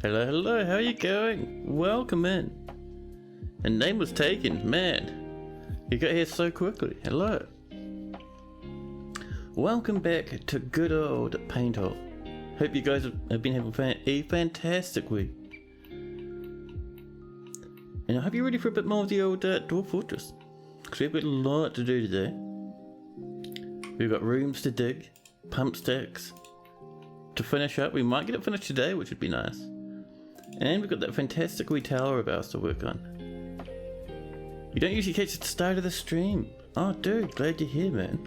Hello, hello, how are you going? Welcome in. And name was taken, man. You got here so quickly. Hello. Welcome back to good old Painthole. Hope you guys have been having a fantastic week. And I hope you're ready for a bit more of the old Dwarf Fortress. Because we've got a lot to do today. We've got rooms to dig, pump stacks to finish up. We might get it finished today, which would be nice. And we've got that fantastic wee tower of ours to work on. You don't usually catch the start of the stream. Oh dude, glad you're here, man.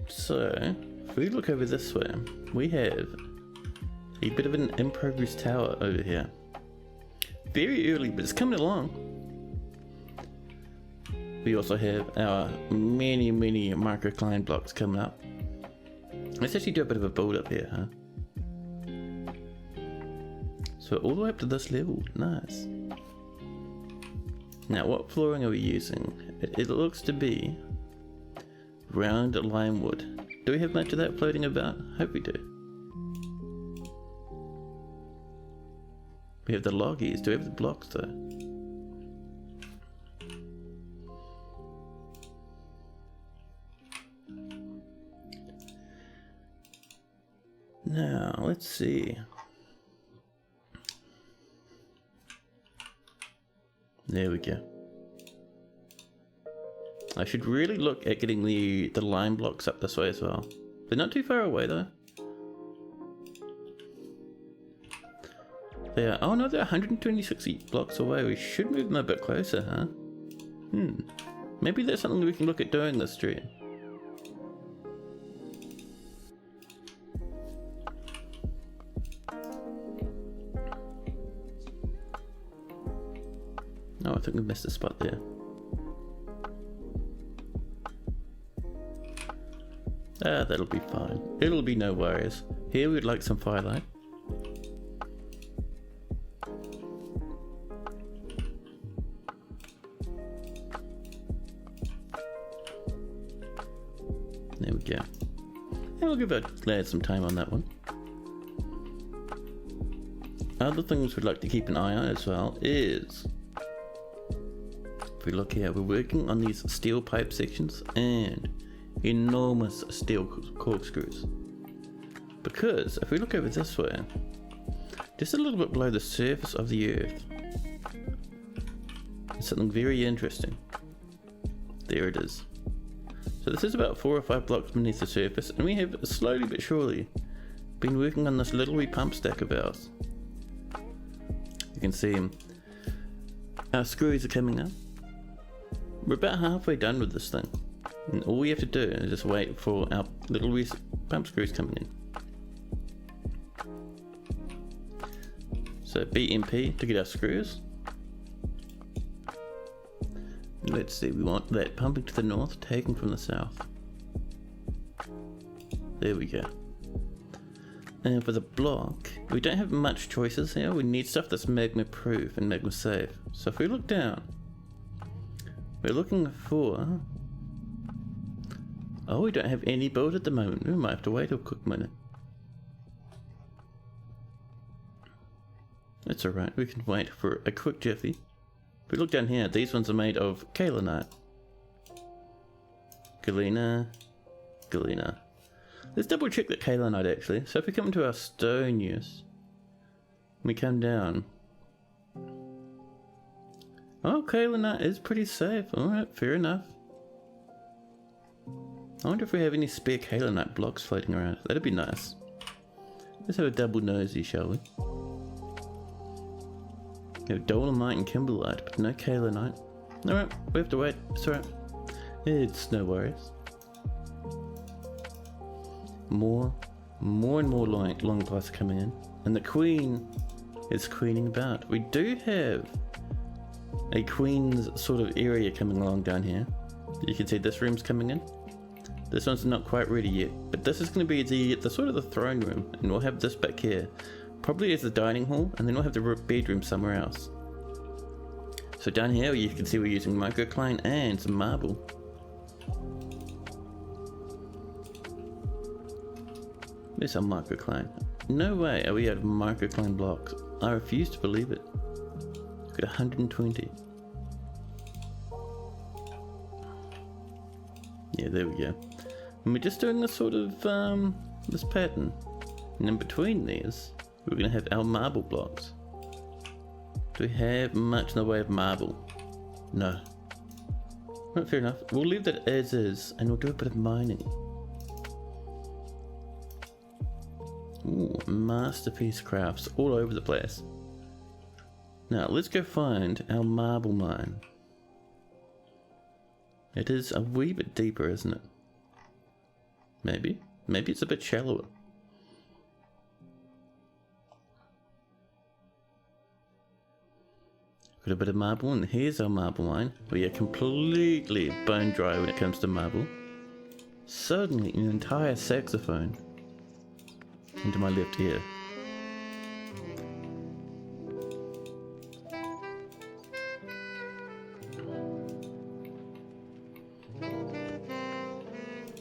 So, if we look over this way, we have a bit of an in-progress tower over here. Very early, but it's coming along. We also have our many microcline blocks coming up. Let's actually do a bit of a build up here, huh? So all the way up to this level, nice. Now what flooring are we using? It looks to be round lime wood. Do we have much of that floating about? Hope we do. We have the loggies. Do we have the blocks though? Now, let's see. There we go. I should really look at getting the lime blocks up this way as well. They're not too far away though. They are, oh no, they're 126 blocks away. We should move them a bit closer, huh? Maybe that's something we can look at doing this stream. Oh, I think we missed a spot there. Ah, that'll be fine. It'll be no worries. Here we'd like some firelight. There we go. And we'll give our lad some time on that one. Other things we'd like to keep an eye on as well is, if we look here, we're working on these steel pipe sections and enormous steel corkscrews. Because if we look over this way, just a little bit below the surface of the earth, there's something very interesting. There it is. So this is about 4 or 5 blocks beneath the surface, and we have slowly but surely been working on this little wee pump stack of ours. You can see our screws are coming up. We're about halfway done with this thing, and all we have to do is just wait for our little wee pump screws coming in. So BMP to get our screws. Let's see, we want that pumping to the north, taken from the south. There we go. And for the block, we don't have much choices here. We need stuff that's magma proof and magma safe. So if we look down, we're looking for... Oh, we don't have any build at the moment. We might have to wait a quick minute. That's alright, we can wait for a quick jiffy. If we look down here, these ones are made of kaolinite. Galena. Let's double check that kaolinite actually. So if we come into our stone use, we come down. Oh, kaolinite is pretty safe. Alright, fair enough. I wonder if we have any spare kaolinite blocks floating around. That'd be nice. Let's have a double nosy, shall we? We have dolomite and kimberlite, but no kaolinite. Alright, we have to wait. It's alright. It's no worries. More and more long glass coming in. And the queen is queening about. We do have a queen's sort of area coming along down here. You can see this room's coming in. This one's not quite ready yet, but this is going to be the sort of the throne room, and we'll have this back here probably as the dining hall, and then we'll have the bedroom somewhere else. So down here you can see we're using microcline and some marble. Where's our microcline? No way are we out of microcline blocks. I refuse to believe it. Got 120. Yeah, there we go. And we're just doing this sort of, this pattern. And in between these, we're going to have our marble blocks. Do we have much in the way of marble? No. Well, fair enough. We'll leave that as is, and we'll do a bit of mining. Ooh, masterpiece crafts all over the place. Now, let's go find our marble mine. It is a wee bit deeper, isn't it? Maybe. Maybe it's a bit shallower. Got a bit of marble, and here's our marble mine. We are completely bone dry when it comes to marble. Suddenly, an entire saxophone into my left ear.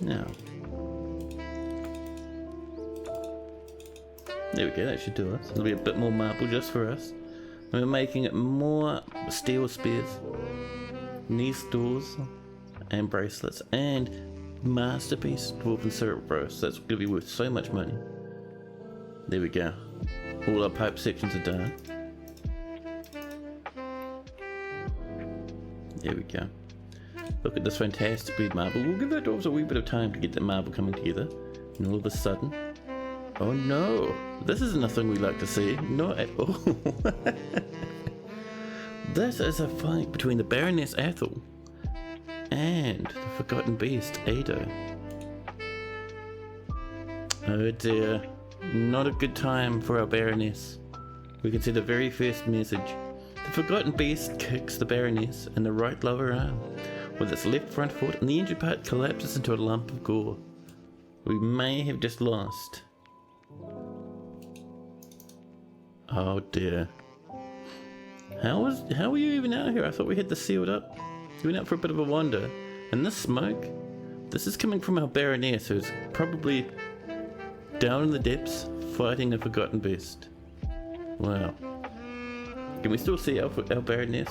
Now, there we go, that should do us. There'll be a bit more marble just for us. We're making it more steel spears, nice doors, and bracelets, and masterpiece dwarven syrup roast. That's going to be worth so much money. There we go. All our pipe sections are done. There we go. Look at this fantastic red marble. We'll give our dwarves a wee bit of time to get the marble coming together. And all of a sudden... Oh no! This isn't a thing we like to see. Not at all. This is a fight between the Baroness Ethel and the Forgotten Beast, Ada. Oh dear. Not a good time for our Baroness. We can see the very first message. The Forgotten Beast kicks the Baroness in the right lower arm with its left front foot, and the injured part collapses into a lump of gore. We may have just lost. Oh dear. How were you even out here? I thought we had this sealed up. You went out for a bit of a wander. And this smoke? This is coming from our Baroness, who's probably down in the depths fighting a Forgotten Beast. Wow. Can we still see our Baroness?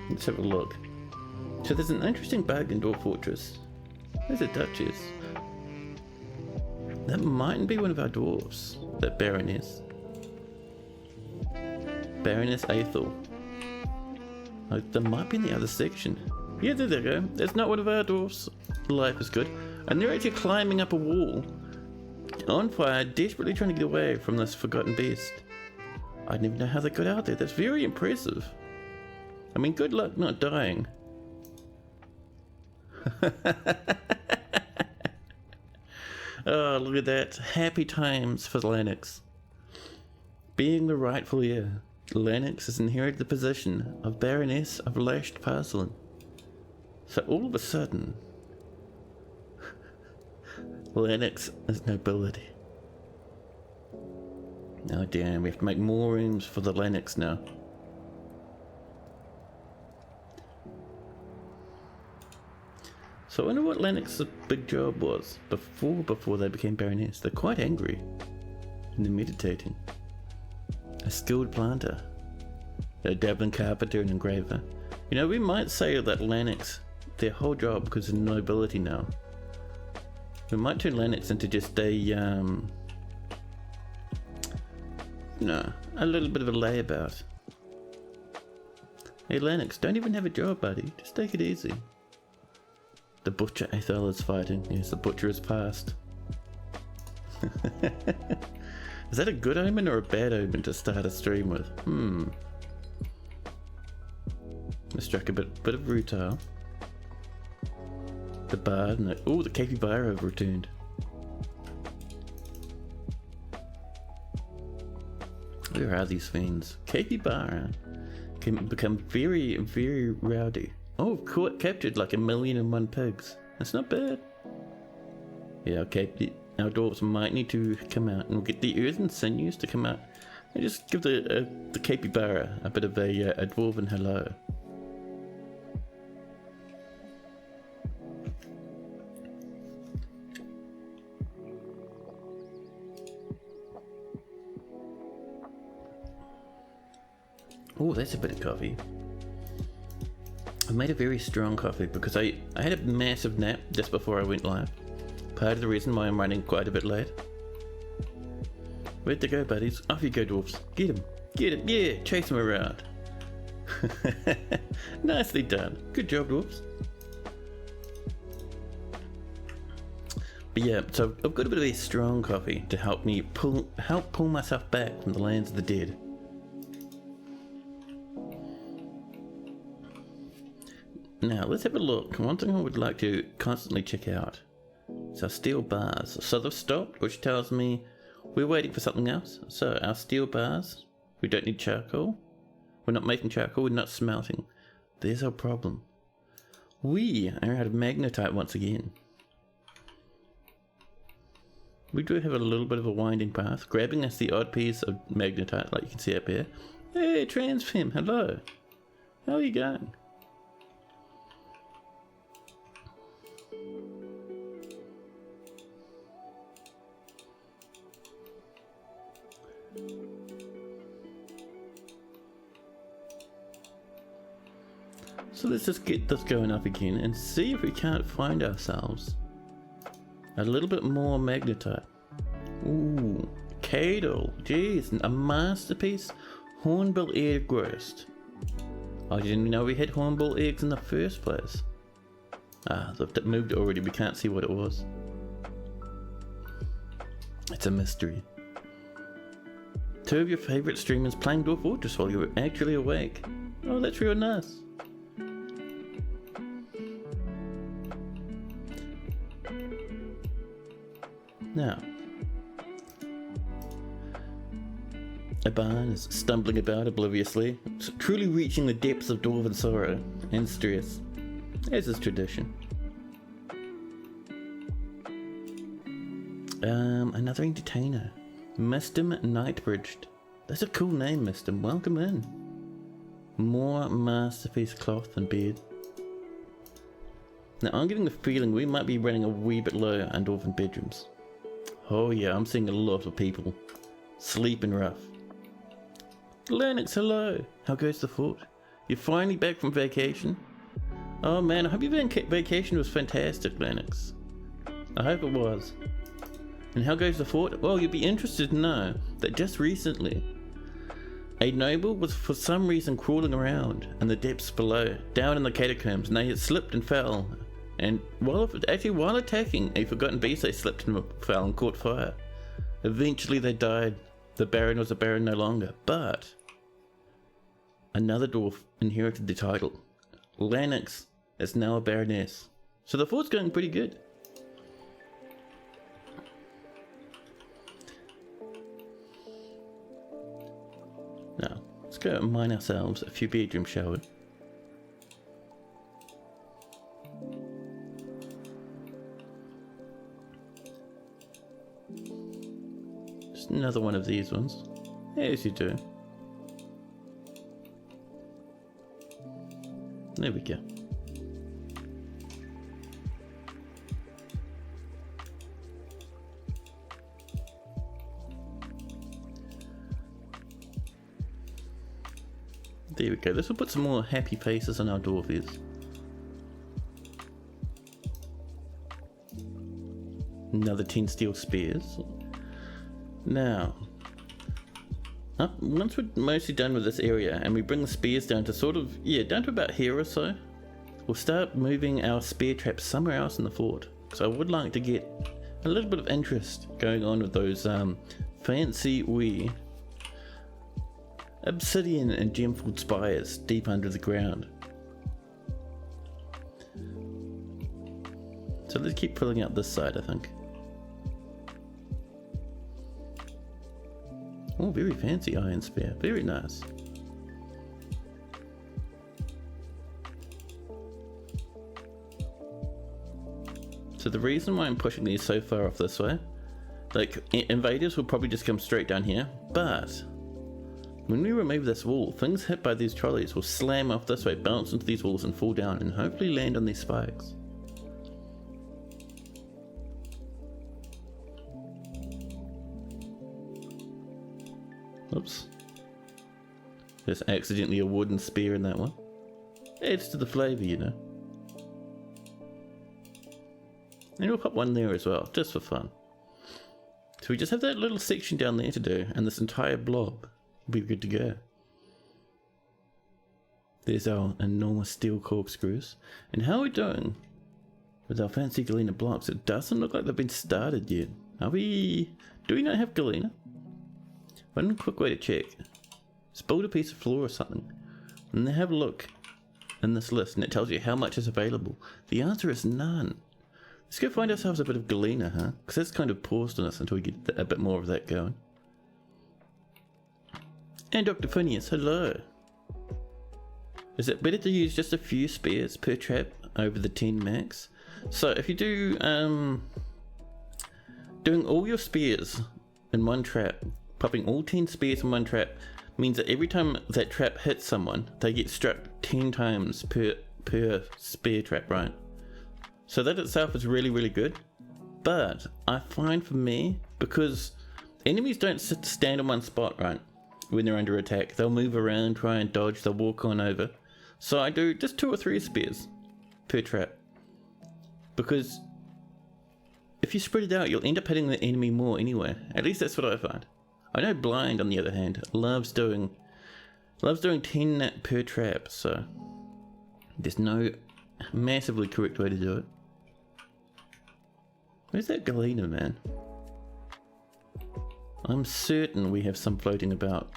Let's have a look. So there's an interesting bug in Dwarf Fortress. There's a Duchess. That mightn't be one of our dwarves. That Baroness. Baroness Ethel. Oh, that might be in the other section. Yeah, there they go. That's not one of our dwarves. Life is good. And they're actually climbing up a wall. On fire, desperately trying to get away from this Forgotten Beast. I don't even know how they got out there. That's very impressive. I mean, good luck not dying. Oh, look at that. Happy times for Lennox. Being the rightful heir, Lennox has inherited the position of Baroness of Lashed Parcellin. So all of a sudden, Lennox is nobility. Oh damn, we have to make more rooms for the Lennox now. So I wonder what Lennox's big job was before they became Baroness. They're quite angry. And they're meditating. A skilled planter. A dabbling carpenter and engraver. You know, we might say that Lennox, their whole job, because of nobility now, we might turn Lennox into just a, a little bit of a layabout. Hey Lennox, don't even have a job, buddy. Just take it easy. The butcher Ethel is fighting. Yes, the butcher is past. Is that a good omen or a bad omen to start a stream with? I struck a bit of rutile. The bard and the capybara have returned. Where are these fiends? Capybara can become very, very rowdy. Oh, captured like 1,000,001 pigs. That's not bad. Yeah, okay, our dwarves might need to come out and we'll get the earthen sinews to come out and just give the capybara a bit of a dwarven hello. Oh, that's a bit of coffee. I made a very strong coffee because I had a massive nap just before I went live. Part of the reason why I'm running quite a bit late. Where'd they go, buddies? Off you go, dwarfs. Get him. Get him. Yeah, chase him around. Nicely done. Good job, dwarfs. But yeah, so I've got a bit of a strong coffee to help me pull myself back from the lands of the dead. Now let's have a look. One thing I would like to constantly check out is our steel bars. So they've stopped, which tells me we're waiting for something else. So our steel bars, we don't need charcoal. We're not making charcoal, we're not smelting. There's our problem. We are out of magnetite once again. We do have a little bit of a winding path, grabbing us the odd piece of magnetite, like you can see up here. Hey, Transfem, hello. How are you going? So let's just get this going up again and see if we can't find ourselves a little bit more magnetite. Ooh, Cadle, jeez, a masterpiece. Hornbill egg roast. I didn't know we had hornbill eggs in the first place. Ah, they've moved it already, we can't see what it was. It's a mystery. 2 of your favourite streamers playing Dwarf Fortress while you were actually awake. Oh, that's real nice. Now, Aban is stumbling about obliviously, truly reaching the depths of dwarven sorrow and stress, as is tradition. Another entertainer, Mr. Nightbridged. That's a cool name, Mr. Welcome in. More masterpiece cloth and beard. Now, I'm getting the feeling we might be running a wee bit low on dwarven bedrooms. Oh yeah, I'm seeing a lot of people sleeping rough. Lennox, hello. How goes the fort? You're finally back from vacation? Oh man, I hope your vacation was fantastic, Lennox. I hope it was. And how goes the fort? Well, you'd be interested to know that just recently, a noble was for some reason crawling around in the depths below, down in the catacombs, and they had slipped and fell. And while attacking a forgotten beast, they slipped and fell and caught fire. Eventually they died. The Baron was a Baron no longer, but another dwarf inherited the title. Lennox is now a Baroness. So the fort's going pretty good. Now, let's go and mine ourselves a few bedrooms, shall we? Just another one of these ones. As you do. There we go. There we go. This will put some more happy faces on our dwarfies. Another 10 steel spears. Now, once we're mostly done with this area and we bring the spears down to down to about here or so, we'll start moving our spear traps somewhere else in the fort. So I would like to get a little bit of interest going on with those fancy wee obsidian and gem-filled spires deep under the ground. So let's keep pulling out this side, I think. Oh, very fancy iron spear. Very nice. So the reason why I'm pushing these so far off this way, like invaders will probably just come straight down here, but when we remove this wall, things hit by these trolleys will slam off this way, bounce into these walls and fall down and hopefully land on these spikes. Oops. There's accidentally a wooden spear in that one. Adds to the flavour, you know. And we'll put one there as well, just for fun. So we just have that little section down there to do, and this entire blob will be good to go. There's our enormous steel corkscrews. And how are we doing with our fancy galena blocks? It doesn't look like they've been started yet. Do we not have galena? One quick way to check. Just build a piece of floor or something, and then have a look in this list, and it tells you how much is available. The answer is none. Let's go find ourselves a bit of galena, huh? Because that's kind of paused on us until we get a bit more of that going. And Dr. Phineas, hello. Is it better to use just a few spears per trap over the 10 max? So if you do, doing all your spears in one trap, popping all 10 spears in one trap, means that every time that trap hits someone, they get struck 10 times per spear trap, right? So that itself is really, really good. But I find for me, because enemies don't stand in one spot, right? When they're under attack, they'll move around, try and dodge, they'll walk on over. So I do just 2 or 3 spears per trap. Because if you spread it out, you'll end up hitting the enemy more anyway. At least that's what I find. I know Blind, on the other hand, loves doing 10 per trap, so there's no massively correct way to do it. Where's that galena, man? I'm certain we have some floating about.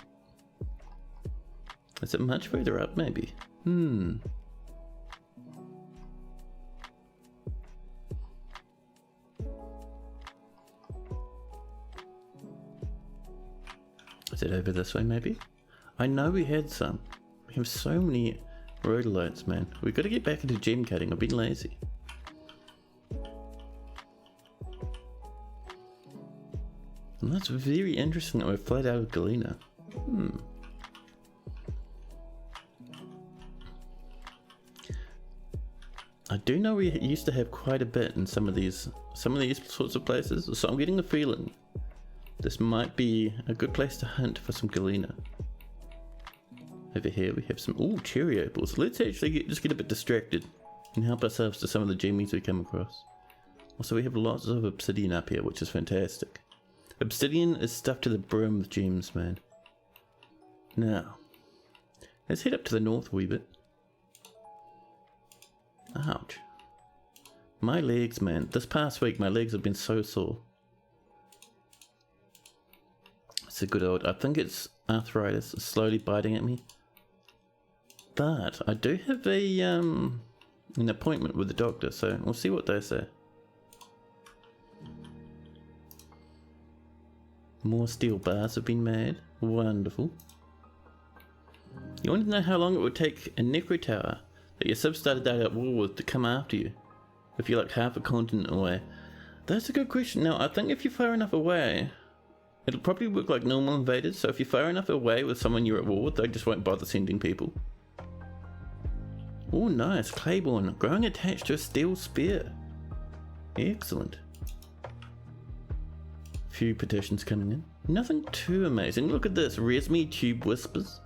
Is it much further up, maybe? Is it over this way, maybe? I know we had some. We have so many rhodolites, man. We've got to get back into gem cutting. I've been lazy. And that's very interesting that we're flat out of galena. I do know we used to have quite a bit in some of these sorts of places, so I'm getting the feeling this might be a good place to hunt for some galena. Over here we have some cherry apples. Let's actually just get a bit distracted and help ourselves to some of the gemmies we come across. Also, we have lots of obsidian up here, which is fantastic. Obsidian is stuffed to the brim with gems, man. Now, let's head up to the north a wee bit. Ouch. My legs, man. This past week, my legs have been so sore. It's a good old... I think it's arthritis. It's slowly biting at me. But I do have an appointment with the doctor, so we'll see what they say. More steel bars have been made. Wonderful. You want to know how long it would take a necro tower that your sub started out at war with to come after you if you're like half a continent away? That's a good question. Now, I think if you're far enough away, it'll probably work like normal invaders. So if you're far enough away with someone you're at war with, they just won't bother sending people. Oh, nice. Claiborne. Growing attached to a steel spear. Excellent. Few petitions coming in. Nothing too amazing. Look at this. Resme Tube Whispers.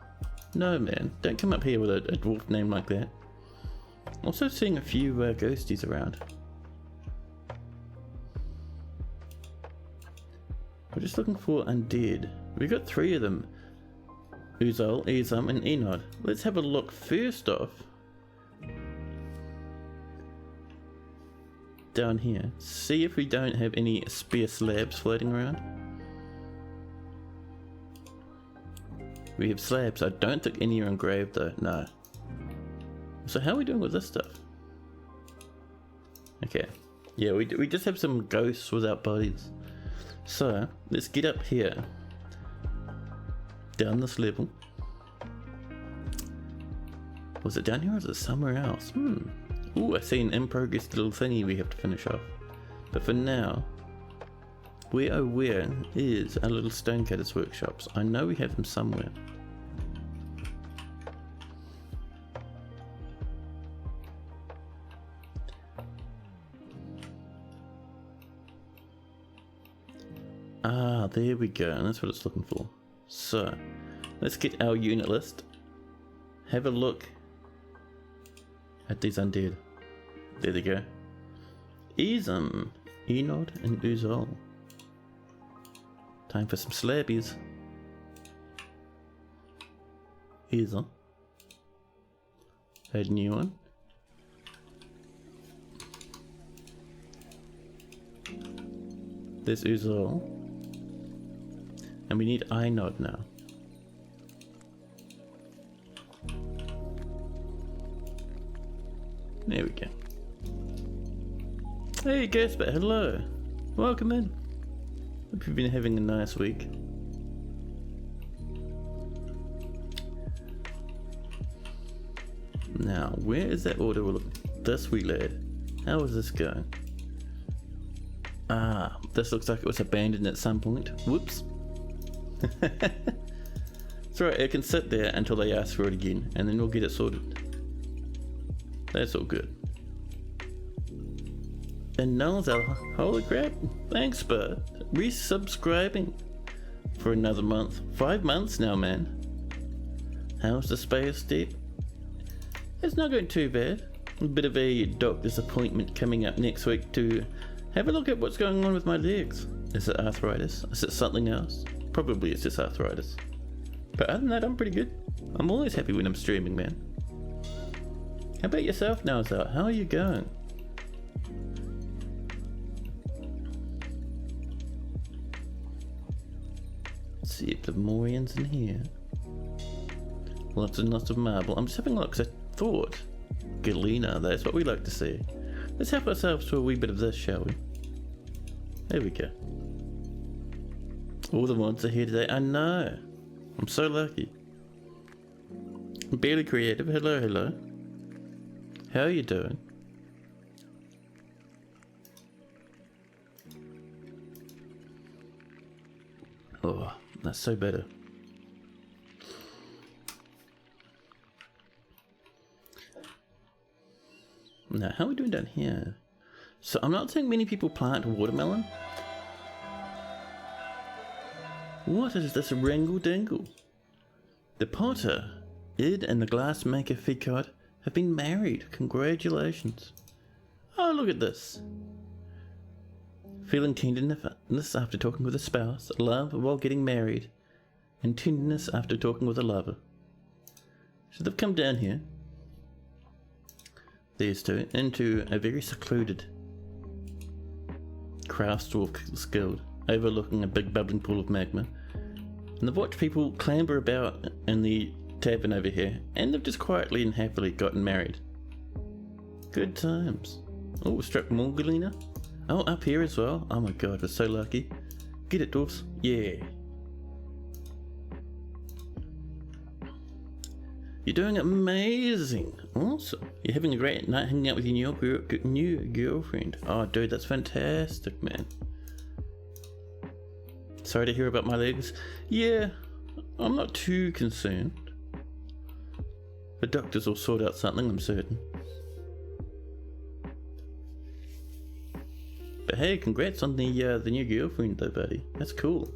No, man. Don't come up here with a dwarf name like that. Also seeing a few ghosties around. We're just looking for undead. We've got 3 of them. Uzol, Ezum, and Enod. Let's have a look first off. Down here. See if we don't have any spare slabs floating around. We have slabs. I don't think any are engraved though. No. So how are we doing with this stuff? Okay. Yeah, we just have some ghosts without bodies. So let's get up here. Down this level. Was it down here or is it somewhere else? Ooh, I see an in progress little thingy we have to finish off. But for now, where is our little stonecutter's workshops? I know we have them somewhere. Ah, there we go, and that's what it's looking for. So, let's get our unit list have a look at these undead. There they go. Izum, Enod, and Uzol. Time for some slabbies. Izum. Add new one. There's Uzol. And we need Enod now. There we go. Hey Gasper, hello. Welcome in. Hope you've been having a nice week. Now, where is that order? Look, this wee lad. How is this going? Ah, this looks like it was abandoned at some point. Whoops. It's alright, it can sit there until they ask for it again, and then we'll get it sorted. That's all good. And Nalzal, holy crap, thanks bud, resubscribing for another month. 5 months now, man. How's the space step? It's not going too bad. A bit of a doctor's appointment coming up next week to have a look at what's going on with my legs. Is it arthritis? Is it something else? Probably it's just arthritis. But other than that, I'm pretty good. I'm always happy when I'm streaming, man. How about yourself, Nalzal? How are you going? Let's see if the Morian's in here. Lots and lots of marble. I'm just having a look because I thought Galena, that's what we like to see. Let's help ourselves to a wee bit of this, shall we? There we go. All the mods are here today. I know. I'm so lucky. I'm barely creative. Hello, hello. How are you doing? Oh, that's so better. Now, how are we doing down here? So, I'm not seeing many people plant watermelon. What is this wrangle-dangle? The potter, Id, and the glassmaker Ficard have been married. Congratulations. Oh, look at this. Feeling tenderness after talking with a spouse, love while getting married, and tenderness after talking with a lover. So they've come down here, these two, into a very secluded Craftsdwarf's Guild, overlooking a big bubbling pool of magma. And they've watched people clamber about in the tavern over here, and they've just quietly and happily gotten married. Good times. Oh, struck more Galena. Oh, up here as well. Oh my god, we're so lucky. Get it, dwarfs. Yeah. You're doing amazing. Awesome. You're having a great night hanging out with your new girlfriend. Oh, dude, that's fantastic, man. Sorry to hear about my legs. Yeah, I'm not too concerned. The doctors will sort out something, I'm certain. But hey, congrats on the new girlfriend though, buddy. That's cool.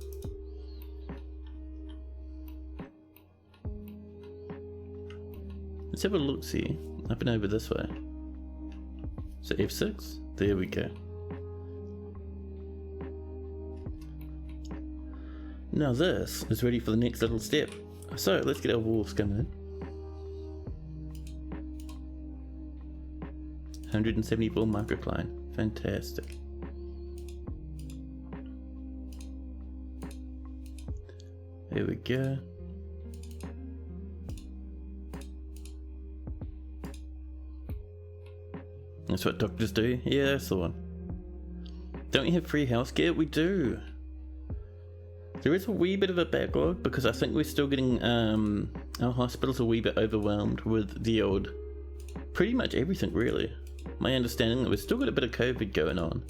Let's have a look, see. Up and over this way. So F6? There we go. Now this is ready for the next little step. So let's get our wolves coming in. 174 microcline. Fantastic. There we go. That's what doctors do. Yeah, that's the one. Don't you have free healthcare? We do. There is a wee bit of a backlog because I think we're still getting our hospitals a wee bit overwhelmed with the old, pretty much everything really. My understanding that we've still got a bit of COVID going on,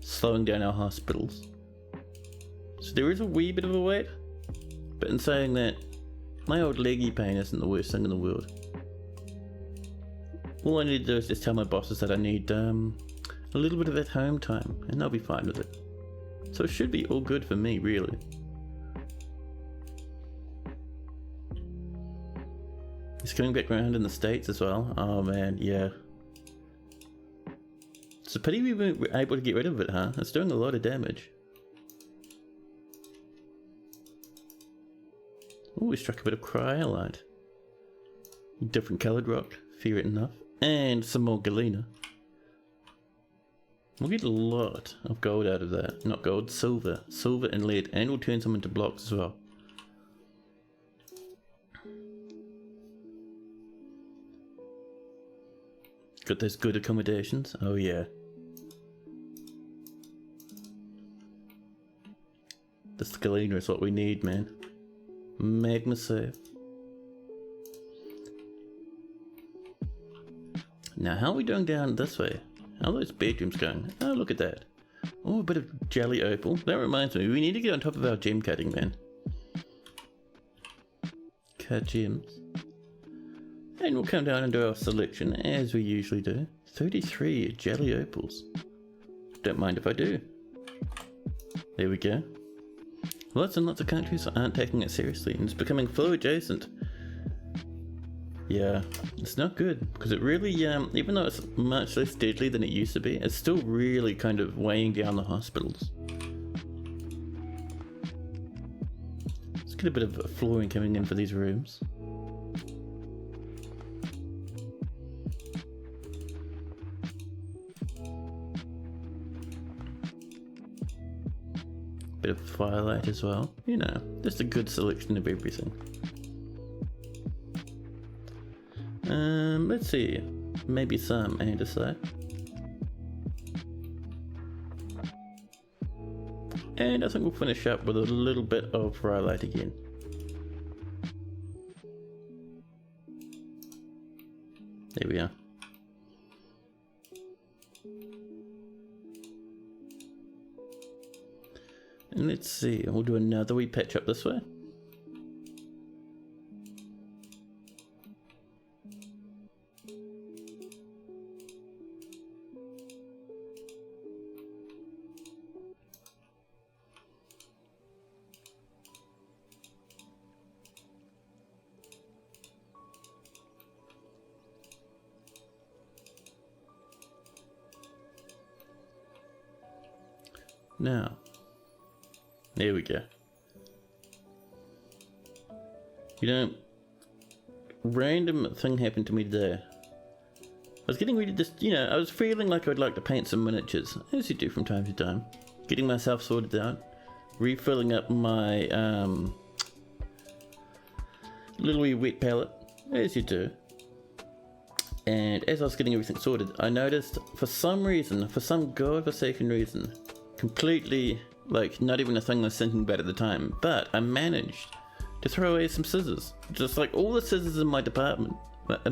slowing down our hospitals. So there is a wee bit of a wait. But in saying that, my old leggy pain isn't the worst thing in the world. All I need to do is just tell my bosses that I need a little bit of at home time, and they'll be fine with it. So it should be all good for me, really. He's coming back around in the States as well. Oh man, yeah. It's a pity we weren't able to get rid of it, huh? It's doing a lot of damage. Oh, we struck a bit of cryolite. Different coloured rock, fair enough. And some more galena. We'll get a lot of gold out of that. Not gold, silver. Silver and lead. And we'll turn some into blocks as well. Got those good accommodations. Oh yeah. This galena is what we need, man. Magma safe. Now, how are we doing down this way? How are those bedrooms going? Oh, look at that. Oh, a bit of jelly opal. That reminds me, we need to get on top of our gem cutting, man. Cut gems. And we'll come down and do our selection, as we usually do. 33 jelly opals. Don't mind if I do. There we go. Lots and lots of countries aren't taking it seriously, and it's becoming flow adjacent. Yeah, it's not good, because it really, even though it's much less deadly than it used to be, it's still really kind of weighing down the hospitals. Let's get a bit of flooring coming in for these rooms. Bit of firelight as well, you know, just a good selection of everything. Let's see, maybe some andesite. And I think we'll finish up with a little bit of rhyolite again. There we are. And let's see, we'll do another wee patch up this way. Now, there we go. You know, random thing happened to me today. I was getting ready to just, you know, I was feeling like I'd like to paint some miniatures, as you do from time to time. Getting myself sorted out, refilling up my little wee wet palette, as you do. And as I was getting everything sorted, I noticed for some reason, for some godforsaken reason, completely, like, not even a thing I was thinking about at the time, but I managed to throw away some scissors. Just like all the scissors in my apartment, all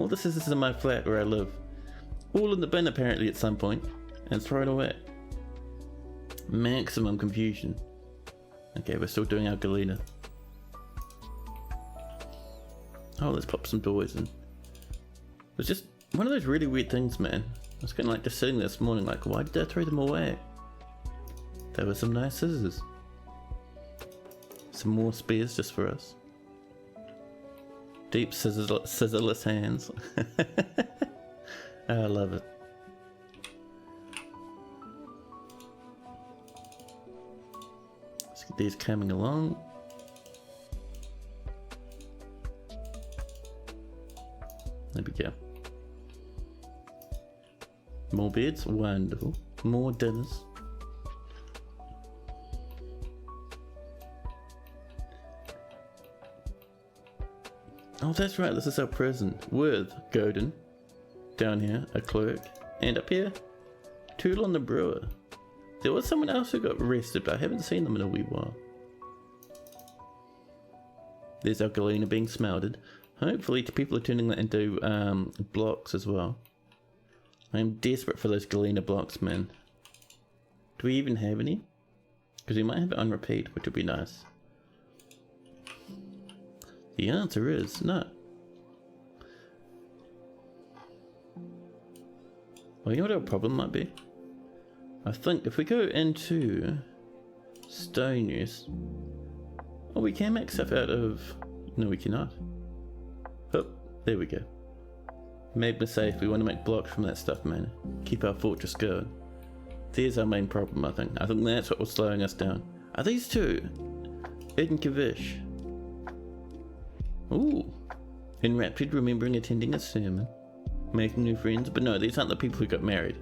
the scissors in my flat where I live, all in the bin apparently at some point, and thrown away. Maximum confusion. Okay, we're still doing our galena. Oh, let's pop some doors in. It's just one of those really weird things, man. I was kind of like just sitting there this morning like, why did I throw them away? There were some nice scissors. Some more spears just for us. Deep scissorless hands. I love it. Let's get these coming along. There we go. More beds, wonderful. More dinners. Oh, that's right, this is our prison with Godin down here, a clerk, and up here, Toulon the brewer. There was someone else who got arrested, but I haven't seen them in a wee while. There's our galena being smelted. Hopefully people are turning that into blocks as well. I'm desperate for those galena blocks, man. Do we even have any? Because we might have it on repeat, which would be nice. The answer is no. Well, you know what our problem might be? I think if we go into stone use, oh, we can make stuff out of No, we cannot. Oh, there we go. Magma safe. We want to make blocks from that stuff, man. Keep our fortress going. There's our main problem, I think. I think that's what was slowing us down. Are these two? Ed and Kavish. Ooh. Enraptured, remembering attending a sermon. Making new friends. But no, these aren't the people who got married.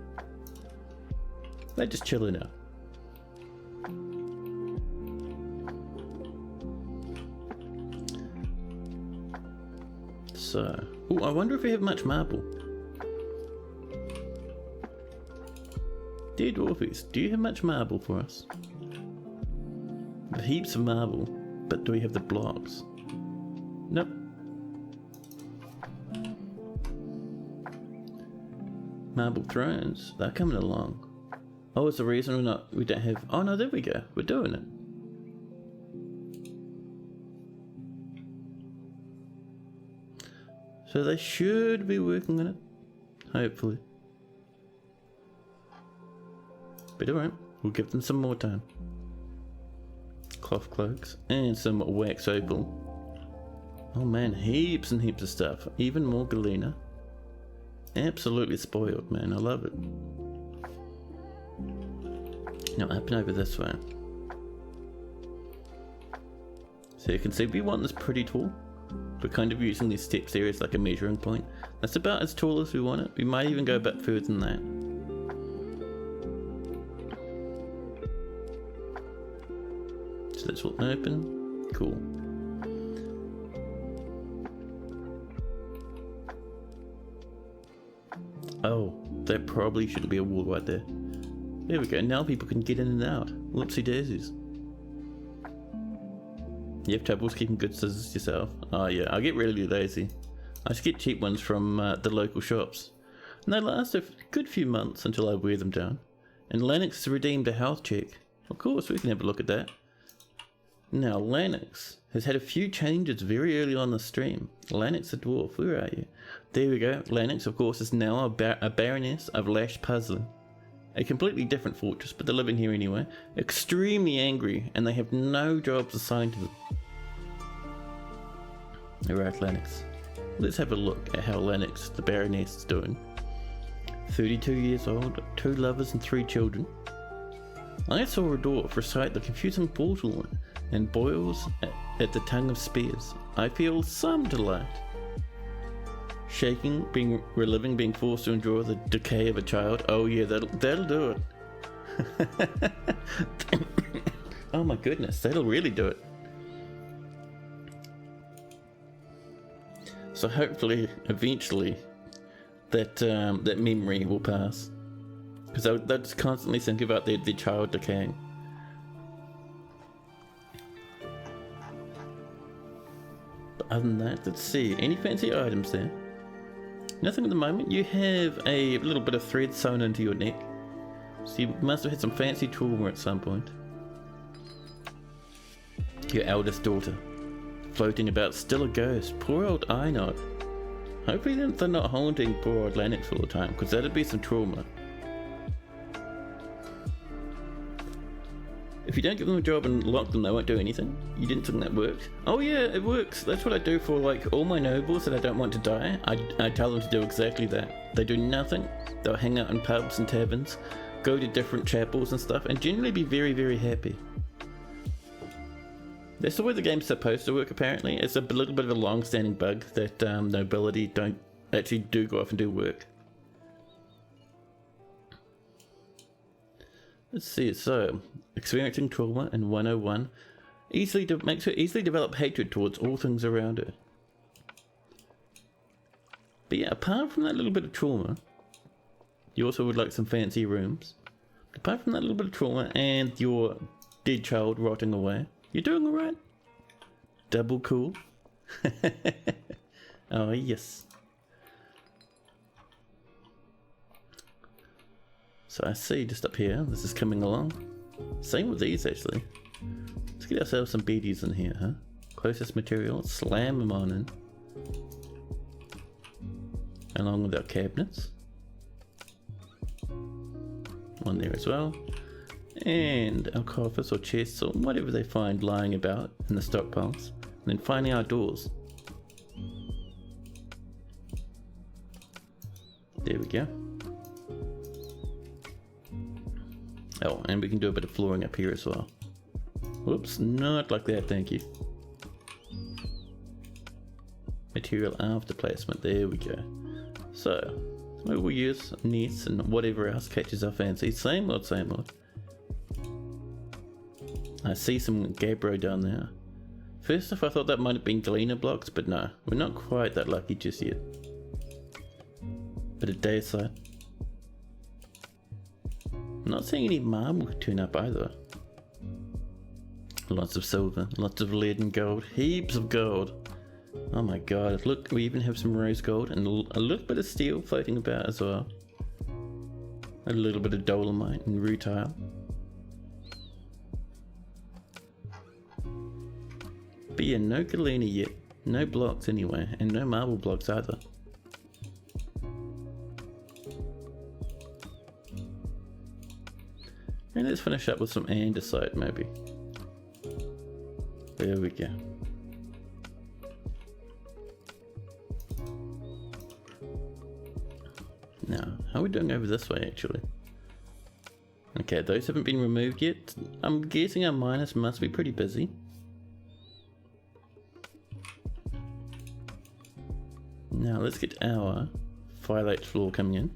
They're just chilling out. So, ooh, I wonder if we have much marble. Dear Dwarfies, do you have much marble for us? We have heaps of marble, but do we have the blocks? Nope. Marble thrones, they're coming along. Oh, it's the reason we don't have, oh no, there we go, we're doing it. So they should be working on it, hopefully. But alright, we'll give them some more time. Cloth cloaks and some wax opal. Oh man, heaps and heaps of stuff. Even more galena. Absolutely spoiled, man. I love it. Now up and over this way. So you can see we want this pretty tall. We're kind of using these steps here as like a measuring point. That's about as tall as we want it. We might even go a bit further than that. So this will open. Cool. Oh, that probably shouldn't be a wall right there. There we go. Now people can get in and out. Whoopsie daisies. You have troubles keeping good scissors yourself? Oh yeah, I get really lazy. I just get cheap ones from the local shops. And they last a good few months until I wear them down. And Lennox has redeemed a health check. Of course, we can have a look at that. Now, Lennox has had a few changes very early on the stream. Lennox the dwarf, where are you? There we go. Lennox, of course, is now a baroness of Lash Puzzling. A completely different fortress, but they're living here anyway. Extremely angry, and they have no jobs assigned to them. Alright, Lennox. Let's have a look at how Lennox, the baroness, is doing. 32 years old, 2 lovers and 3 children. I saw a dwarf recite the confusing portal and boils at the tongue of spears. I feel some delight. Shaking, reliving, being forced to endure the decay of a child. Oh yeah, that'll do it. Oh my goodness, that'll really do it. So hopefully, eventually, that memory will pass. Because they'll just constantly think about their child decaying. But other than that, let's see. Any fancy items there? Nothing at the moment. You have a little bit of thread sewn into your neck. So you must have had some fancy trauma at some point. Your eldest daughter. Floating about, still a ghost. Poor old Einod. Hopefully they're not haunting poor old Lennox all the time, because that'd be some trauma. If you don't give them a job and lock them, they won't do anything. You didn't think that worked? Oh yeah, it works. That's what I do for like all my nobles that I don't want to die. I tell them to do exactly that. They do nothing. They'll hang out in pubs and taverns, go to different chapels and stuff, and generally be very, very happy. That's the way the game's supposed to work, apparently. It's a little bit of a long-standing bug that nobility don't actually go off and do work. Let's see, so, experiencing trauma in 101 makes her easily develop hatred towards all things around her. But yeah, apart from that little bit of trauma, you also would like some fancy rooms. Apart from that little bit of trauma and your dead child rotting away, you're doing alright. Double cool. Oh yes. So I see just up here, this is coming along. Same with these actually. Let's get ourselves some beadies in here, huh? Closest material, slam them on in. Along with our cabinets. One there as well. And our coffers or chests or whatever they find lying about in the stockpiles. then finally our doors. There we go. Oh, and we can do a bit of flooring up here as well. Whoops, not like that, thank you. Material after placement, there we go. So, we will use nests and whatever else catches our fancy. Same old, same old. I see some gabbro down there. First off, I thought that might have been gleaner blocks, but no, we're not quite that lucky just yet. Bit of daysight. Not seeing any marble turn up either. Lots of silver, lots of lead and gold, heaps of gold. Oh my god, look, we even have some rose gold and a little bit of steel floating about as well. A little bit of dolomite and rutile. But yeah, no galena yet, no blocks anyway, and no marble blocks either. And let's finish up with some andesite maybe. There we go. Now, how are we doing over this way actually? Okay, those haven't been removed yet. I'm guessing our miners must be pretty busy. Now let's get our firelight floor coming in.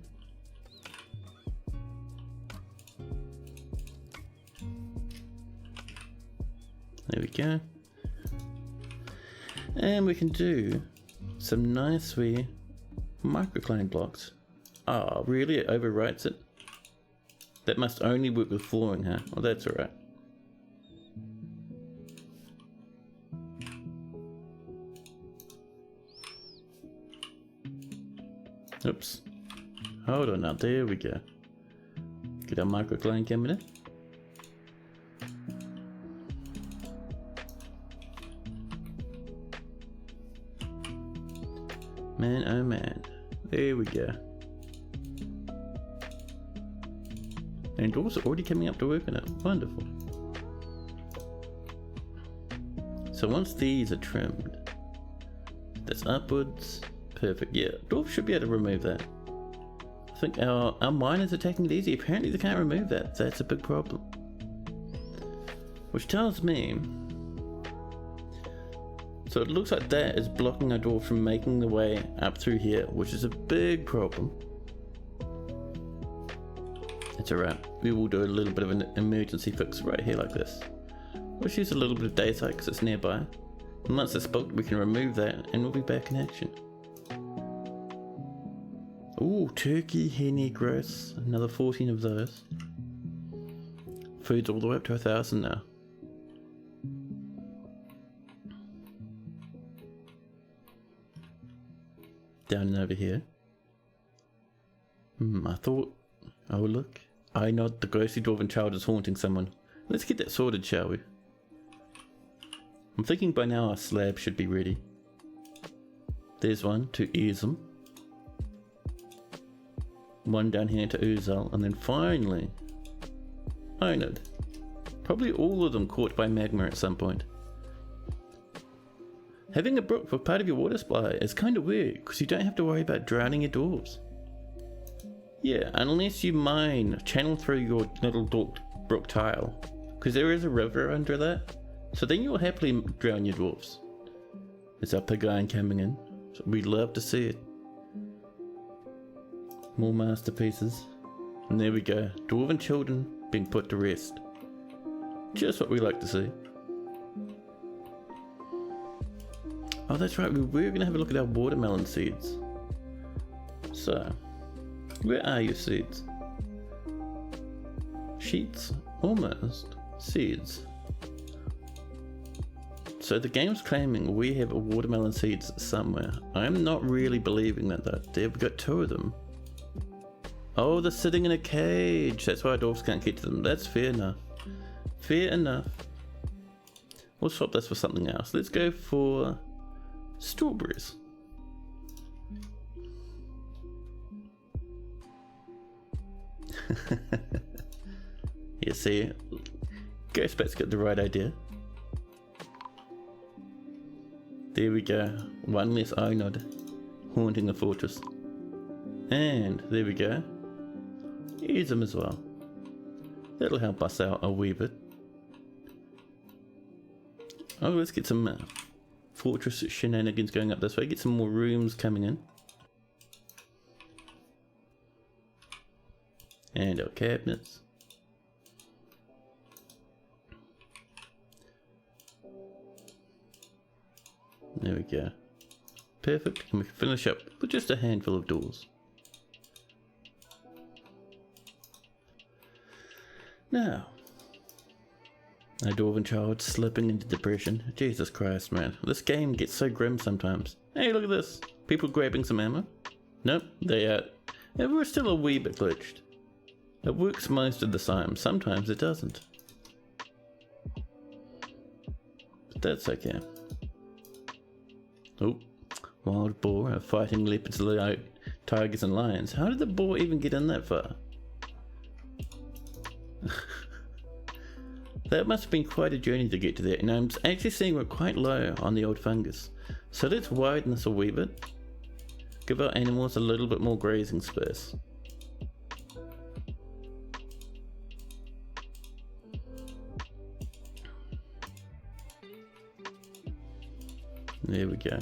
There we go. And we can do some nice wee microcline blocks. Oh, really? It overwrites it? That must only work with flooring, huh? Well, that's alright. Oops. Hold on now, there we go. Get our microcline coming in. Man, oh man. There we go. And doors are already coming up to work on it. Wonderful. So once these are trimmed, that's upwards. Perfect. Yeah, dwarf should be able to remove that. I think our miners are taking it easy. Apparently they can't remove that. That's a big problem. Which tells me... So it looks like that is blocking our door from making the way up through here, which is a big problem. It's alright. We will do a little bit of an emergency fix right here like this. We'll use a little bit of daysight because it's nearby. And once it's built, we can remove that and we'll be back in action. Ooh, turkey, henny, gross. Another 14 of those. Food's all the way up to 1,000 now. Down and over here. I thought... Oh look. I know the ghostly dwarven child is haunting someone. Let's get that sorted, shall we? I'm thinking by now our slab should be ready. There's one to Ezum. One down here to Uzal, and then finally Onid. Probably all of them caught by magma at some point. Having a brook for part of your water supply is kind of weird, because you don't have to worry about drowning your dwarves. Yeah, unless you mine, channel through your little brook tile, because there is a river under that, so then you'll happily drown your dwarves. There's our pig iron coming in, so we'd love to see it. More masterpieces, and there we go, dwarven children being put to rest. Just what we like to see. Oh, that's right, we were going to have a look at our watermelon seeds. So, where are your seeds? Sheets? Almost. Seeds. So the game's claiming we have a watermelon seeds somewhere. I'm not really believing that though. They've got 2 of them. Oh, they're sitting in a cage. That's why dwarves can't get to them. That's fair enough. Fair enough. We'll swap this for something else. Let's go for strawberries. Yeah, see, Ghostbat's got the right idea. There we go. One less Einod haunting the fortress. And there we go. Use them as well. That'll help us out a wee bit. Oh, let's get some fortress shenanigans going up this way. Get some more rooms coming in. And our cabinets. There we go. Perfect. And we can finish up with just a handful of doors. Now, a dwarven child slipping into depression. Jesus Christ, man. This game gets so grim sometimes. Hey, look at this. People grabbing some ammo. Nope, they are. We're still a wee bit glitched. It works most of the time. Sometimes it doesn't. But that's okay. Oh, wild boar fighting leopards, tigers and lions. How did the boar even get in that far? That must have been quite a journey to get to that, and I'm actually seeing we're quite low on the old fungus. So let's widen this a wee bit. Give our animals a little bit more grazing space. There we go.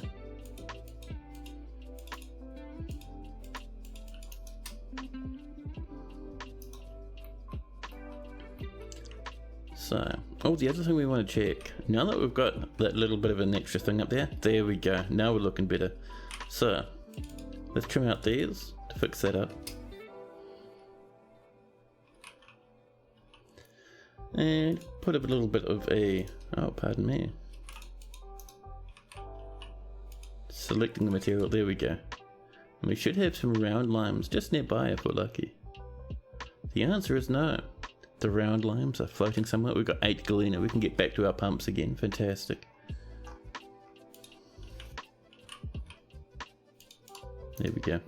So, oh, the other thing we want to check, now that we've got that little bit of an extra thing up there we go, now we're looking better. So, let's trim out these to fix that up. And put up a little bit of a, oh, pardon me. Selecting the material, there we go. And we should have some round limes just nearby if we're lucky. The answer is no. The round limes are floating somewhere. We've got 8 galena. We can get back to our pumps again. Fantastic. There we go.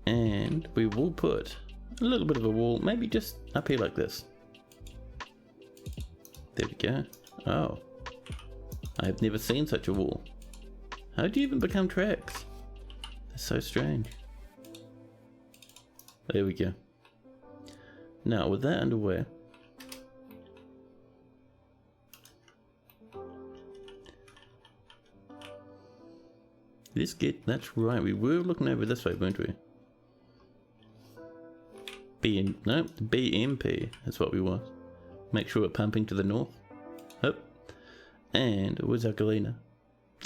And we will put a little bit of a wall, maybe just up here like this. There we go. Oh. I've never seen such a wall. How do you even become tracks? That's so strange. There we go. Now, with that underway, let's get, that's right, we were looking over this way, weren't we? No, BMP is what we want. Make sure we're pumping to the north. Up. And where's our galena?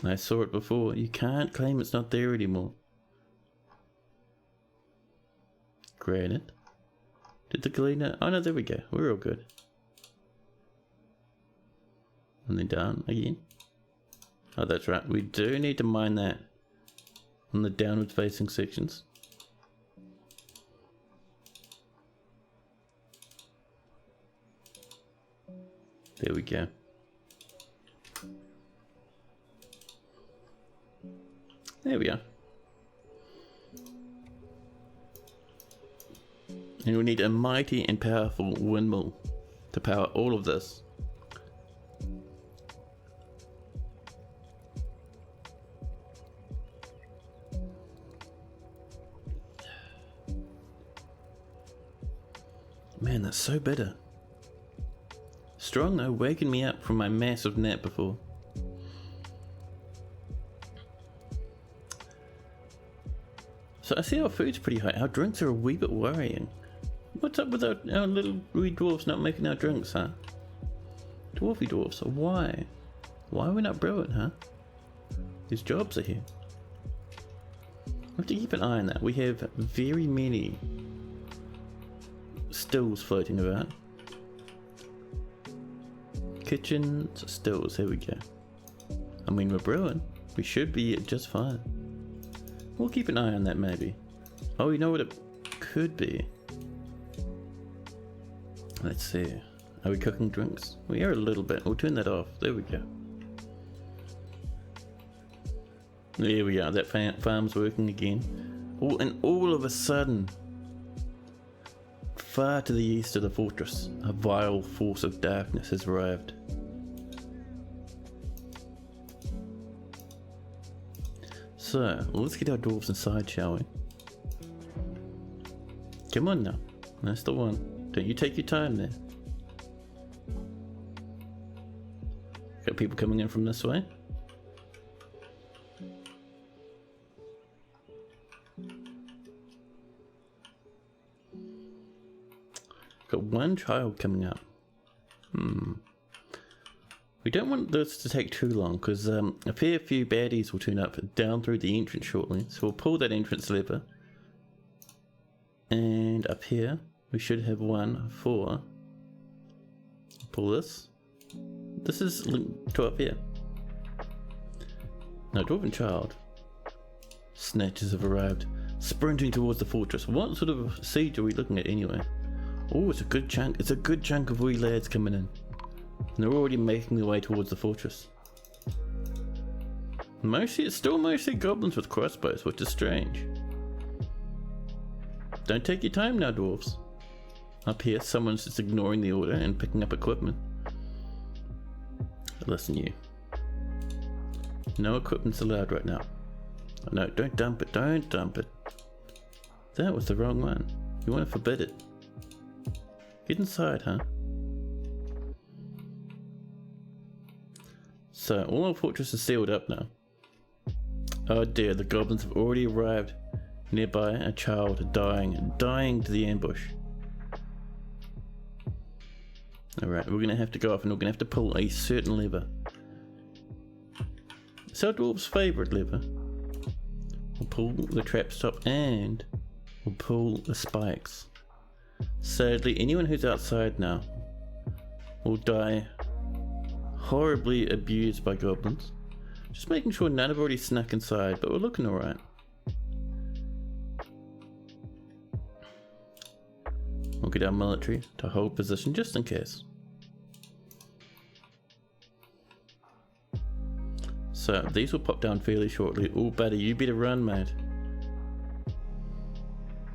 I saw it before. You can't claim it's not there anymore. Granite. Did the galena? Oh no, there we go. We're all good. And then down again. Oh, that's right. We do need to mine that on the downward facing sections. There we go. There we are. And we need a mighty and powerful windmill to power all of this. Man, that's so bitter. Strong though, waking me up from my massive nap before. So I see our food's pretty high. Our drinks are a wee bit worrying. What's up with our little wee dwarfs not making our drinks, huh? Dwarfy dwarfs, why? Why are we not brewing, huh? These jobs are here. We have to keep an eye on that. We have very many stills floating about. Kitchens, stills, here we go. I mean, we're brewing. We should be just fine. We'll keep an eye on that maybe. Oh, you know what it could be? Let's see. Are we cooking drinks? We are a little bit. We'll turn that off. There we go. There we are. That farm's working again. Oh, and all of a sudden, far to the east of the fortress, a vile force of darkness has arrived. So, let's get our dwarves inside, shall we? Come on now. That's the one. Don't you take your time there. Got people coming in from this way. Got one child coming up. We don't want this to take too long because a fair few baddies will turn up down through the entrance shortly. So we'll pull that entrance lever. And up here, we should have one for... Pull this. This is linked to up here. Now, dwarven child. Snatchers have arrived, sprinting towards the fortress. What sort of siege are we looking at anyway? Oh, it's a good chunk. It's a good chunk of wee lads coming in. And they're already making their way towards the fortress. It's still mostly goblins with crossbows, which is strange. Don't take your time now, dwarves. Up here, someone's just ignoring the order and picking up equipment. Listen, you. No equipment's allowed right now. No, don't dump it. Don't dump it. That was the wrong one. You want to forbid it. Get inside, huh? So, all our fortress is sealed up now. Oh dear, the goblins have already arrived. Nearby, a child dying to the ambush. Alright, we're gonna have to go off and we're gonna have to pull a certain lever. It's our dwarf's favourite lever. We'll pull the trap stop and we'll pull the spikes. Sadly, anyone who's outside now will die horribly abused by goblins. Just making sure none have already snuck inside, but we're looking alright. We'll get our military to hold position just in case. So these will pop down fairly shortly. Oh buddy, you better run, mate.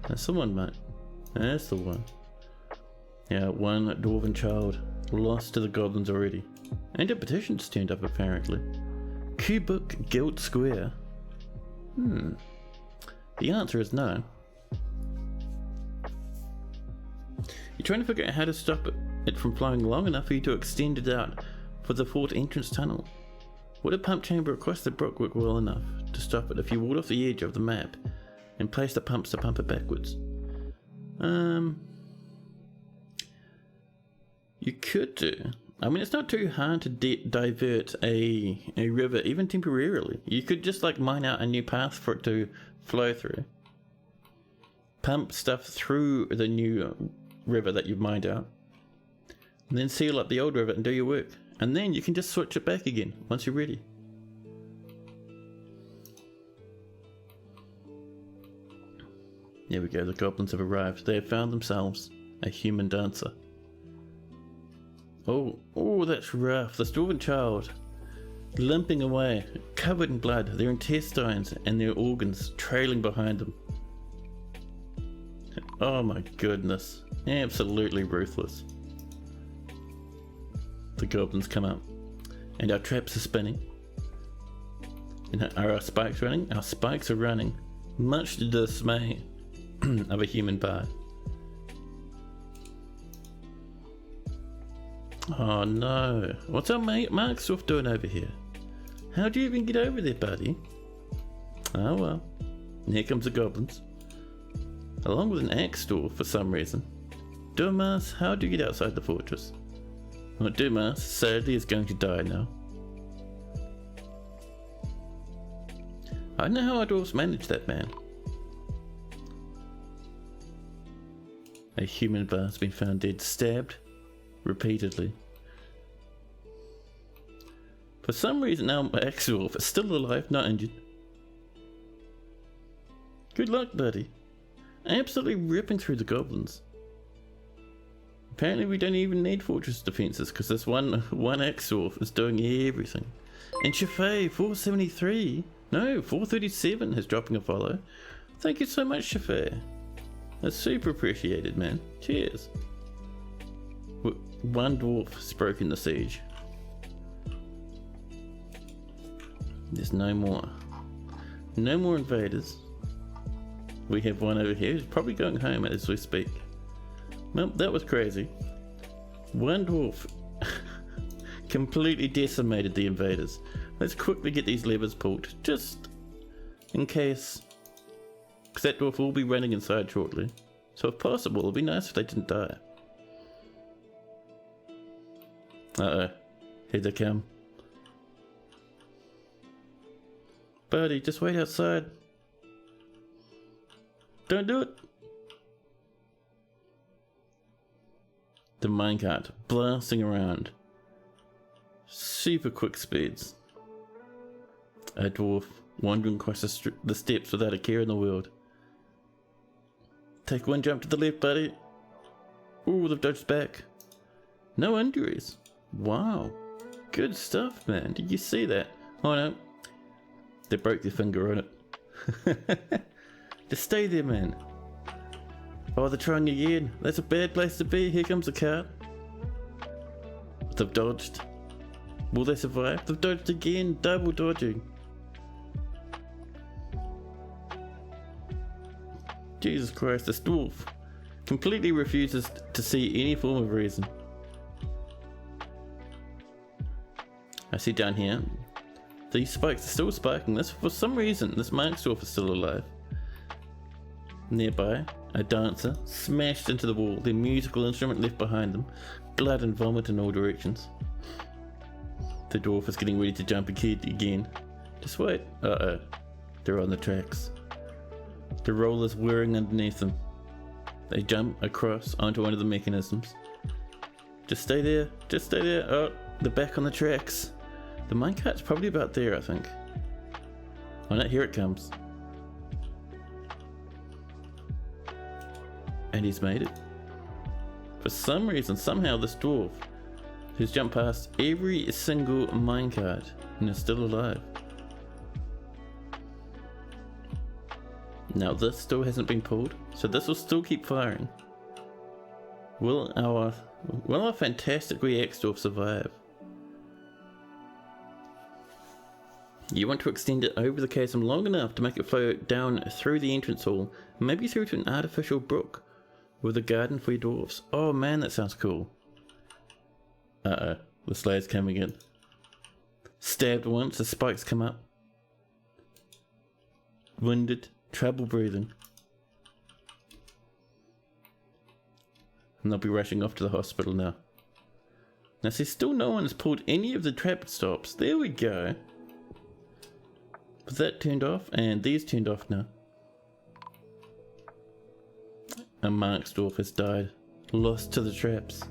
That's the one, mate. That's the one. Yeah, one dwarven child lost to the goblins already. And a petition's turned up apparently. Cubic Guild Square. The answer is no. You're trying to figure out how to stop it from flowing long enough for you to extend it out for the fort entrance tunnel. Would a pump chamber across the brook work well enough to stop it if you walled off the edge of the map and placed the pumps to pump it backwards? You could do. I mean, it's not too hard to divert a river, even temporarily. You could just like mine out a new path for it to flow through. Pump stuff through the new river that you've mined out. And then seal up the old river and do your work. And then you can just switch it back again once you're ready. There we go, the goblins have arrived. They have found themselves a human dancer. Oh, that's rough. The dwarven child, limping away, covered in blood, their intestines and their organs trailing behind them. Oh my goodness, absolutely ruthless. The goblins come up, and our traps are spinning. And are our spikes running? Our spikes are running, much to the dismay of a human bard. Oh no, what's our mate Marksdorf doing over here? How'd you even get over there, buddy? Oh well, and here comes the goblins. Along with an axe store for some reason. Dumas, how'd you get outside the fortress? Well, Dumas sadly is going to die now. I don't know how our dwarves managed that, man. A human bard's been found dead, stabbed repeatedly. For some reason now Axelwolf is still alive, not injured. Good luck, buddy. Absolutely ripping through the goblins. Apparently we don't even need fortress defenses because this one Axelwolf is doing everything. And Shafay 473, no 437 is dropping a follow. Thank you so much, Shafay. That's super appreciated, man. Cheers. One dwarf has broken the siege. There's no more. No more invaders. We have one over here who's probably going home as we speak. Well, that was crazy. One dwarf completely decimated the invaders. Let's quickly get these levers pulled, just in case, because that dwarf will be running inside shortly. So if possible, it'll be nice if they didn't die. Uh-oh, here they come. Buddy, just wait outside. Don't do it. The minecart blasting around. Super quick speeds. A dwarf wandering across the steps without a care in the world. Take one jump to the left, buddy. Ooh, they've dodged back. No injuries. Wow. Good stuff, man. Did you see that? Oh no. They broke their finger on it. Just stay there, man. Oh, they're trying again. That's a bad place to be. Here comes the cart. They've dodged. Will they survive? They've dodged again. Double dodging. Jesus Christ, this dwarf completely refuses to see any form of reason. I see down here, these spikes are still spiking. This, for some reason, this Mark dwarf is still alive. Nearby, a dancer smashed into the wall, their musical instrument left behind them, blood and vomit in all directions. The dwarf is getting ready to jump again. Just wait. Uh-oh. They're on the tracks. The roller's whirring underneath them. They jump across onto one of the mechanisms. Just stay there. Just stay there. Oh, they're back on the tracks. The minecart's probably about there, I think. Oh no, here it comes. And he's made it. For some reason, somehow this dwarf, who's jumped past every single minecart and is still alive. Now this still hasn't been pulled, so this will still keep firing. Will our fantastic react dwarf survive? You want to extend it over the chasm long enough to make it flow down through the entrance hall, maybe through to an artificial brook with a garden for your dwarfs. Oh man, that sounds cool. Uh-oh, the slayer's coming in. Stabbed once, the spikes come up. Winded, trouble breathing. And they'll be rushing off to the hospital now. Now see, still no one has pulled any of the trap stops. There we go. Was that turned off? And these turned off now. And Marksdorf has died. Lost to the traps.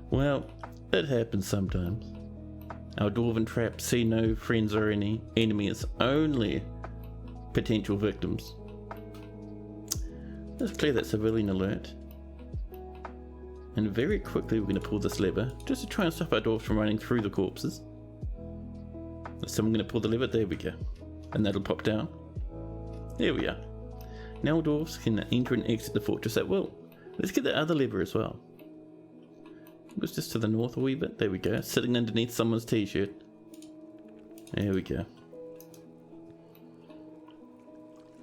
Well, it happens sometimes. Our dwarven traps see no friends or any enemies, only potential victims. Let's clear that civilian alert. And very quickly we're going to pull this lever, just to try and stop our dwarves from running through the corpses. So I'm going to pull the lever, there we go. And that'll pop down. There we are. Now dwarves can enter and exit the fortress at will. Let's get the other lever as well. It was just to the north a wee bit, there we go, sitting underneath someone's t-shirt. There we go.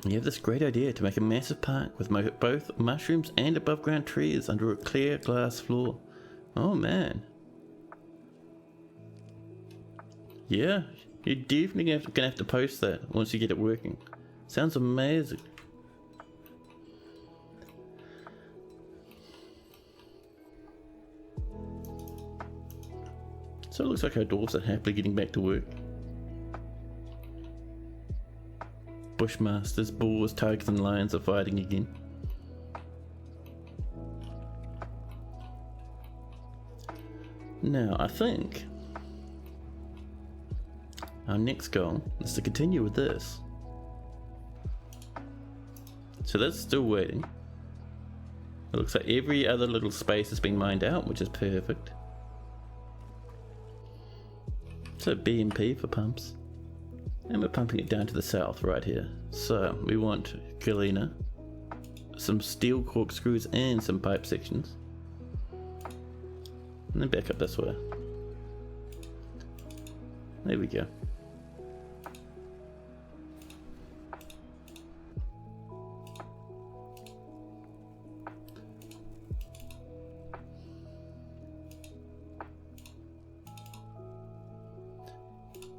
You have this great idea to make a massive park with both mushrooms and above ground trees under a clear glass floor. Oh man. Yeah, you're definitely gonna have to post that once you get it working. Sounds amazing. So it looks like our dwarves are happily getting back to work. Bushmasters, boars, tigers and lions are fighting again. Now I think our next goal is to continue with this. So that's still waiting. It looks like every other little space has been mined out, which is perfect. So BMP for pumps. And we're pumping it down to the south right here. So we want galena, some steel corkscrews and some pipe sections. And then back up this way. There we go.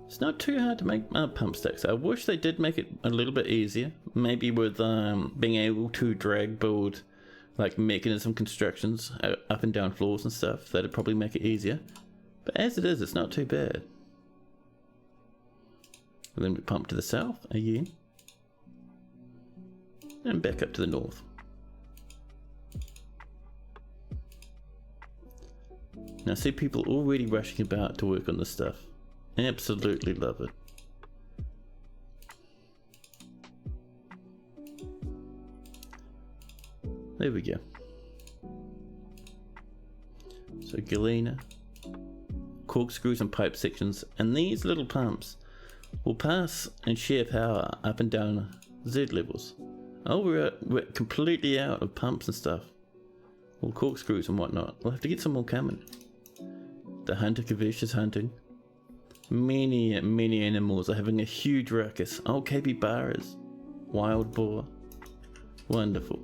It's not too hard to make pump stacks. I wish they did make it a little bit easier. Maybe with being able to drag build like mechanism constructions up and down floors and stuff. That'd probably make it easier. But as it is, it's not too bad. And then we pump to the south again. And back up to the north. Now I see people already rushing about to work on this stuff. Absolutely love it. There we go. So galena, corkscrews and pipe sections, and these little pumps will pass and share power up and down Z levels. Oh, we're completely out of pumps and stuff. Or corkscrews and whatnot. We'll have to get some more coming. The hunter Kavish is hunting. Many animals are having a huge ruckus. Oh, capybaras. Wild boar. Wonderful.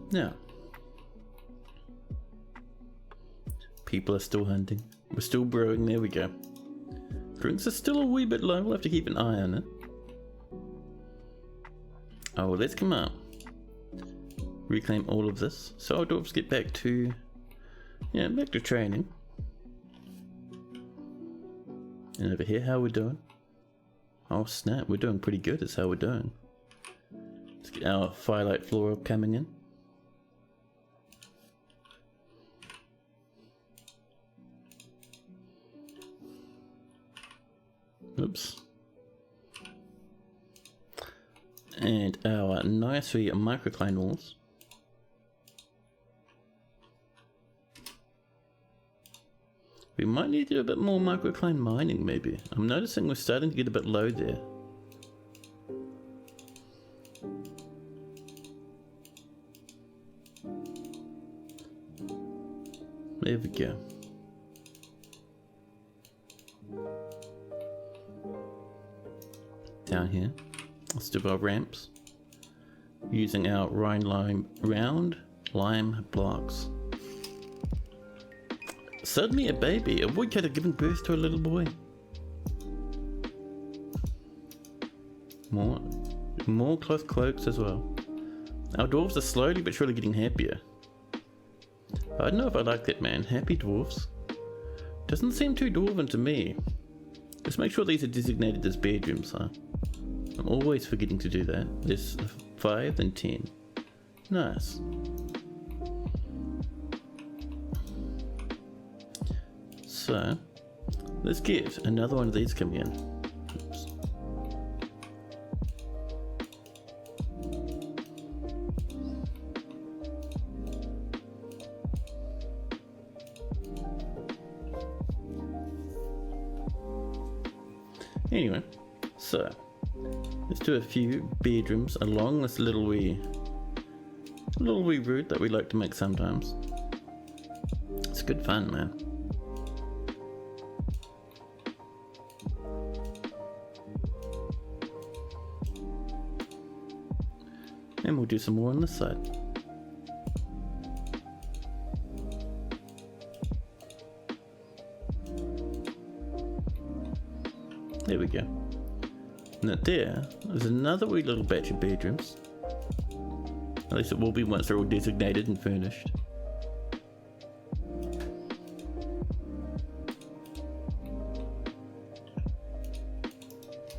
Now, people are still hunting. We're still brewing. There we go. Drinks are still a wee bit low. We'll have to keep an eye on it. Oh, well, let's come up. Reclaim all of this. So our dwarves get back to, back to training. And over here, how we're doing? Oh snap, we're doing pretty good. Is how we're doing. Let's get our firelight flora coming in. Oops. And our nicely microcline walls. We might need to do a bit more microcline mining maybe. I'm noticing we're starting to get a bit low there. There we go. Down here, let's do our ramps using our round lime blocks. Suddenly a baby, a woodcutter giving birth to a little boy. More cloth cloaks as well. Our dwarves are slowly but surely getting happier. I don't know if I like that, man. Happy dwarves. Doesn't seem too dwarven to me. Let's make sure these are designated as bedrooms, huh? I'm always forgetting to do that. There's 5 and 10. Nice. So, let's get another one of these coming in. Oops. Anyway, so let's do a few bedrooms along this little wee route that we like to make sometimes. It's good fun, man. And we'll do some more on this side. There we go. Now there's another wee little batch of bedrooms. At least it will be once they're all designated and furnished.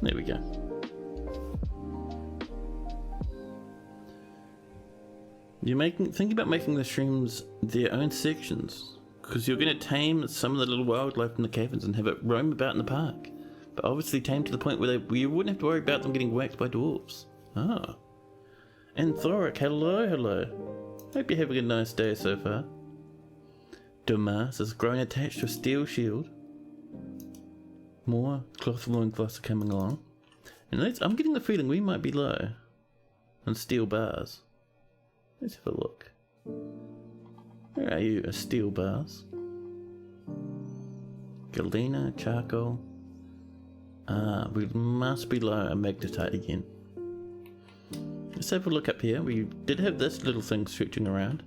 There we go. Think about making the shrooms their own sections, because you're going to tame some of the little wildlife in the caverns and have it roam about in the park. But obviously tame to the point where you wouldn't have to worry about them getting whacked by dwarves. Ah. And Thoric, hello. Hope you're having a nice day so far. Dumas is grown attached to a steel shield. More cloth loincloths are coming along. And I'm getting the feeling we might be low on steel bars. Let's have a look. Where are you, steel bars? Galena, charcoal. We must be low on magnetite again. Let's have a look up here. We did have this little thing stretching around.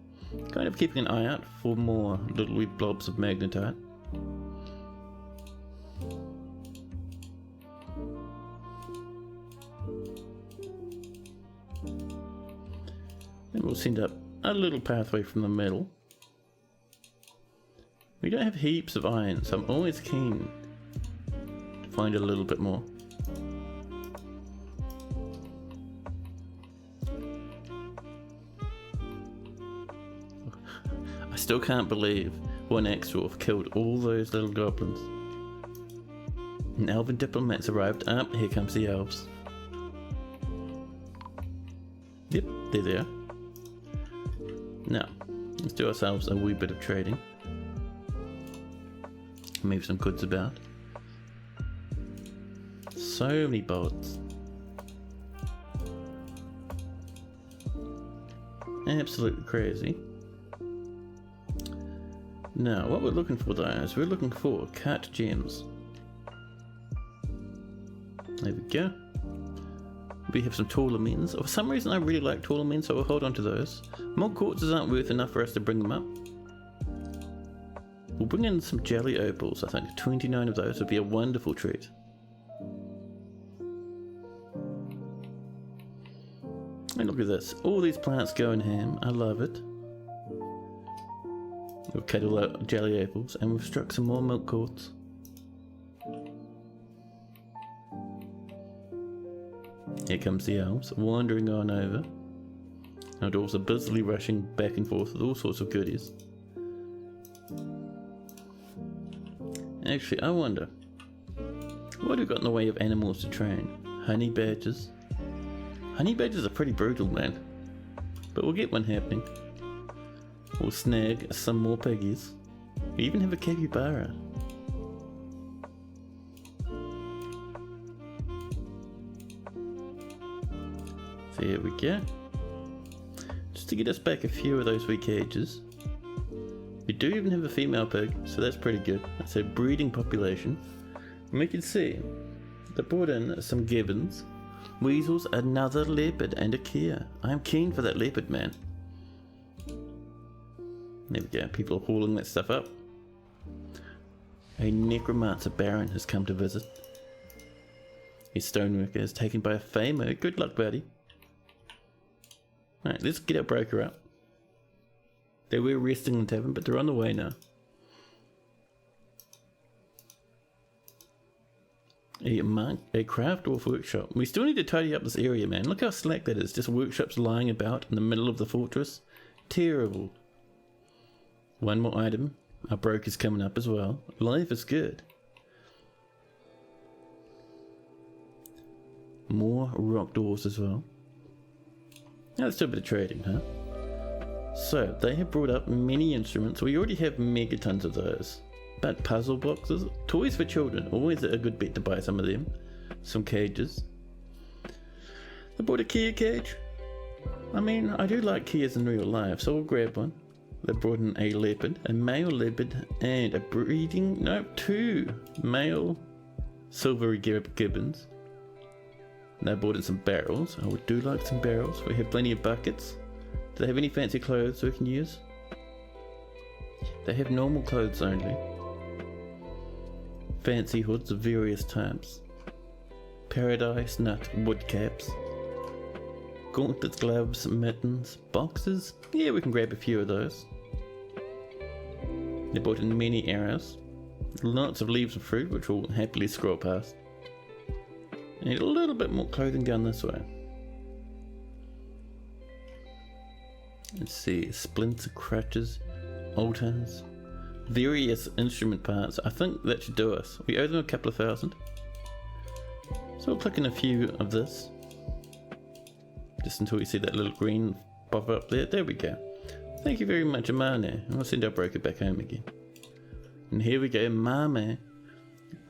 Kind of keeping an eye out for more little wee blobs of magnetite. And we'll send up a little pathway from the middle. We don't have heaps of iron, so I'm always keen to find a little bit more. I still can't believe one Axdorf killed all those little goblins. An elven diplomat's arrived. Up, here comes the elves. Yep, there they are. Now, let's do ourselves a wee bit of trading. Move some goods about. So many bolts. Absolutely crazy. Now, what we're looking for though is we're looking for cut gems. There we go. We have some taller mens. For some reason I really like taller men, so we'll hold on to those. More quartzes aren't worth enough for us to bring them up. We'll bring in some jelly opals. I think 29 of those would be a wonderful treat. And look at this. All these plants going ham. I love it. We've cut all our jelly opals and we've struck some more milk quartz. Here comes the elves, wandering on over. Our dwarves are busily rushing back and forth with all sorts of goodies. Actually, I wonder, what have we got in the way of animals to train? Honey badgers. Honey badgers are pretty brutal, man. But we'll get one happening. We'll snag some more piggies. We even have a capybara. There we go. Just to get us back a few of those wee cages. We do even have a female pig, so that's pretty good. That's a breeding population. And we can see they brought in some gibbons, weasels, another leopard, and a Kia. I am keen for that leopard, man. There we go, people are hauling that stuff up. A necromancer baron has come to visit. His stoneworker is taken by a famer. Good luck, buddy. Alright, let's get our broker up. They were resting in the tavern, but they're on the way now. A craft dwarf workshop. We still need to tidy up this area, man. Look how slack that is. Just workshops lying about in the middle of the fortress. Terrible. One more item. Our broker's coming up as well. Life is good. More rock dwarves as well. Now let's do a bit of trading, huh? So, they have brought up many instruments. We already have megatons of those. But puzzle boxes, toys for children, always a good bet to buy some of them. Some cages. They bought a Kia cage. I mean, I do like Kias in real life, so we'll grab one. They brought in a leopard, a male leopard, and a breeding, no, 2 male silvery gibbons. They brought in some barrels. I would do like some barrels. We have plenty of buckets. Do they have any fancy clothes we can use? They have normal clothes only. Fancy hoods of various types. Paradise nut wood caps. Gauntlets, gloves, mittens, boxes. Yeah, we can grab a few of those. They brought in many arrows. Lots of leaves of fruit, which we'll happily scroll past. And a little bit more clothing down this way. Let's see, splints, crutches, altars, various instrument parts. I think that should do us. We owe them a couple of thousand. So we'll click in a few of this. Just until we see that little green pop up there. There we go. Thank you very much, Mane. I'll send our broker back home again. And here we go, Mame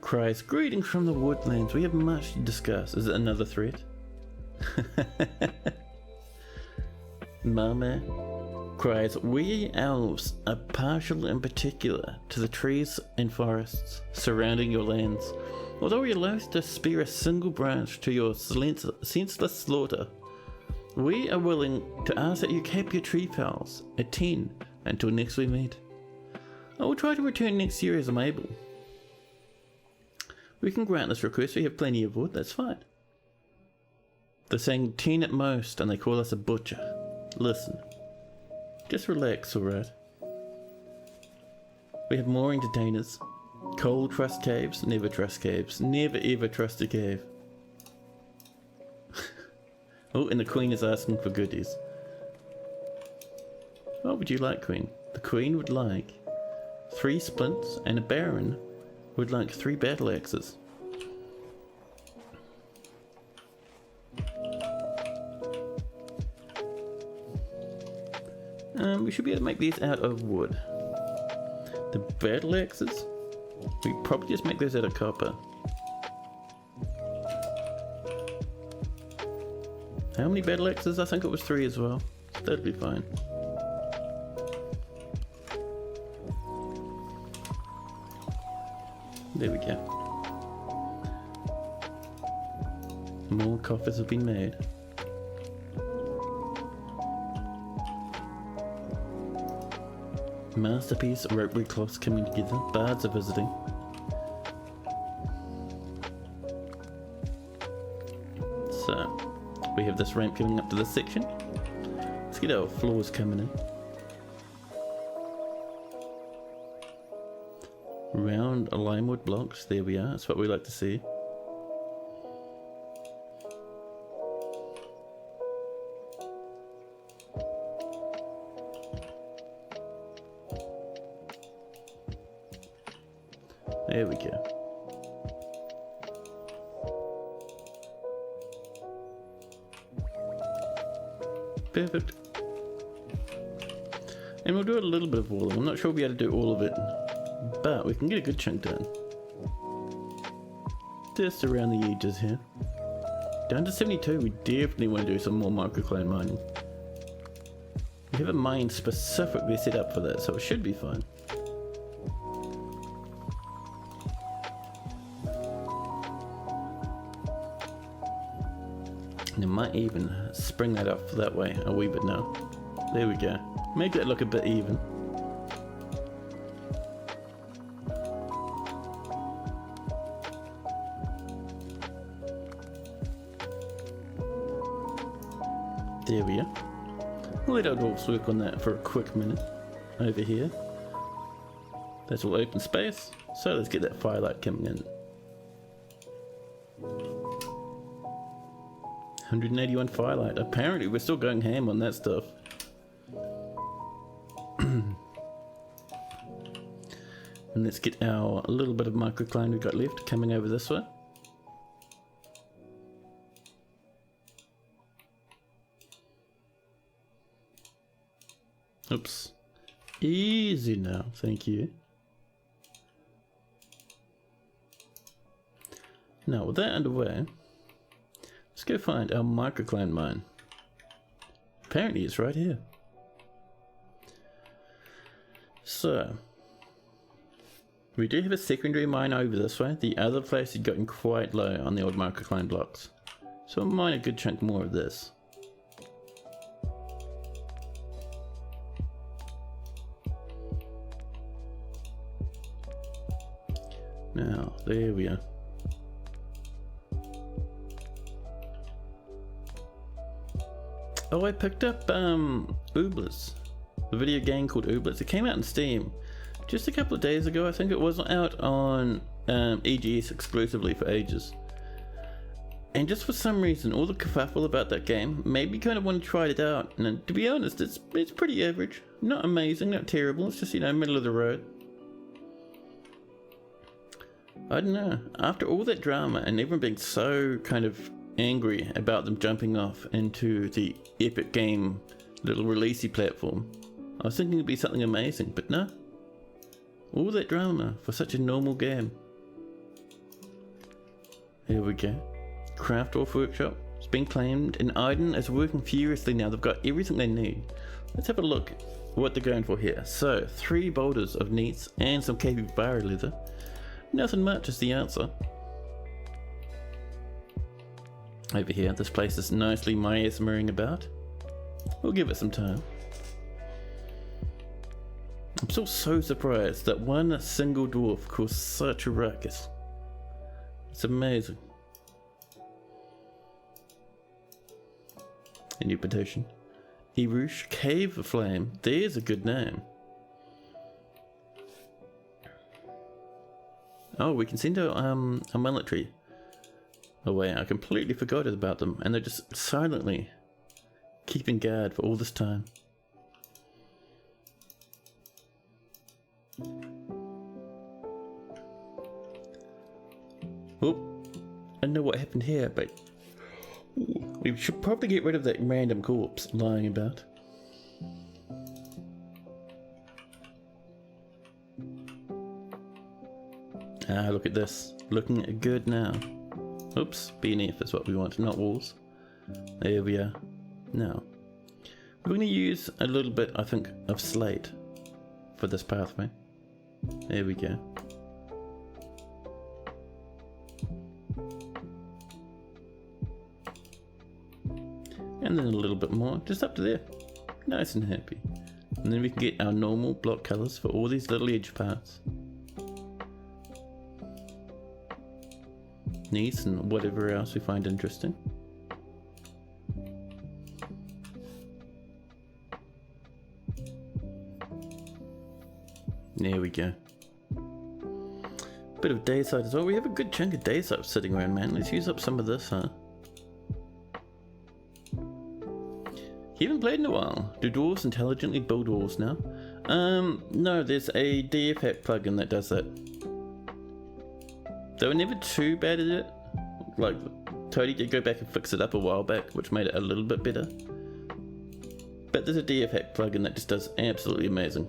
cries, greetings from the woodlands. We have much to discuss. Is it another threat? Mame cries, we elves are partial in particular to the trees and forests surrounding your lands. Although we are loath to spare a single branch to your senseless slaughter, we are willing to ask that you keep your tree fells at 10 until next we meet. I will try to return next year as I'm able. We can grant this request, we have plenty of wood, that's fine. They're saying 10 at most and they call us a butcher. Listen, just relax, alright? We have more entertainers. Cole trust caves, never trust caves. Never ever trust a cave. Oh, and the queen is asking for goodies. What would you like, queen? The queen would like 3 splints, and a baron would like 3 battle axes. We should be able to make these out of wood. The battle axes, we probably just make those out of copper. How many battle axes? I think it was 3 as well. That'd be fine. There we go. More coffers have been made. Masterpiece, ropery cloths coming together, bards are visiting. So, we have this ramp coming up to this section. Let's get our floors coming in. Round limewood blocks, there we are, that's what we like to see. There we go. Perfect. And we'll do a little bit of all of them. I'm not sure we'll be able to do all of it, but we can get a good chunk done. Just around the edges here. Down to 72, we definitely want to do some more microcline mining. We have a mine specifically set up for that, so it should be fine. And it might even spring that up that way a wee bit now. There we go. Make that look a bit even. There we are. We'll let our dwarfs work on that for a quick minute. Over here. That's all open space. So let's get that firelight coming in. 181 firelight. Apparently we're still going ham on that stuff. And let's get our little bit of microcline we've got left coming over this way. Oops. Easy now, thank you. Now with that underway, let's go find our microcline mine. Apparently it's right here. So, we do have a secondary mine over this way. The other place had gotten quite low on the old microcline blocks. So we'll mine a good chunk more of this. Now, there we are. Oh, I picked up Ooblets, a video game called Ooblets. It came out in Steam just a couple of days ago. I think it wasn't out on EGS exclusively for ages. And just for some reason, all the kerfuffle about that game made me kind of want to try it out. And to be honest, it's pretty average. Not amazing, not terrible. It's just, you know, middle of the road. I don't know. After all that drama and everyone being so kind of angry about them jumping off into the Epic Game little releasey platform, I was thinking it'd be something amazing, but no. All that drama for such a normal game. Here we go. Craft Off Workshop. It's been claimed, and Iden is working furiously now. They've got everything they need. Let's have a look what they're going for here. So, 3 boulders of needs and some capybara leather. Nothing much is the answer. Over here, this place is nicely miasmering about. We'll give it some time. I'm still so surprised that one single dwarf caused such a ruckus. It's amazing. A new petition. Erush Cave Flame. There's a good name. Oh, we can send a military away. I completely forgot about them, and they're just silently keeping guard for all this time. Oh, I don't know what happened here, but we should probably get rid of that random corpse lying about. Ah, look at this. Looking good now. Oops, BNF is what we want, not walls. There we are. Now, we're going to use a little bit, I think, of slate for this pathway. There we go. And then a little bit more, just up to there. Nice and happy. And then we can get our normal block colours for all these little edge parts. Needs and whatever else we find interesting. There we go. Bit of dayside as well. We have a good chunk of dayside sitting around, man. Let's use up some of this, huh? You haven't played in a while. Do dwarves intelligently build walls now? No, there's a DFhack plugin that does that. They were never too bad at it. Like, Toadie did go back and fix it up a while back, which made it a little bit better. But there's a DFhack plugin that just does absolutely amazing.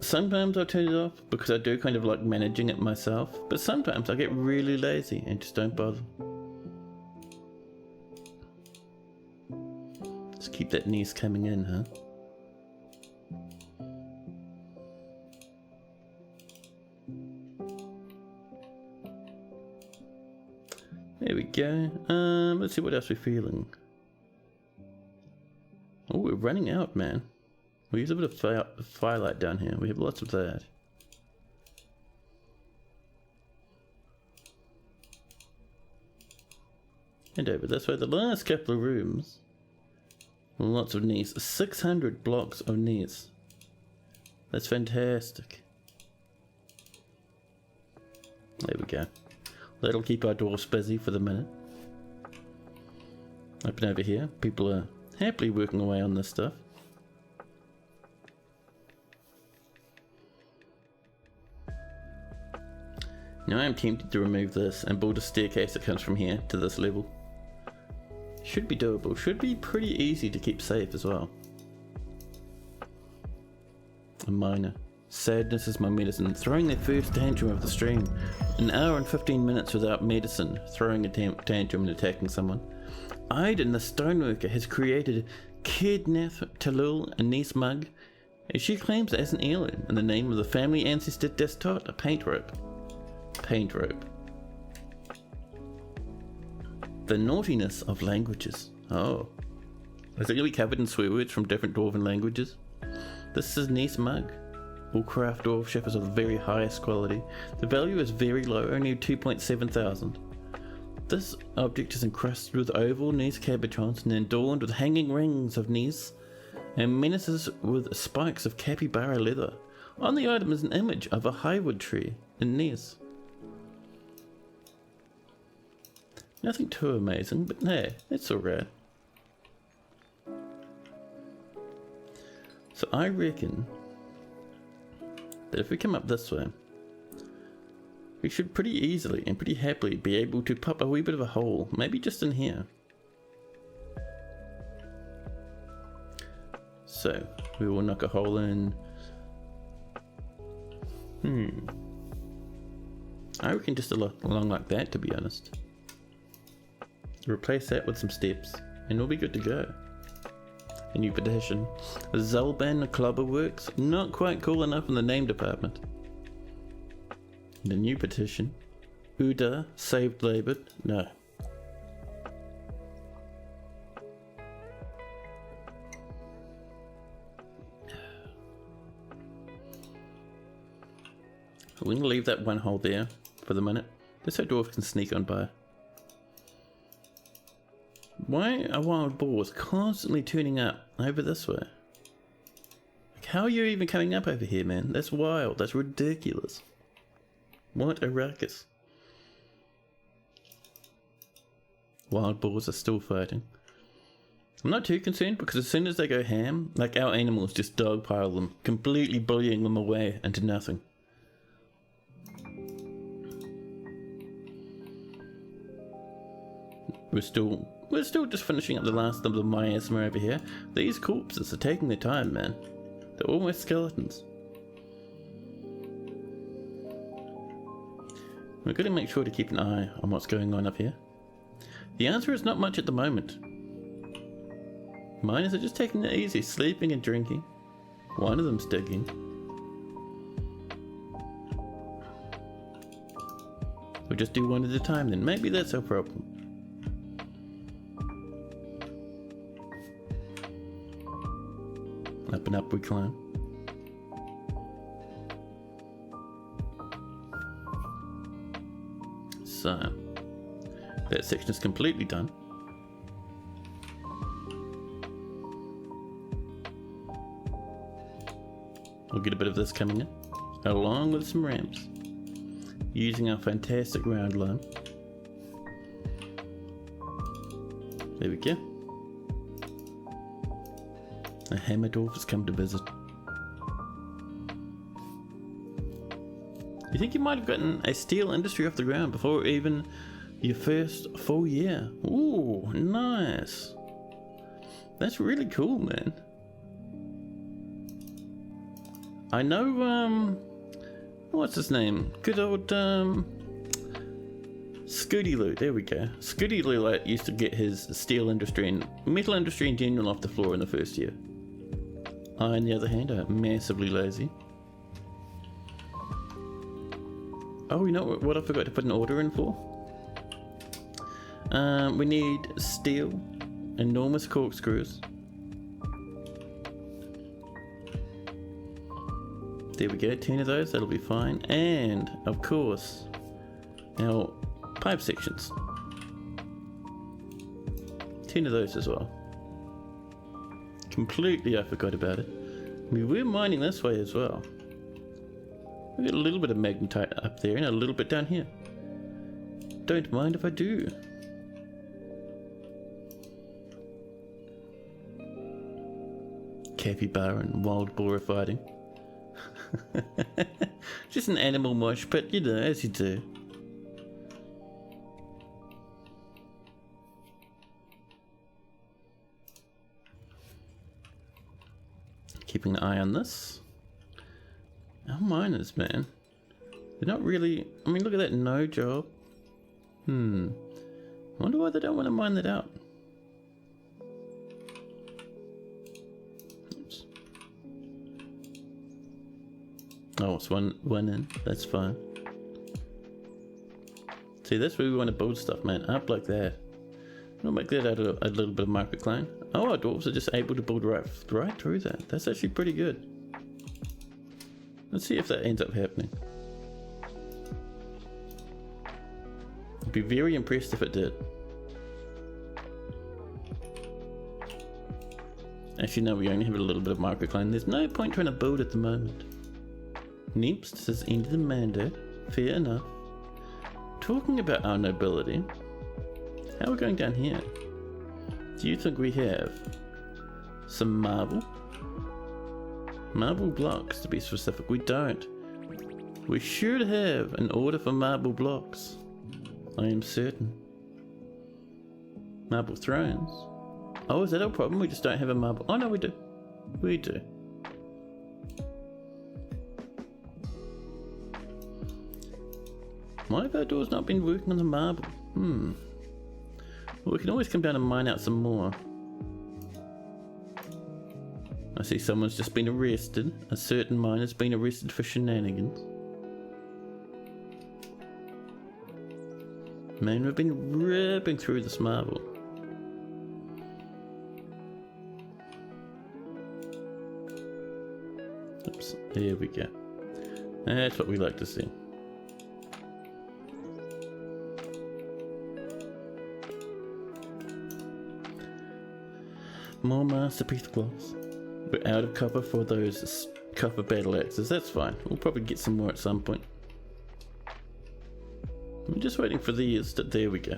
Sometimes I'll turn it off because I do kind of like managing it myself, but sometimes I get really lazy and just don't bother. Let's keep that niece coming in, huh? There we go. Let's see what else we're feeling. Oh, we're running out, man. We'll use a bit of firelight down here. We have lots of that. And over this way, the last couple of rooms. Lots of knees. 600 blocks of knees. That's fantastic. There we go. That'll keep our dwarfs busy for the minute. Up and over here, people are happily working away on this stuff. Now I am tempted to remove this and build a staircase that comes from here to this level. Should be doable, should be pretty easy to keep safe as well. A miner. Sadness is my medicine. Throwing their first tantrum of the stream. An hour and 15 minutes without medicine. Throwing a tantrum and attacking someone. Iden, the stoneworker, has created Kidnath Talul, a niece mug, as she claims it as an heirloom in the name of the family ancestor Destot, a paint rope. Paint rope. The naughtiness of languages. Oh. Is it going to be covered in swear words from different dwarven languages? This is niece mug. All craft dwarf ship is of the very highest quality. The value is very low, only 2.7 thousand. This object is encrusted with oval Nice cabochons and adorned with hanging rings of Nice and menaces with spikes of capybara leather. On the item is an image of a highwood tree in Nice. Nothing too amazing, but hey, it's alright. So I reckon that if we come up this way, we should pretty easily and pretty happily be able to pop a wee bit of a hole, maybe just in here. So we will knock a hole in. I reckon just along like that, to be honest. Replace that with some steps and we'll be good to go. A new petition. Zalban Clubberworks, not quite cool enough in the name department. The new petition. Uda saved labor, no. We're going to leave that one hole there for the minute, just so dwarf can sneak on by. Why are wild boars constantly turning up over this way? Like, how are you even coming up over here, man? That's wild. That's ridiculous. What a ruckus. Wild boars are still fighting. I'm not too concerned because as soon as they go ham, like our animals just dogpile them, completely bullying them away into nothing. We're still just finishing up the last of the miasma over here. These corpses are taking their time, man. They're almost skeletons. We're going to make sure to keep an eye on what's going on up here. The answer is not much at the moment. Miners are just taking it easy, sleeping and drinking. One of them's digging. We'll just do one at a time then. Maybe that's our problem. Up and up we climb. So, that section is completely done. We'll get a bit of this coming in, along with some ramps, using our fantastic round line. There we go. A hammer dwarf has come to visit. You think you might have gotten a steel industry off the ground before even your first full year? Ooh, nice. That's really cool, man. I know, what's his name? Good old, Scooty Loo, there we go. Scooty Loo used to get his steel industry and metal industry in general off the floor in the first year. I, on the other hand, are massively lazy. Oh, you know what I forgot to put an order in for? We need steel, enormous corkscrews. There we go, 10 of those, that'll be fine. And, of course, our pipe sections. 10 of those as well. Completely I forgot about it. We were mining this way as well. We got a little bit of magnetite up there and a little bit down here. Don't mind if I do. Capybara and wild boar are fighting. Just an animal mosh, but you know, as you do. Keeping an eye on this. Our miners, man. They're not really... I mean, look at that no job. I wonder why they don't want to mine that out. Oops. Oh, it's one in. That's fine. See, that's where we want to build stuff, man. Up like that. We'll make that out of a little bit of microcline. Oh, our dwarves are just able to build right through that. That's actually pretty good. Let's see if that ends up happening. I'd be very impressed if it did. Actually, no, we only have a little bit of microcline. There's no point trying to build at the moment. Neeps says end of the mandate. Fair enough. Talking about our nobility, how are we going down here? Do you think we have some marble? Marble blocks, to be specific. We don't. We should have an order for marble blocks. I am certain. Marble thrones. Oh, is that our problem? We just don't have a marble... Oh, no, we do. We do. Why have our doors not been working on the marble? Well, we can always come down and mine out some more. I see someone's just been arrested. A certain miner's been arrested for shenanigans. Man, we've been ripping through this marble. Oops, there we go. That's what we like to see. More masterpiece glass. We're out of copper for those copper battle axes. That's fine. We'll probably get some more at some point. I'm just waiting for these. There we go.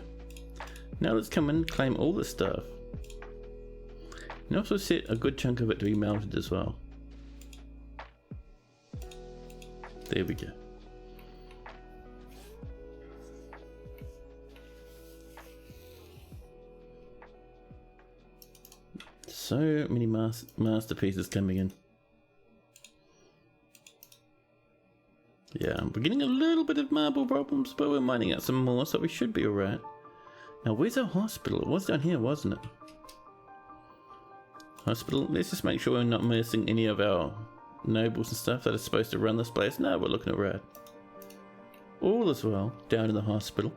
Now let's come in and claim all the stuff. And also set a good chunk of it to be melted as well. There we go. So many masterpieces coming in. Yeah, we're getting a little bit of marble problems, but we're mining out some more, so we should be alright. Now, where's our hospital? It was down here, wasn't it? Hospital, let's just make sure we're not missing any of our nobles and stuff that are supposed to run this place. No, we're looking alright. All as well, down in the hospital.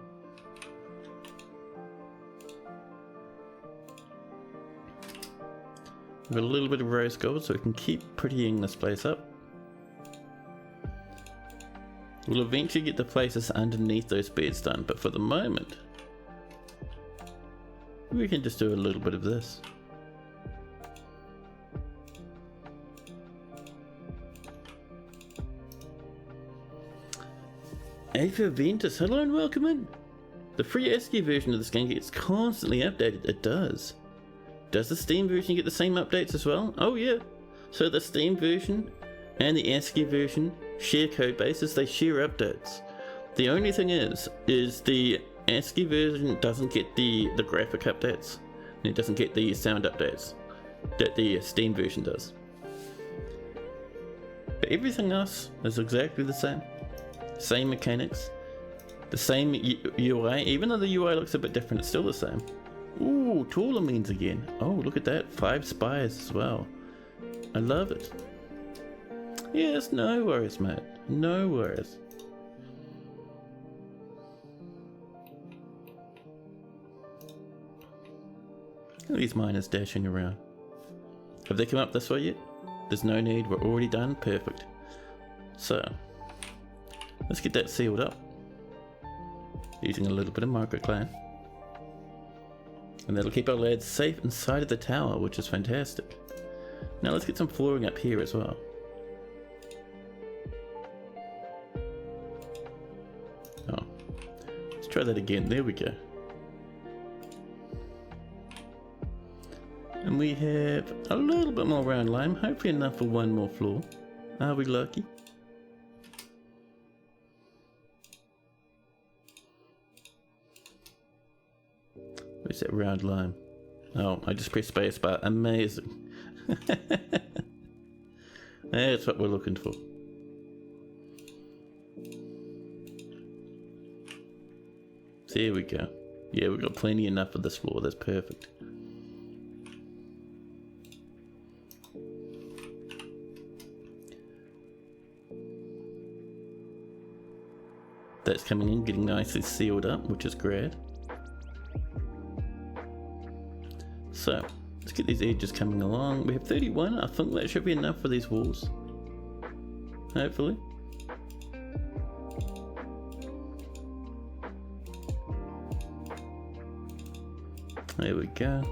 We've got a little bit of rose gold so we can keep prettying this place up. We'll eventually get the places underneath those beds done, but for the moment, we can just do a little bit of this. Ava Ventus, hello and welcome in. The free ASCII version of this game gets constantly updated. It does. Does the Steam version get the same updates as well? Oh yeah. So the Steam version and the ASCII version share code bases, they share updates. The only thing is the ASCII version doesn't get the graphic updates, and it doesn't get the sound updates that the Steam version does. But everything else is exactly the same. Same mechanics, the same UI, even though the UI looks a bit different, it's still the same. Ooh, taller means again. Oh, look at that, 5 spires as well. I love it. Yes, no worries, mate. No worries. Look at these miners dashing around. Have they come up this way yet? There's no need, we're already done. Perfect. So, let's get that sealed up. Using a little bit of microclan. And that'll keep our lads safe inside of the tower, which is fantastic. Now let's get some flooring up here as well. Oh, let's try that again. There we go. And we have a little bit more round lime, hopefully enough for one more floor. Are we lucky? Where's that round lime? Oh, I just pressed spacebar. Amazing. That's what we're looking for. There we go. Yeah, we've got plenty enough of this floor. That's perfect. That's coming in, getting nicely sealed up, which is great. So, let's get these edges coming along. We have 31. I think that should be enough for these walls. Hopefully. There we go.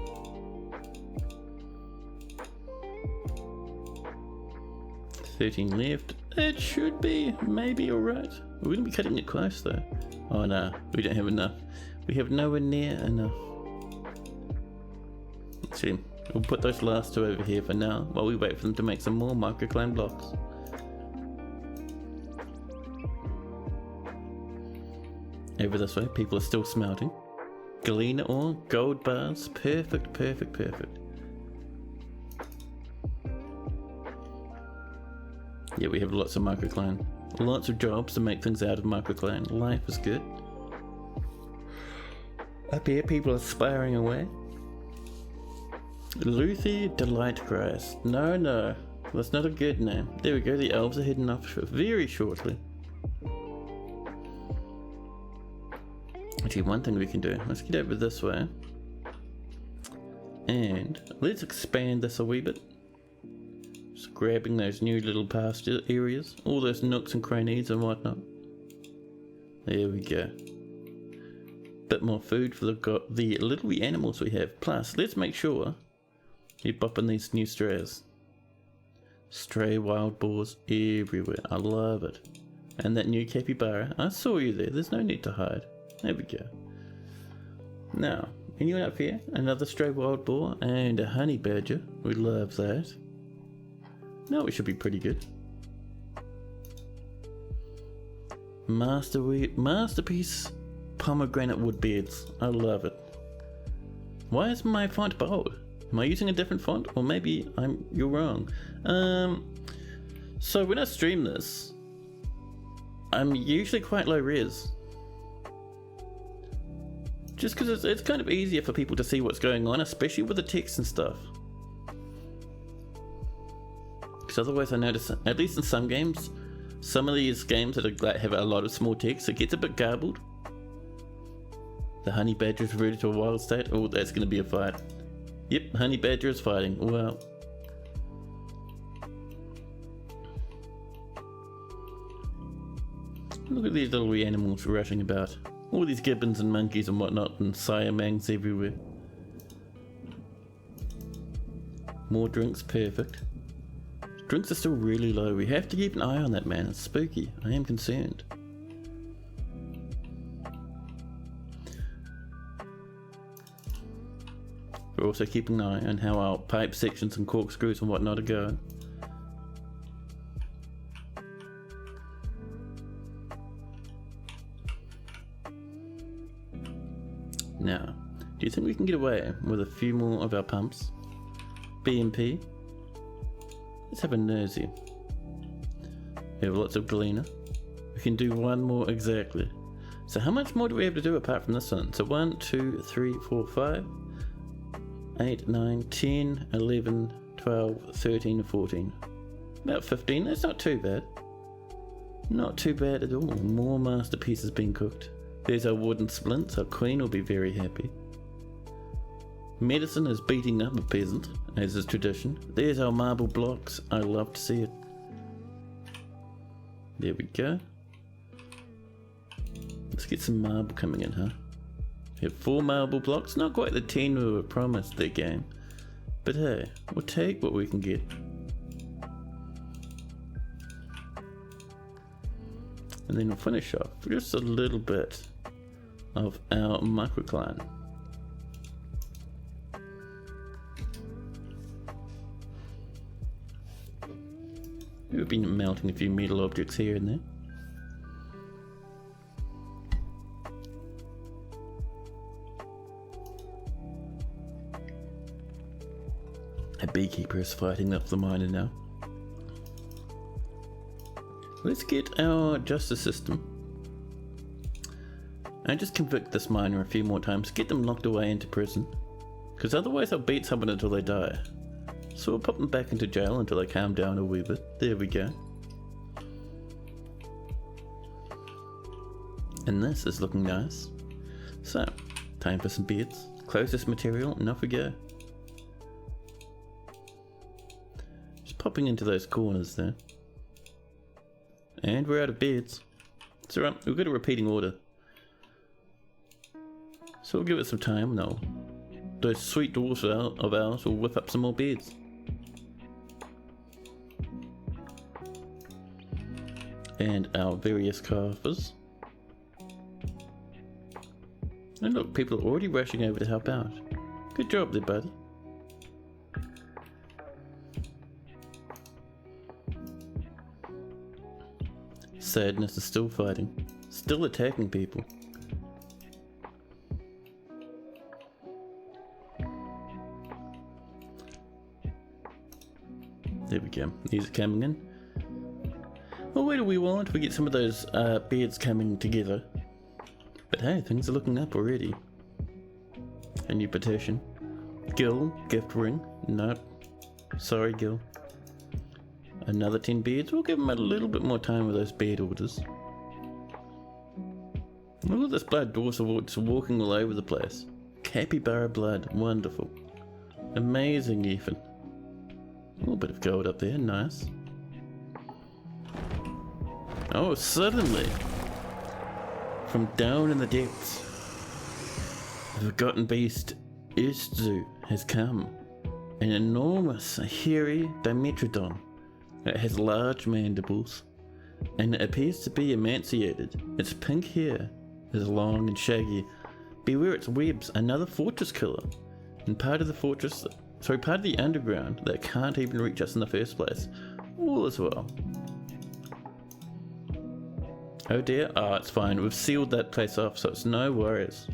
$13 left. It should be maybe alright. We're going to be cutting it close though. Oh no, we don't have enough. We have nowhere near enough. Let's see. We'll put those last two over here for now while we wait for them to make some more microclimb blocks. Over this way, people are still smelting. Galena ore, gold bars, perfect, perfect, perfect. Yeah, we have lots of microclan. Lots of jobs to make things out of microclan. Life is good. Up here, people are sparring away. Lofi Delight Grass. No, that's not a good name. There we go, the elves are heading off very shortly. Actually, one thing we can do, let's get over this way. And let's expand this a wee bit. Just grabbing those new little pasture areas, all those nooks and crannies and whatnot. There we go. Bit more food for the little wee animals we have. Plus, let's make sure you pop in these new strays. Stray wild boars everywhere. I love it. And that new capybara. I saw you there. There's no need to hide. There we go. Now, anyone up here? Another stray wild boar and a honey badger. We love that. No, it should be pretty good. Masterpiece pomegranate wood beds. I love it. Why is my font bold? Am I using a different font? Or maybe you're wrong. So when I stream this, I'm usually quite low res. Just because it's kind of easier for people to see what's going on, especially with the text and stuff. Because otherwise I notice, at least in some games, some of these games that have a lot of small text, it gets a bit garbled. The honey badger is ready to a wild state. Oh, that's going to be a fight. Yep, honey badger is fighting. Wow. Look at these little wee animals rushing about. All these gibbons and monkeys and whatnot, and siamangs everywhere. More drinks, perfect. Drinks are still really low. We have to keep an eye on that, man. It's spooky. I am concerned. We're also keeping an eye on how our pipe sections and corkscrews and whatnot are going. Now, do you think we can get away with a few more of our pumps? BMP? Let's have a nosy. We have lots of Galena. We can do one more exactly. So how much more do we have to do apart from this one? So 1, 2, 3, 4, 5, 8, 9, 10, 11, 12, 13, 14. About 15. That's not too bad. Not too bad at all. More masterpieces being cooked. There's our wooden splints. Our queen will be very happy. Medicine is beating up a peasant, as is tradition. There's our marble blocks. I love to see it. There we go. Let's get some marble coming in, huh? We have 4 marble blocks. Not quite the 10 we were promised that game. But hey, we'll take what we can get. And then we'll finish off with just a little bit of our microcline. We've been melting a few metal objects here and there. A beekeeper is fighting up the miner now. Let's get our justice system and just convict this miner a few more times, get them locked away into prison, because otherwise I'll beat someone until they die. So we'll put them back into jail until they calm down a wee bit. There we go. And this is looking nice. So, time for some beds. Close this material and off we go. Just popping into those corners there. And we're out of beds. It's alright, we've got a repeating order. So we'll give it some time. No, those sweet dwarfs of ours will whip up some more beds. And our various coffers. And look, people are already rushing over to help out. Good job there, buddy. Sadness is still fighting, still attacking people. There we go, these are coming in. We'll wait a wee while until we get some of those beds coming together. But hey, things are looking up already. A new petition. Gil, gift ring. Nope. Sorry, Gil. Another 10 beds. We'll give him a little bit more time with those bed orders. Look at this blood just walking all over the place. Capybara blood. Wonderful. Amazing, even. A little bit of gold up there. Nice. Oh, suddenly, from down in the depths, the forgotten beast Istzu has come. An enormous, hairy Dimetrodon. It has large mandibles, and it appears to be emaciated. Its pink hair is long and shaggy. Beware its webs, another fortress killer. And part of the underground that can't even reach us in the first place. All as well. Oh dear, oh it's fine, we've sealed that place off, so it's no worries.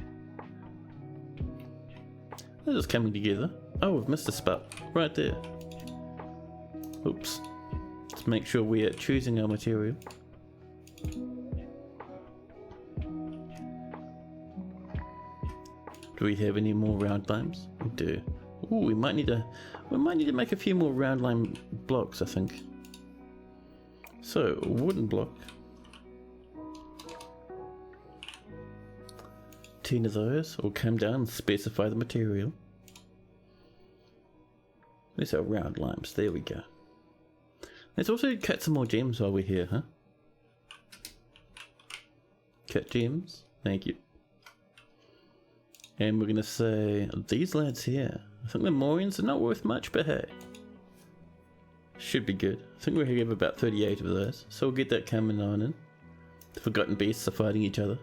They're just coming together. Oh, we've missed a spot, right there. Oops. Let's make sure we are choosing our material. Do we have any more round limes? We do. Ooh, we might need to make a few more round lime blocks, I think. So, wooden block. 10 of those. We'll come down and specify the material. There's our round limes. There we go. Let's also cut some more gems while we're here, huh? Cut gems. Thank you. And we're going to say, these lads here. I think the Morians are not worth much, but hey. Should be good. I think we're going to have about 38 of those. So we'll get that coming on in. The forgotten beasts are fighting each other.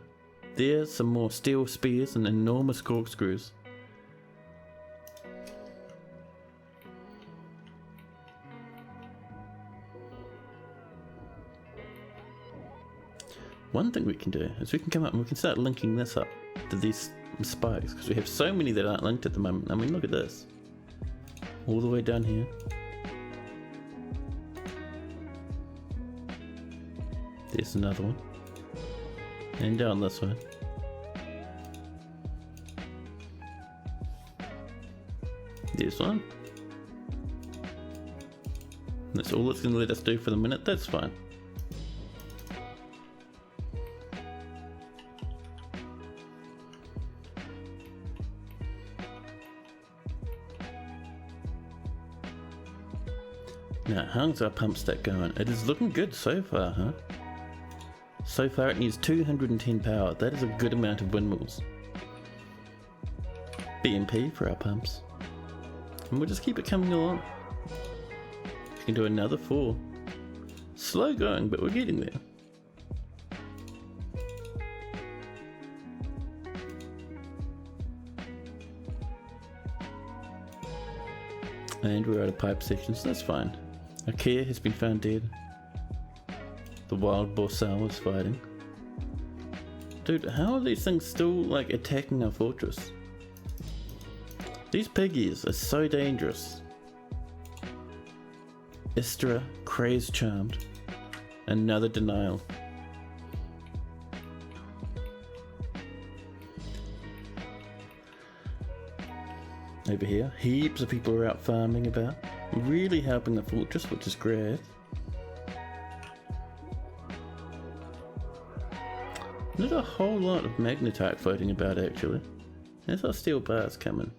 There's some more steel spears and enormous corkscrews. One thing we can do is we can come up and we can start linking this up to these spikes, because we have so many that aren't linked at the moment. I mean, look at this. All the way down here. There's another one. And down this way. There's one. That's all it's going to let us do for the minute. That's fine. Now, how's our pump stack going? It is looking good so far, huh? So far it needs 210 power. That is a good amount of windmills. BMP for our pumps. And we'll just keep it coming along. We can do another 4. Slow going, but we're getting there. And we're out of pipe sections, that's fine. Ikea has been found dead. The wild boar sow is fighting. Dude, how are these things still like attacking our fortress? These piggies are so dangerous. Istra, crazed charmed. Another denial. Over here, heaps of people are out farming about. Really helping the fortress, which is great. Not a whole lot of magnetite floating about actually. There's our steel bars coming.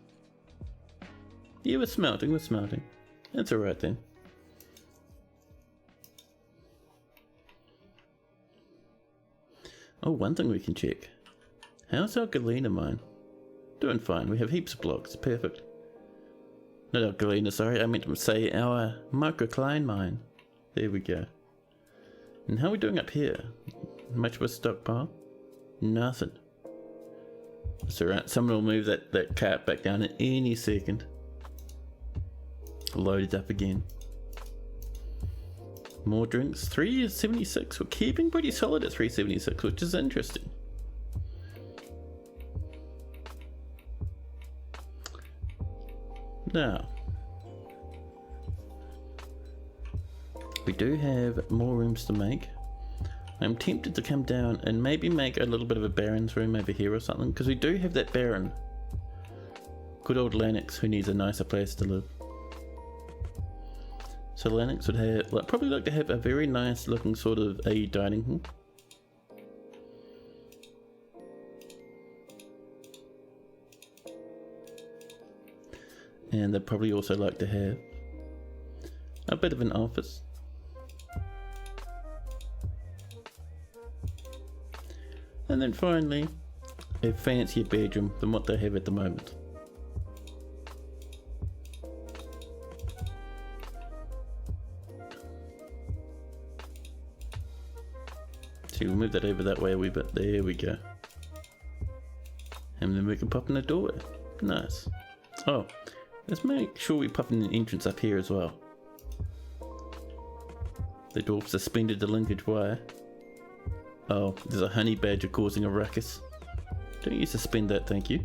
Yeah, we're smelting. That's alright then. Oh, one thing we can check. How's our Galena mine? Doing fine, we have heaps of blocks, perfect. Not our Galena, sorry, I meant to say our microcline mine. There we go. And how are we doing up here? Much of a stockpile? Nothing. That's alright, someone will move that cart back down at any second. Load it up again. More drinks. 376. We're keeping pretty solid at 376, which is interesting. Now, we do have more rooms to make. I'm tempted to come down and maybe make a little bit of a Baron's room over here or something, because we do have that Baron. Good old Lennox, who needs a nicer place to live. So Lennox would have, probably like to have a very nice looking sort of a dining hall. And they'd probably also like to have a bit of an office. And then finally, a fancier bedroom than what they have at the moment. So we'll move that over that way a wee bit. There we go. And then we can pop in the doorway. Nice. Oh, let's make sure we pop in the entrance up here as well. The dwarf suspended the linkage wire. Oh, there's a honey badger causing a ruckus. Don't you suspend that, thank you.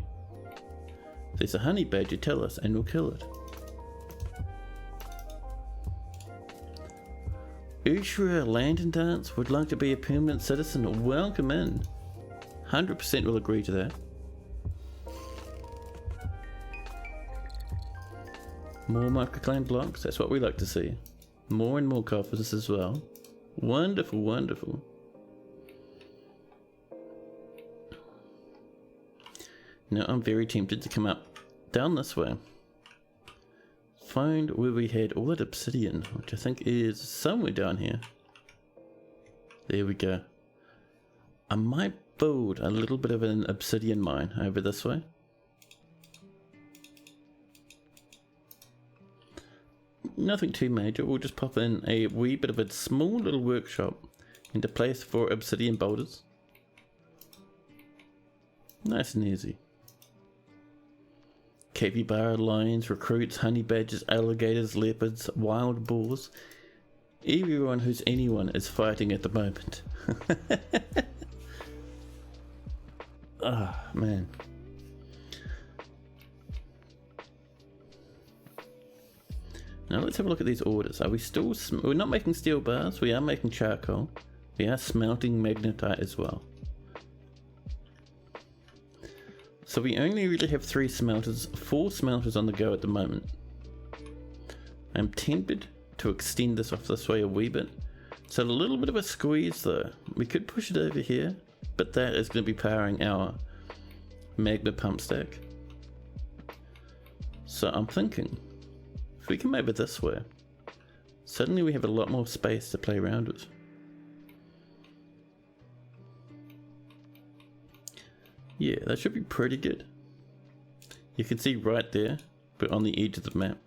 If there's a honey badger, tell us and we'll kill it. Ushra Lantern Dance would like to be a permanent citizen. Welcome in. 100% will agree to that. More microclaim blocks, that's what we like to see. More and more coffers as well. Wonderful, wonderful. Now I'm very tempted to come up down this way. Find where we had all that obsidian, which I think is somewhere down here. There we go. I might build a little bit of an obsidian mine over this way. Nothing too major, we'll just pop in a wee bit of a small little workshop into place for obsidian boulders. Nice and easy. Capybara, lions, recruits, honey badgers, alligators, leopards, wild boars. Everyone who's anyone is fighting at the moment. Ah, man. Now let's have a look at these orders. Are we still... we're not making steel bars, we are making charcoal. We are smelting magnetite as well. So we only really have 3 smelters, 4 smelters on the go at the moment. I'm tempted to extend this off this way a wee bit. So a little bit of a squeeze though. We could push it over here, but that is going to be powering our magma pump stack. So I'm thinking, if we come over this way, suddenly we have a lot more space to play around with. Yeah, that should be pretty good. You can see right there, but on the edge of the map.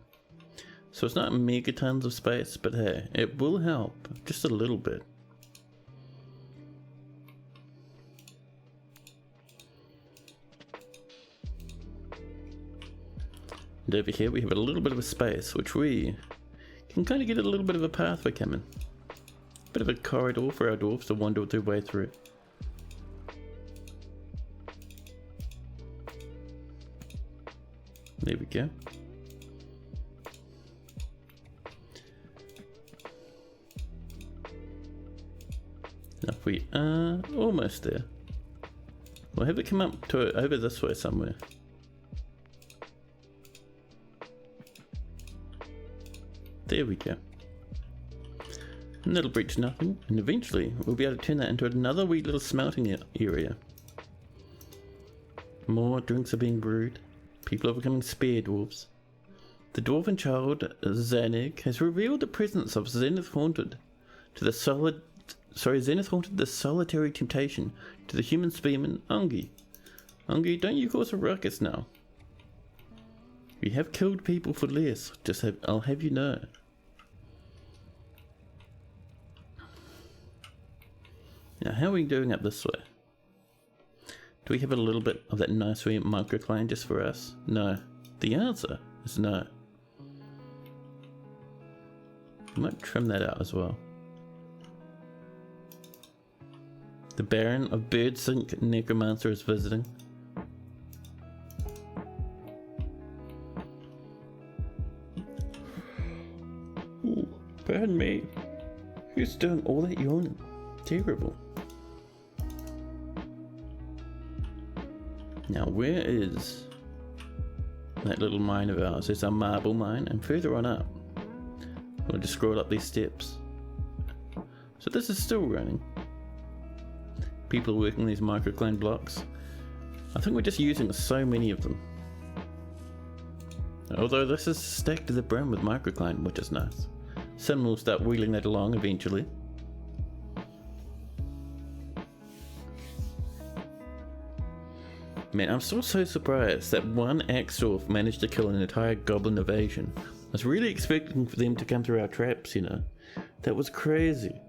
So it's not megatons of space, but hey, it will help just a little bit. And over here we have a little bit of a space, which we can kind of get a little bit of a pathway coming. Bit of a corridor for our dwarves to wander their way through. There we go. Now we are almost there. We'll have it come up to it over this way somewhere. There we go. And that'll breach nothing, and eventually we'll be able to turn that into another wee little smelting area. More drinks are being brewed. People are becoming spear dwarves. The dwarven child, Zanig, has revealed the presence of Zenith Haunted the solitary temptation to the human spearman, Ungi. Ungi, don't you cause a ruckus now. We have killed people for less, I'll have you know. Now, how are we doing up this way? Do we have a little bit of that nice wee microcline just for us? No. The answer is no. I might trim that out as well. The Baron of Birdsink Necromancer is visiting. Ooh, pardon me. Who's doing all that yawning? Terrible. Now, where is that little mine of ours? There's our marble mine, and further on up, we'll just scroll up these steps. So this is still running. People are working these microcline blocks. I think we're just using so many of them. Although this is stacked to the brim with microcline, which is nice. Someone will start wheeling that along eventually. Man, I'm still so surprised that one axe dwarf managed to kill an entire goblin invasion. I was really expecting for them to come through our traps, you know. That was crazy.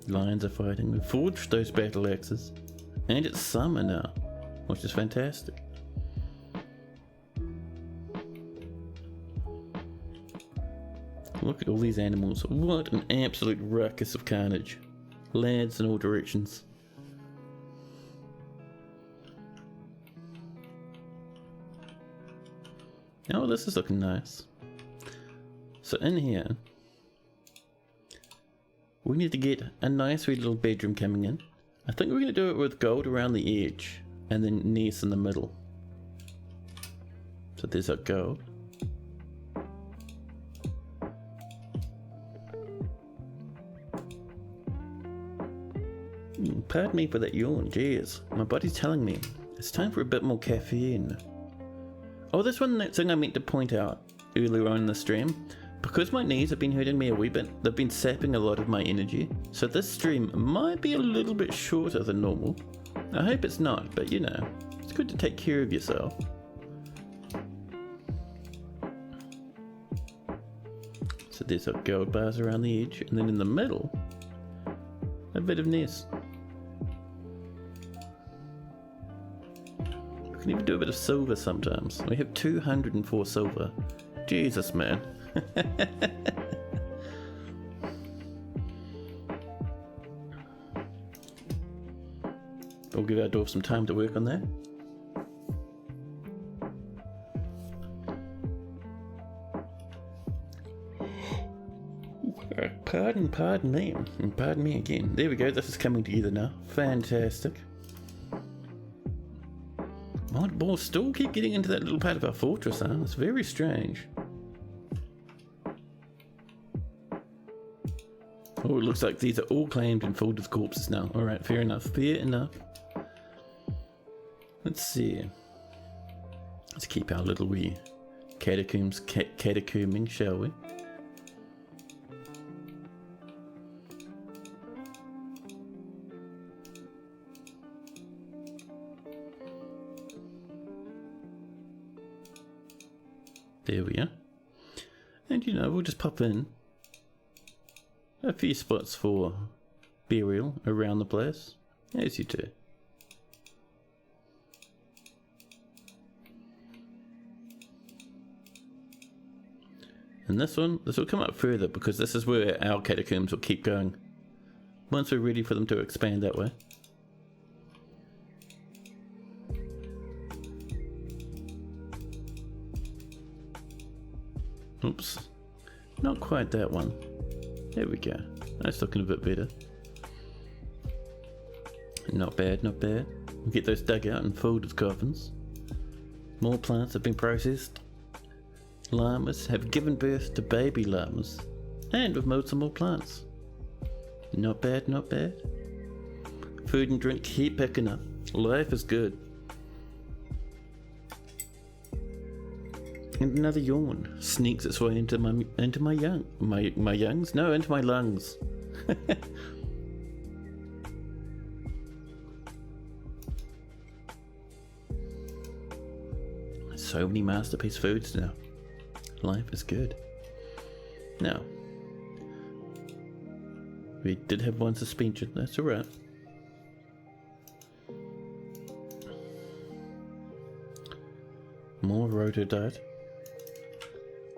Lions are fighting. We've forged those battle axes. And it's summer now, which is fantastic. Look at all these animals. What an absolute ruckus of carnage. Lads in all directions. Oh, this is looking nice. So in here, we need to get a nice wee little bedroom coming in. I think we're going to do it with gold around the edge and then Ness in the middle. So there's our gold. Pardon me for that yawn, jeez. My body's telling me it's time for a bit more caffeine. Oh, this one thing I meant to point out earlier on in the stream. Because my knees have been hurting me a wee bit, they've been sapping a lot of my energy. So this stream might be a little bit shorter than normal. I hope it's not, but you know, it's good to take care of yourself. So there's our gold bars around the edge, and then in the middle, a bit of Ness. We can even do a bit of silver sometimes. We have 204 silver. Jesus, man. We'll give our dwarf some time to work on that. Pardon me, and pardon me again. There we go, this is coming together now. Fantastic. My balls still keep getting into that little part of our fortress, huh? It's very strange. Oh, it looks like these are all claimed and filled with corpses now. Alright, fair enough, fair enough. Let's see. Let's keep our little wee catacombs catacombing, shall we? There we are. And you know, we'll just pop in a few spots for burial around the place, as you do. And this will come up further because this is where our catacombs will keep going once we're ready for them to expand that way. Oops, not quite that one. There we go. That's looking a bit better. Not bad, not bad. We'll get those dug out and filled with coffins. More plants have been processed. Llamas have given birth to baby llamas. And we've mowed some more plants. Not bad, not bad. Food and drink keep picking up. Life is good. And another yawn sneaks its way into my lungs. So many masterpiece foods now. Life is good. Now, we did have one suspension. That's alright. More rotodite.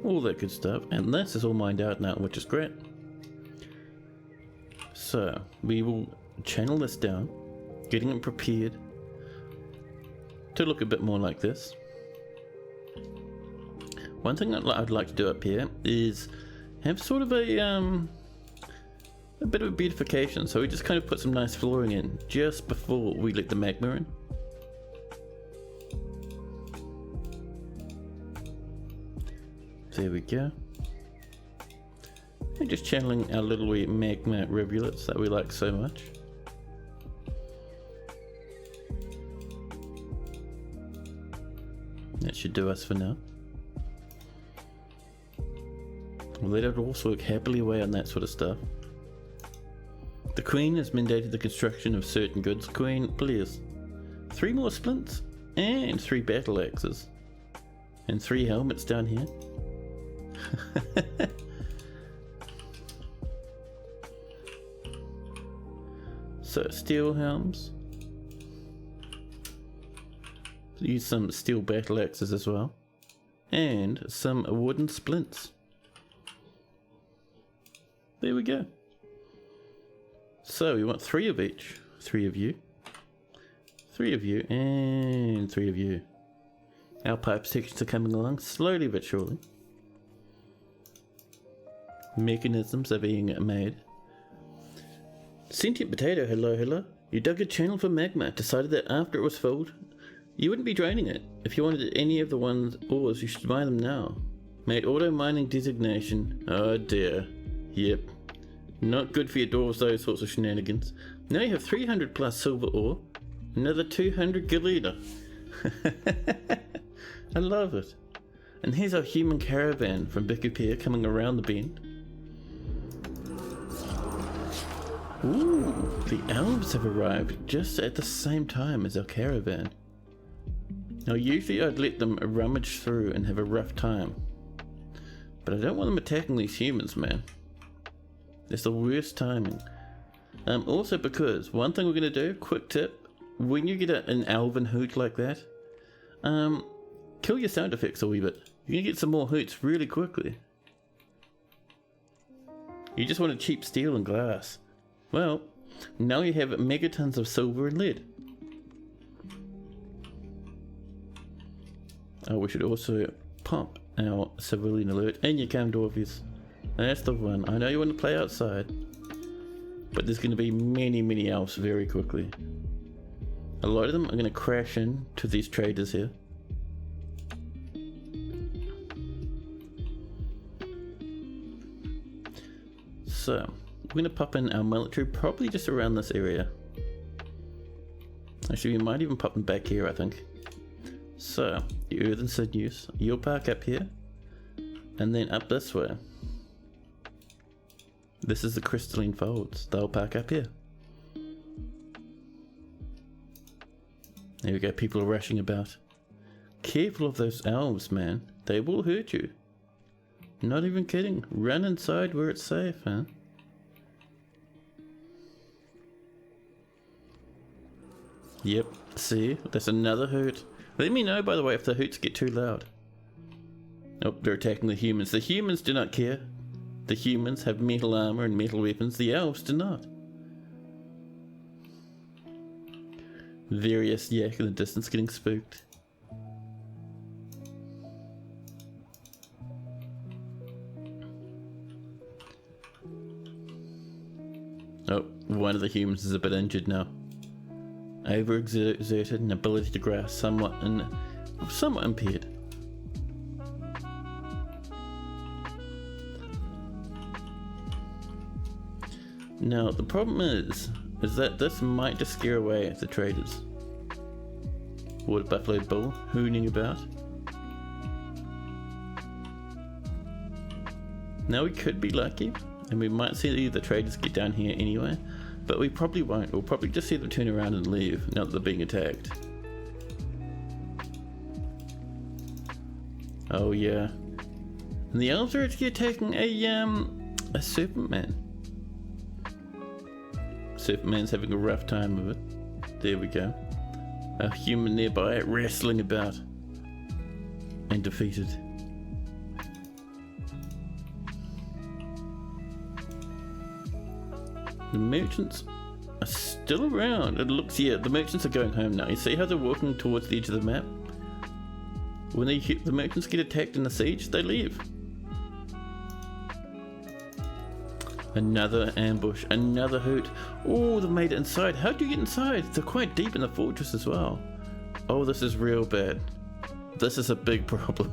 All that good stuff, and this is all mined out now, which is great. So we will channel this down, getting it prepared to look a bit more like this. one thing I'd like to do up here is have sort of a bit of a beautification. So we just kind of put some nice flooring in just before we let the magma in. There we go. And just channeling our little wee magma rivulets that we like so much. That should do us for now. We'll let it also work happily away on that sort of stuff. The Queen has mandated the construction of certain goods. Queen, please. 3 more splints and 3 battle axes. And 3 helmets down here. So steel helms. Use some steel battle axes as well. And some wooden splints. There we go. So we want 3 of each. 3 of you. 3 of you and 3 of you. Our pipe sections are coming along slowly but surely. Mechanisms are being made. Sentient Potato, hello. You dug a channel for magma, decided that after it was filled, you wouldn't be draining it. If you wanted any of the ores, you should buy them now. Made auto mining designation. Oh dear. Yep. Not good for your dwarves, those sorts of shenanigans. Now you have 300 plus silver ore. Another 200 galena. I love it. And here's our human caravan from Bikupia coming around the bend. Ooh, the elves have arrived just at the same time as our caravan. Now usually I'd let them rummage through and have a rough time. But I don't want them attacking these humans, man. It's the worst timing. Also because, one thing we're going to do, quick tip, when you get an elven hoot like that, kill your sound effects a wee bit. You're going to get some more hoots really quickly. You just want a cheap steel and glass. Well, now you have megatons of silver and lead. Oh, we should also pop our civilian alert and your cam dwarfies. That's the one. I know you want to play outside, but there's going to be many elves very quickly. A lot of them are going to crash in to these traders here. So, we're going to pop in our military probably just around this area. Actually, we might even pop them back here, I think. So, the earthen sinews, you'll park up here, and then up this way. This is the crystalline folds, they'll park up here. There we go, people are rushing about. Careful of those elves, man, they will hurt you. Not even kidding, run inside where it's safe, huh? Yep, see, that's another hoot. Let me know, by the way, if the hoots get too loud. Oh, they're attacking the humans. The humans do not care. The humans have metal armor and metal weapons. The elves do not. Various yak in the distance getting spooked. Oh, one of the humans is a bit injured now. Overexerted and ability to grasp somewhat impaired. Now the problem is that this might just scare away the traders. Water buffalo bull hooning about. Now we could be lucky, and we might see the traders get down here anyway. But we probably won't. We'll probably just see them turn around and leave now that they're being attacked. Oh yeah. And the elves are actually attacking a serpent man. Serpent man's having a rough time of it. There we go. A human nearby wrestling about. And defeated. The merchants are still around. It looks, yeah, the merchants are going home now. You see how they're walking towards the edge of the map? When the merchants get attacked in the siege, they leave. Another ambush, another hoot. Oh, they made it inside. How do you get inside? They're quite deep in the fortress as well. Oh, this is real bad. This is a big problem.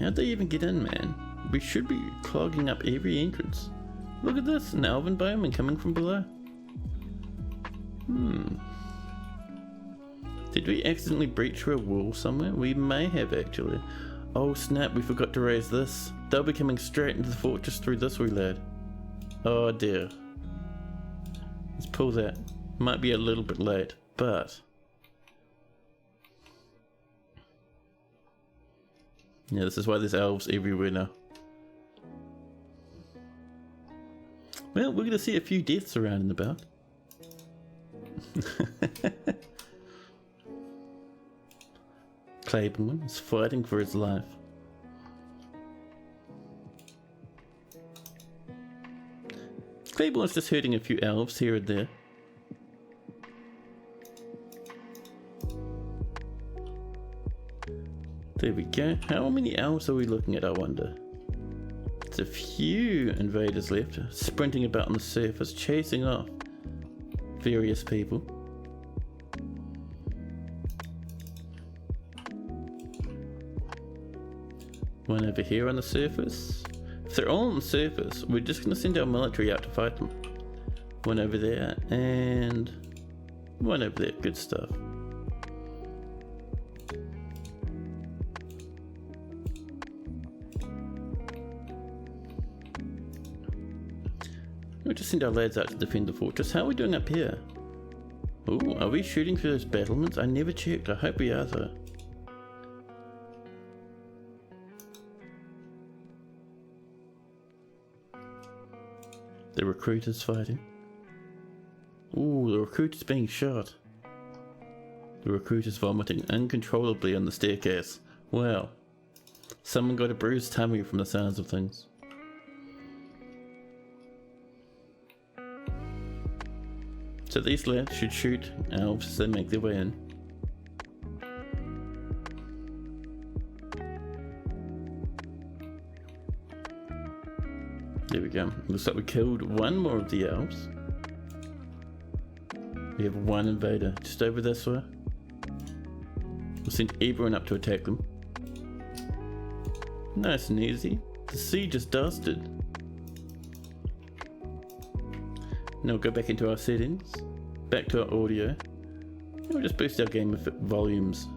How'd they even get in, man? We should be clogging up every entrance. Look at this, an elven bowman coming from below. Did we accidentally breach through a wall somewhere? We may have, actually. Oh snap, we forgot to raise this. They'll be coming straight into the fortress through this way, lad. Oh dear. Let's pull that. Might be a little bit late, but... yeah, this is why there's elves everywhere now. Well, we're going to see a few deaths around and about. Claiborne is fighting for his life. Claiborne's just hurting a few elves here and there. There we go. How many elves are we looking at, I wonder? There's a few invaders left, sprinting about on the surface, chasing off various people. One over here on the surface. If they're all on the surface, we're just going to send our military out to fight them. One over there, and one over there. Good stuff. We'll just send our lads out to defend the fortress. How are we doing up here? Ooh, are we shooting through those battlements? I never checked. I hope we are though. The recruiter's fighting. Ooh, the recruiter's being shot. The recruiter's vomiting uncontrollably on the staircase. Wow. Someone got a bruised tummy from the sounds of things. So these lads should shoot elves as they make their way in. There we go. Looks like we killed one more of the elves. We have one invader just over this way. We'll send everyone up to attack them. Nice and easy. The siege is dusted. Now we'll go back into our settings, back to our audio, and we'll just boost our game effect volumes,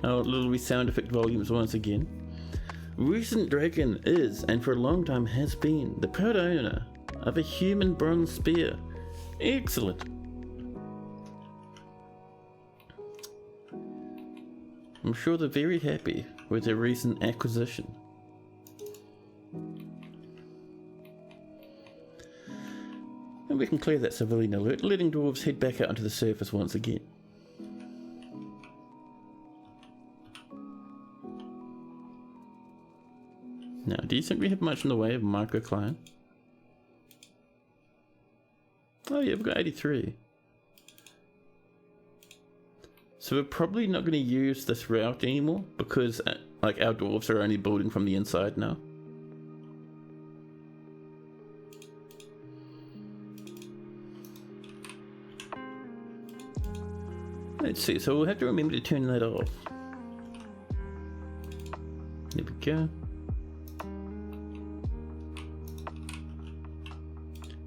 our little sound effect volumes once again. Recent Dragon is, and for a long time has been, the proud owner of a human bronze spear. Excellent. I'm sure they're very happy with their recent acquisition. And we can clear that civilian alert, letting dwarves head back out onto the surface once again. Now, do you think we have much in the way of microclimate? Oh yeah, we've got 83. So we're probably not going to use this route anymore because like our dwarves are only building from the inside now. Let's see, so we'll have to remember to turn that off. There we go.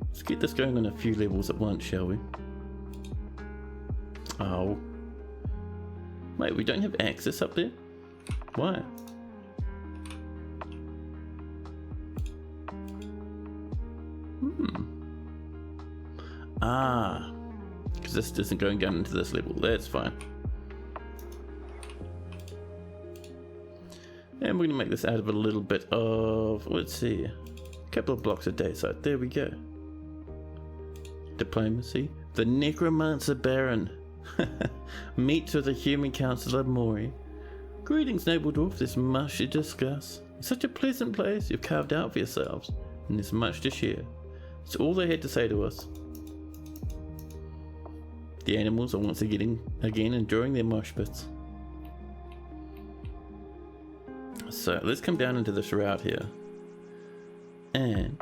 Let's get this going on a few levels at once, shall we? Oh. Wait, we don't have access up there? Why? Ah. Because this isn't going down into this level. That's fine. And we're going to make this out of a little bit of, let's see, a couple of blocks of dayside. There we go. Diplomacy. The Necromancer Baron meets with the human councillor Mori. Greetings, noble dwarf. There's much to discuss. It's such a pleasant place you've carved out for yourselves, and there's much to share. It's all they had to say to us. The animals are once again enjoying their mosh pits. So let's come down into this route here. And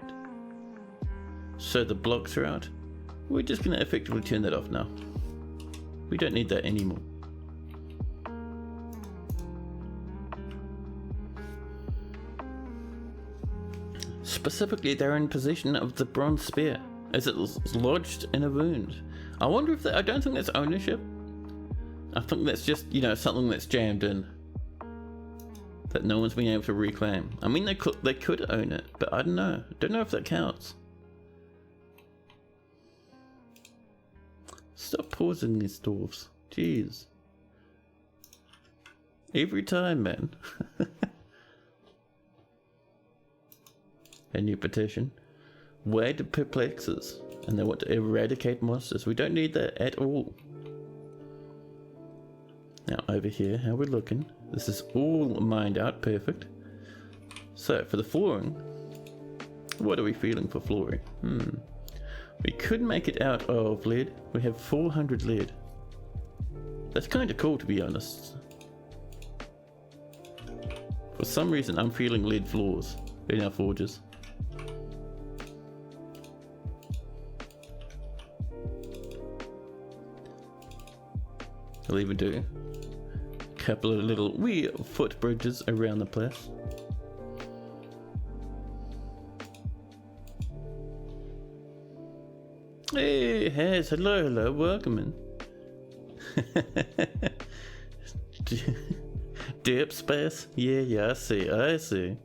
so the blocks are out. We're just going to effectively turn that off now. We don't need that anymore. Specifically, they're in possession of the bronze spear, as it is lodged in a wound. I wonder if I don't think that's ownership. I think that's just, you know, something that's jammed in that no one's been able to reclaim. I mean, they could own it, but I don't know. Don't know if that counts. Stop pausing these dwarves. Jeez. Every time, man. A new petition. Way to perplex us. And they want to eradicate monsters. We don't need that at all. Now over here, how we're looking. This is all mined out, perfect. So for the flooring, what are we feeling for flooring? We could make it out of lead. We have 400 lead. That's kind of cool, to be honest. For some reason, I'm feeling lead floors in our forges. I'll even do a couple of little wee footbridges around the place. Hey, Haz, hello, welcome in. Dip space? Yeah, I see.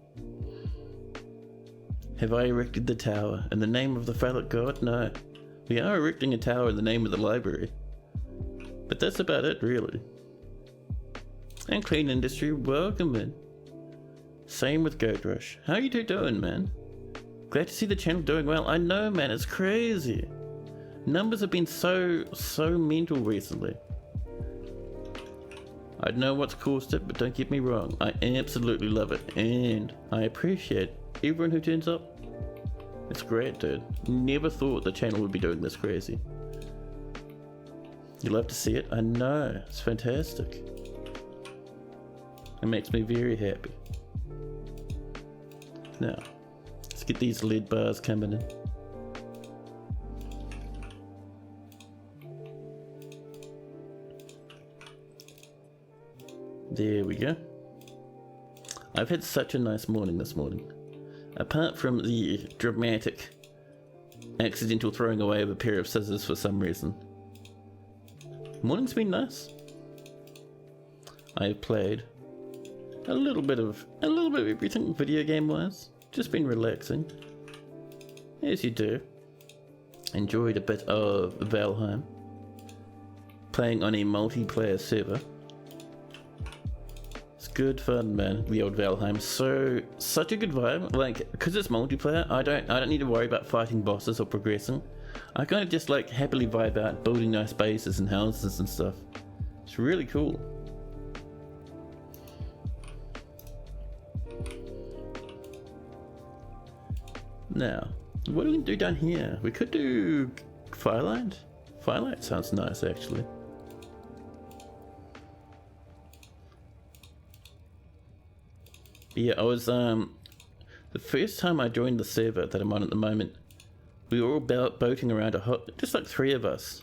Have I erected the tower in the name of the phallic god? No. We are erecting a tower in the name of the library. But that's about it, really. And Clean Industry, welcome in. Same with Goat Rush. How you two doing, man? Glad to see the channel doing well. I know, man, it's crazy. Numbers have been so mental recently. I don't know what's caused it, but don't get me wrong, I absolutely love it, and I appreciate everyone who turns up. It's great, dude. Never thought the channel would be doing this crazy. You love to see it? I know, it's fantastic. It makes me very happy. Now, let's get these lead bars coming in. There we go. I've had such a nice morning this morning. Apart from the dramatic accidental throwing away of a pair of scissors for some reason. Morning's been nice. I've played a little bit of everything video game wise. Just been relaxing. As you do. Enjoyed a bit of Valheim. Playing on a multiplayer server. Good fun, man. The old Valheim. Such a good vibe. Like, because it's multiplayer, I don't need to worry about fighting bosses or progressing. I kind of just like happily vibe out building nice bases and houses and stuff. It's really cool. Now, what do we do down here? We could do Firelight. Firelight sounds nice, actually. Yeah, I was, the first time I joined the server that I'm on at the moment, we were all boating around just like 3 of us,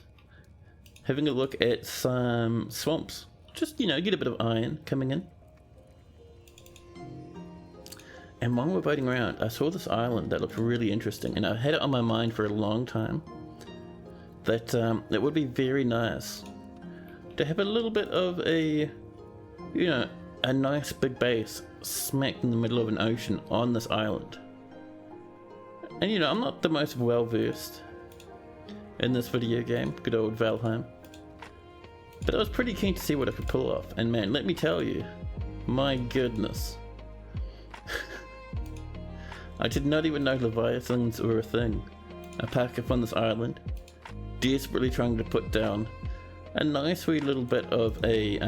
having a look at some swamps. Just, you know, get a bit of iron coming in. And while we're boating around, I saw this island that looked really interesting, and I had it on my mind for a long time, that it would be very nice to have a little bit of a, you know, a nice big base smack in the middle of an ocean on this island. And you know, I'm not the most well versed in this video game, good old Valheim, but I was pretty keen to see what I could pull off. And man, let me tell you, my goodness, I did not even know Leviathans were a thing. I pack up on this island, desperately trying to put down a nice wee little bit of a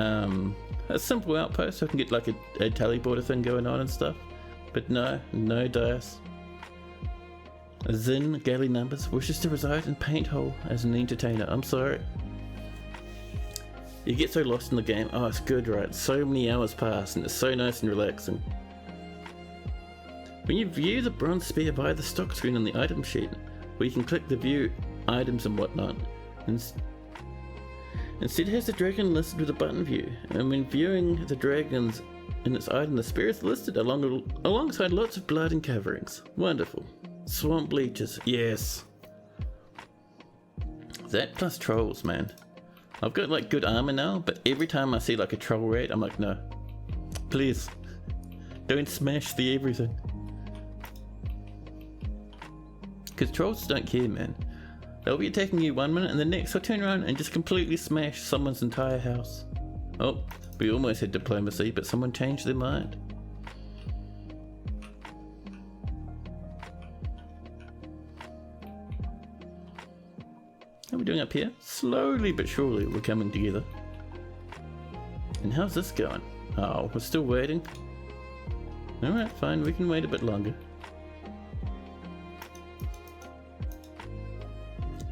simple outpost so I can get like a teleporter thing going on and stuff. But no dice. Zin Galley Numbers wishes to reside in Painthole as an entertainer. I'm sorry. You get so lost in the game. Oh, it's good, right? So many hours pass and it's so nice and relaxing. When you view the bronze spear via the stock screen on the item sheet, where you can click the view items and whatnot, instead it has the dragon listed with a button view, and when viewing the dragons in its item, the spear is listed alongside lots of blood and coverings. Wonderful. Swamp leeches, yes. That plus trolls, man. I've got like good armor now, but every time I see like a troll raid, I'm like, no. Please. Don't smash the everything. Because trolls don't care, man. They'll be attacking you 1 minute and the next they'll turn around and just completely smash someone's entire house. Oh, we almost had diplomacy, but someone changed their mind. How are we doing up here? Slowly but surely we're coming together. And how's this going? Oh, we're still waiting. Alright, fine, we can wait a bit longer.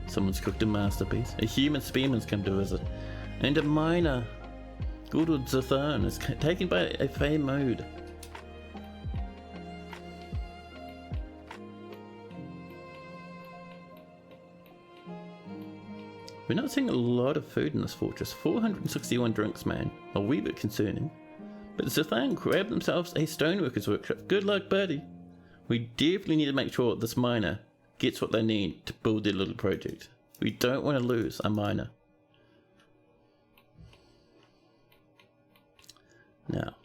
Someone's cooked a masterpiece. A human spearman's come to visit. And a miner. Good old Zathan is taken by a Fey mode. We're not seeing a lot of food in this fortress. 461 drinks, man. A wee bit concerning. But Zathan grabbed themselves a stoneworker's workshop. Good luck, buddy. We definitely need to make sure this miner gets what they need to build their little project. We don't want to lose a miner. Now,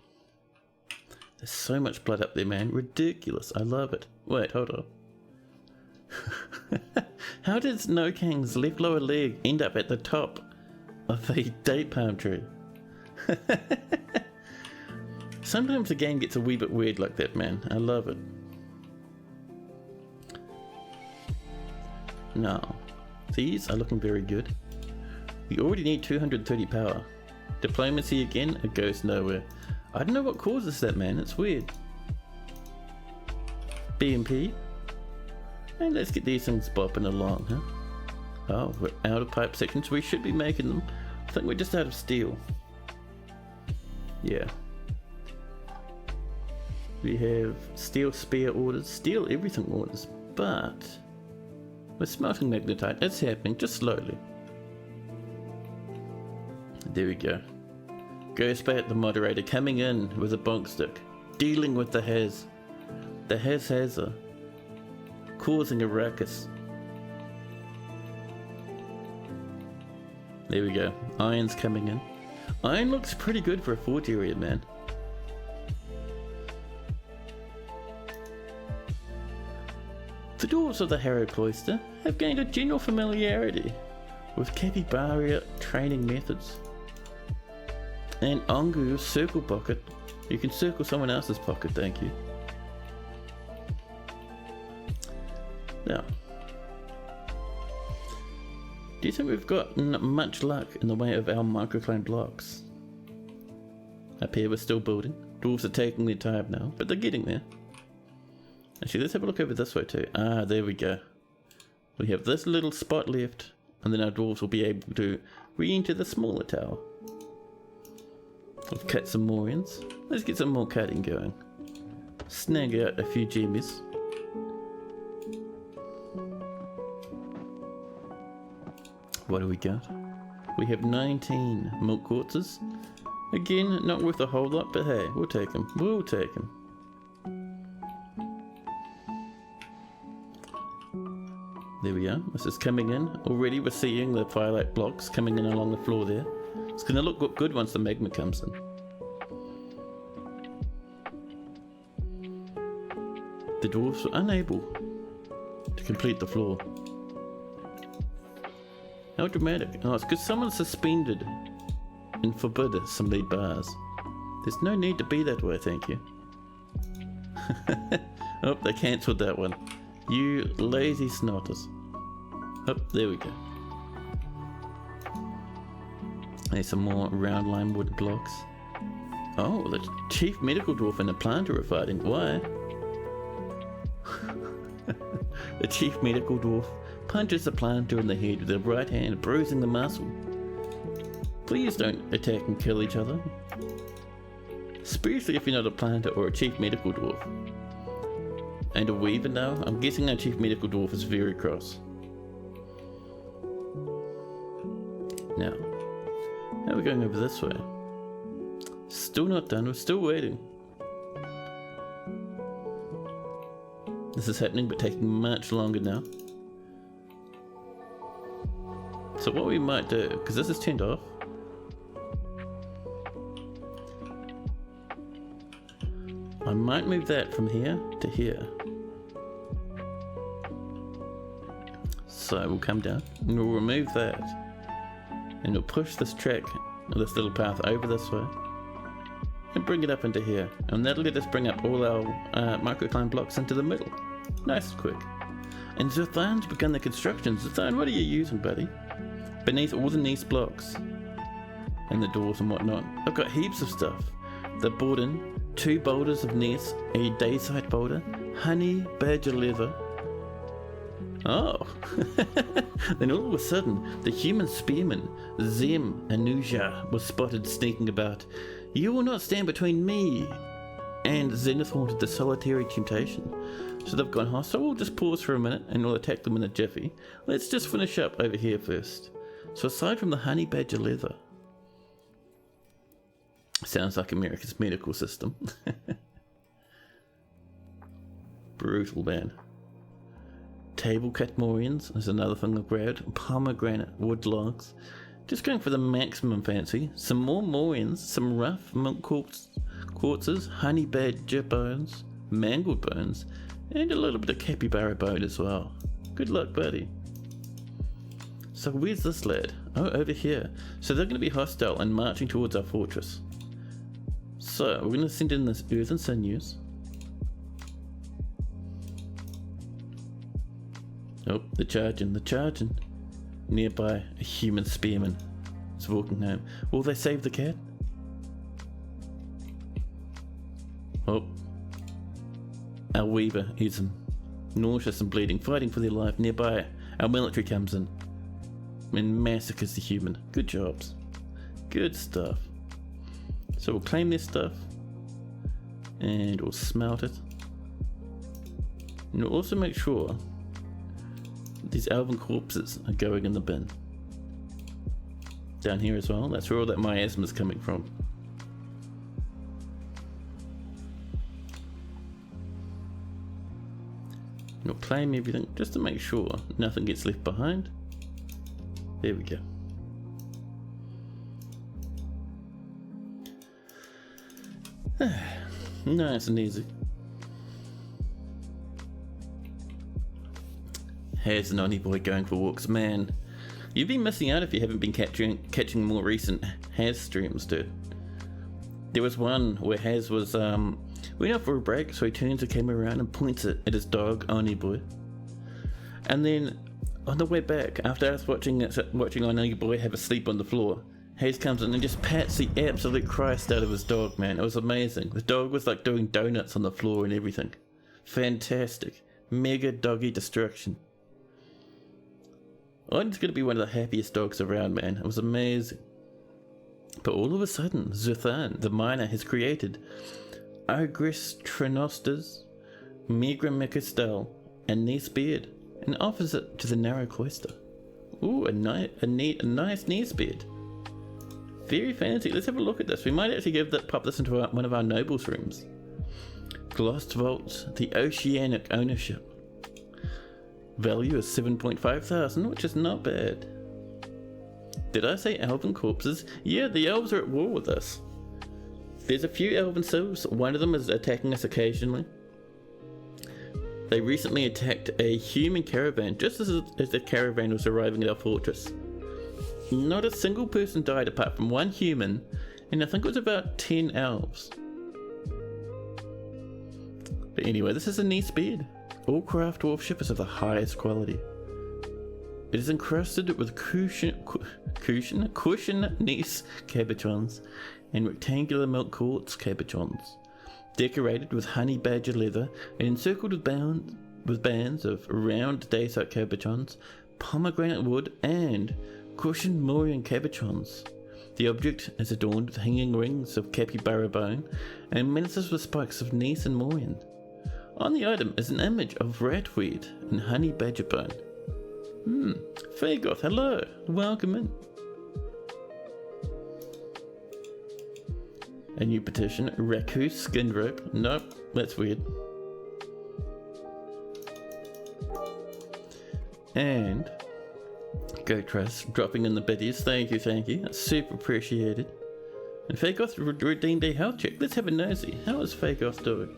there's so much blood up there, man. Ridiculous. I love it. Wait, hold on. How did Snowkang's left lower leg end up at the top of a date palm tree? Sometimes the game gets a wee bit weird like that, man. I love it. Now, these are looking very good. We already need 230 power. Diplomacy again, it goes nowhere. I don't know what causes that, man. It's weird. BMP. And let's get these things bopping along, huh? Oh, we're out of pipe sections. We should be making them. I think we're just out of steel. Yeah. We have steel spear orders, steel everything orders, but we're smelting magnetite. It's happening, just slowly. There we go. Ghostbait the moderator coming in with a bonk stick, dealing with the has-hazzer, causing a ruckus. There we go. Iron's coming in. Iron looks pretty good for a fort area, man. The dwarves of the Harrow Cloister have gained a general familiarity with capybara training methods. And Ongu's circle pocket. You can circle someone else's pocket, thank you. Now, do you think we've got much luck in the way of our microclimate blocks? Up here we're still building. Dwarves are taking their time now, but they're getting there. Actually, let's have a look over this way too. Ah, there we go. We have this little spot left, and then our dwarves will be able to re-enter the smaller tower. We've cut some more ends. Let's get some more cutting going. Snag out a few gemmies. What do we got? We have 19 milk quartzes. Again, not worth a whole lot, but hey, we'll take them. We'll take them. There we are. This is coming in. Already we're seeing the firelight blocks coming in along the floor there. It's going to look good once the magma comes in. The dwarves were unable to complete the floor. How dramatic. Oh, it's because someone suspended and forbid some lead bars. There's no need to be that way, thank you. Oh, they cancelled that one. You lazy snotters. Oh, there we go. There's some more round lime wood blocks. Oh, the chief medical dwarf and the planter are fighting. Why? The chief medical dwarf punches the planter in the head with the right hand, bruising the muscle. Please don't attack and kill each other. Especially if you're not a planter or a chief medical dwarf. And a weaver now? I'm guessing our chief medical dwarf is very cross. Now, how are we going over this way? Still not done, we're still waiting. This is happening but taking much longer now. So what we might do, because this is turned off. I might move that from here to here. So we'll come down and we'll remove that. And we'll push this track, this little path over this way. And bring it up into here. And that'll let us bring up all our microclimb blocks into the middle. Nice and quick. And Zuthan's begun the construction. Zuthan, what are you using, buddy? Beneath all the Gneiss blocks. And the doors and whatnot. I've got heaps of stuff. They brought in 2 boulders of Gneiss, a daysite boulder, honey badger leather. Oh, then all of a sudden, the human spearman, Zem Anuja, was spotted sneaking about. You will not stand between me and Zenith Haunted, the solitary temptation. So they've gone hostile. We'll just pause for a minute and we'll attack them in a jiffy. Let's just finish up over here first. So aside from the honey badger leather, sounds like America's medical system. Brutal, man. Table cut morions is another thing I've grabbed. Pomegranate wood logs. Just going for the maximum fancy. Some more morions, some rough milk quartzes, honey badger bones, mangled bones, and a little bit of capybara bone as well. Good luck, buddy. So where's this lad? Oh, over here. So they're going to be hostile and marching towards our fortress. So we're going to send in this earthen sinews. Oh, they're charging. Nearby, a human spearman is walking home. Will they save the cat? Oh. Our weaver is nauseous and bleeding, fighting for their life. Nearby, our military comes in and massacres the human. Good jobs. Good stuff. So we'll claim this stuff and we'll smelt it. And we'll also make sure these elven corpses are going in the bin. Down here as well, that's where all that miasma is coming from. And we'll claim everything just to make sure nothing gets left behind. There we go. Nice and easy. Here's an Oni boy going for walks. Man, you've been missing out if you haven't been catching more recent Haz streams, dude. There was one where Haz was went out for a break, so he turns the camera around and points it at his dog, Oni boy. And then on the way back, after us watching Oni boy have a sleep on the floor, Hayes comes in and just pats the absolute Christ out of his dog, man. It was amazing. The dog was like doing donuts on the floor and everything. Fantastic. Mega doggy destruction. Oni's going to be one of the happiest dogs around, man. It was amazing. But all of a sudden, Zuthan, the miner, has created Ogris Trinostas, Migra Micastel, and Gneiss Beard, and offers it to the narrow cloister. Ooh, a nice Gneiss Beard. Very fancy. Let's have a look at this. We might actually pop this into one of our nobles' rooms. Glossed Vaults, the Oceanic Ownership. Value is 7,500, which is not bad. Did I say elven corpses? Yeah, the elves are at war with us. There's a few elven sylphs. One of them is attacking us occasionally. They recently attacked a human caravan just as the caravan was arriving at our fortress. Not a single person died apart from one human, and I think it was about 10 elves. But anyway, this is a Gneiss Beard. All craft dwarfship is of the highest quality. It is encrusted with cushion Gneiss cabochons and rectangular milk quartz cabochons, decorated with honey badger leather and encircled with bands of round dacite cabochons, pomegranate wood, and cushioned Morian cabochons. The object is adorned with hanging rings of capybara bone and menaces with spikes of gneiss and moraine. On the item is an image of ratweed and honey badger bone. Fagoth, hello, welcome in. A new petition, Raku skin rope. Nope, that's weird. And Go Trust dropping in the biddies. Thank you. That's super appreciated. And Fagoth redeemed a health check. Let's have a nosy. How is Fagoth doing?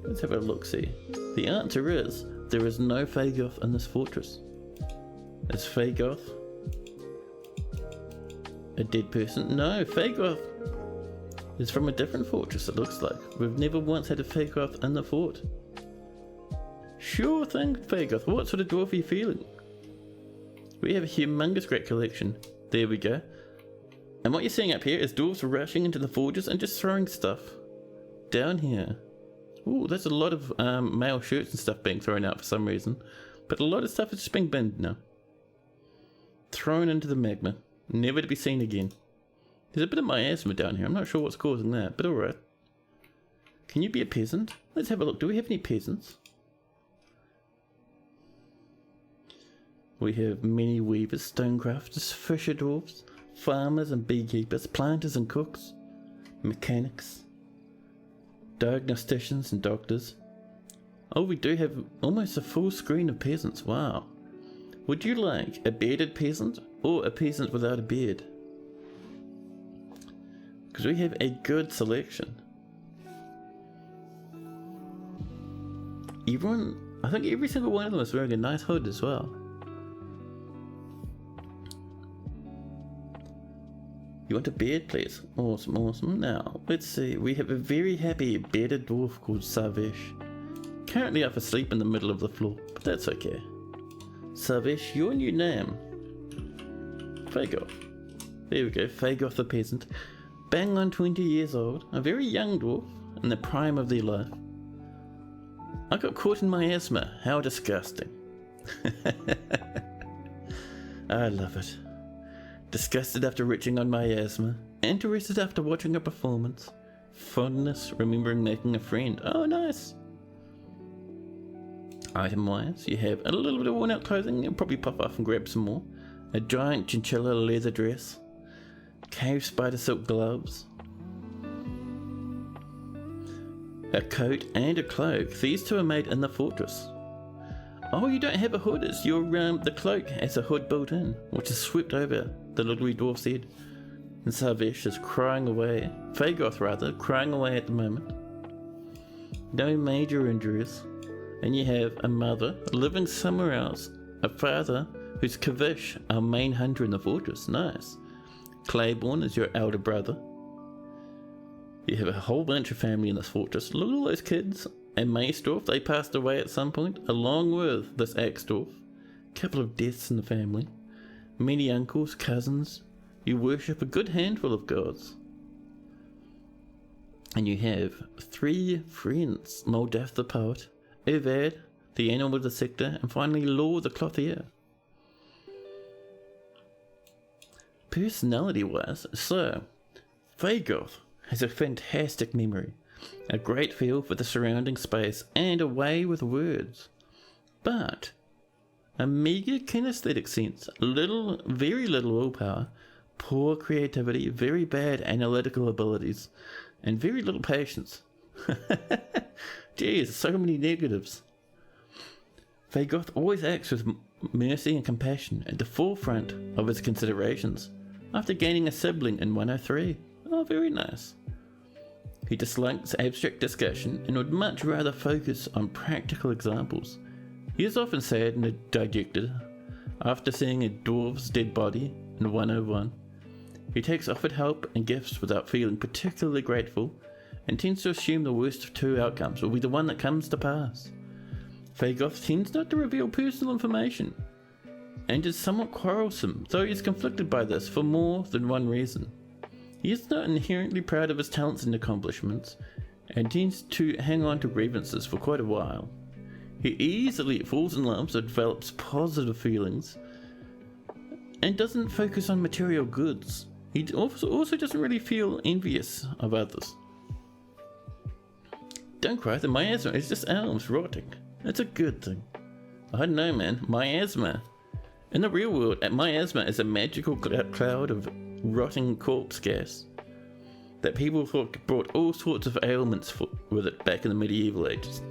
Let's have a look-see. The answer is, there is no Fagoth in this fortress. Is Fagoth a dead person? No, Fagoth is from a different fortress, it looks like. We've never once had a Fagoth in the fort. Sure thing, Fagoth. What sort of dwarf are you feeling? We have a humongous great collection. There we go. And what you're seeing up here is dwarves rushing into the forges and just throwing stuff down here. Ooh, there's a lot of male shirts and stuff being thrown out for some reason. But a lot of stuff is just being binned now. Thrown into the magma. Never to be seen again. There's a bit of miasma down here. I'm not sure what's causing that, but alright. Can you be a peasant? Let's have a look. Do we have any peasants? We have many weavers, stonecrafters, fisher dwarves, farmers and beekeepers, planters and cooks, mechanics, diagnosticians and doctors. Oh, we do have almost a full screen of peasants. Wow. Would you like a bearded peasant or a peasant without a beard? Because we have a good selection. I think every single one of them is wearing a nice hood as well. You want a beard, please? Awesome. Now, let's see. We have a very happy bearded dwarf called Savesh. Currently up asleep in the middle of the floor, but that's okay. Savesh, your new name. Fagoth. There we go, Fagoth the peasant. Bang on 20 years old. A very young dwarf, in the prime of their life. I got caught in miasma. How disgusting. I love it. Disgusted after reaching on miasma. Interested after watching a performance. Fondness, remembering making a friend. Oh, nice. Item-wise, you have a little bit of worn-out clothing. You'll probably pop off and grab some more. A giant chinchilla leather dress. Cave spider silk gloves. A coat and a cloak. These two are made in the fortress. Oh, you don't have a hood. It's your the cloak has a hood built in, which is swept over the little wee dwarf's head. And Savesh is crying away. Fagoth rather, crying away at the moment. No major injuries. And you have a mother living somewhere else. A father who's Kavish, our main hunter in the fortress. Nice. Claiborne is your elder brother. You have a whole bunch of family in this fortress. Look at all those kids. And Maestorf, they passed away at some point, along with this Axdorf. Couple of deaths in the family. Many uncles, cousins. You worship a good handful of gods. And you have 3 friends. Moldath the poet, Evad, the animal of the sector, and finally Law the clothier. Personality-wise, so, Fagoth has a fantastic memory, a great feel for the surrounding space, and a way with words. But a meager kinesthetic sense, very little willpower, poor creativity, very bad analytical abilities, and very little patience. Jeez, so many negatives. Fagoth always acts with mercy and compassion at the forefront of his considerations, after gaining a sibling in 103. Oh, very nice. He dislikes abstract discussion and would much rather focus on practical examples. He is often sad and dejected after seeing a dwarf's dead body in 101. He takes offered help and gifts without feeling particularly grateful, and tends to assume the worst of 2 outcomes will be the one that comes to pass. Fagoth tends not to reveal personal information, and is somewhat quarrelsome, though he is conflicted by this for more than one reason. He is not inherently proud of his talents and accomplishments, and tends to hang on to grievances for quite a while. He easily falls in love, so develops positive feelings, and doesn't focus on material goods. He also doesn't really feel envious of others. Don't cry, the miasma is just elves rotting. It's a good thing. I don't know, man. Miasma. In the real world, miasma is a magical cloud of rotting corpse gas that people thought brought all sorts of ailments with it back in the medieval ages.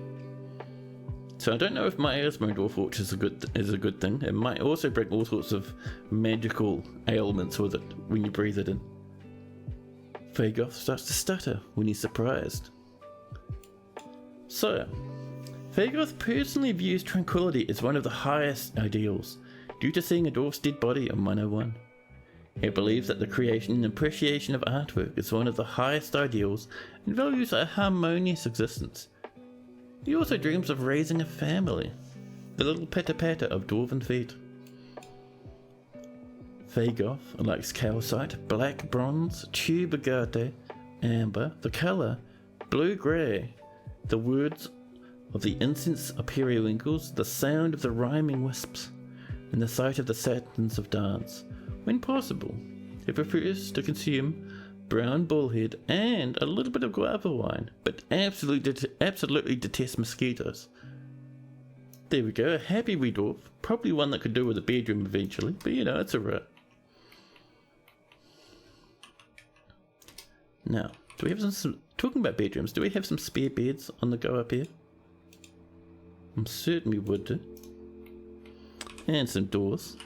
So I don't know if miasma in Dwarf Fortress is a good thing. It might also bring all sorts of magical ailments with it when you breathe it in. Fagoth starts to stutter when he's surprised. So, Fagoth personally views tranquility as one of the highest ideals, due to seeing a dwarf's dead body on 101. He believes that the creation and appreciation of artwork is one of the highest ideals and values a harmonious existence. He also dreams of raising a family, the little patter-patter of dwarven feet. Fagoth likes calcite, black bronze, tube agate, amber, the colour, blue-grey, the words of the incense of periwinkles, the sound of the rhyming wisps, and the sight of the satins of dance. When possible, he prefers to consume brown bullhead and a little bit of guava wine, but absolutely detests mosquitoes. There we go, a happy wee dwarf. Probably one that could do with a bedroom eventually, but you know, it's alright. Now, do we have some talking about bedrooms, do we have some spare beds on the go up here? I certainly would do. And some doors.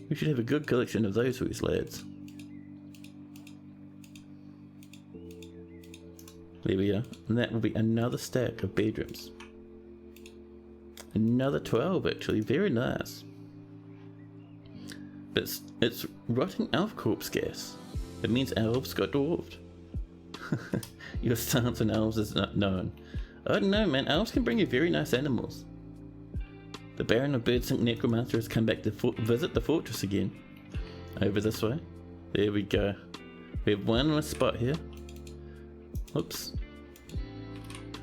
We should have a good collection of those for these lads. There we are. And that will be another stack of bedrooms. Another 12 actually, very nice. But it's rotting elf corpse gas. It means elves got dwarfed. Your stance on elves is not known. I don't know, man, elves can bring you very nice animals. The Baron of Birdsink Necromancer has come back to visit the fortress again. Over this way. There we go. We have one less spot here. Oops.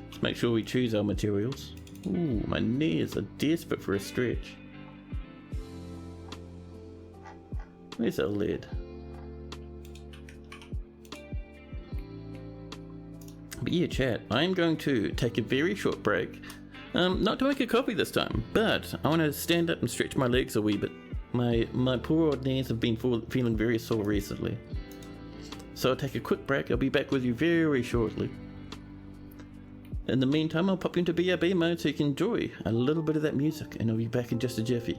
Let's make sure we choose our materials. Ooh, my knees are desperate for a stretch. Where's our lead? But yeah, chat, I'm going to take a very short break. Not to make a coffee this time, but I want to stand up and stretch my legs a wee bit. My poor old knees have been feeling very sore recently. So I'll take a quick break. I'll be back with you very shortly. In the meantime, I'll pop you into BRB mode so you can enjoy a little bit of that music, and I'll be back in just a jiffy.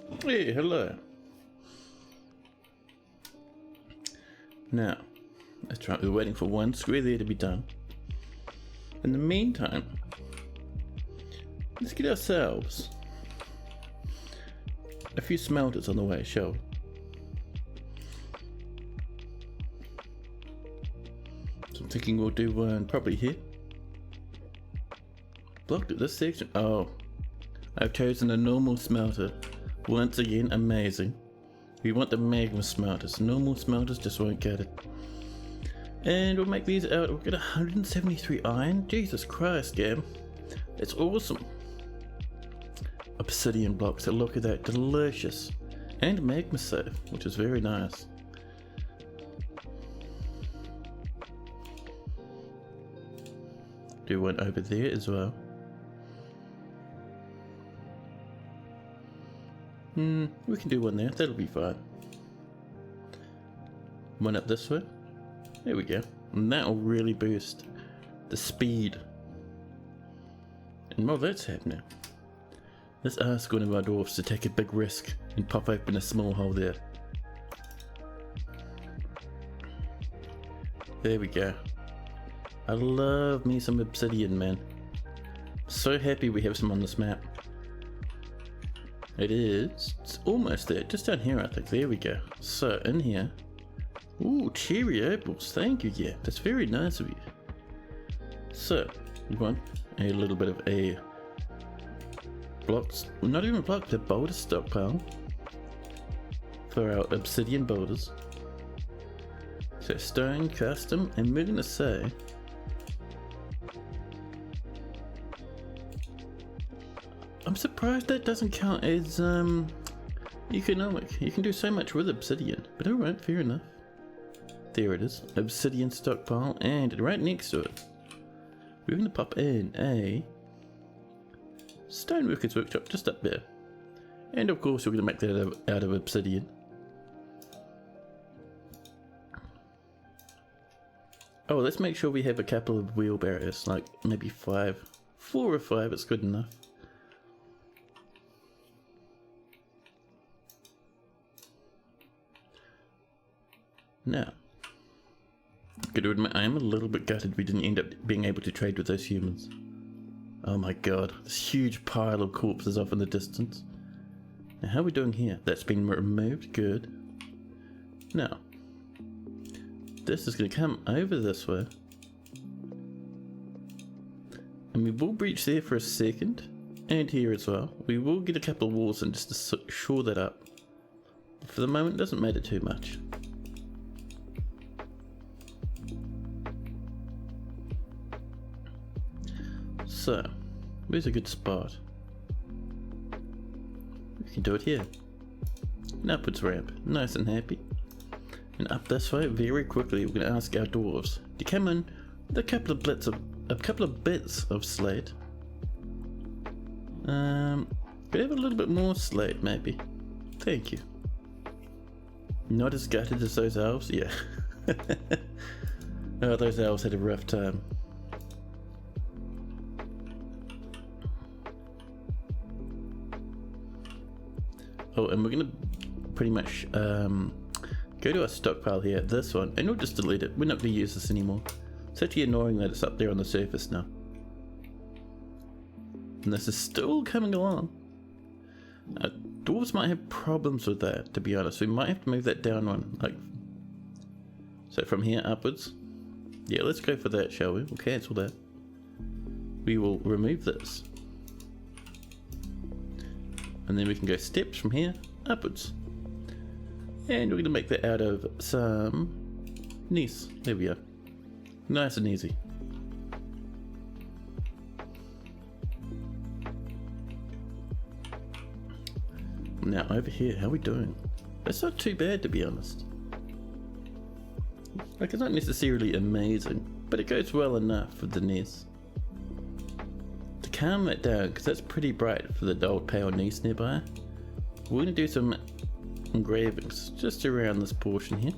Hey, hello. Now, that's right, we're waiting for one square there to be done. In the meantime, let's get ourselves a few smelters on the way, shall we? So I'm thinking we'll do one probably here. Blocked at this section. Oh, I've chosen a normal smelter. Once again, amazing. We want the magma smelters. Normal smelters just won't get it. And we'll make these out. We'll get 173 iron. Jesus Christ, game. It's awesome. Obsidian blocks. So look at that. Delicious. And magma safe, which is very nice. Do one over there as well. We can do one there. That'll be fine. One up this way. There we go. And that'll really boost the speed. And while that's happening, let's ask one of our dwarfs to take a big risk and pop open a small hole there. There we go. I love me some obsidian, man. So happy we have some on this map. It's almost there, just down here I think. There we go. So in here, ooh, cherry apples, thank you, yeah, that's very nice of you. So we want a little bit of a blocks, well, not even blocks, a boulder stockpile for our obsidian boulders. So stone, custom, and we're gonna say I'm surprised that doesn't count as economic. You can do so much with obsidian, but alright, fair enough. There it is, obsidian stockpile, and right next to it, we're going to pop in a stoneworker's workshop just up there. And of course, we're going to make that out of obsidian. Oh, let's make sure we have a couple of wheelbarrows, like maybe 5. 4 or 5, it's good enough. Now, good to admit, I am a little bit gutted we didn't end up being able to trade with those humans. Oh my god, this huge pile of corpses off in the distance. Now, how are we doing here? That's been removed, good. Now, this is going to come over this way. And we will breach there for a second, and here as well. We will get a couple of walls in just to shore that up. But for the moment, it doesn't matter too much. So, where's a good spot? We can do it here. An upwards ramp, nice and happy. And up this way, very quickly, we're going to ask our dwarves to come in with a couple of bits of slate. Could I have a little bit more slate, maybe? Thank you. Not as gutted as those elves, yeah. Oh, those elves had a rough time. Oh, and we're going to pretty much go to our stockpile here, this one, and we'll just delete it. We're not going to use this anymore. It's actually annoying that it's up there on the surface now. And this is still coming along. Dwarves might have problems with that, to be honest. We might have to move that down one. So from here upwards. Yeah, let's go for that, shall we? We'll cancel that. We will remove this. And then we can go steps from here upwards. And we're going to make that out of some gneiss. There we go. Nice and easy. Now over here, how are we doing? That's not too bad, to be honest. Like, it's not necessarily amazing, but it goes well enough for the gneiss. To calm that down, because that's pretty bright for the old pale gneiss nearby, we're going to do some engravings just around this portion here.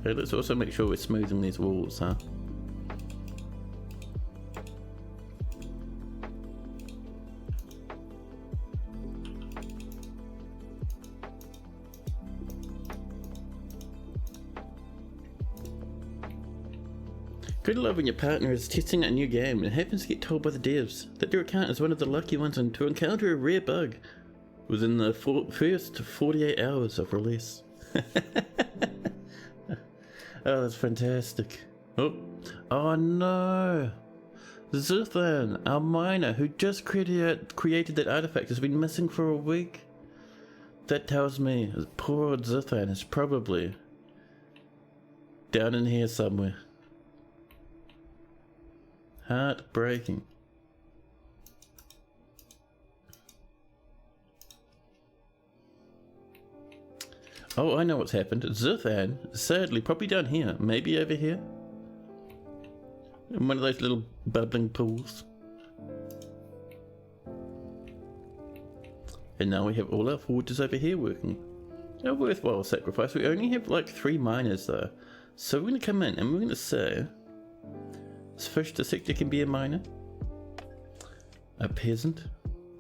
Okay, let's also make sure we're smoothing these walls, huh? Gotta love when your partner is testing a new game and happens to get told by the devs that their account is one of the lucky ones and to encounter a rare bug within the first 48 hours of release. Oh, that's fantastic. Oh no! Zuthan, our miner who just created that artifact, has been missing for a week. That tells me poor old Zuthan is probably down in here somewhere. Heartbreaking. Oh, I know what's happened. Zuthan, sadly, probably down here. Maybe over here. In one of those little bubbling pools. And now we have all our forges over here working. A worthwhile sacrifice. We only have like 3 miners though. So we're going to come in and we're going to say... This fish dissector can be a miner. A peasant.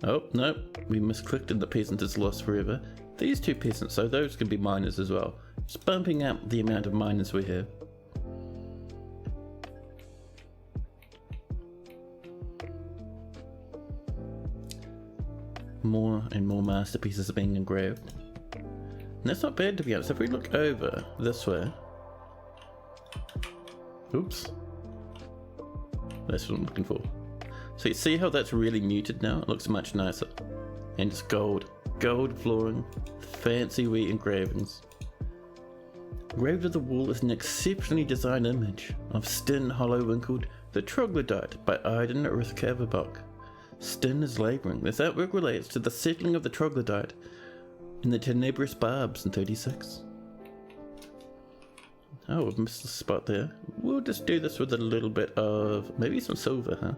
Oh, no. We misclicked and the peasant is lost forever. These 2 peasants, so those can be miners as well. Just bumping up the amount of miners we have. More and more masterpieces are being engraved. And that's not bad to be honest. If we look over this way. Oops. That's what I'm looking for. So you see how that's really muted now? It looks much nicer. And it's gold. Gold flooring. Fancy wee engravings. Engraved on the wall is an exceptionally designed image of Stin Hollowwinkled, the Troglodyte by Iden Rithkavabok. Stin is labouring. This artwork relates to the settling of the Troglodyte in the Tenebrous Barbs in 36. Oh, we've missed the spot there. We'll just do this with a little bit of, maybe some silver, huh?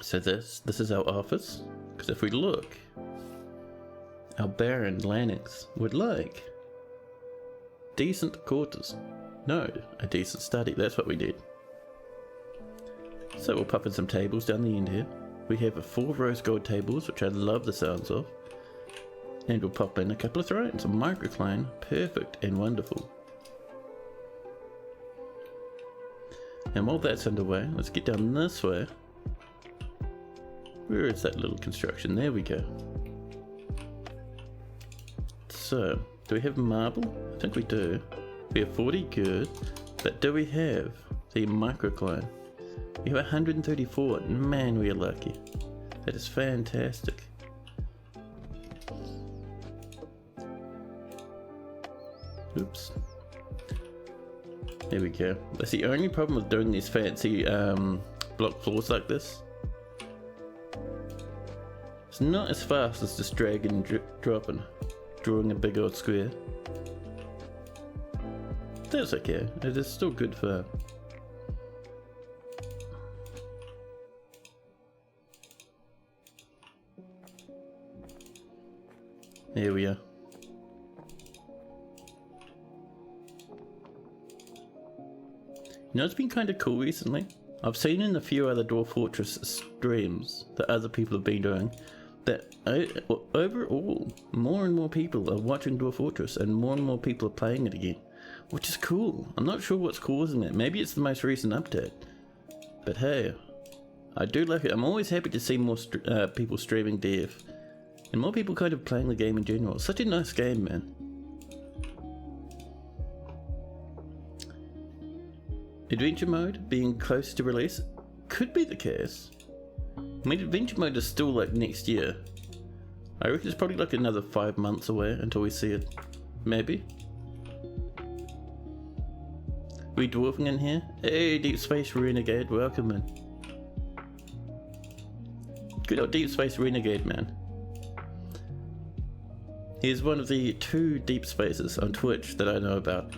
So this is our office, because if we look, our Baron Lanix would like decent quarters. No, a decent study, that's what we need. So we'll pop in some tables down the end here. We have 4 rose gold tables, which I love the sounds of. And we'll pop in a couple of thrones, a microcline, perfect and wonderful. And while that's underway, let's get down this way. Where is that little construction? There we go. So, do we have marble? I think we do. We have 40, good. But do we have the microcline? We have 134. Man, we are lucky. That is fantastic. Oops. There we go. That's the only problem with doing these fancy block floors like this. It's not as fast as just dragging and dropping, drawing a big old square. That's okay. It is still good for. There we are. You know, it's been kind of cool recently. I've seen in a few other Dwarf Fortress streams that other people have been doing that overall more and more people are watching Dwarf Fortress and more people are playing it again, which is cool. I'm not sure what's causing it. Maybe it's the most recent update, but hey, I do like it. I'm always happy to see more people streaming Dev and more people kind of playing the game in general. It's such a nice game, man. Adventure mode being close to release could be the case. I mean, adventure mode is still like next year. I reckon it's probably like another 5 months away until we see it. Maybe. We dwarfing in here? Hey, Deep Space Renegade, welcome in. Good old Deep Space Renegade, man. He's one of the 2 Deep Spaces on Twitch that I know about.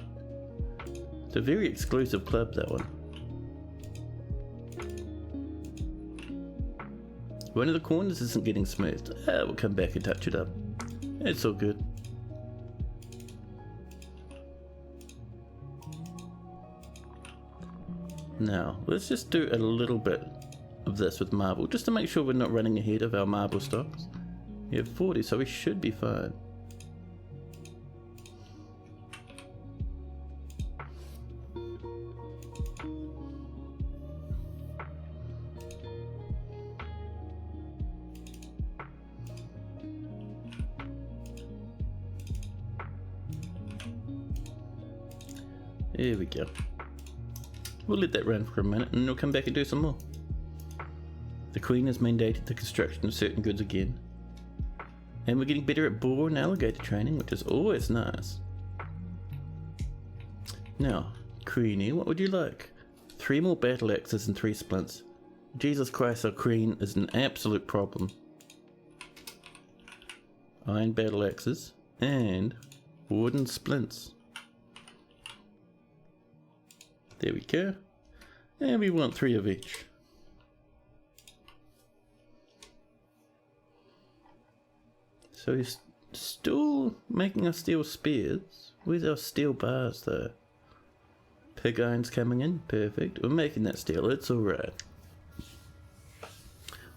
It's a very exclusive club, that one. One of the corners isn't getting smoothed. We'll come back and touch it up. It's all good. Now, let's just do a little bit of this with marble, just to make sure we're not running ahead of our marble stocks. We have 40, so we should be fine. There we go. We'll let that run for a minute and then we'll come back and do some more. The Queen has mandated the construction of certain goods again. And we're getting better at boar and alligator training, which is always nice. Now, Queenie, what would you like? 3 more battle axes and 3 splints. Jesus Christ, our Queen is an absolute problem. Iron battle axes and wooden splints. There we go. And we want 3 of each. So he's still making us steel spears. Where's our steel bars though? Pig iron's coming in. Perfect. We're making that steel. It's alright.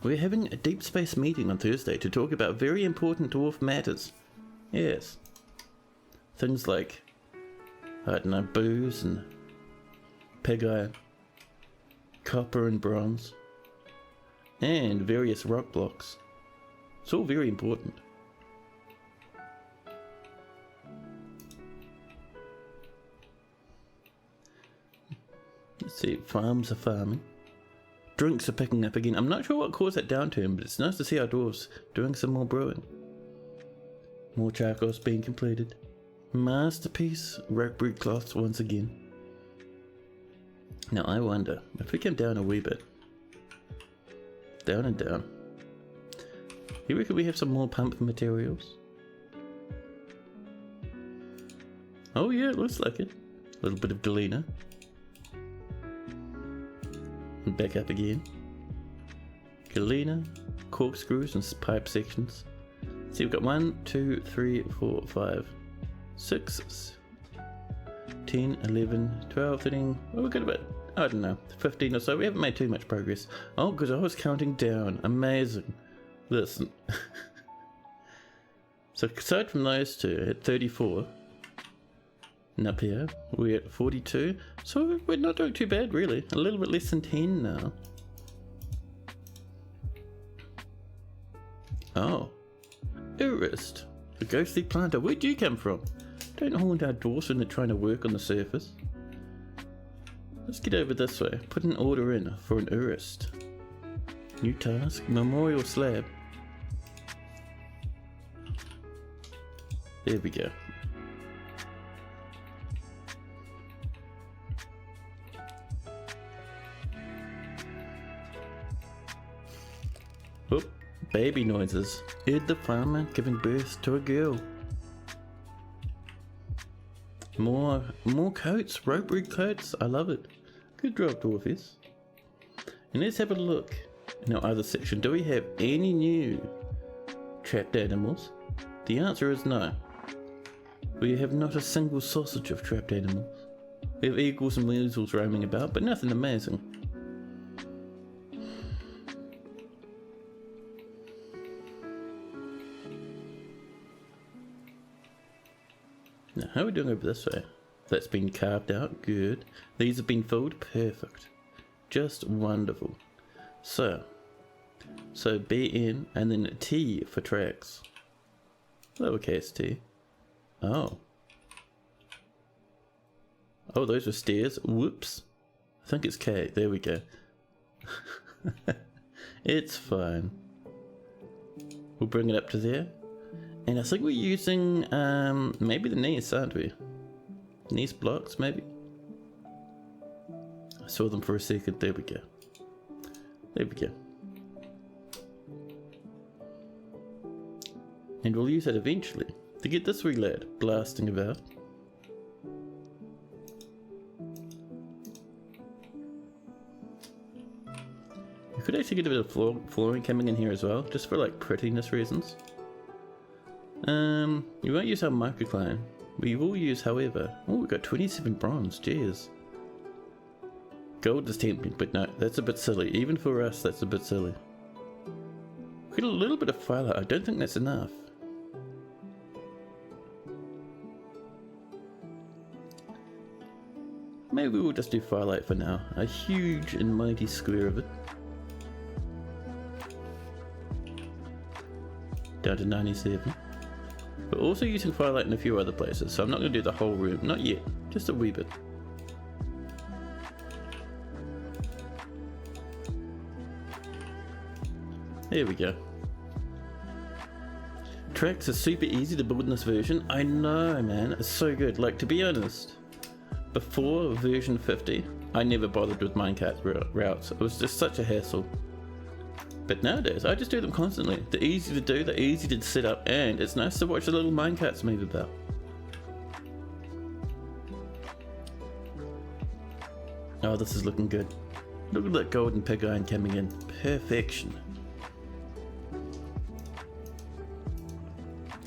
We're having a deep space meeting on Thursday to talk about very important dwarf matters. Yes. Things like, I don't know, booze and pig iron, copper and bronze, and various rock blocks. It's all very important. Let's see, farms are farming. Drinks are picking up again. I'm not sure what caused that downturn, but it's nice to see our dwarves doing some more brewing. More charcoal's being completed. Masterpiece rope brewed cloths once again. Now I wonder, if we come down a wee bit. Down and down. You reckon we have some more pump materials? Oh yeah, it looks like it. A little bit of galena. And back up again. Galena, corkscrews and pipe sections. See, we've got 1, 2, 3, 4, 5, 6, 10, 11, 12, 13. Well, we've got about, I don't know, 15 or so. We haven't made too much progress. Oh, because I was counting down. Amazing. Listen. So aside from those two, at 34. And up here, we're at 42. So we're not doing too bad, really. A little bit less than 10 now. Oh. Urist. The ghostly planter. Where'd you come from? Don't haunt our dwarfs when they're trying to work on the surface. Let's get over this way. Put an order in for an Urist. New task. Memorial slab. There we go. Oop, baby noises. Heard the farmer giving birth to a girl. More coats, rope rig coats. I love it. Good job, dwarfies. And let's have a look in our other section. Do we have any new trapped animals? The answer is no. We have not a single sausage of trapped animals. We have eagles and weasels roaming about, but nothing amazing. Now, how are we doing over this way? That's been carved out, good. These have been filled, perfect. Just wonderful. So BN and then T for tracks. Lowercase t. Oh, those were stairs. Whoops. I think it's K. There we go. It's fine. We'll bring it up to there. And I think we're using maybe the knees, aren't we? Knees blocks, maybe? I saw them for a second. There we go. There we go. And we'll use that eventually to get this wee lad blasting about. We could actually get a bit of flooring coming in here as well, just for like prettiness reasons. We won't use our microcline. We will use, however, oh, we've got 27 bronze, jeez. Gold is tempting, but no, that's a bit silly. Even for us, that's a bit silly. We got a little bit of firelight. I don't think that's enough. Maybe we'll just do firelight for now. A huge and mighty square of it. Down to 97. We're also using firelight in a few other places, so I'm not going to do the whole room. Not yet. Just a wee bit. There we go. Tracks are super easy to build in this version. I know, man, it's so good. Like, to be honest, before version 50, I never bothered with minecart routes. It was just such a hassle. But nowadays, I just do them constantly. They're easy to do, they're easy to set up, and it's nice to watch the little minecarts move about. Oh, this is looking good. Look at that golden pig iron coming in. Perfection.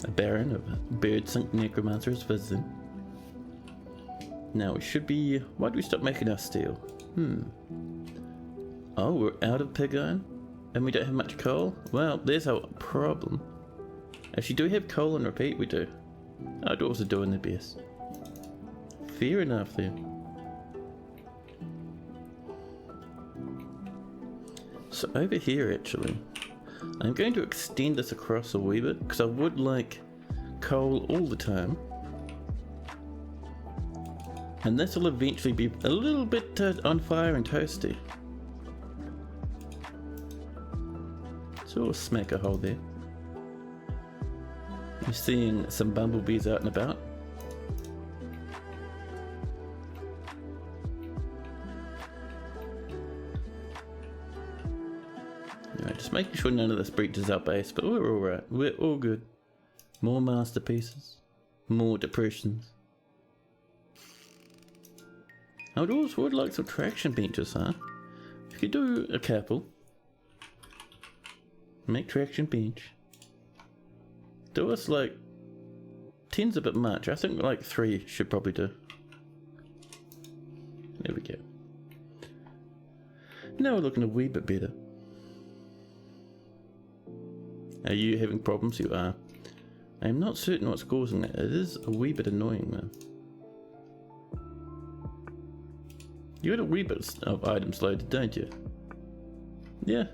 A baron of bird sink necromancer is visiting. Now we should be... Why do we stop making our steel? Oh, we're out of pig iron? And we don't have much coal? Well, there's our problem. Actually, do we have coal on repeat? We do. Our dwarves are doing their best. Fair enough then. So over here actually, I'm going to extend this across a wee bit because I would like coal all the time. And this will eventually be a little bit on fire and toasty. So we'll smack a hole there. You're seeing some bumblebees out and about. Alright, just making sure none of this breaches our base, but we're alright. We're all good. More masterpieces. More depressions. I would also like some traction benches, huh? If you do a couple, make traction bench. Do us like 10's a bit much. I think like 3 should probably do. There we go. Now we're looking a wee bit better. Are you having problems? You are. I am not certain what's causing that. It is a wee bit annoying, man. You got a wee bit of items loaded, don't you? Yeah.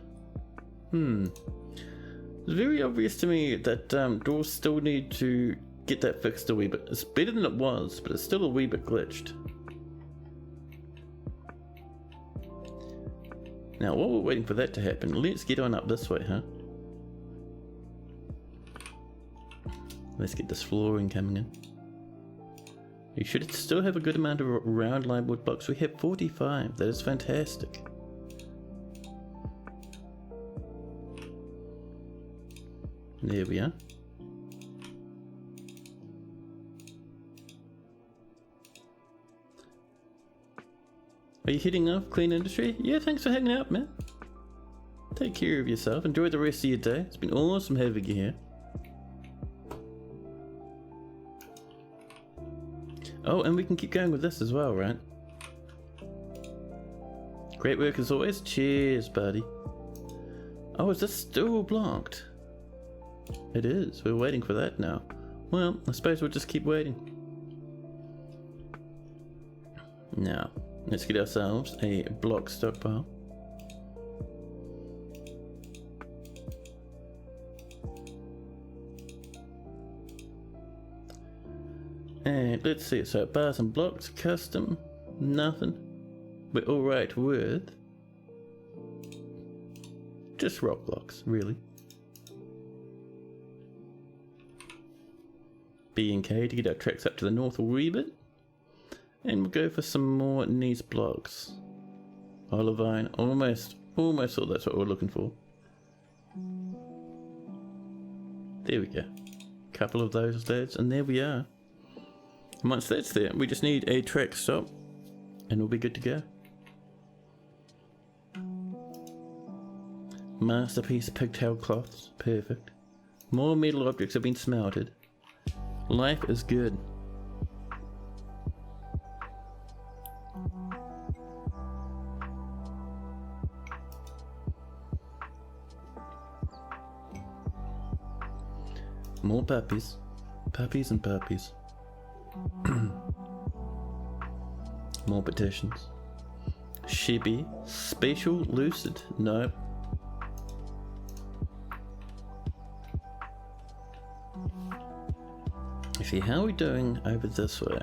It's very obvious to me that dwarves still need to get that fixed a wee bit. It's better than it was, but it's still a wee bit glitched. Now, while we're waiting for that to happen, let's get on up this way, huh? Let's get this flooring coming in. You should still have a good amount of round line wood blocks. We have 45. That is fantastic. There we are. Are you heading off, Clean Industry? Yeah, thanks for hanging out, man. Take care of yourself. Enjoy the rest of your day. It's been awesome having you here. Oh, and we can keep going with this as well, right? Great work as always. Cheers, buddy. Oh, is this still blocked? It is. We're waiting for that now. Well, I suppose we'll just keep waiting. Now, let's get ourselves a block stockpile. And let's see, so bars and blocks, custom, nothing. We're alright with just rock blocks, really. B and K to get our tracks up to the north a wee bit. And we'll go for some more nice blocks. Olivine, almost thought that's what we're looking for. There we go. Couple of those lads, and there we are. And once that's there, we just need a track stop, and we'll be good to go. Masterpiece pigtail cloths, perfect. More metal objects have been smelted. Life is good. More puppies. Puppies and puppies. More petitions. Shibby. Spatial lucid. No. Actually, how are we doing over this way?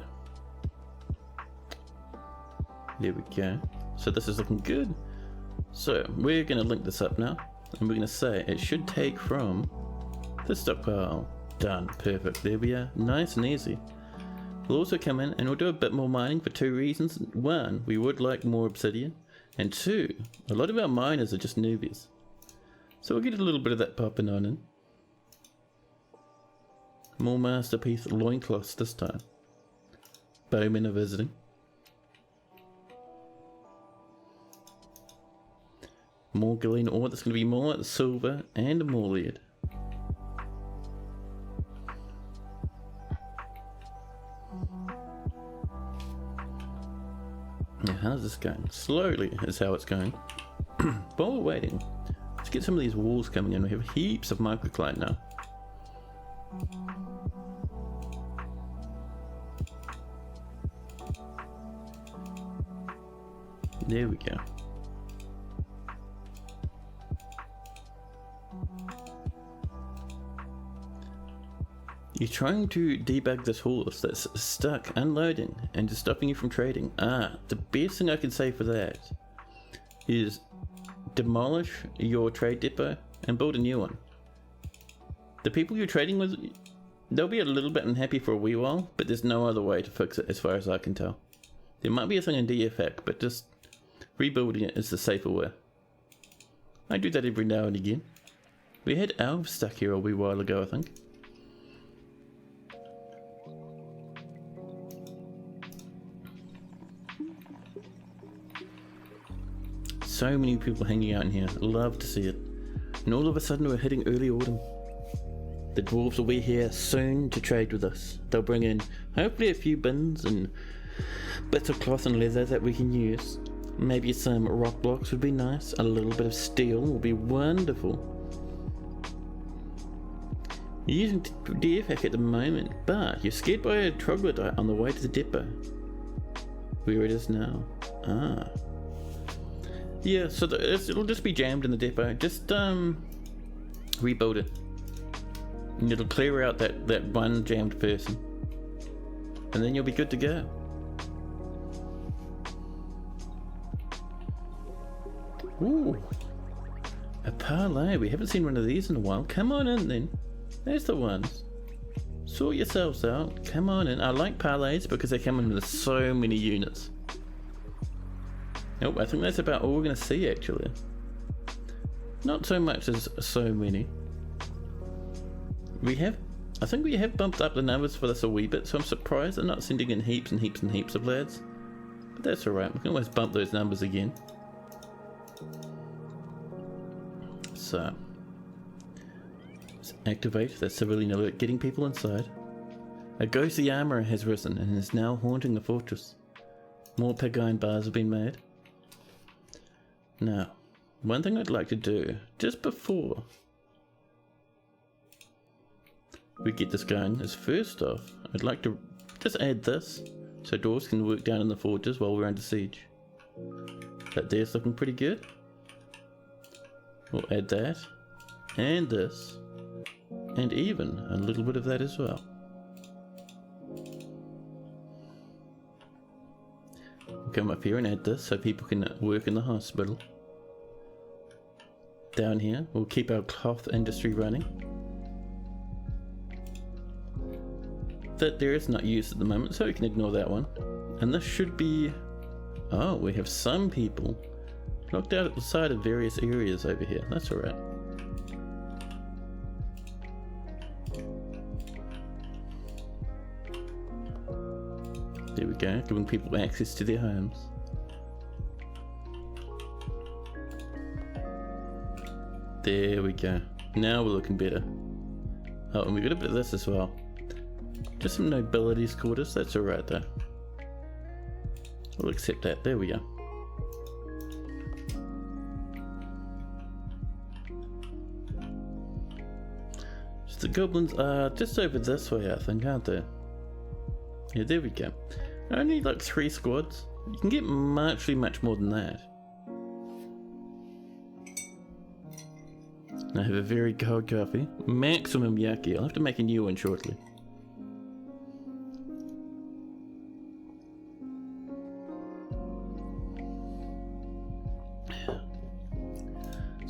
There we go. So this is looking good. So we're going to link this up now. And we're going to say it should take from the stockpile. Done. Perfect. There we are. Nice and easy. We'll also come in and we'll do a bit more mining for 2 reasons. 1, we would like more obsidian. And 2, a lot of our miners are just newbies. So we'll get a little bit of that popping on in. More masterpiece loincloths this time. Bowmen are visiting. More green ore, there's going to be more silver and more lead. Now how's this going? Slowly is how it's going. While we're waiting, let's get some of these walls coming in. We have heaps of microcline now. There we go. You're trying to debug this horse that's stuck unloading and just stopping you from trading. The best thing I can say for that is demolish your trade depot and build a new one. The people you're trading with, they'll be a little bit unhappy for a wee while, but there's no other way to fix it as far as I can tell. There might be a thing in DFX, but just rebuilding it is the safer way. I do that every now and again. We had elves stuck here a wee while ago, I think. So many people hanging out in here. Love to see it. And all of a sudden we're hitting early autumn. The dwarves will be here soon to trade with us. They'll bring in hopefully a few bins and bits of cloth and leather that we can use. Maybe some rock blocks would be nice. A little bit of steel will be wonderful. You're using DFX at the moment, but you're scared by a troglodyte on the way to the depot. Where it is now. Yeah, so it'll just be jammed in the depot. Just rebuild it. And it'll clear out that one jammed person. And then you'll be good to go. Ooh. A parlay. We haven't seen one of these in a while. Come on in then. There's the ones. Sort yourselves out. Come on in. I like parlays because they come in with so many units. Nope, I think that's about all we're going to see actually. Not so much as so many. I think we have bumped up the numbers for this a wee bit, so I'm surprised they're not sending in heaps and heaps and heaps of lads. But that's alright, we can always bump those numbers again. So, let's activate the civilian alert, getting people inside. A ghostly armourer has risen and is now haunting the fortress. More pig iron bars have been made. Now, one thing I'd like to do, just before we get this going, is first off, I'd like to just add this, so dwarves can work down in the forges while we're under siege. That there's looking pretty good. We'll add that, and this, and even a little bit of that as well. Come up here and add this so people can work in the hospital. Down here we'll keep our cloth industry running. That there is not used at the moment, so we can ignore that one. And this should be... oh, we have some people knocked out at the side of various areas over here. That's alright. There we go, giving people access to their homes. There we go. Now we're looking better. Oh, and we got a bit of this as well. Just some nobility's quarters, that's alright though. We'll accept that, there we go. So the goblins are just over this way I think, aren't they? Yeah, there we go. Only like 3 squads. You can get much more than that. I have a very cold coffee. Maximum yucky. I'll have to make a new one shortly.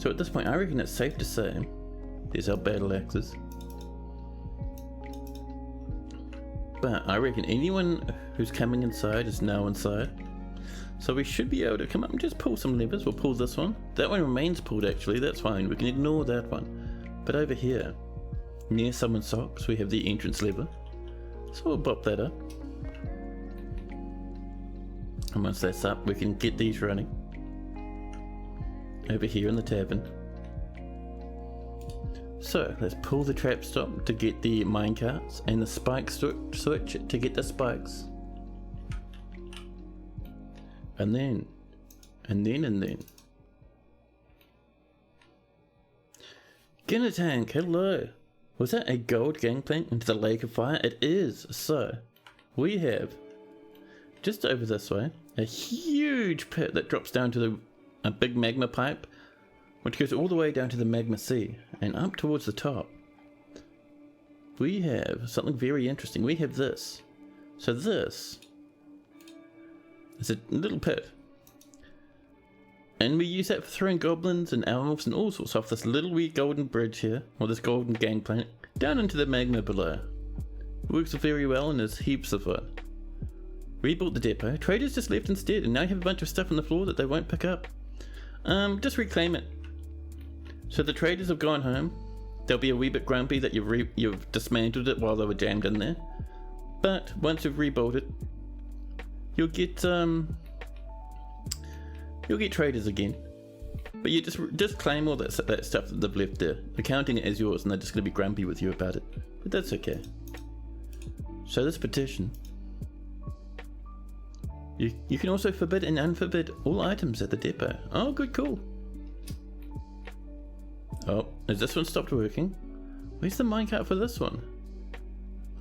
So at this point, I reckon it's safe to say there's our battle axes. But I reckon anyone who's coming inside is now inside. So we should be able to come up and just pull some levers. We'll pull this one. That one remains pulled actually, that's fine. We can ignore that one. But over here, near someone's socks, we have the entrance lever. So we'll pop that up. And once that's up, we can get these running. Over here in the tavern. So let's pull the trap stop to get the minecarts and the spike switch to get the spikes. And then. Ginner tank, hello. Was that a gold gangplank into the lake of fire? It is. So we have just over this way a huge pit that drops down to a big magma pipe, which goes all the way down to the magma sea and up towards the top. We have something very interesting. We have this. So this is a little pit, and we use that for throwing goblins and elves and all sorts off this little wee golden bridge here, or this golden gangplank, down into the magma below. Works very well and is heaps of fun. Rebuilt the depot. Traders just left instead, and now you have a bunch of stuff on the floor that they won't pick up. Just reclaim it. So the traders have gone home. They'll be a wee bit grumpy that you've dismantled it while they were jammed in there. But once you've rebuilt it, you'll get traders again. But you just claim all that stuff that they've left there, accounting it as yours, and they're just going to be grumpy with you about it. But that's okay. So this petition. You can also forbid and unforbid all items at the depot. Oh, good call. Oh, has this one stopped working? Where's the minecart for this one?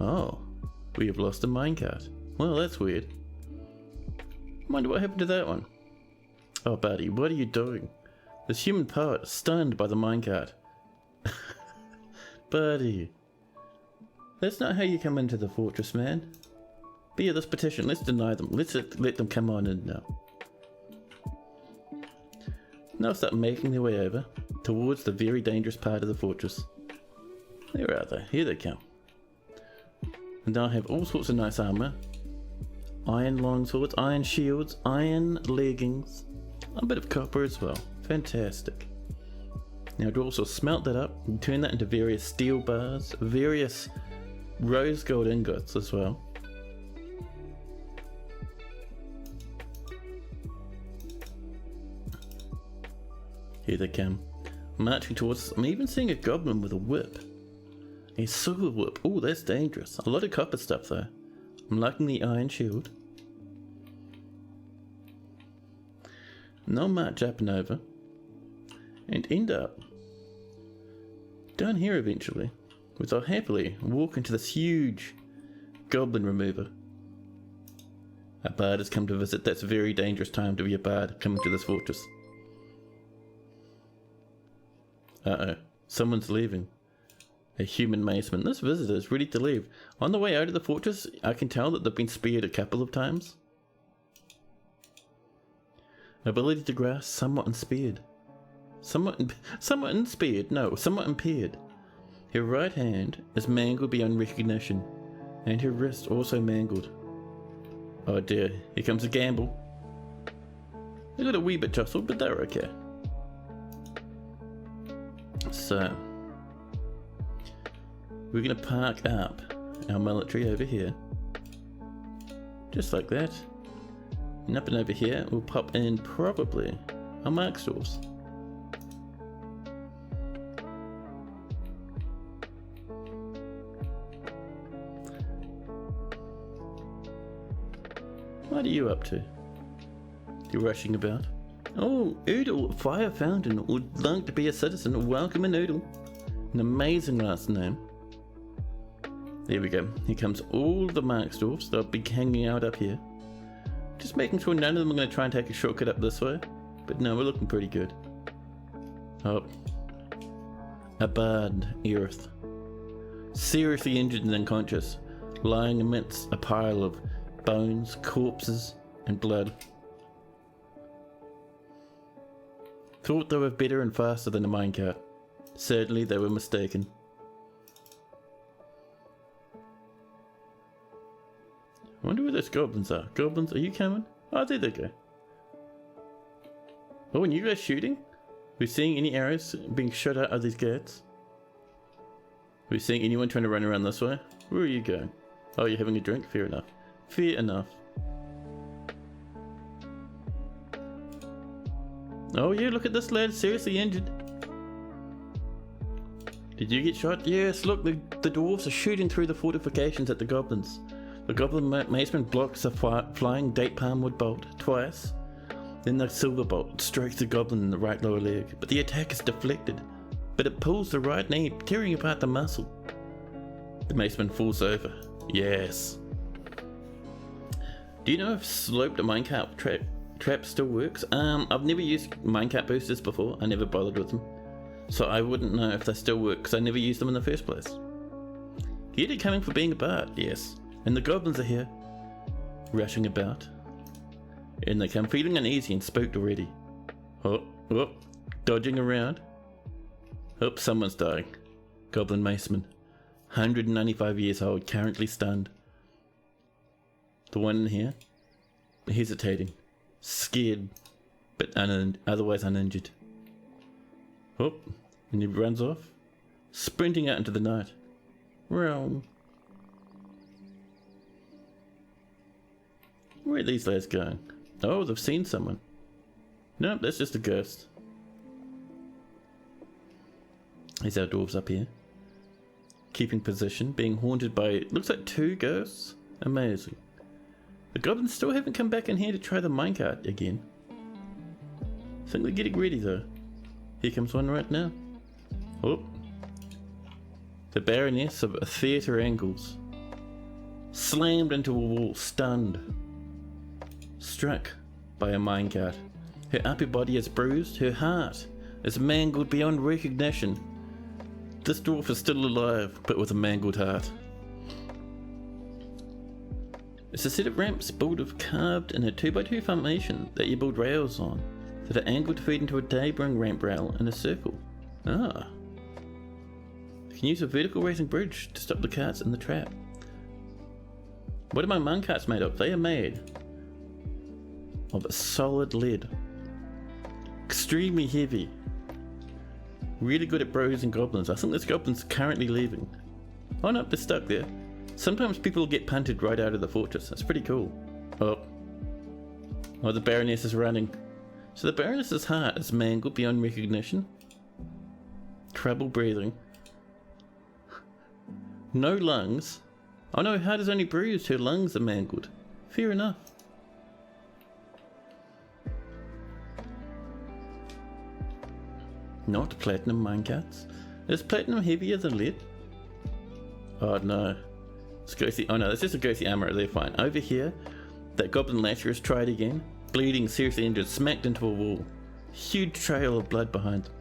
Oh, we have lost a minecart. Well, that's weird. Wonder what happened to that one. Oh, buddy, what are you doing? This human poet is stunned by the minecart. Buddy, that's not how you come into the fortress, man. But yeah, this petition, let's deny them. Let's let them come on in now. Now start making their way over towards the very dangerous part of the fortress. Where are they? Here they come. And now I have all sorts of nice armor. Iron longswords, iron shields, iron leggings, a bit of copper as well. Fantastic. Now to also smelt that up and turn that into various steel bars, various rose gold ingots as well. Here they come, marching towards us. I'm even seeing a goblin with a whip. A silver whip. Oh, that's dangerous. A lot of copper stuff though. I'm liking the iron shield. And I'll march up and over. And end up down here eventually. Which I'll happily walk into this huge goblin remover. A bard has come to visit. That's a very dangerous time to be a bard coming to this fortress. Uh-oh, someone's leaving. A human maceman. This visitor is ready to leave. On the way out of the fortress, I can tell that they've been speared a couple of times. Ability to grasp, somewhat unspeared. Somewhat unspeared? No, somewhat impaired. Her right hand is mangled beyond recognition, and her wrist also mangled. Oh dear, here comes a gamble. They got a wee bit jostled, but they're okay. So, we're going to park up our military over here. Just like that. And up and over here, we'll pop in probably our mark stores. What are you up to? You're rushing about. Oh, Oodle, Fire Fountain, would like to be a citizen. Welcome in, Oodle. An amazing last name. There we go. Here comes all the Marksdorfs. They'll be hanging out up here. Just making sure none of them are going to try and take a shortcut up this way. But no, we're looking pretty good. Oh. A bard, Aerith. Seriously injured and unconscious. Lying amidst a pile of bones, corpses, and blood. Thought they were better and faster than a minecart. Certainly they were mistaken. I wonder where those goblins are. Goblins, are you coming? Oh, there they go. Oh, and you guys shooting? We're seeing any arrows being shot out of these gates? We're seeing anyone trying to run around this way? Where are you going? Oh, you're having a drink? Fair enough. Fair enough. Oh yeah, look at this lad, seriously injured. Did you get shot? Yes, look, the dwarves are shooting through the fortifications at the goblins. The goblin maceman blocks a flying date palm wood bolt twice. Then the silver bolt strikes the goblin in the right lower leg, but the attack is deflected. But it pulls the right knee, tearing apart the muscle. The maceman falls over. Yes. Do you know if sloped minecart trap still works? I've never used minecart boosters before. I never bothered with them. So I wouldn't know if they still work because I never used them in the first place. Get it coming for being a bard, yes. And the goblins are here, rushing about. And they come feeling uneasy and spooked already. Oh, dodging around. Oh, someone's dying. Goblin maceman, 195 years old, currently stunned. The one in here, hesitating, scared, but otherwise uninjured. Oh, and he runs off, sprinting out into the night. Where are these lads going? Oh, they've seen someone. Nope, that's just a ghost. There's our dwarves up here. Keeping position, being haunted by, looks like 2 ghosts. Amazing. The goblins still haven't come back in here to try the minecart again. I think they're getting ready though. Here comes one right now. Oh. The Baroness of Theatre Angles. Slammed into a wall, stunned. Struck by a minecart. Her upper body is bruised, her heart is mangled beyond recognition. This dwarf is still alive, but with a mangled heart. It's a set of ramps built of carved in a 2x2 formation that you build rails on, that are angled to feed into a neighbouring ramp rail in a circle. Ah. You can use a vertical raising bridge to stop the carts in the trap. What are my minecarts made of? They are made of solid lead. Extremely heavy. Really good at bros and goblins. I think this goblin's currently leaving. Oh no, they're stuck there. Sometimes people get punted right out of the fortress. That's pretty cool. Oh, the Baroness is running. So the Baroness's heart is mangled beyond recognition. Trouble breathing. No lungs. Oh no, her heart is only bruised. Her lungs are mangled. Fair enough. Not platinum minecarts. Is platinum heavier than lead? Oh no. It's ghostly. Oh no, that's just a ghostly armor. They're fine. Over here, that goblin lasher has tried again. Bleeding, seriously injured, smacked into a wall. Huge trail of blood behind them.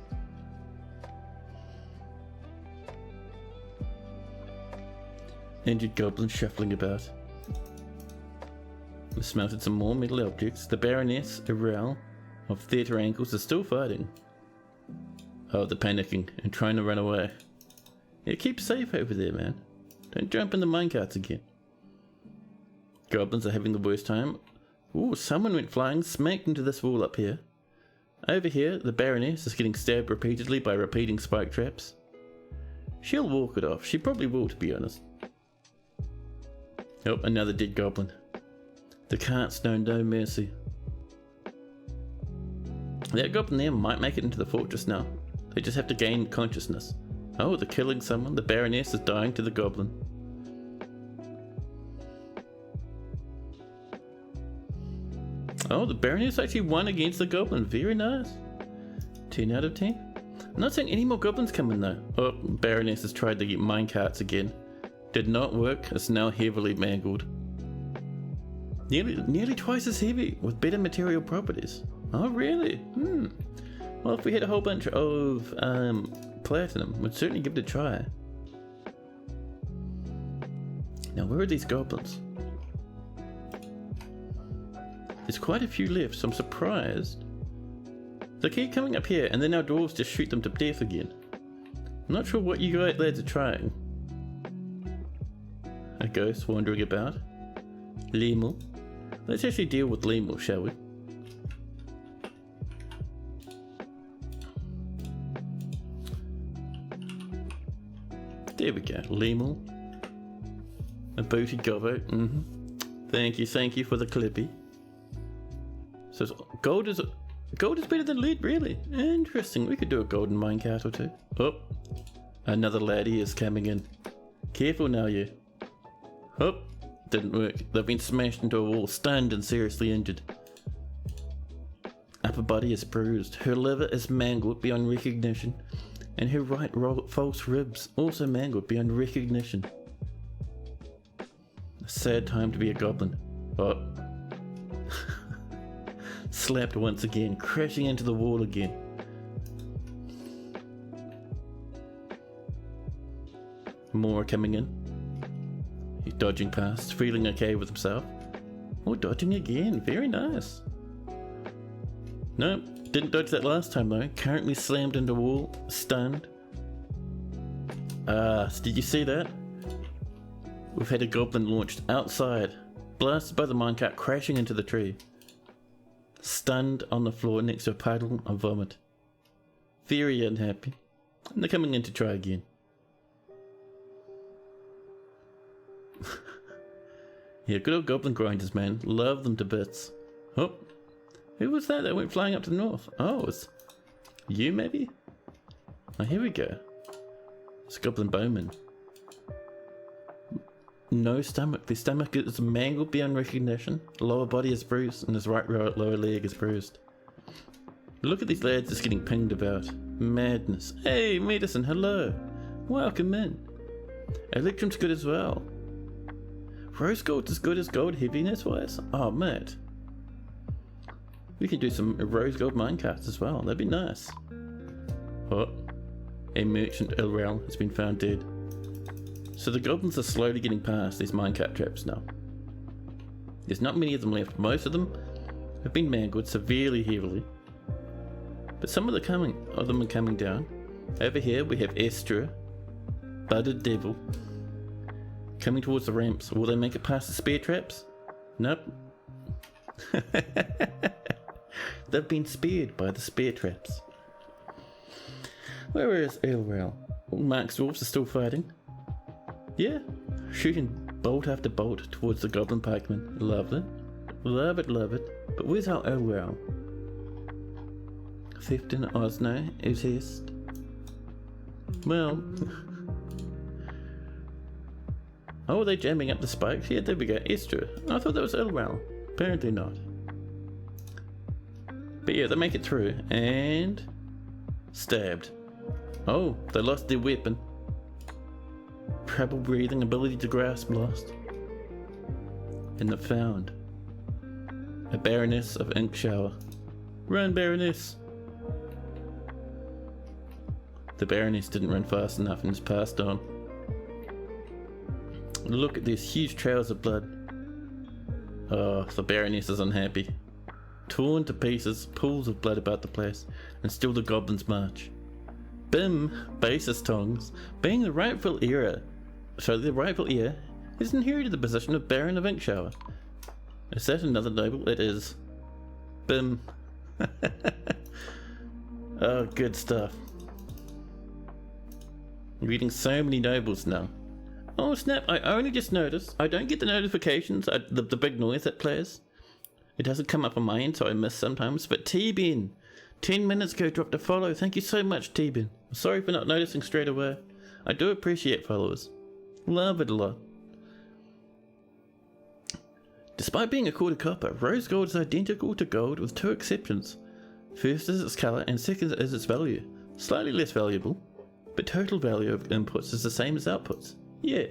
Injured goblin shuffling about. We smelted some more metal objects. The Baroness Irel of Theatre Angles is still fighting. Oh, they're panicking and trying to run away. Yeah, keep safe over there, man. Don't jump in the minecarts again. Goblins are having the worst time. Ooh, someone went flying, smacked into this wall up here. Over here, the Baroness is getting stabbed repeatedly by repeating spike traps. She'll walk it off. She probably will, to be honest. Oh, another dead goblin. The carts know no mercy. That goblin there might make it into the fortress now. They just have to gain consciousness. Oh, they're killing someone. The Baroness is dying to the goblin. Oh, the Baroness actually won against the goblin. Very nice. 10 out of 10. I'm not saying any more goblins coming though. Oh, Baroness has tried to get minecarts again. Did not work. It's now heavily mangled. Nearly twice as heavy with better material properties. Oh, really? Well, if we had a whole bunch of platinum, we'd certainly give it a try. Now, where are these goblins? There's quite a few left, so I'm surprised They keep coming up here, and then our dwarves just shoot them to death again. I'm not sure what you guys lads are trying. A ghost wandering about. Lemur. Let's actually deal with Lemur, shall we? There we go, Lemur. A booty gobbo. Thank you for the clippy. So gold is better than lead, really? Interesting. We could do a golden minecart or two. Oh, another laddie is coming in. Careful now, you. Oh, didn't work. They've been smashed into a wall, stunned and seriously injured. Upper body is bruised. Her liver is mangled beyond recognition, and her right false ribs also mangled beyond recognition. A sad time to be a goblin. Oh. Slapped once again, crashing into the wall again. More coming in. He's dodging past, feeling okay with himself. Oh, dodging again. Very nice. Nope, didn't dodge that last time though. Currently slammed into wall, stunned. Did you see that? We've had a goblin launched outside, blasted by the minecart, crashing into the tree. Stunned on the floor next to a puddle of vomit. Very unhappy. And they're coming in to try again. Yeah, good old goblin grinders, man. Love them to bits. Oh, who was that that went flying up to the north? Oh, it's you maybe? Oh, here we go. It's Goblin Bowman. No stomach. The stomach is mangled beyond recognition. Lower body is bruised, and his right lower leg is bruised. Look at these lads just getting pinged about. Madness. Hey, Medicine, hello. Welcome in. Electrum's good as well. Rose gold's as good as gold heaviness wise? Oh, mate. We can do some rose gold minecarts as well. That'd be nice. Oh, a merchant Elral has been found dead. So the goblins are slowly getting past these minecart traps now. There's not many of them left. Most of them have been mangled severely heavily. But some of them are coming down. Over here we have Estra, Budded Devil, coming towards the ramps. Will they make it past the spear traps? Nope. They've been speared by the spear traps. Where is Elral? Mark's dwarves are still fighting. Yeah, shooting bolt after bolt towards the goblin pikemen. Love it. Love it, love it. But where's our Elral? Thefton Osno is hissed. Well. Oh, are they jamming up the spikes? Yeah, there we go. Estra. I thought that was Elral. Apparently not. But yeah, they make it through. And stabbed. Oh, they lost their weapon. Trouble breathing, ability to grasp lost. And they found a Baroness of Ink Shower. Run, Baroness! The Baroness didn't run fast enough and has passed on. Look at these huge trails of blood. Oh, the Baroness is unhappy. Torn to pieces, pools of blood about the place, and still the goblins march. Bim, basis tongs, being the rightful heir has inherited the position of Baron of Inkshower. Is that another noble? It is. Bim. Oh, good stuff. I'm reading so many nobles now. Oh snap, I only just noticed. I don't get the notifications, the big noise that plays. It doesn't come up on my end, so I miss sometimes. But T-Ben, 10 minutes ago dropped a follow. Thank you so much, T-Ben. Sorry for not noticing straight away. I do appreciate followers. Love it a lot. Despite being a quarter copper, rose gold is identical to gold with two exceptions. First is its colour and second is its value. Slightly less valuable, but total value of inputs is the same as outputs. Yeah,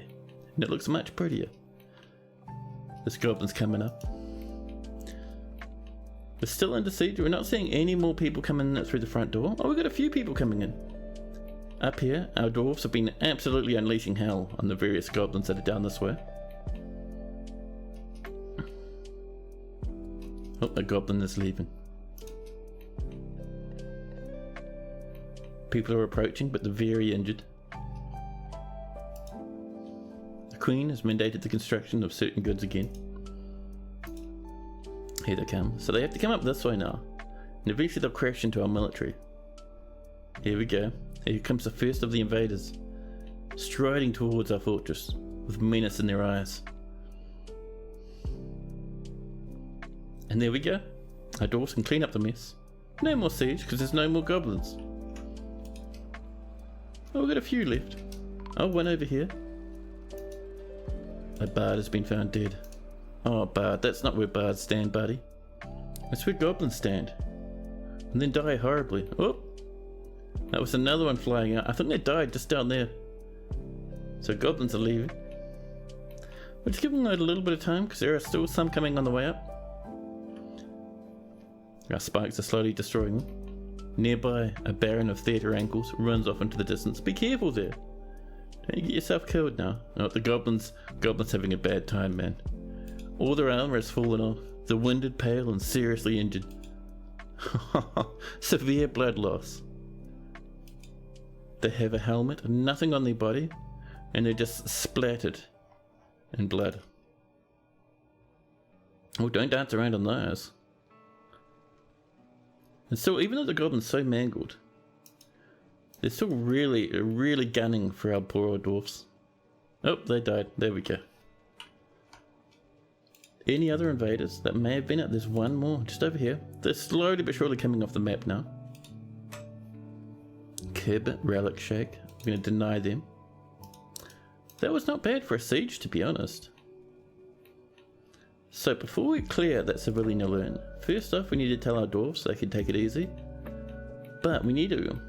and it looks much prettier. This goblin's coming up. We're still under siege. We're not seeing any more people coming in through the front door. Oh, we've got a few people coming in. Up here, our dwarves have been absolutely unleashing hell on the various goblins that are down this way. Oh, a goblin is leaving. People are approaching, but they're very injured. The Queen has mandated the construction of certain goods again. Here they come. So they have to come up this way now. And eventually they'll crash into our military. Here we go. Here comes the first of the invaders, striding towards our fortress, with menace in their eyes. And there we go. Our dwarves can clean up the mess. No more siege, because there's no more goblins. Oh, we've got a few left. Oh, one over here. A bard has been found dead. Oh, bard, that's not where bards stand, buddy. That's where goblins stand. And then die horribly. Oh! That was another one flying out. I think they died just down there. So goblins are leaving. We'll just give them a little bit of time, because there are still some coming on the way up. Our spikes are slowly destroying them. Nearby, a baron of theatre ankles runs off into the distance. Be careful there. Don't you get yourself killed now. Oh, the goblins having a bad time, man. All their armor has fallen off. They're winded, pale, and seriously injured. Severe blood loss. They have a helmet, nothing on their body, and they're just splattered in blood. Oh, don't dance around on those. And still, even though the goblin's so mangled, they're still really gunning for our poor old dwarfs. Oh, they died. There we go. Any other invaders that may have been out? There's one more, just over here. They're slowly but surely coming off the map now. Kib, Relic Shake. I'm going to deny them. That was not bad for a siege, to be honest. So before we clear that civilian alert, first off we need to tell our dwarves they can take it easy. But we need to,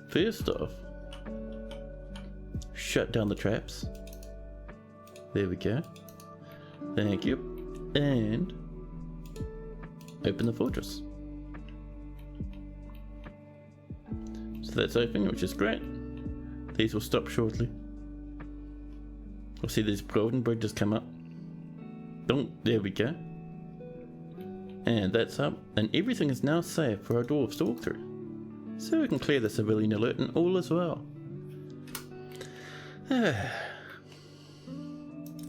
first off, shut down the traps. There we go. Thank you. And open the fortress. So that's open, which is great. These will stop shortly. We'll see these golden bridges come up. There we go. And that's up, and everything is now safe for our dwarves to walk through. So we can clear the civilian alert and all as well.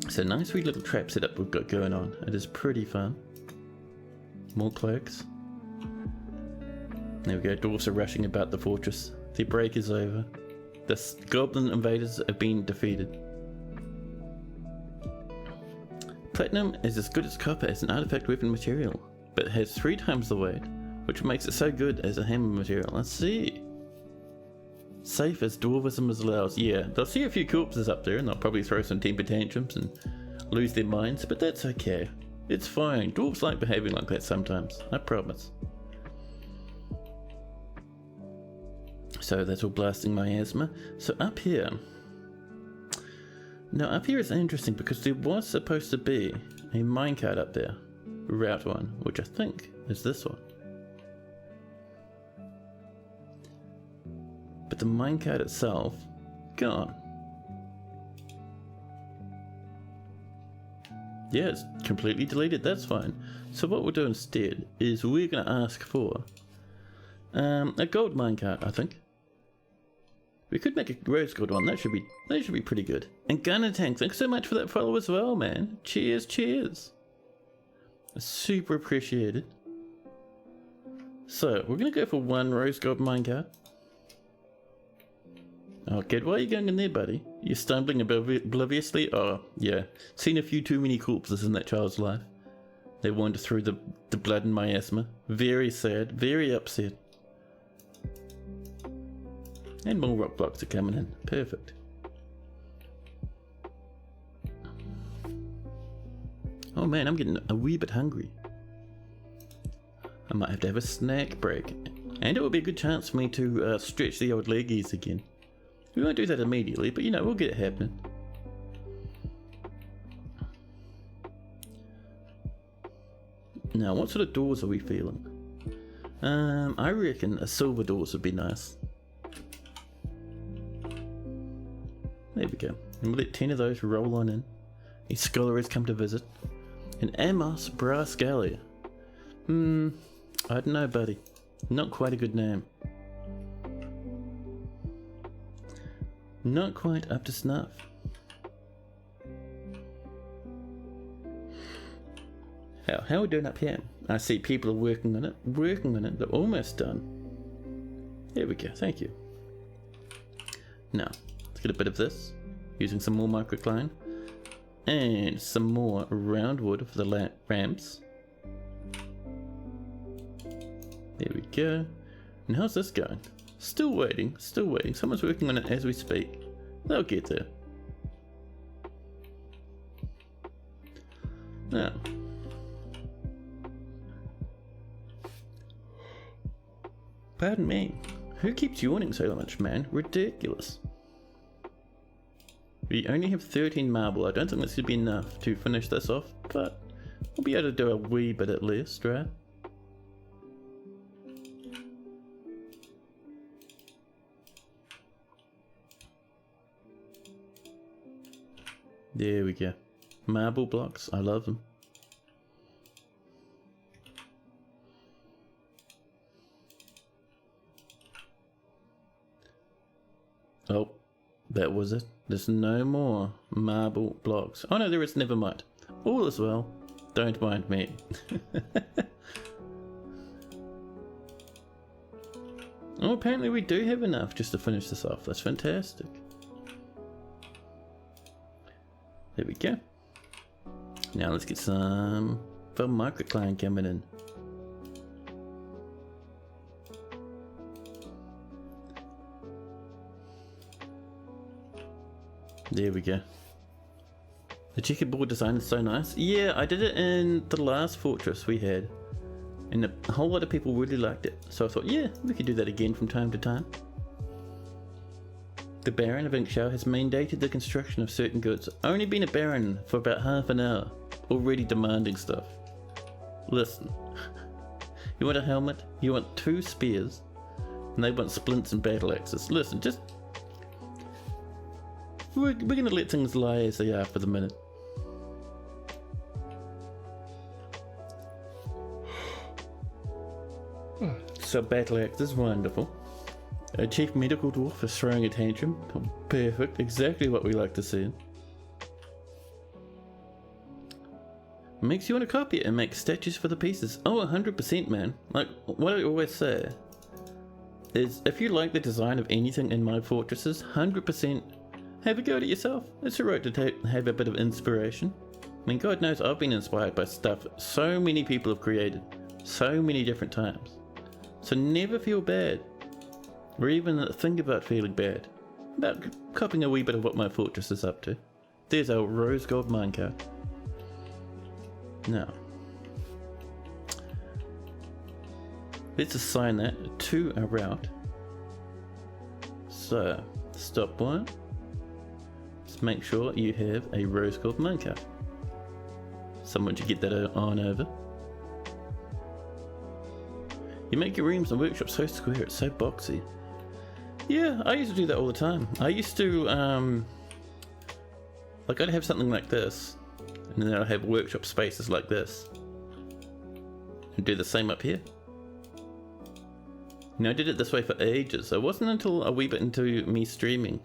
So nice wee little trap setup we've got going on. It is pretty fun. More cloaks. There we go, dwarves are rushing about the fortress. Their break is over. The goblin invaders have been defeated. Platinum is as good as copper as an artifact weapon material, but it has 3 times the weight, which makes it so good as a hammer material. Let's see. Safe as dwarvism allows. Yeah, they'll see a few corpses up there and they'll probably throw some temper tantrums and lose their minds, but that's okay. It's fine. Dwarves like behaving like that sometimes, I promise. So that's all blasting miasma. So up here. Now up here is interesting because there was supposed to be a minecart up there. Route 1, which I think is this one. But the minecart itself, gone. Yeah, it's completely deleted, that's fine. So what we'll do instead is we're going to ask for a gold minecart, I think. We could make a rose gold one, that should be pretty good. And Gunner Tank, thanks so much for that follow as well, man. Cheers, cheers. Super appreciated. So, we're going to go for 1 rose gold minecart. Oh, kid, why are you going in there, buddy? You're stumbling obliviously? Oh, yeah. Seen a few too many corpses in that child's life. They wander through the blood and miasma. Very sad, very upset. And more rock blocks are coming in. Perfect. Oh man, I'm getting a wee bit hungry. I might have to have a snack break. And it will be a good chance for me to stretch the old leggies again. We won't do that immediately, but you know, we'll get it happening. Now, what sort of doors are we feeling? I reckon a silver doors would be nice. There we go. And we'll let 10 of those roll on in. A scholar has come to visit. An Amos Brass Galley. I don't know, buddy. Not quite a good name. Not quite up to snuff. How are we doing up here? I see people are working on it. They're almost done. There we go, thank you. Now, let's get a bit of this, using some more microcline, and some more round wood for the ramps. There we go. And how's this going? Still waiting, still waiting. Someone's working on it as we speak. They'll get there. Now, pardon me. Who keeps yawning so much, man? Ridiculous. We only have 13 marble. I don't think this should be enough to finish this off, but we'll be able to do a wee bit at least, right? There we go. Marble blocks, I love them. Oh, that was it. There's no more marble blocks. Oh no, there is, never mind. All is well. Don't mind me. Oh, apparently we do have enough just to finish this off. That's fantastic. There we go. Now let's get some film microcline coming in. There we go. The checkerboard design is so nice. Yeah, I did it in the last fortress we had, and a whole lot of people really liked it. So I thought, yeah, we could do that again from time to time. The Baron of Inkshow has mandated the construction of certain goods. Only been a Baron for about half an hour, already demanding stuff. Listen, you want a helmet, you want 2 spears, and they want splints and battle axes. Listen, just... We're going to let things lie as they are for the minute. So battle axe is wonderful. A chief medical dwarf is throwing a tantrum. Oh, perfect, exactly what we like to see. Makes you want to copy it and make statues for the pieces. Oh, 100%, man. Like what I always say is, if you like the design of anything in my fortresses, 100% have a go at it yourself. It's alright to have a bit of inspiration. I mean, God knows I've been inspired by stuff so many people have created, so many different times. So never feel bad, or even think about feeling bad, about copying a wee bit of what my fortress is up to. There's our rose gold minecart. Now, let's assign that to a route. So, stopwatch. Just make sure you have a rose gold minecart. Someone should get that on over. You make your rooms and workshops so square, it's so boxy. Yeah, I used to do that all the time. I used to, like I'd have something like this, and then I'd have workshop spaces like this. And do the same up here. Now I did it this way for ages. It wasn't until a wee bit into me streaming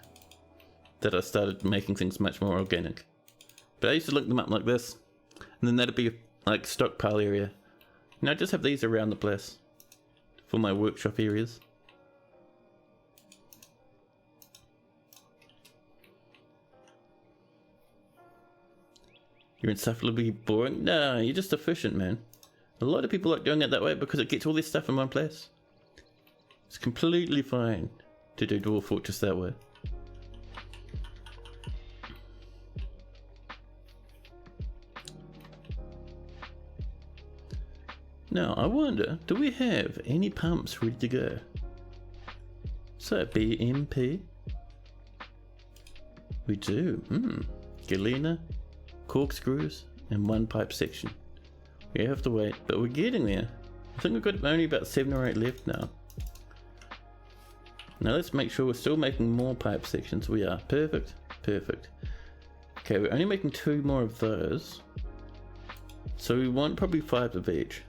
that I started making things much more organic. But I used to link them up like this, and then that'd be like stockpile area. And I just have these around the place for my workshop areas. You're insufferably boring? No, you're just efficient, man. A lot of people like doing it that way because it gets all this stuff in one place. It's completely fine to do Dwarf Fortress that way. Now, I wonder, do we have any pumps ready to go? So, BMP. We do. Galena, corkscrews, and 1 pipe section. We have to wait, but we're getting there. I think we've got only about 7 or 8 left now. Now let's make sure we're still making more pipe sections. We are. Perfect. Perfect. Okay, we're only making 2 more of those. So we want probably 5 of each.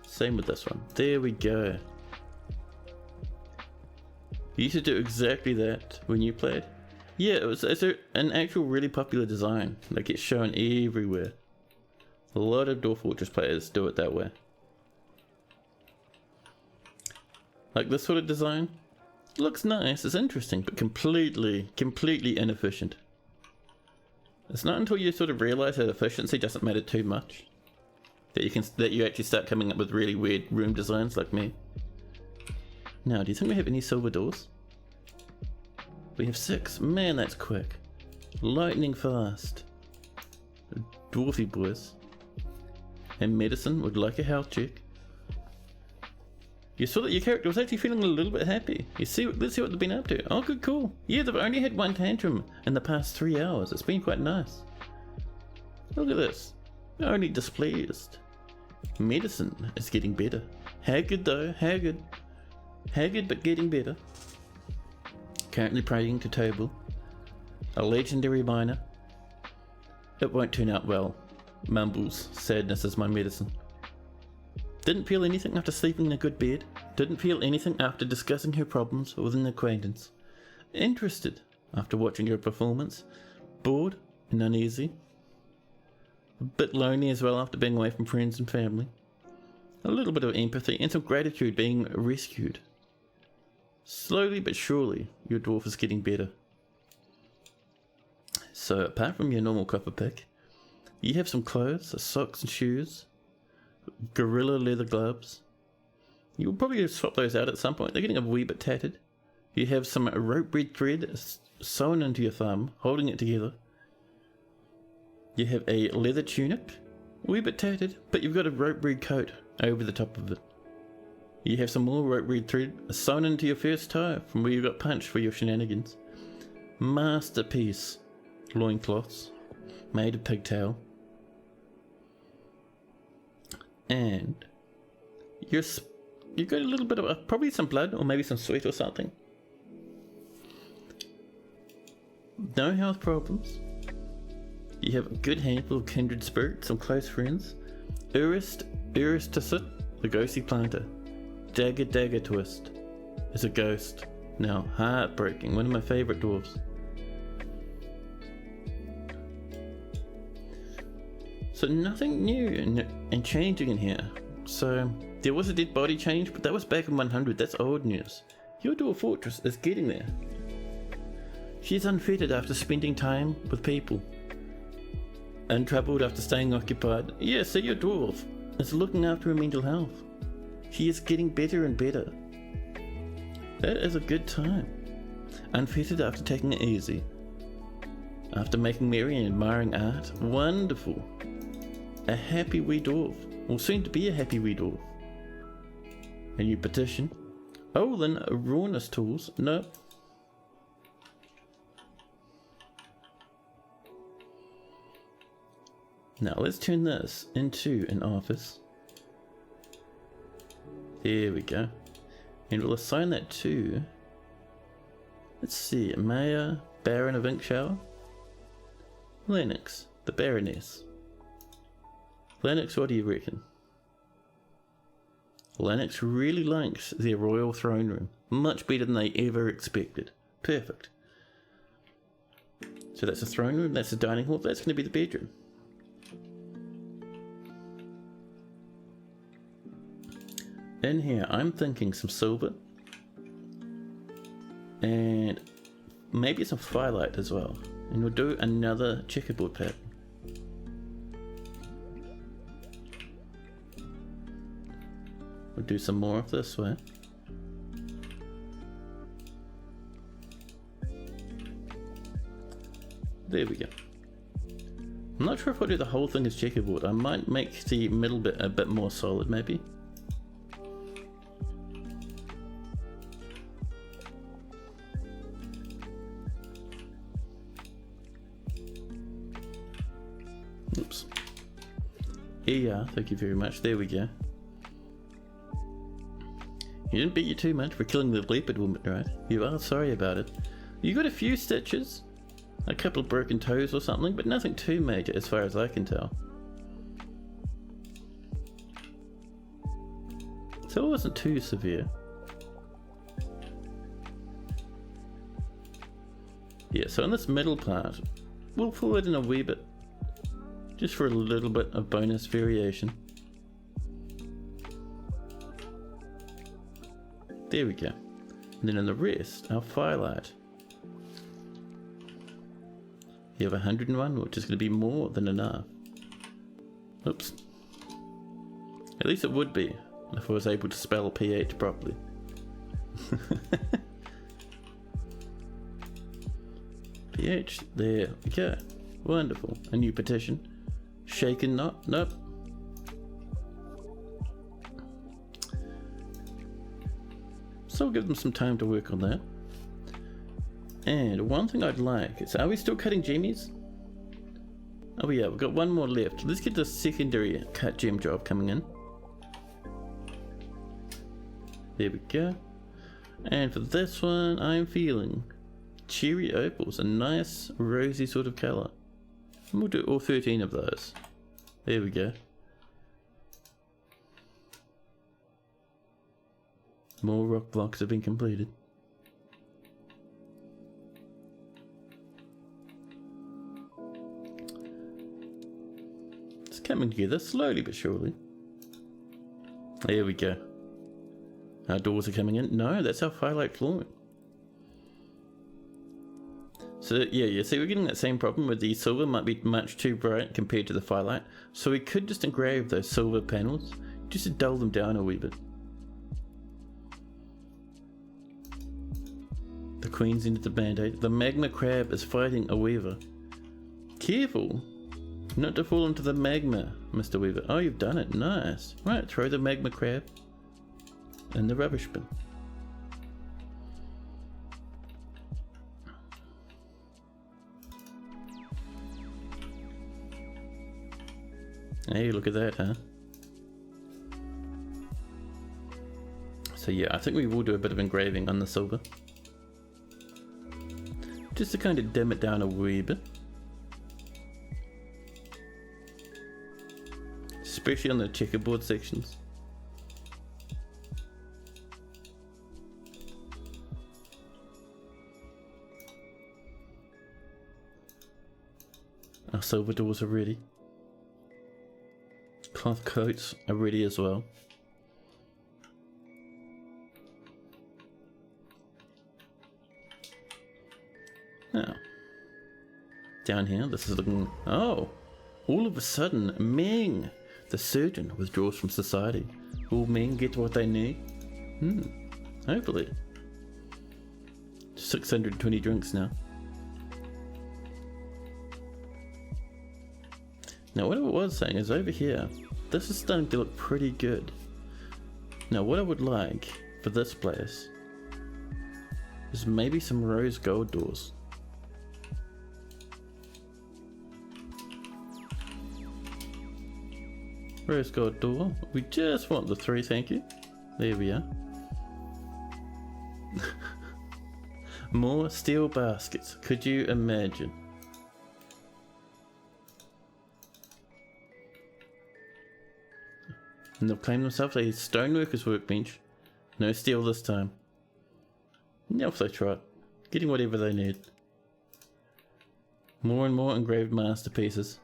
Same with this one. There we go. You used to do exactly that when you played. Yeah, it's an actual really popular design that gets shown everywhere. A lot of Dwarf Fortress players do it that way. Like this sort of design. Looks nice, it's interesting, but completely inefficient. It's not until you sort of realize that efficiency doesn't matter too much that you actually start coming up with really weird room designs like me. Now, do you think we have any silver doors? We have 6. Man, that's quick. Lightning fast. Dwarfy boys. And medicine would like a health check. You saw that your character was actually feeling a little bit happy. Let's see what they've been up to. Oh, good call. Yeah, they've only had 1 tantrum in the past 3 hours. It's been quite nice. Look at this. Only displeased. Medicine is getting better. Haggard though, haggard. Haggard but getting better. Currently praying to table. A legendary miner. It won't turn out well. Mumbles. Sadness is my medicine. Didn't feel anything after sleeping in a good bed. Didn't feel anything after discussing her problems with an acquaintance. Interested after watching her performance. Bored and uneasy. A bit lonely as well after being away from friends and family. A little bit of empathy and some gratitude being rescued. Slowly but surely, your dwarf is getting better. So apart from your normal copper pick, you have some clothes, socks and shoes. Gorilla leather gloves. You'll probably swap those out at some point. They're getting a wee bit tattered. You have some rope red thread sewn into your thumb, holding it together. You have a leather tunic, a wee bit tattered, but you've got a rope red coat over the top of it. You have some more rope red thread sewn into your first toe from where you got punched for your shenanigans. Masterpiece loincloths made of pigtail. And you've got a little bit of probably some blood or maybe some sweat or something. No health problems. You have a good handful of kindred spirits, some close friends. Uristasit, the ghostly planter. Dagger twist is a ghost. Now, heartbreaking, one of my favourite dwarves. So nothing new and changing in here. So there was a dead body change, but that was back in 100. That's old news. Your dwarf fortress is getting there. She's unfettered after spending time with people. Untroubled after staying occupied. Yeah, so your dwarf is looking after her mental health. She is getting better and better. That is a good time. Unfettered after taking it easy. After making merry and admiring art. Wonderful. A happy wee dwarf. Or soon to be a happy wee dwarf. A new petition. Oh, then rawness tools. No. Now let's turn this into an office. There we go. And we'll assign that to, let's see, Mayor, Baron of Inkshower. Lennox, the Baroness. Lennox, what do you reckon? Lennox really likes their royal throne room. Much better than they ever expected. Perfect. So that's the throne room, that's the dining hall, that's going to be the bedroom. In here, I'm thinking some silver. And maybe some firelight as well. And we'll do another checkerboard pattern. We'll do some more of this way. There we go. I'm not sure if I'll do the whole thing as checkerboard. I might make the middle bit a bit more solid maybe. Oops. Here you are, thank you very much. There we go. You didn't beat you too much for killing the leopard woman, right? You are sorry about it. You got a few stitches, a couple of broken toes or something, but nothing too major as far as I can tell. So it wasn't too severe. Yeah, so in this middle part, we'll fill it in a wee bit, just for a little bit of bonus variation. There we go. And then in the rest, our firelight. You have 101, which is going to be more than enough. Oops. At least it would be, if I was able to spell pH properly. pH, there we go. Wonderful. A new petition. Shaken not? Nope. So we'll give them some time to work on that. And one thing I'd like is, are we still cutting gemmies? Oh yeah, we've got one more left. Let's get the secondary cut gem job coming in. There we go. And for this one, I'm feeling cherry opals, a nice rosy sort of colour. And we'll do all 13 of those. There we go. More rock blocks have been completed. It's coming together slowly but surely. There we go. Our doors are coming in. No, that's our firelight flooring. So yeah, you see we're getting that same problem with the silver might be much too bright compared to the firelight. So we could just engrave those silver panels just to dull them down a wee bit. The Queen's into the band-aid. The magma crab is fighting a weaver. Careful not to fall into the magma, Mr. Weaver. Oh, you've done it. Nice. Right, throw the magma crab in the rubbish bin. Hey, look at that, huh? So yeah, I think we will do a bit of engraving on the silver. Just to kind of dim it down a wee bit. Especially on the checkerboard sections. Our silver doors are ready. Cloth coats are ready as well. Now, down here, this is looking... Oh! All of a sudden, Ming, the surgeon, withdraws from society. Will Ming get what they need? Hopefully. 620 drinks now. Now what I was saying is over here, this is starting to look pretty good. Now what I would like for this place is maybe some rose gold doors. Rose gold door. We just want the 3, thank you. There we are. More steel baskets. Could you imagine? And they've claimed themselves a stoneworker's workbench. No steel this time. And off they trot, getting whatever they need. More and more engraved masterpieces.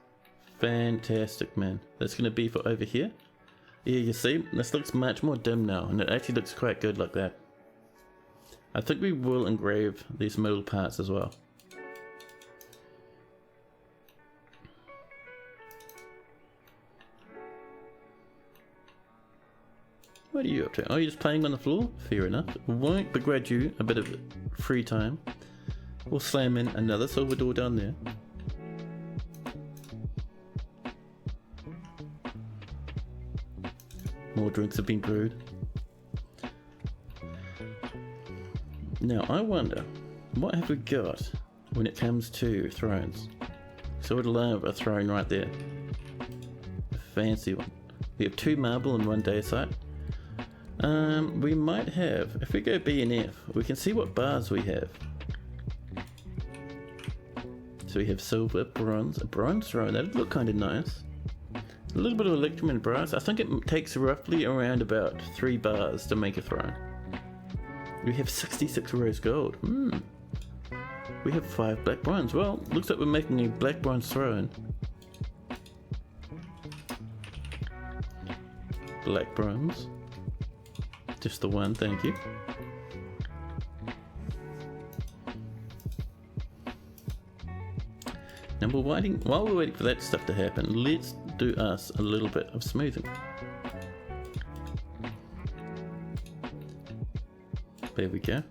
Fantastic, man. That's going to be for over here. Yeah, you see, this looks much more dim now, and it actually looks quite good like that. I think we will engrave these middle parts as well. What are you up to? Oh, you're just playing on the floor? Fair enough. Won't begrudge you a bit of free time. We'll slam in another silver door down there. More drinks have been brewed. Now, I wonder, what have we got when it comes to thrones? So I would love a throne right there. A fancy one. We have 2 marble and 1 dacite. We might have, if we go B and F, we can see what bars we have. So we have silver, bronze, a bronze throne, that'd look kind of nice. A little bit of electrum and brass. I think it takes roughly around about 3 bars to make a throne. We have 66 rose gold. We have 5 black bronze. Well, looks like we're making a black bronze throne. Black bronze. Just the one, thank you. Now while we're waiting for that stuff to happen, let's do us a little bit of smoothing. There we go.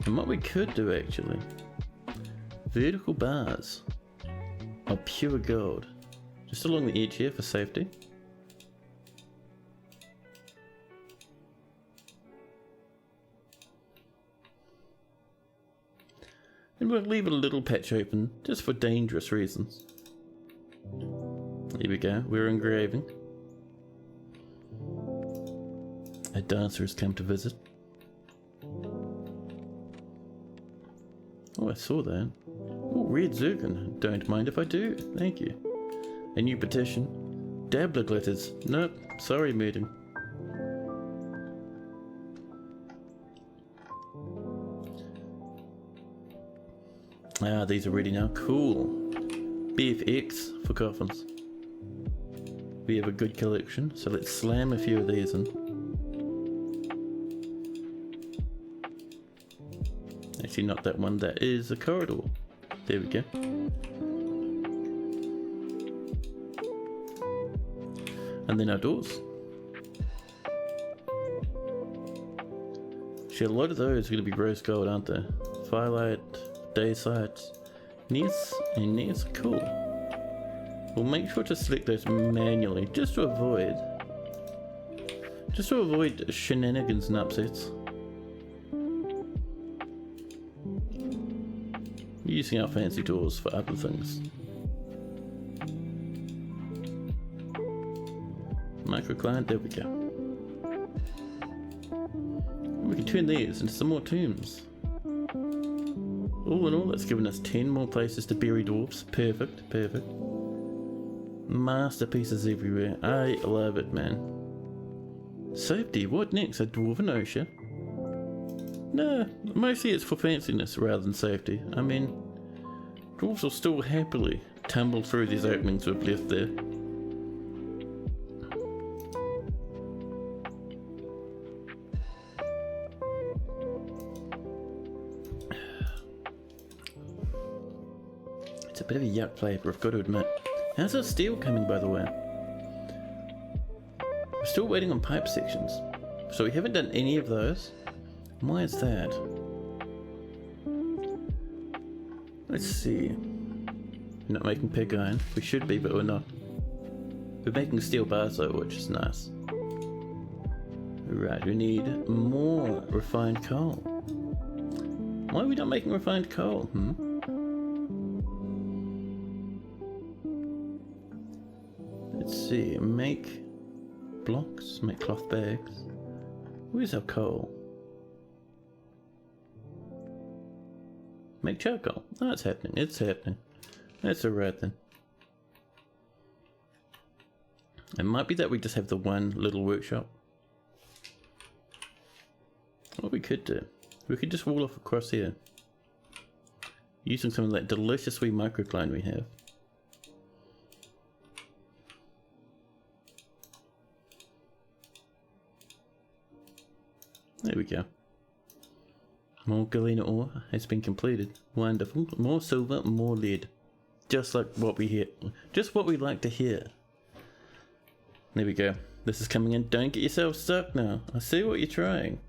And what we could do actually, vertical bars of pure gold, just along the edge here for safety. And we'll leave a little patch open just for dangerous reasons. Here we go, we're engraving. A dancer has come to visit. Oh, I saw that. Oh, red zircon. Don't mind if I do. Thank you. A new petition. Dabbler glitters. Nope. Sorry, meeting. Ah, these are ready now. Cool. BFX for coffins. We have a good collection, so let's slam a few of these in. Actually, not that one, that is a corridor. There we go. And then our doors. See, a lot of those are going to be rose gold, aren't they? Firelight, day sights, Ness, and Ness, cool. We'll make sure to select those manually, just to avoid shenanigans and upsets. Using our fancy doors for other things. Microclient, there we go. We can turn these into some more tombs. All in all, that's given us 10 more places to bury dwarfs. Perfect, perfect. Masterpieces everywhere. I love it, man. Safety, what next? A dwarven OSHA? No, mostly it's for fanciness rather than safety. I mean, dwarves will still happily tumble through these openings we've left there. It's a bit of a yuck flavour, I've got to admit. How's our steel coming, by the way? We're still waiting on pipe sections, so we haven't done any of those. Why is that? Let's see. We're not making pig iron. We should be, but we're not. We're making steel bars though, which is nice. Right, we need more refined coal. Why are we not making refined coal? Let's see. Make blocks, make cloth bags. Where's our coal? Make charcoal. Oh, it's happening. It's happening. That's alright then. It might be that we just have the one little workshop. What we could do, we could just wall off across here. Using some of that delicious wee microcline we have. There we go. More galena ore has been completed. Wonderful. More silver, more lead. Just like what we hear. Just what we like to hear. There we go. This is coming in. Don't get yourself stuck now. I see what you're trying.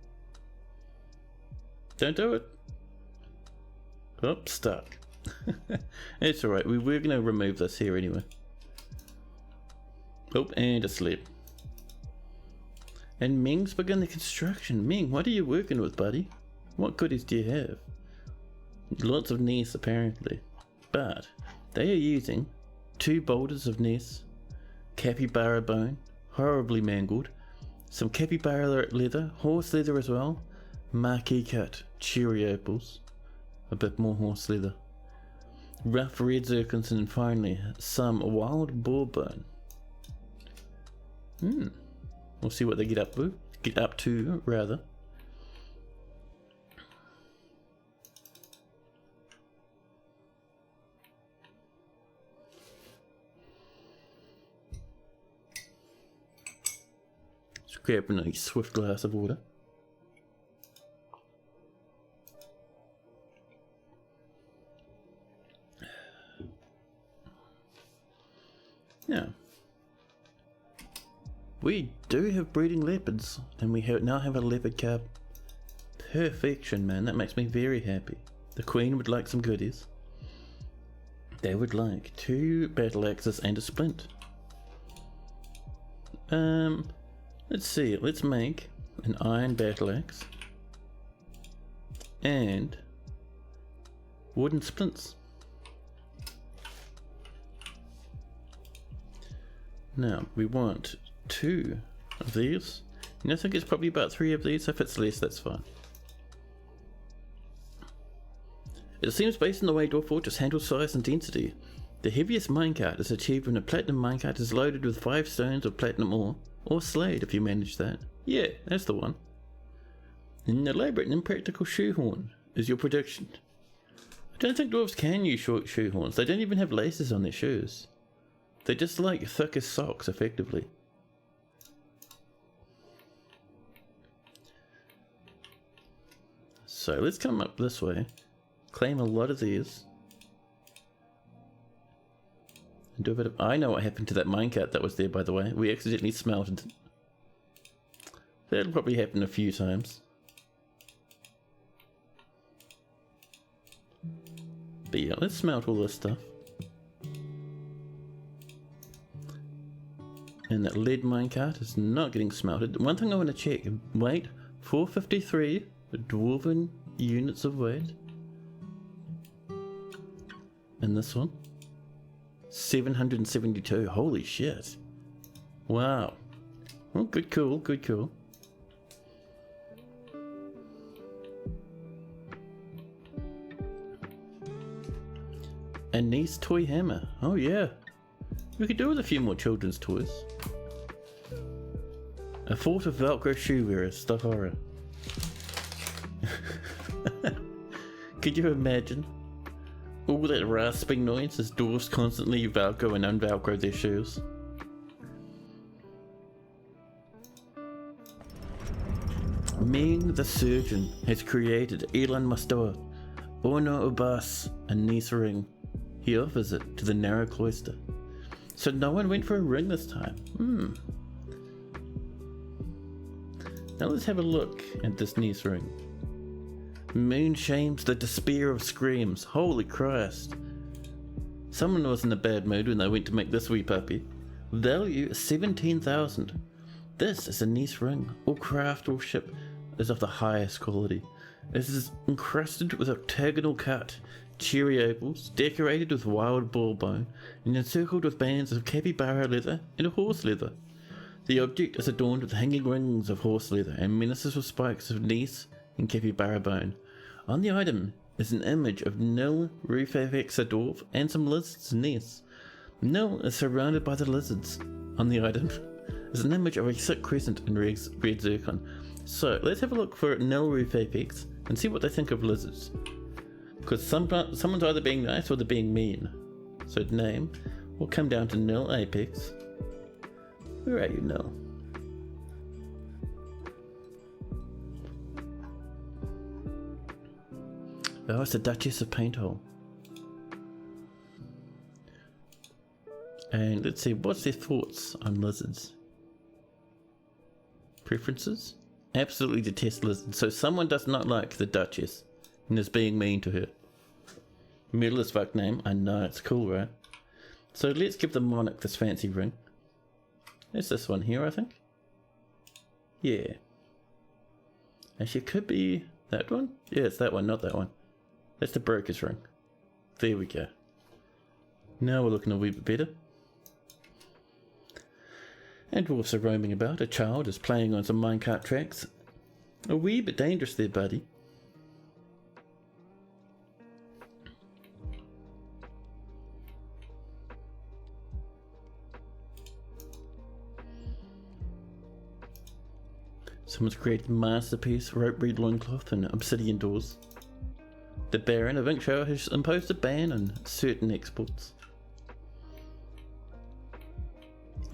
Don't do it. Oh, stuck. It's alright. We're going to remove this here anyway. Oh, and asleep. And Ming's begun the construction. Ming, what are you working with, buddy? What goodies do you have? Lots of Ness apparently. But they are using 2 boulders of Ness, capybara bone, horribly mangled, some capybara leather, horse leather as well, marquee cut, cherry opals, a bit more horse leather, rough red zircons, and finally some wild boar bone. We'll see what they get up to. Rather. Let's grab a nice swift glass of water. Now, we do have breeding leopards, and we now have a leopard cub. Perfection, man. That makes me very happy. The queen would like some goodies. They would like 2 battle axes and a splint. Let's see. Let's make an iron battle axe and wooden splints. Now, we want 2 of these, and I think it's probably about 3 of these. If it's less, that's fine. It seems based on the way Dwarf Fortress handles size and density, the heaviest minecart is achieved when a platinum minecart is loaded with 5 stones of platinum ore, or slate if you manage that. Yeah, that's the one. An elaborate and impractical shoehorn is your prediction. I don't think dwarves can use short shoehorns. They don't even have laces on their shoes. They're just like thick as socks, effectively. So let's come up this way, claim a lot of these, and do a bit of... I know what happened to that minecart that was there, by the way. We accidentally smelted it. That'll probably happen a few times. But yeah, let's smelt all this stuff. And that lead minecart is not getting smelted. One thing I want to check, weight, 453 dwarven units of weight. And this one, 772, holy shit. Wow. Well, good cool, good cool. A nice toy hammer, oh yeah. We could do with a few more children's toys. A fort of Velcro shoe wearers, stuff horror. Could you imagine all that rasping noise as dwarves constantly Velcro and unvelcro their shoes? Ming the Surgeon has created Elon Mastor, Ono Ubas, a nice ring. He offers it to the narrow cloister. So no one went for a ring this time. Now let's have a look at this nice ring. Moon shames the despair of screams. Holy Christ. Someone was in a bad mood when they went to make this wee puppy. Value 17,000. This is a nice ring. All craftsmanship is of the highest quality. It is encrusted with octagonal cut, cherry opals, decorated with wild boar bone, and encircled with bands of capybara leather and horse leather. The object is adorned with hanging rings of horse leather and menaces with spikes of gneiss and capybara bone. On the item is an image of Nil, Rufavexer dwarf, and some lizards' nests. Nil is surrounded by the lizards. On the item is an image of a thick crescent in red zircon. So let's have a look for Nil Rufavex and see what they think of lizards. Because someone's either being nice or they're being mean. So name will come down to Nil Apex. Where are you, Nil? Oh, it's the Duchess of Painthole. And let's see, what's their thoughts on lizards? Preferences? Absolutely detest lizards. So someone does not like the Duchess and is being mean to her. Metal as fuck name. I know, it's cool, right? So let's give the monarch this fancy ring. It's this one here, I think. Yeah. Actually, it could be that one. Yeah, it's that one, not that one. That's the broker's ring. There we go. Now we're looking a wee bit better. And dwarfs are roaming about. A child is playing on some minecart tracks. A wee bit dangerous there, buddy. Someone's created masterpiece, rope reed loincloth and obsidian doors. The Baron of Inkshire has imposed a ban on certain exports.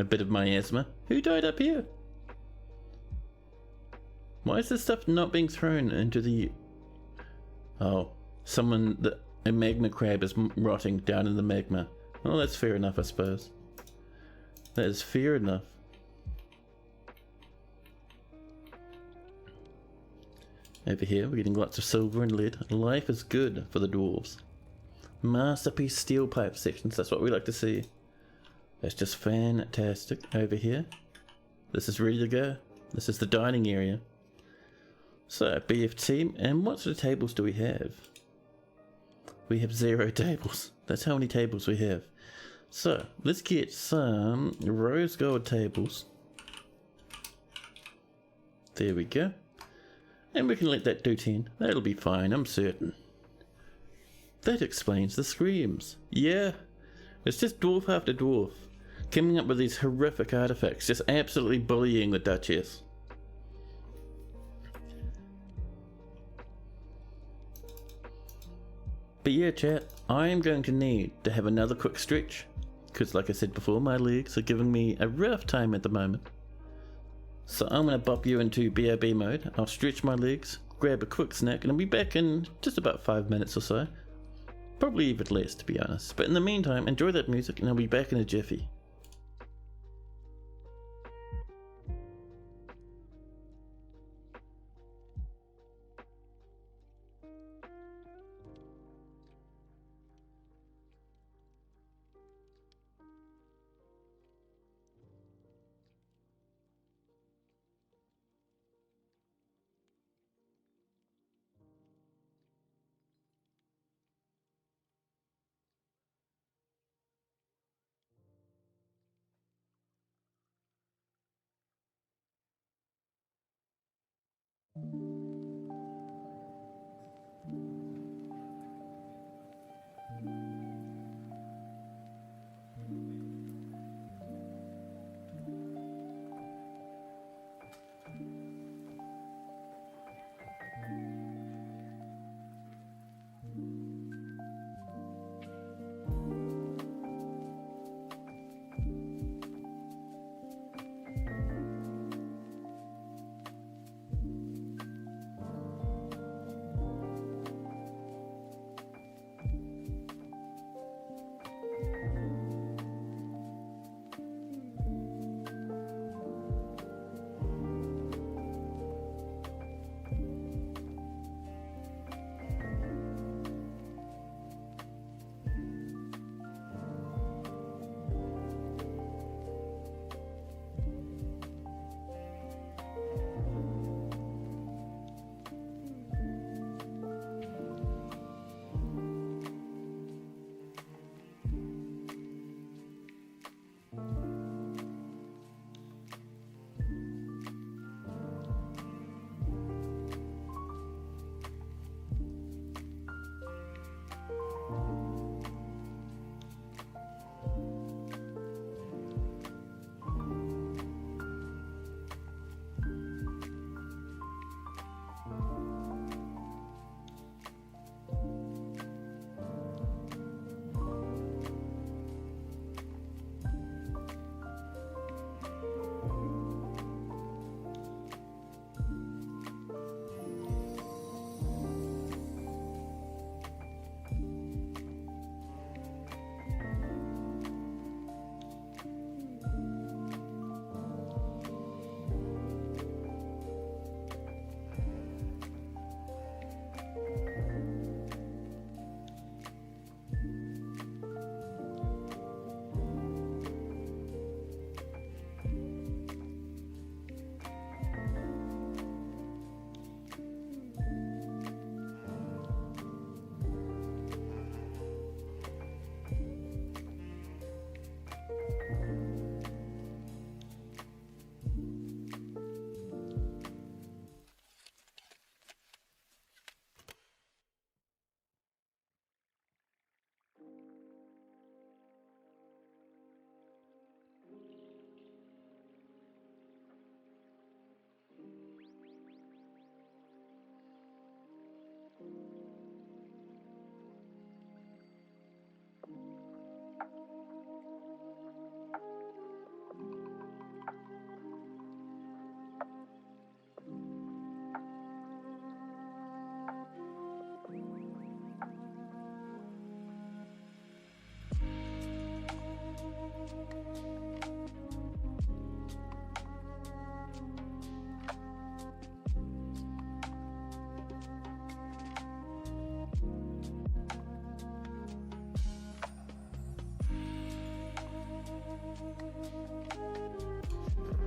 A bit of miasma. Who died up here? Why is this stuff not being thrown into the... Oh, a magma crab is rotting down in the magma. Well, that's fair enough, I suppose. That is fair enough. Over here, we're getting lots of silver and lead. Life is good for the dwarves. Masterpiece steel pipe sections, that's what we like to see. That's just fantastic. Over here, this is ready to go. This is the dining area. So, BFT, and what sort of tables do we have? We have 0 tables. That's how many tables we have. So, let's get some rose gold tables. There we go. And we can let that do 10. That'll be fine, I'm certain. That explains the screams. Yeah, it's just dwarf after dwarf, coming up with these horrific artifacts, just absolutely bullying the Duchess. But yeah, chat, I am going to need to have another quick stretch, because like I said before, my legs are giving me a rough time at the moment. So I'm going to bop you into BRB mode. I'll stretch my legs, grab a quick snack, and I'll be back in just about 5 minutes or so. Probably even less, to be honest. But in the meantime, enjoy that music, and I'll be back in a jiffy.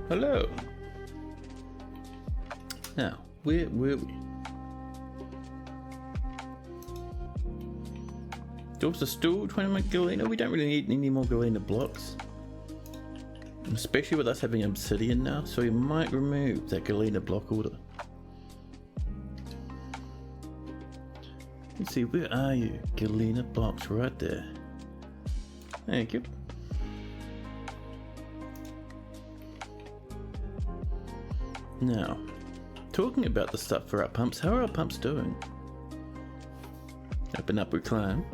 Hello. Now, where were we? Doors are still trying to make galena. We don't really need any more galena blocks. Especially with us having obsidian now, so we might remove that galena block order. Let's see, where are you? Galena blocks right there. Thank you. Now, talking about the stuff for our pumps, how are our pumps doing? Open up, we climb.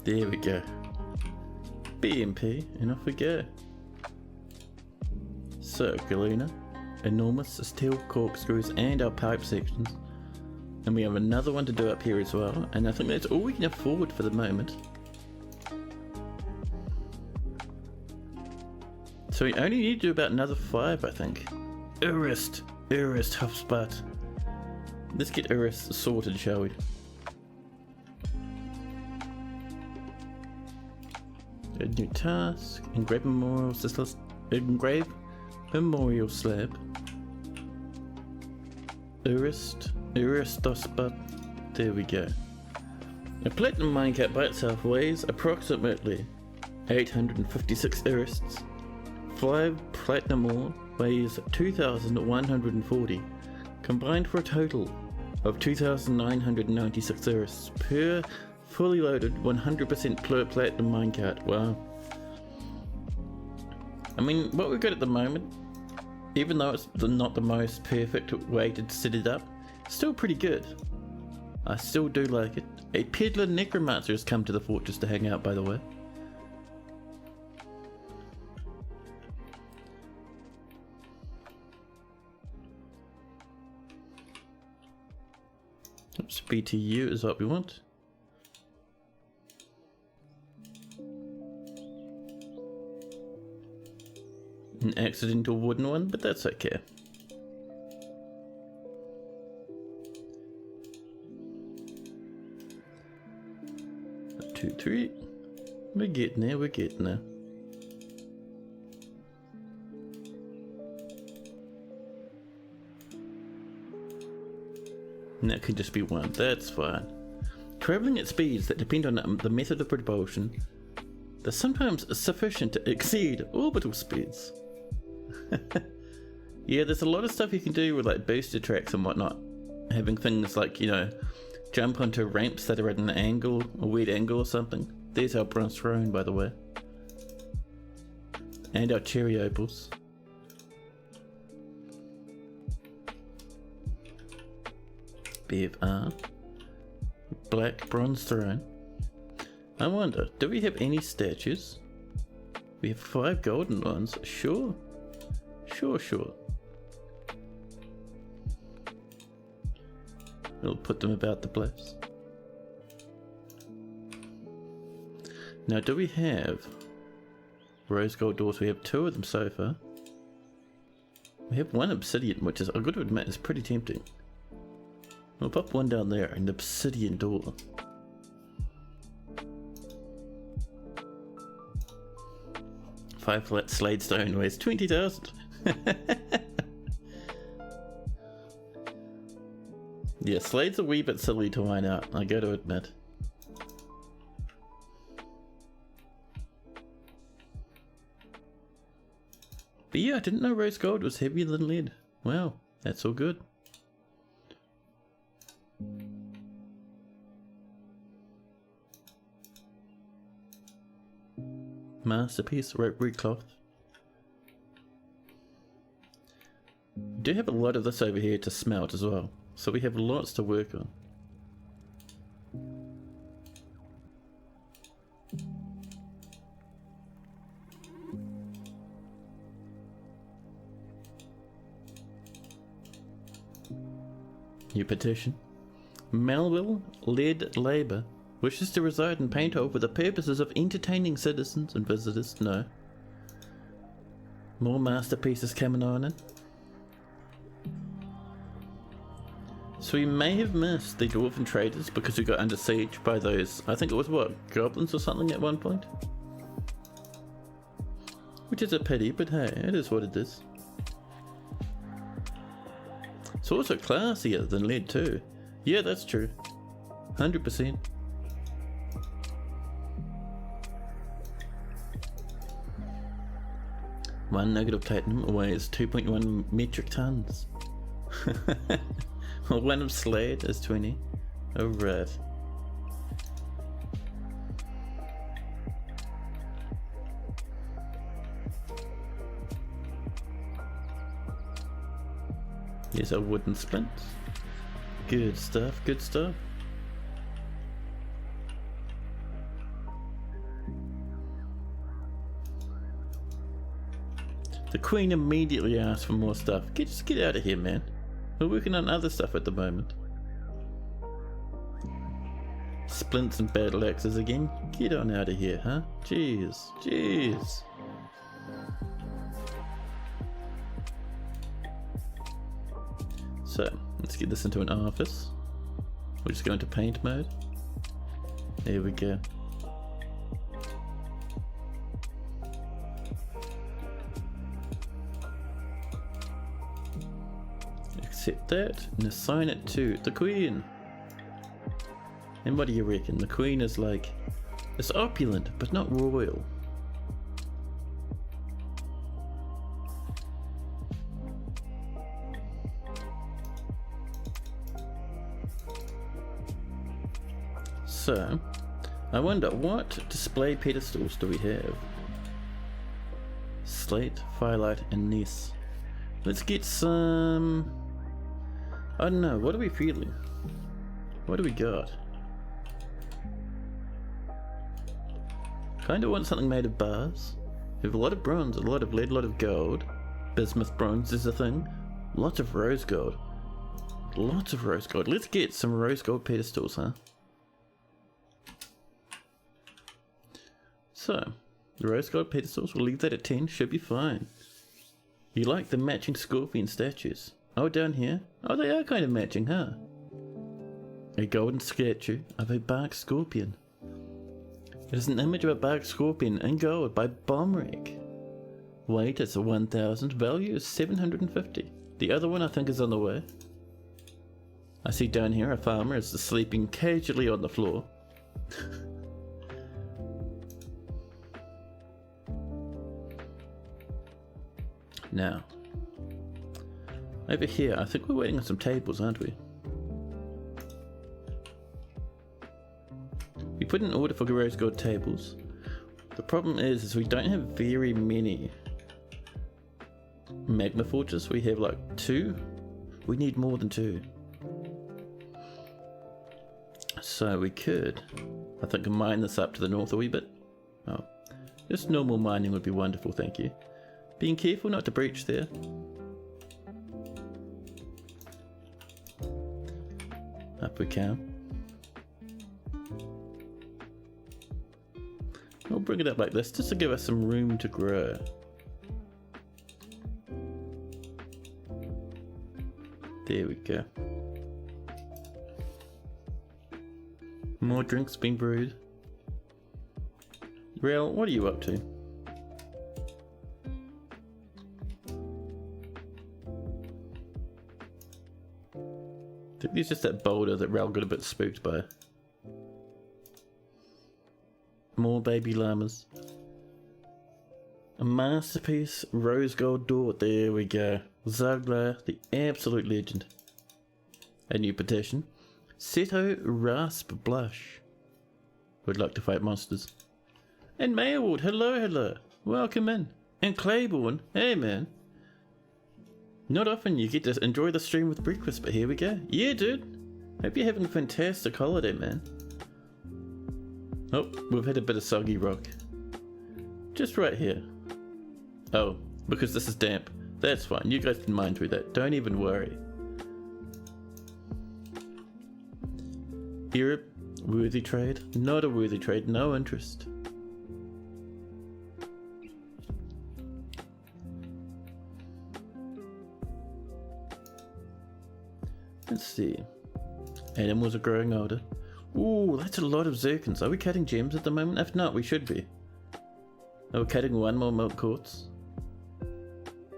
There we go. BMP, and off we go. So, galena, enormous steel corkscrews, and our pipe sections. And we have another one to do up here as well, and I think that's all we can afford for the moment. So we only need to do about another 5, I think. Urist Huffspot. Let's get Urist sorted, shall we? A new task. Engrave memorial slab. Uristospot. There we go. A platinum minecart by itself weighs approximately 856 urists. 5 platinum ore weighs 2,140, combined for a total of 2,996 urists per fully loaded 100% pure platinum minecart. Wow. I mean, what we've got at the moment, even though it's not the most perfect way to set it up, still pretty good. I still do like it. A peddler necromancer has come to the fortress to hang out, by the way. Oops, BTU is what we want. An accidental wooden one, but that's okay. Two, three. We're getting there, we're getting there. And that could just be one, that's fine. Travelling at speeds that depend on the method of propulsion, they're sometimes sufficient to exceed orbital speeds. Yeah, there's a lot of stuff you can do with like booster tracks and whatnot. Having things like, you know, jump onto ramps that are at an angle, a weird angle or something. There's our bronze throne, by the way. And our cherry opals. Bev R. Black bronze throne. I wonder, do we have any statues? We have 5 golden ones. Sure. Sure. We'll put them about the place. Now, do we have rose gold doors? We have 2 of them so far. We have 1 obsidian, which is, I've got to admit, is pretty tempting. We'll pop 1 down there, an obsidian door. Five flat slade stone weighs 20,000. Yeah, slade's a wee bit silly to mine out, I gotta admit. But yeah, I didn't know rose gold was heavier than lead. Wow, that's all good. Masterpiece, ropery cloth. We do have a lot of this over here to smelt as well, so we have lots to work on. New petition. Melville Lead Labour wishes to reside in Painthole for the purposes of entertaining citizens and visitors. No. More masterpieces coming on in. So So we may have missed the dwarven traders because we got under siege by those, I think it was what, goblins or something at one point? Which is a pity, but hey, it is what it is. It's also classier than lead too. Yeah, that's true. 100%. One nugget of platinum weighs 2.1 metric tons. Well, one of slate is 20. Alright. Here's our wooden splints. Good stuff, good stuff. The Queen immediately asked for more stuff. Just get out of here, man. We're working on other stuff at the moment. Splints and battle axes again. Get on out of here, huh? Jeez, jeez. So, let's get this into an office. We'll just go into paint mode. There we go. Accept that and assign it to the Queen. And what do you reckon? The Queen is like, it's opulent but not royal. So, I wonder what display pedestals do we have? Slate, Firelight, and Ness. Let's get some... I don't know, what are we feeling? What do we got? Kinda want something made of bars. We have a lot of bronze, a lot of lead, a lot of gold. Bismuth bronze is a thing. Lots of rose gold. Lots of rose gold. Let's get some rose gold pedestals, huh? So, the rose gold pedestals, we'll leave that at 10, should be fine. You like the matching scorpion statues? Oh, down here? Oh, they are kind of matching, huh? A golden statue of a bark scorpion. It is an image of a bark scorpion in gold by Bomrick. Weight is 1,000, value is 750. The other one I think is on the way. I see down here a farmer is sleeping casually on the floor. Now, over here, I think we're waiting on some tables, aren't we? We put in order for rose gold tables. The problem is we don't have very many magma forges. We have like 2. We need more than 2. So we could, I think, mine this up to the north a wee bit. Oh, just normal mining would be wonderful, thank you. Being careful not to breach there. Up we come. I'll bring it up like this just to give us some room to grow. There we go. More drinks being brewed. Rel, what are you up to? I think it's just that boulder that Rel got a bit spooked by. More baby llamas. A masterpiece rose gold door. There we go. Zagla, the absolute legend. A new petition. Seto Rasp Blush. Would like to fight monsters. And Maywood, hello, hello. Welcome in. And Claiborne, hey man. Not often you get to enjoy the stream with breakfast, but here we go. Yeah, dude. Hope you're having a fantastic holiday, man. Oh, we've had a bit of soggy rock. Just right here. Oh, because this is damp. That's fine. You guys can mine through that. Don't even worry. Europe, worthy trade? Not a worthy trade. No interest. Let's see. Animals are growing older. Ooh, that's a lot of zircons. Are we cutting gems at the moment? If not, we should be. Are we cutting one more milk quartz?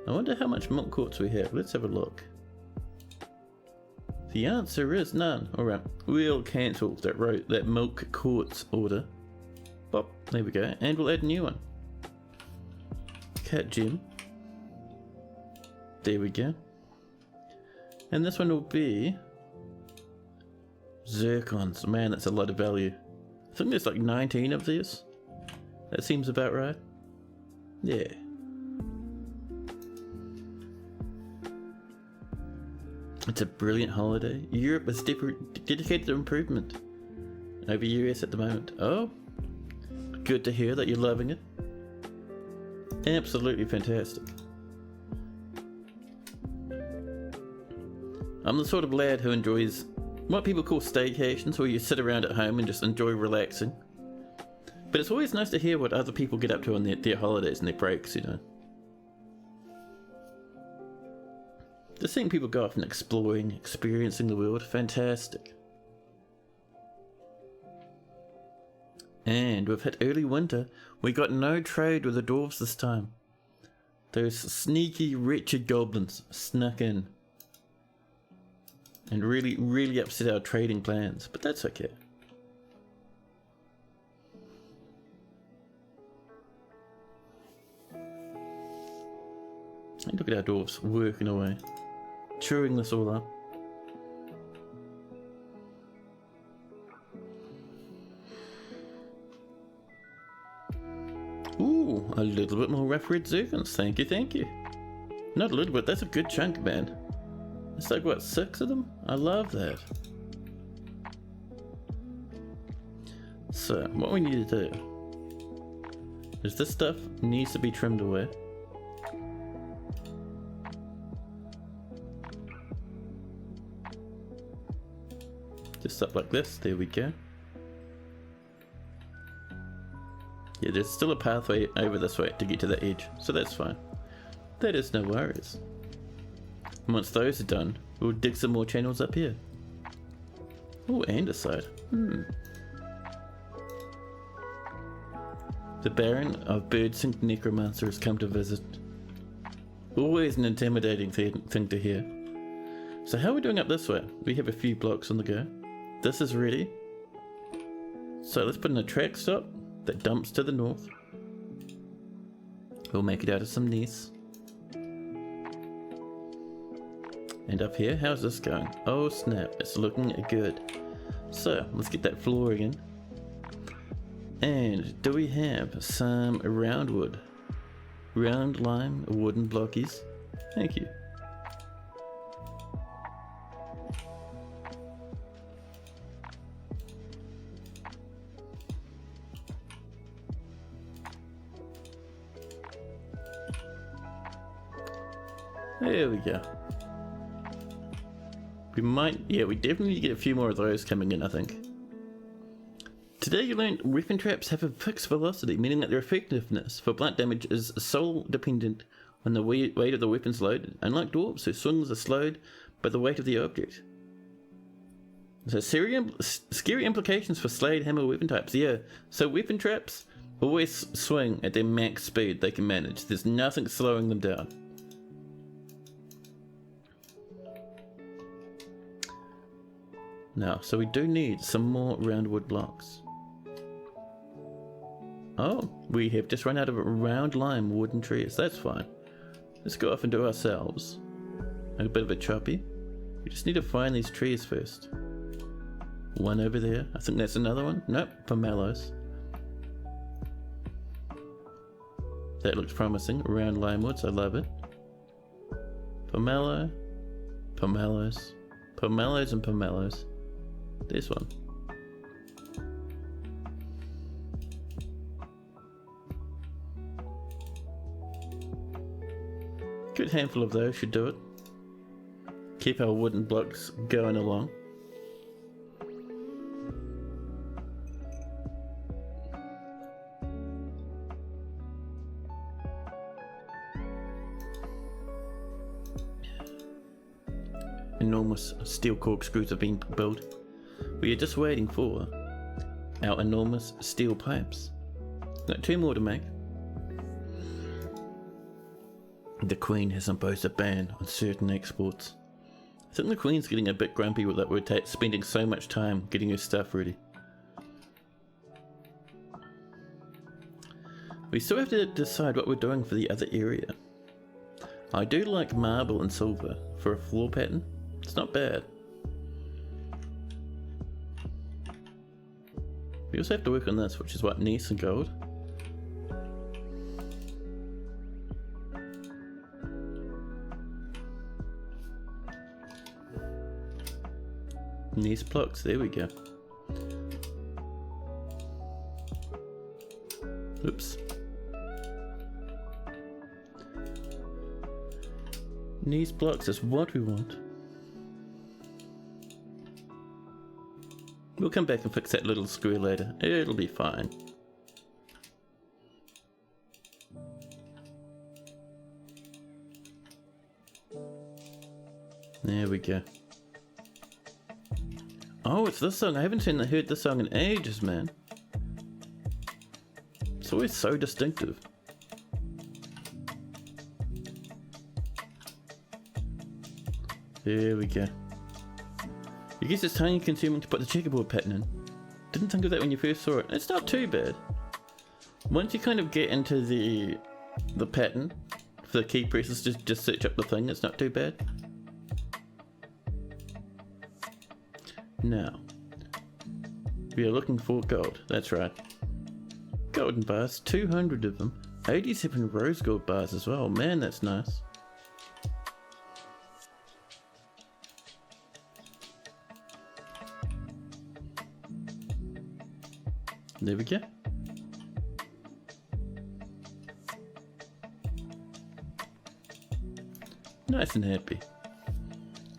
I wonder how much milk quartz we have. Let's have a look. The answer is none. Alright, we'll cancel that milk quartz order. Pop, there we go. And we'll add a new one. Cat gem. There we go. And this one will be zircons. Man, that's a lot of value. I think there's like 19 of these. That seems about right. Yeah. It's a brilliant holiday. Europe is dedicated to improvement over US at the moment. Oh, good to hear that you're loving it. Absolutely fantastic. I'm the sort of lad who enjoys what people call staycations, where you sit around at home and just enjoy relaxing. But it's always nice to hear what other people get up to on their holidays and their breaks, you know. Just seeing people go off and exploring, experiencing the world, fantastic. And we've hit early winter. We got no trade with the dwarves this time. Those sneaky, wretched goblins snuck in and really upset our trading plans, but that's okay. And look at our dwarves working away, chewing this all up. Ooh, a little bit more rough red zircons. Thank you. Not a little bit, that's a good chunk, man. It's like, what, 6 of them? I love that. So, what we need to do is this stuff needs to be trimmed away. Just up like this, there we go. Yeah, there's still a pathway over this way to get to the edge, so that's fine. That is no worries. And once those are done, we'll dig some more channels up here. Oh, and a side. The Baron of Birdsink Necromancer has come to visit. Always an intimidating thing to hear. So how are we doing up this way? We have a few blocks on the go. This is ready. So let's put in a track stop that dumps to the north. We'll make it out of some gneiss. And up here, how's this going? Oh snap, it's looking good. So, let's get that flooring in. And do we have some round wood? Round lime wooden blockies? Thank you. There we go. We definitely need to get a few more of those coming in, I think. Today you learned weapon traps have a fixed velocity, meaning that their effectiveness for blunt damage is sole dependent on the weight of the weapons loaded, unlike dwarves whose swings are slowed by the weight of the object. So scary implications for Slade Hammer weapon types, yeah. So weapon traps always swing at their max speed they can manage. There's nothing slowing them down. Now, so we do need some more round wood blocks. Oh, we have just run out of round lime wooden trees. That's fine. Let's go off and do ourselves a bit of a choppy. We just need to find these trees first. One over there. I think that's another one. Nope, pomelos. That looks promising. Round lime woods. I love it. Pomelo. Pomelos. Pomelos and pomelos. This one. Good handful of those should do it. Keep our wooden blocks going along. Enormous steel corkscrews have been built. We are just waiting for our enormous steel pipes. Got 2 more to make. The Queen has imposed a ban on certain exports. I think the Queen's getting a bit grumpy with that we're spending so much time getting her stuff ready. We still have to decide what we're doing for the other area. I do like marble and silver for a floor pattern. It's not bad. We also have to work on this, which is what, gneiss and gold. Gneiss blocks, there we go. Oops. Gneiss blocks is what we want. We'll come back and fix that little square later. It'll be fine. There we go. Oh, it's this song. I haven't heard this song in ages, man. It's always so distinctive. There we go. I guess it's time consuming to put the checkerboard pattern in. Didn't think of that when you first saw it. It's not too bad. Once you kind of get into the pattern for the key presses, just search up the thing. It's not too bad. Now, we are looking for gold. That's right. Golden bars, 200 of them. 87 rose gold bars as well. Man, that's nice. There we go. Nice and happy.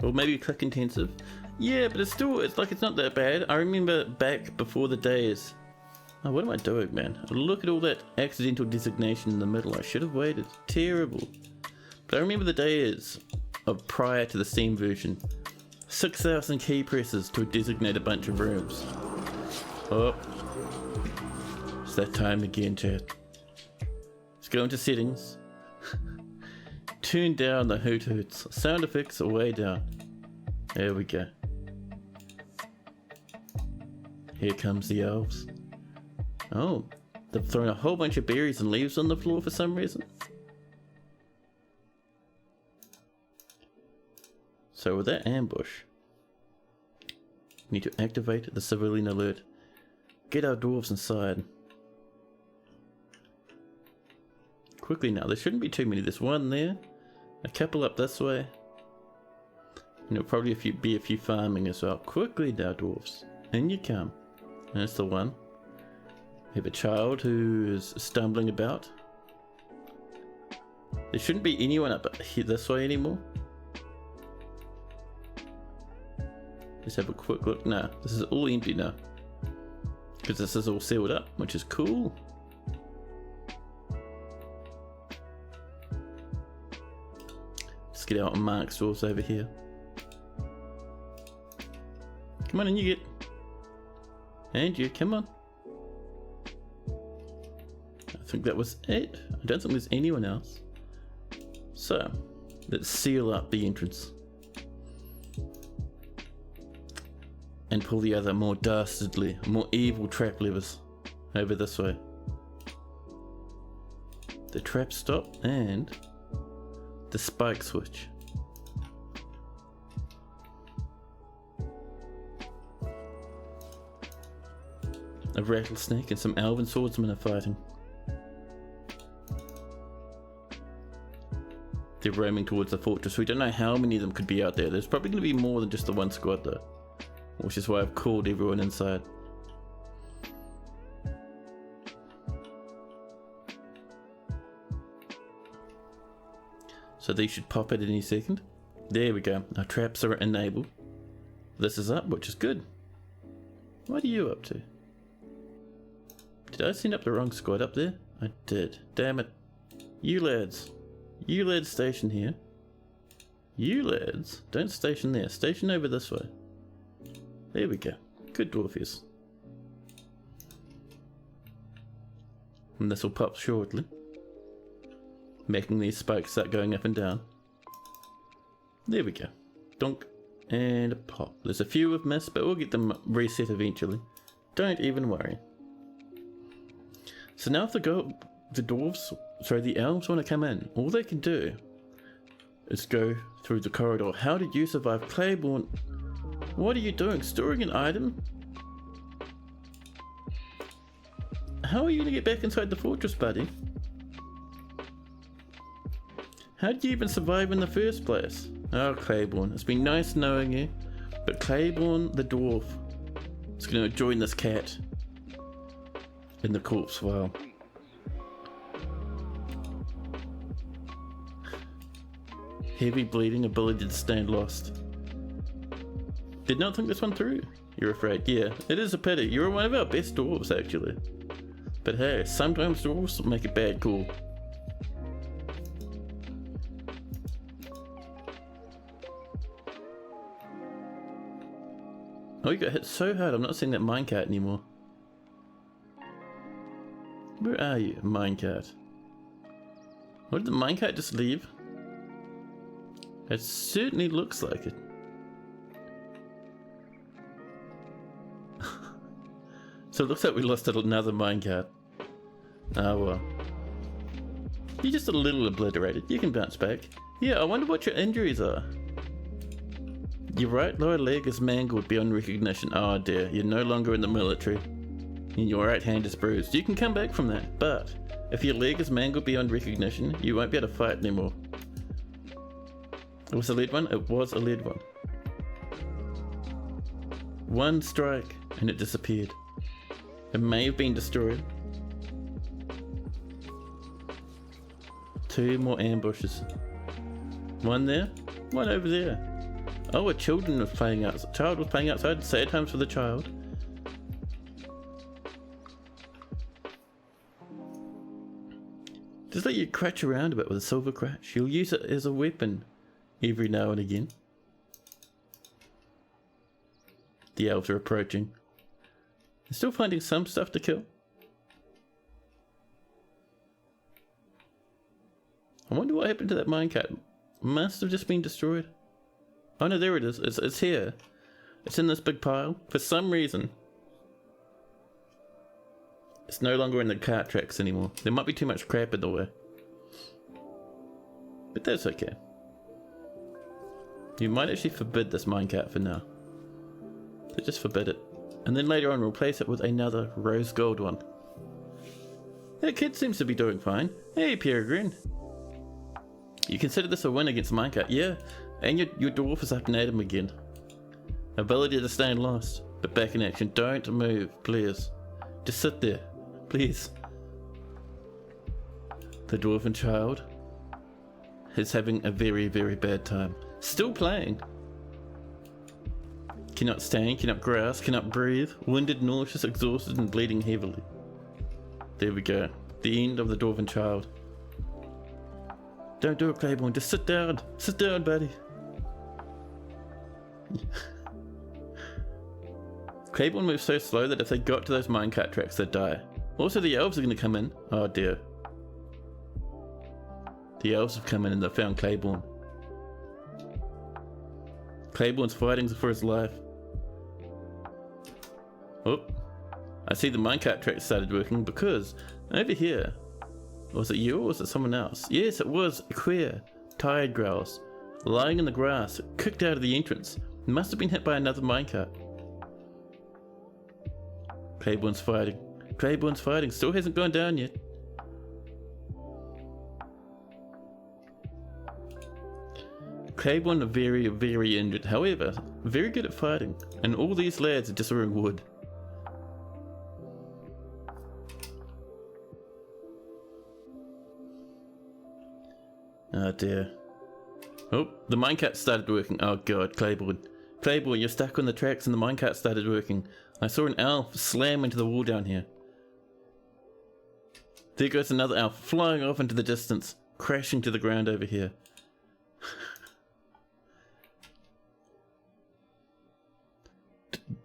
Or maybe click intensive. Yeah, but it's not that bad. I remember back before the days. Oh, what am I doing, man? Look at all that accidental designation in the middle. I should have waited. Terrible. But I remember the days of prior to the Steam version. 6,000 key presses to designate a bunch of rooms. Oh. It's that time again, chat. Let's go into settings. Turn down the hoot hoots. Sound effects are way down. There we go. Here comes the elves. Oh, they've thrown a whole bunch of berries and leaves on the floor for some reason. So with that ambush, we need to activate the civilian alert. Get our dwarves inside. Quickly now, there shouldn't be too many. There's one there, a couple up this way. And there'll probably be a few farming as well. Quickly now, dwarves. In you come. That's the one. We have a child who is stumbling about. There shouldn't be anyone up here this way anymore. Let's have a quick look. No, this is all empty now. Because this is all sealed up, which is cool. Let's get out Mark's dwarves over here. Come on, and you get. And you, come on. I think that was it. I don't think there's anyone else. So, let's seal up the entrance. And pull the other more dastardly, more evil trap levers over this way. The trap stop and the spike switch. A rattlesnake and some elven swordsmen are fighting. They're roaming towards the fortress. We don't know how many of them could be out there. There's probably going to be more than just the one squad though. Which is why I've called everyone inside. So these should pop at any second. There we go. Our traps are enabled. This is up, which is good. What are you up to? Did I send up the wrong squad up there? I did. Damn it. You lads. You lads station here. You lads don't station there. Station over this way. There we go. good dwarfies. And this will pop shortly, making these spikes start going up and down. There we go. Donk. And a pop. There's a few we've missed, but we'll get them reset eventually. Don't even worry. So now if the elves want to come in, all they can do is go through the corridor. How did you survive? Claiborne, what are you doing? Storing an item? How are you going to get back inside the fortress, buddy? How did you even survive in the first place? Oh, Claiborne, it's been nice knowing you, but Claiborne the dwarf is going to join this cat in the corpse file. Heavy bleeding, ability to stand lost. Did not think this one through. You're afraid? Yeah, it is a pity. You're one of our best dwarves, actually. But hey, sometimes dwarves make a bad call. Oh, you got hit so hard, I'm not seeing that minecart anymore. Where are you, minecart? What, did the minecart just leave? It certainly looks like it. So it looks like we lost another minecart. Ah well. You're just a little obliterated, you can bounce back. Yeah, I wonder what your injuries are. Your right lower leg is mangled beyond recognition. Oh dear, you're no longer in the military. And your right hand is bruised. You can come back from that, but if your leg is mangled beyond recognition, you won't be able to fight anymore. It was a lead one? It was a lead one. One strike and it disappeared. It may have been destroyed. 2 more ambushes. One there, one over there. Oh, a child was playing outside. Sad times for the child. Just let you crouch around a bit with a silver crouch. You'll use it as a weapon every now and again. The elves are approaching. They're still finding some stuff to kill. I wonder what happened to that minecart. Must have just been destroyed. Oh no, there it is. It's here. It's in this big pile. For some reason, it's no longer in the cart tracks anymore. There might be too much crap in the way. But that's okay. You might actually forbid this minecart for now. So just forbid it. And then later on replace it with another rose gold one. That kid seems to be doing fine. Hey Peregrine. You consider this a win against minecart? Yeah. And your dwarf is up and at him again. Ability to stand lost, but back in action. Don't move, please. Just sit there, please. The dwarven child is having a very, very bad time. Still playing. Cannot stand, cannot grasp, cannot breathe. Winded, nauseous, exhausted, and bleeding heavily. There we go. The end of the dwarven child. Don't do it, Claiborne. Just sit down. Sit down, buddy. Claiborne moves so slow that if they got to those minecart tracks, they'd die. Also, the elves are going to come in. Oh dear. The elves have come in and they've found Claiborne. Claiborne's fighting for his life. Oh, I see the minecart tracks started working because over here, was it you or was it someone else? Yes, it was Queer. Tired growls. Lying in the grass, kicked out of the entrance. Must have been hit by another minecart. Claiborne's fighting. Claiborne's fighting. Still hasn't gone down yet. Claiborne very, very injured. However, very good at fighting. And all these lads are just wearing wood. Oh dear. Oh, the minecart started working. Oh god, Claiborne. Claiborne, you're stuck on the tracks and the minecart started working. I saw an elf slam into the wall down here. There goes another elf flying off into the distance, crashing to the ground over here.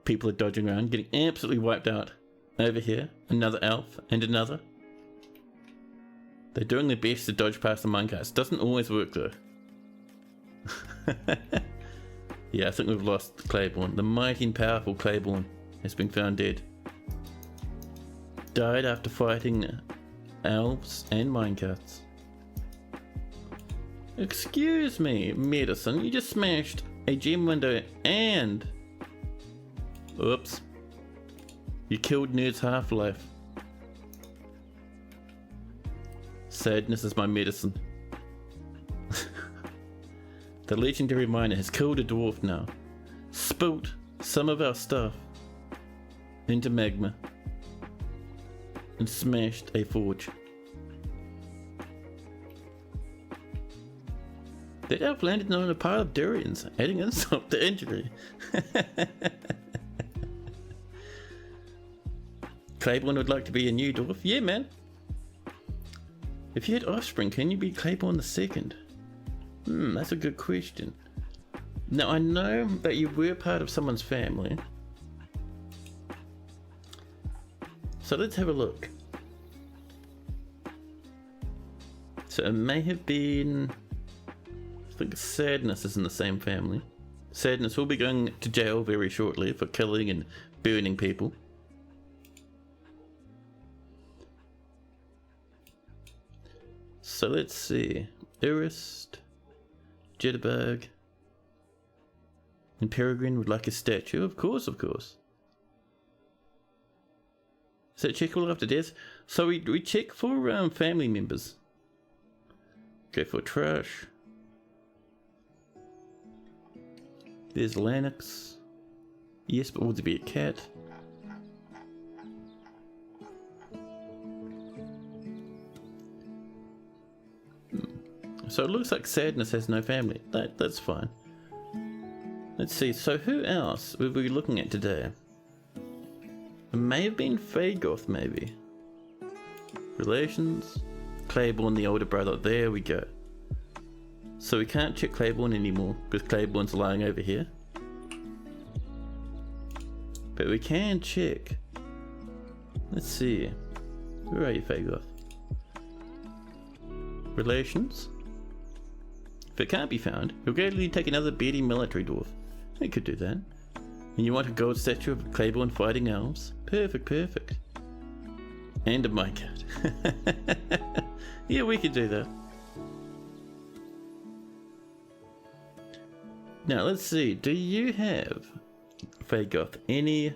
people are dodging around, getting absolutely wiped out. Over here, another elf and another. They're doing their best to dodge past the minecarts. Doesn't always work though. Yeah, I think we've lost Claiborne. The mighty and powerful Claiborne has been found dead. Died after fighting elves and minecarts. Excuse me, medicine. You just smashed a gem window and... Oops. You killed Nerd's half-life. Sadness is my medicine. The legendary miner has killed a dwarf now. Spilt some of our stuff into magma. And smashed a forge. That elf landed on a pile of durians, adding insult to injury. Claiborne would like to be a new dwarf? Yeah, man. If you had offspring, can you be Claiborne the second? That's a good question. Now, I know that you were part of someone's family. So let's have a look. So it may have been... I think Sadness is in the same family. Sadness will be going to jail very shortly for killing and burning people. So let's see. Irist, Jitterbug, and Peregrine would like a statue. Of course, of course. Is that check all after death? So we check for family members. Go for trash. There's Lennox. Yes, but would there be a cat? So it looks like Sadness has no family. That's fine. Let's see, so who else were we looking at today? It may have been Fagoth, maybe. Relations. Claiborne, the older brother. There we go. So we can't check Claiborne anymore because Claiborne's lying over here. But we can check. Let's see. Where are you, Fagoth? Relations. If it can't be found, you'll gladly take another beardy military dwarf. I could do that. And you want a gold statue of Claiborne fighting elves? Perfect, perfect. And a minecart. Yeah, we could do that. Now, let's see. Do you have, Fagoth, any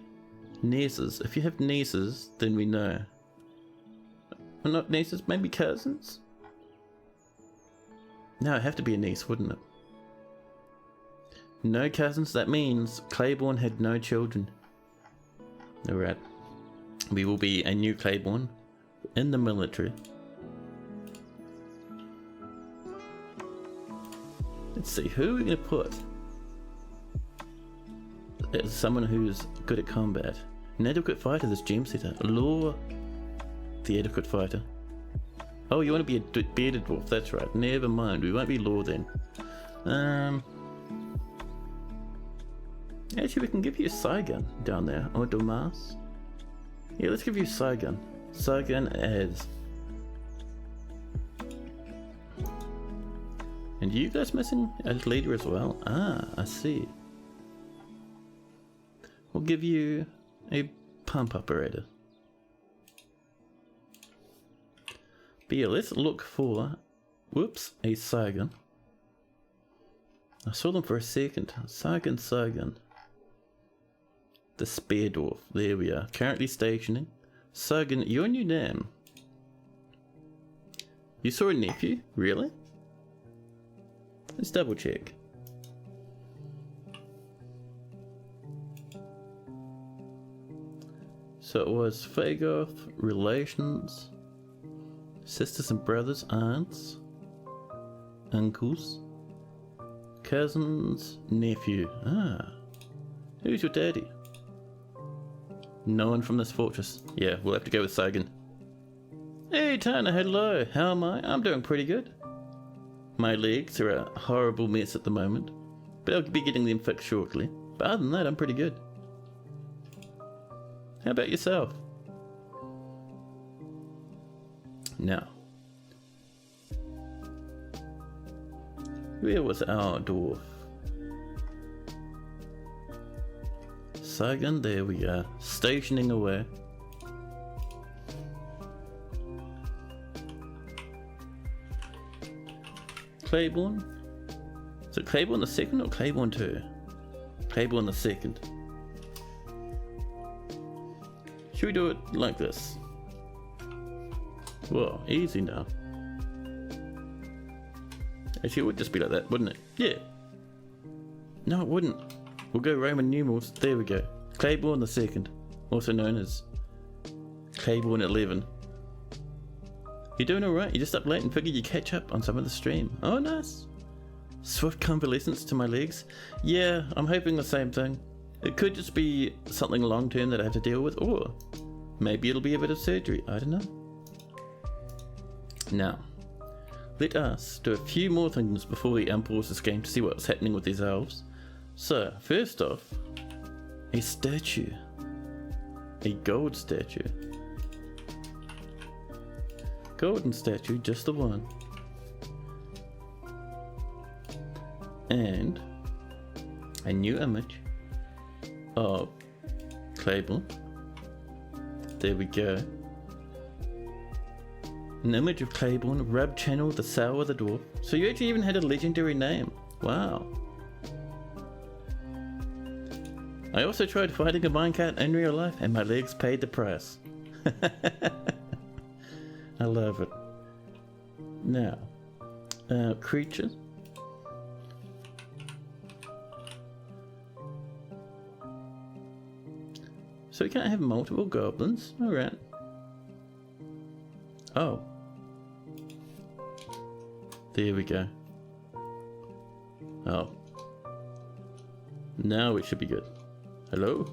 nieces? If you have nieces, then we know. Well, not nieces, maybe cousins? No, it'd have to be a niece, wouldn't it? No cousins, that means Claiborne had no children. Alright. We will be a new Claiborne in the military. Let's see, who are we going to put as someone who's good at combat? An adequate fighter, this gem setter. Lure the adequate fighter. Oh, you want to be a bearded dwarf, that's right. Never mind, we won't be Lure then. Actually, we can give you a Saigun down there, or Domas. Yeah, let's give you a Saigun. Saigun as. And you guys missing as leader as well? Ah, I see. We'll give you a pump operator. But yeah, let's look for, whoops, a Saigun. I saw them for a second. Saigun. The Spear Dwarf. There we are. Currently stationing. Saigun, your new name. You saw a nephew? Really? Let's double check. So it was Fagoth, relations, sisters and brothers, aunts, uncles, cousins, nephew. Ah. Who's your daddy? No one from this fortress. Yeah, we'll have to go with Saigun. Hey Tana, hello. How am I? I'm doing pretty good. My legs are a horrible mess at the moment, but I'll be getting them fixed shortly. But other than that, I'm pretty good. How about yourself? Now, where was our dwarf? Sagan, there we are, stationing away. Claiborne? Is it Claiborne the second or Claiborne 2? Claiborne the second. Should we do it like this? Whoa, easy now. Actually, it would just be like that, wouldn't it? Yeah. No, it wouldn't. We'll go Roman numerals. There we go. Claiborne the second, also known as Claiborne 11. You're doing alright? You just up late and figured you'd catch up on some of the stream. Oh, nice. Swift convalescence to my legs. Yeah, I'm hoping the same thing. It could just be something long term that I have to deal with, or maybe it'll be a bit of surgery. I don't know. Now, let us do a few more things before we unpause this game to see what's happening with these elves. So, first off, a statue. A gold statue. Golden statue, just the one. And a new image of Claiborne. There we go. An image of Claiborne, Rub Channel, the Sour the Dwarf. So you actually even had a legendary name. Wow. I also tried fighting a minecart in real life and my legs paid the price. I love it. Now, creatures. So we can't have multiple goblins. Alright. Oh. There we go. Oh. Now it should be good. Hello?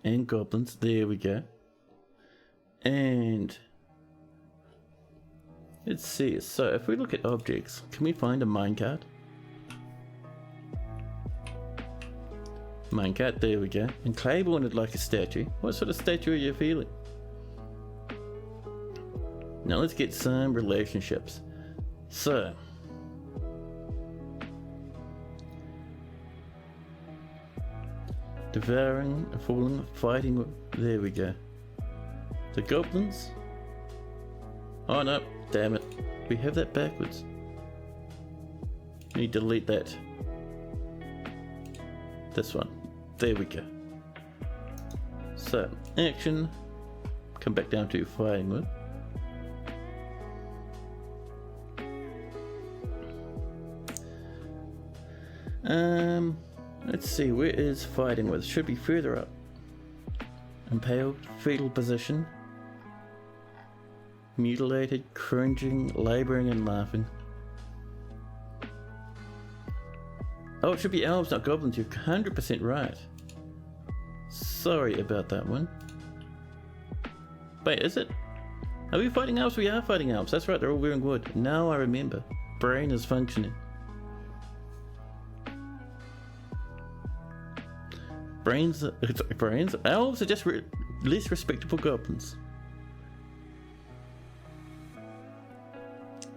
And goblins. There we go. And let's see. So if we look at objects, can we find a minecart? Minecart, there we go. And Claiborne would like a statue. What sort of statue are you feeling? Now let's get some relationships. So, devouring, falling, fighting. There we go. The goblins. Oh no, damn it. We have that backwards. Need to delete that. This one. There we go. So, action. Come back down to fighting with. Let's see, where is fighting with? Should be further up. Impaled, fetal position. Mutilated, cringing, labouring and laughing. Oh, it should be elves, not goblins. You're 100% right. Sorry about that one. Wait, is it? Are we fighting elves? We are fighting elves. That's right, they're all wearing wood. Now I remember. Brain is functioning. Brains. Elves are just less respectable goblins.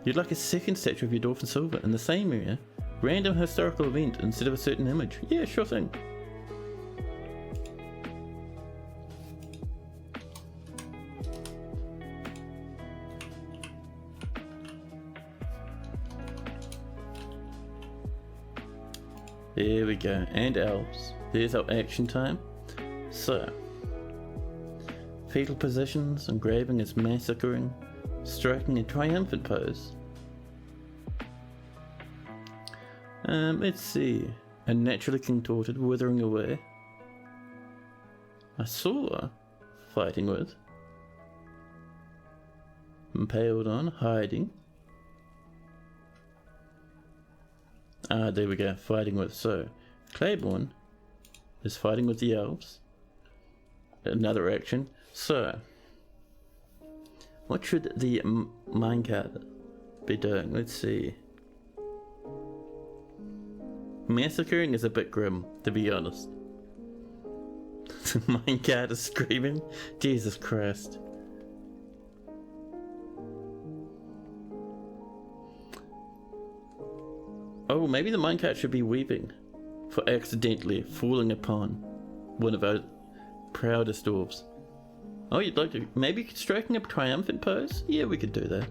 You'd like a second statue of your dwarf in silver in the same area. Random historical event instead of a certain image. Yeah, sure thing. There we go. And elves. There's our action time. So, fetal positions, engraving is massacring, striking a triumphant pose. Let's see. A naturally contorted, withering away. I saw fighting with. Impaled on, hiding. Ah, there we go, fighting with. So, Claiborne is fighting with the elves. Another action. So, what should the minecart be doing? Let's see. Massacring is a bit grim, to be honest. The minecart is screaming. Jesus Christ. Oh, maybe the minecart should be weeping for accidentally falling upon one of our proudest dwarves. Oh, you'd like to... maybe striking a triumphant pose? Yeah, we could do that.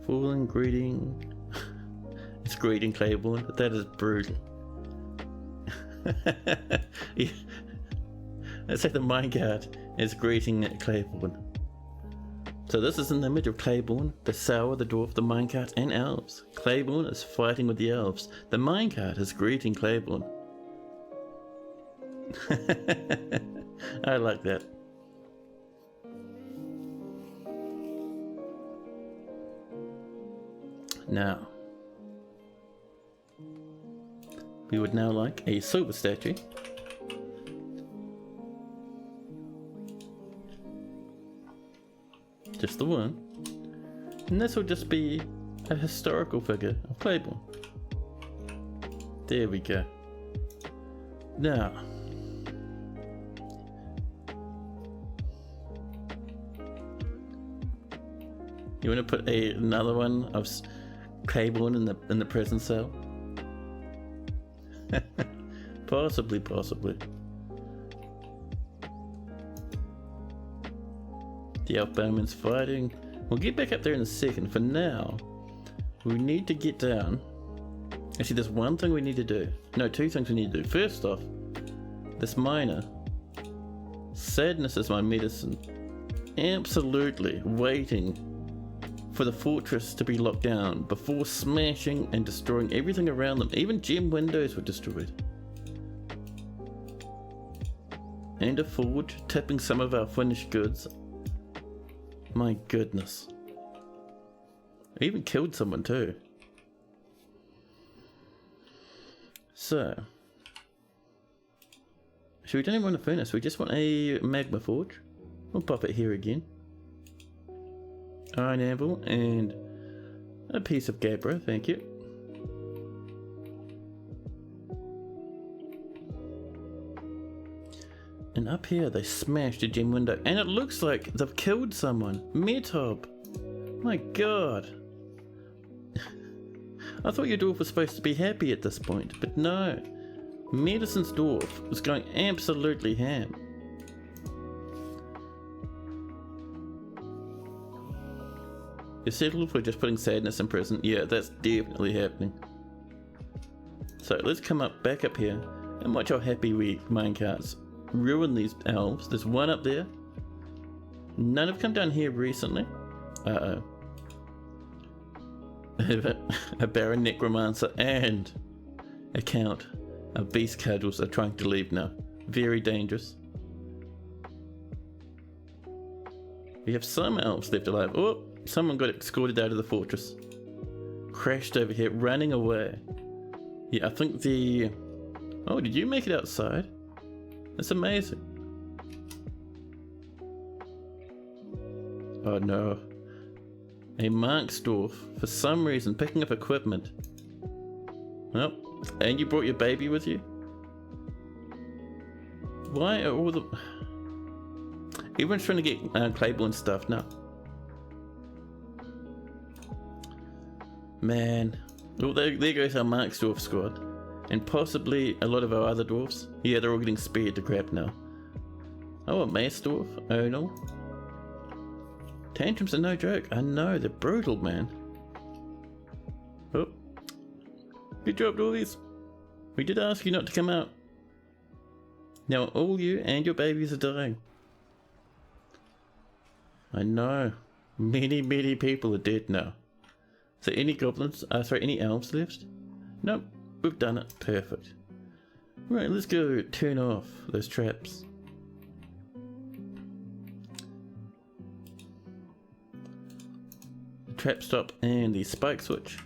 Fallen greeting. It's greeting Claiborne. That is brutal. Yeah. Let's say the minecart is greeting Claiborne. So this is an image of Claiborne, the sour, the dwarf, the minecart, and elves. Claiborne is fighting with the elves. The minecart is greeting Claiborne. I like that. Now, we would now like a silver statue. Just the one. And this will just be a historical figure of Claiborne. There we go. Now, you want to put another one of Claiborne in the prison cell? Possibly. The elf bowman's fighting. We'll get back up there in a second. For now, we need to get down. Actually, there's one thing we need to do. No, two things we need to do. First off, this miner. Sadness is my medicine. Absolutely waiting for the fortress to be locked down before smashing and destroying everything around them. Even gem windows were destroyed. And a forge, tipping some of our finished goods. My goodness. I even killed someone too. So, we don't even want a furnace, we just want a magma forge. We'll pop it here again. Iron anvil and a piece of gabbro, thank you. And up here they smashed a gem window and it looks like they've killed someone. Metob. My god. I thought your dwarf was supposed to be happy at this point, but no. Medicine's dwarf was going absolutely ham. You settled for just putting sadness in prison? Yeah, that's definitely happening. So let's come back up here and watch how happy we minecarts ruin these elves. There's one up there. None have come down here recently. Uh-oh. A Baron Necromancer and a Count of Beast Cudgels are trying to leave now. Very dangerous. We have some elves left alive. Oh, someone got escorted out of the fortress. Crashed over here, running away. Yeah, I think the... Oh, did you make it outside? That's amazing. Oh no. A monk's dwarf, for some reason, picking up equipment. Well, and you brought your baby with you? Why are all the... Everyone's trying to get Claiborne stuff now. Man. Well, there goes our monk's dwarf squad. And possibly a lot of our other dwarfs. Yeah, they're all getting speared to crap now. Oh, a mace dwarf? Oh no. Tantrums are no joke. I know, they're brutal, man. Oh. Good job, dwarvies. We did ask you not to come out. Now all you and your babies are dying. I know. Many, many people are dead now. So any goblins, any elves left? Nope, we've done it. Perfect. Right, let's go turn off those traps. Trap stop and the spike switch.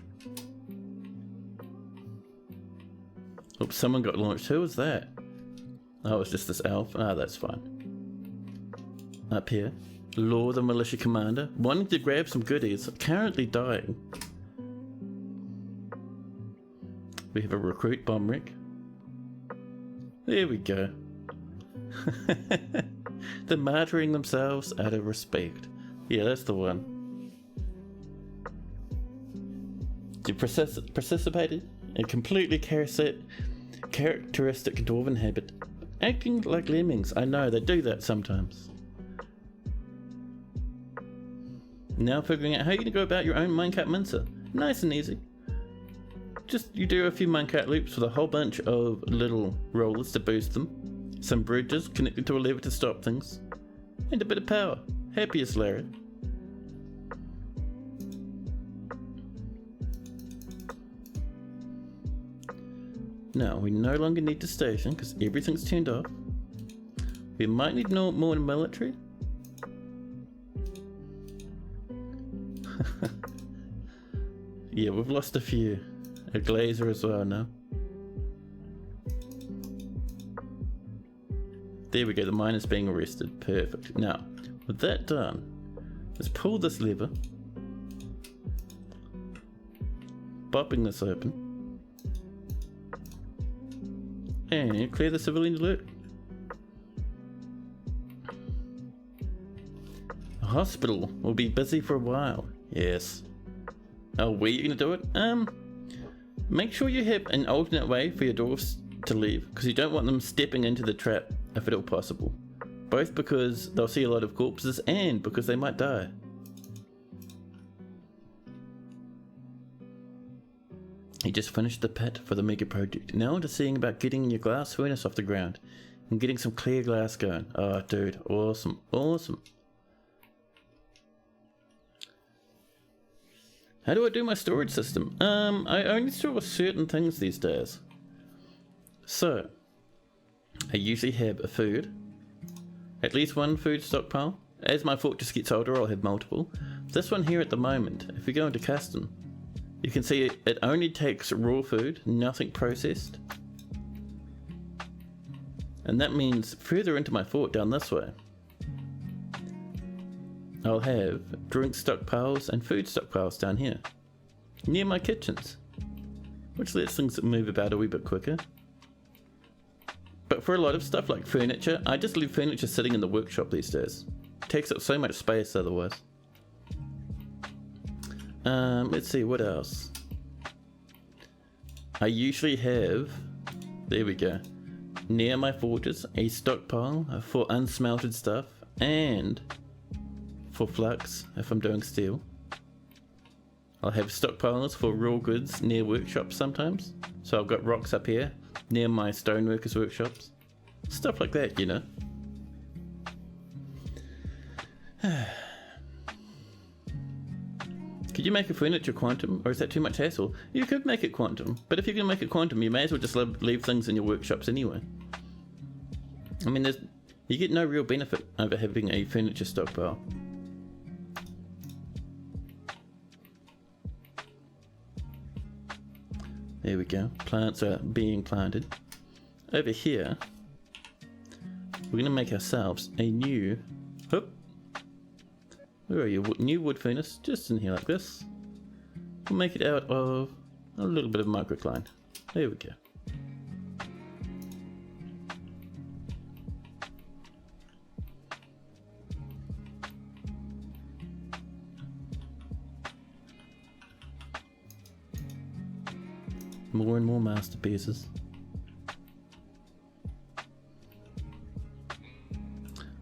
Oops, someone got launched. Who was that? Oh, it's just this elf. Ah, that's fine. Up here. Law, the militia commander, wanting to grab some goodies, currently dying. We have a recruit bomb wreck. There we go. They're martyring themselves out of respect. Yeah, that's the one. You participated in completely characteristic dwarven habit. Acting like lemmings. I know, they do that sometimes. Now figuring out how you're going to go about your own minecart mincer. Nice and easy. Just you do a few minecart loops with a whole bunch of little rollers to boost them, some bridges connected to a lever to stop things, and a bit of power. Happy as Larry. Now we no longer need the station because everything's turned off. We might need more military. Yeah, we've lost a few. A glazer as well now. There we go, the miner's being arrested. Perfect. Now, with that done, let's pull this lever. Bopping this open. And clear the civilian alert. The hospital will be busy for a while. Yes. Oh, where are you going to do it? Make sure you have an alternate way for your dwarves to leave, because you don't want them stepping into the trap if at all possible. Both because they'll see a lot of corpses and because they might die. You just finished the pit for the mega project. Now on to seeing about getting your glass furnace off the ground and getting some clear glass going. Oh dude, awesome, awesome. How do I do my storage system? I only store certain things these days. So, I usually have a food, at least one food stockpile. As my fortress gets older, I'll have multiple. This one here at the moment, if we go into custom, you can see it only takes raw food, nothing processed. And that means further into my fort down this way, I'll have drink stockpiles and food stockpiles down here, near my kitchens, which lets things move about a wee bit quicker. But for a lot of stuff like furniture, I just leave furniture sitting in the workshop these days. It takes up so much space otherwise. Let's see, what else? I usually have, there we go, near my fortress, a stockpile for unsmelted stuff and for flux if I'm doing steel. I'll have stockpiles for raw goods near workshops sometimes. So I've got rocks up here near my stoneworkers workshops. Stuff like that, you know. Could you make a furniture quantum, or is that too much hassle? You could make it quantum, but if you're going to make it quantum, you may as well just leave things in your workshops anyway. I mean, you get no real benefit over having a furniture stockpile. There we go, plants are being planted. Over here, we're going to make ourselves a new, where are you? New wood furnace, just in here like this. We'll make it out of a little bit of microcline. There we go. More and more masterpieces.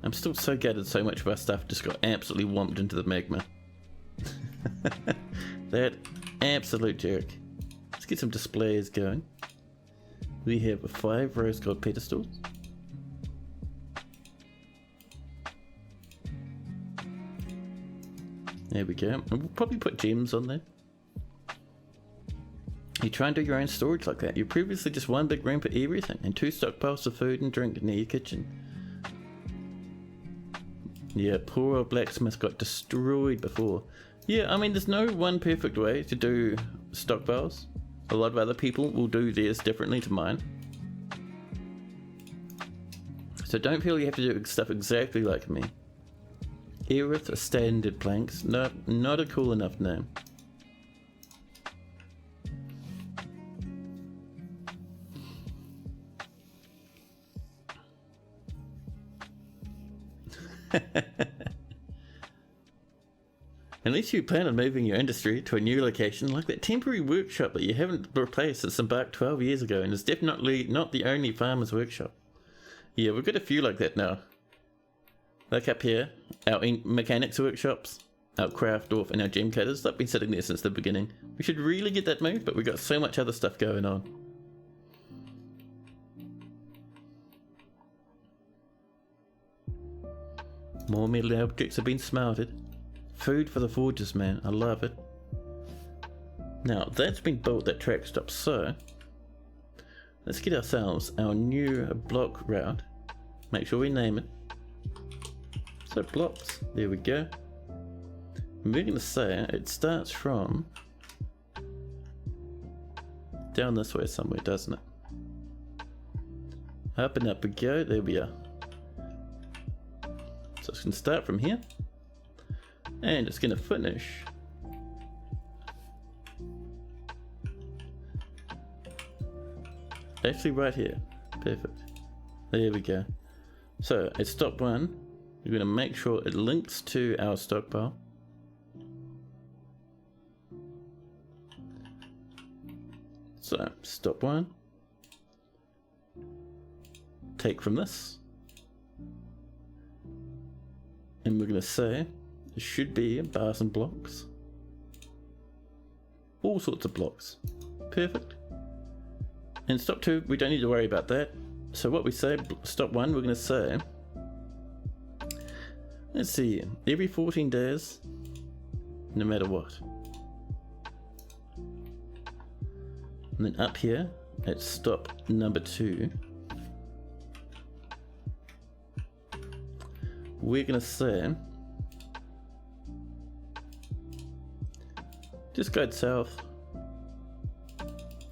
I'm still so gutted so much of our stuff just got absolutely whomped into the magma. That absolute jerk. Let's get some displays going. We have 5 rose gold pedestals. There we go. And we'll probably put gems on there. You try and do your own storage like that. You previously just one big room for everything and 2 stockpiles of food and drink near your kitchen. Yeah, poor old blacksmith got destroyed before. Yeah, I mean, there's no one perfect way to do stockpiles. A lot of other people will do theirs differently to mine. So don't feel you have to do stuff exactly like me. Aerith Standard Planks, no, not a cool enough name. Unless you plan on moving your industry to a new location, like that temporary workshop that you haven't replaced since embarked 12 years ago, and is definitely not the only farmer's workshop. Yeah, we've got a few like that now. Like up here, our mechanics workshops, our craft dwarf, and our gem cutters, they've been sitting there since the beginning. We should really get that moved, but we've got so much other stuff going on. More metal objects have been smelted. Food for the forgers, man. I love it. Now, that's been built, that track stop, so let's get ourselves our new block route. Make sure we name it. So, blocks. There we go. And we're going to say it starts from down this way somewhere, doesn't it? Up and up we go. There we are. So it's going to start from here. And it's going to finish actually right here. Perfect. There we go. So at stop 1, we're going to make sure it links to our stockpile. So stop 1, take from this, and we're going to say it should be bars and blocks. All sorts of blocks. Perfect. And stop 2, we don't need to worry about that. So what we say, stop 1, we're going to say, let's see, every 14 days, no matter what. And then up here, at stop number 2, we're going to say, just go south,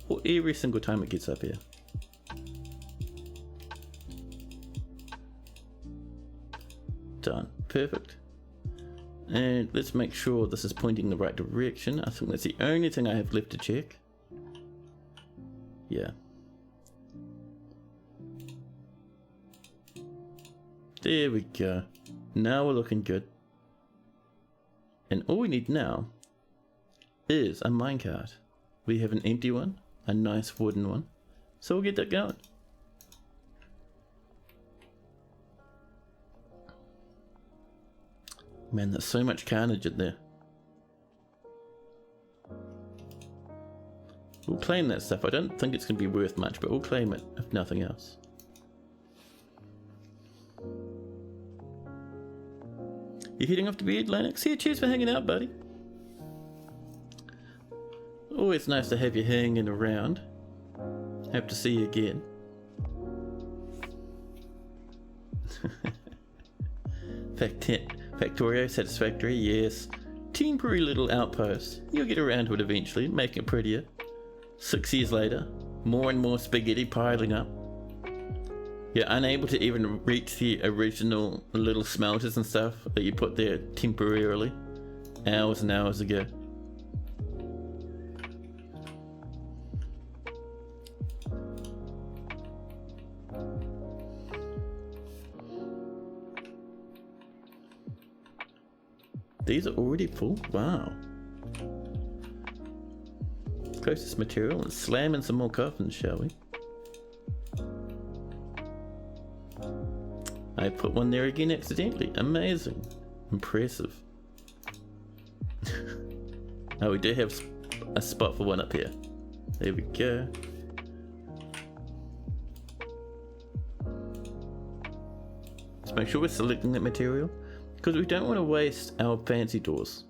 or every single time it gets up here. Done. Perfect. And let's make sure this is pointing the right direction. I think that's the only thing I have left to check. Yeah. There we go. Now we're looking good. And all we need now is a minecart. We have an empty one, a nice wooden one, so we'll get that going. Man, there's so much carnage in there. We'll claim that stuff. I don't think it's going to be worth much, but we'll claim it if nothing else. You heading off to bed, Lennox? Yeah, cheers for hanging out, buddy. Always nice to have you hanging around. Hope to see you again. Factorio satisfactory, yes. Temporary little outpost. You'll get around to it eventually, make it prettier. 6 years later, more and more spaghetti piling up. You're unable to even reach the original little smelters and stuff that you put there temporarily, hours and hours ago. These are already full? Wow. Closest material and slam in some more coffins, shall we? I put one there again accidentally. Amazing. Impressive. Oh, we do have a spot for one up here. There we go. Let's make sure we're selecting that material, because we don't want to waste our fancy doors.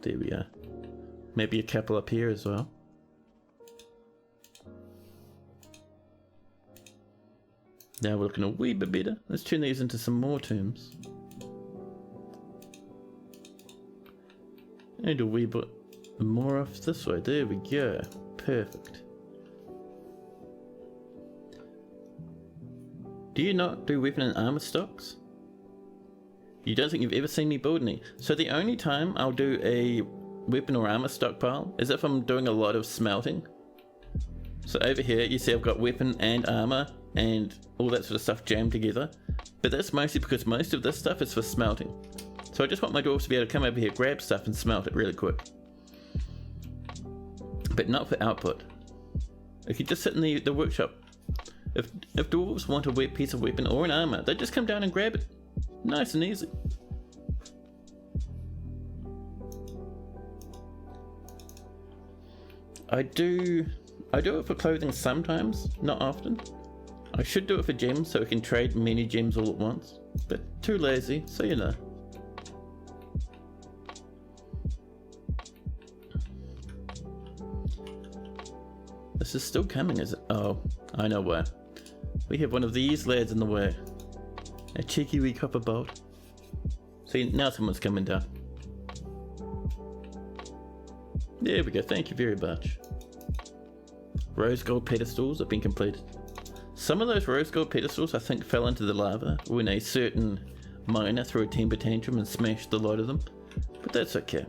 There we are. Maybe a couple up here as well. Now we're looking a wee bit better. Let's turn these into some more tombs. And a wee bit more off this way. There we go. Perfect. Do you not do weapon and armor stocks? You don't think you've ever seen me build any? So the only time I'll do a weapon or armor stockpile is if I'm doing a lot of smelting. So over here you see I've got weapon and armor and all that sort of stuff jammed together. But that's mostly because most of this stuff is for smelting. So I just want my dwarves to be able to come over here, grab stuff and smelt it really quick. But not for output. If you just sit in the workshop, if dwarves want a piece of weapon or an armor, they just come down and grab it. Nice and easy. I do it for clothing sometimes, not often. I should do it for gems so we can trade many gems all at once, but too lazy, so you know. This is still coming, is it? Oh, I know why. We have one of these lads in the way. A cheeky wee copper bolt. See, now someone's coming down. There we go, thank you very much. Rose gold pedestals have been completed. Some of those rose gold pedestals I think fell into the lava when a certain miner threw a temper tantrum and smashed a lot of them. But that's okay.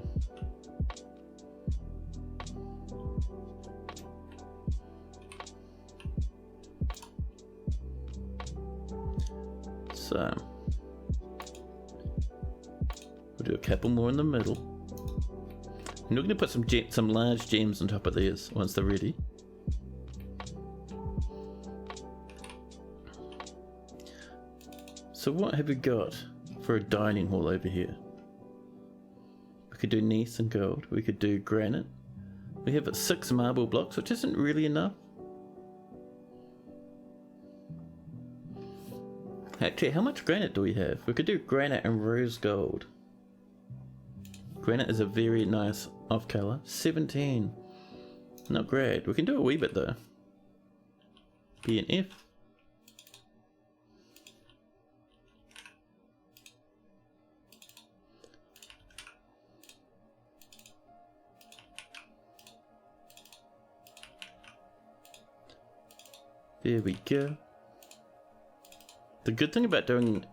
So we'll do a couple more in the middle. And we're going to put some large gems on top of these once they're ready. So what have we got for a dining hall over here? We could do gneiss and gold. We could do granite. We have 6 marble blocks, which isn't really enough. Actually, how much granite do we have? We could do granite and rose gold. Granite is a very nice off color. 17. Not great. We can do a wee bit though. B and F. There we go. The good thing about doing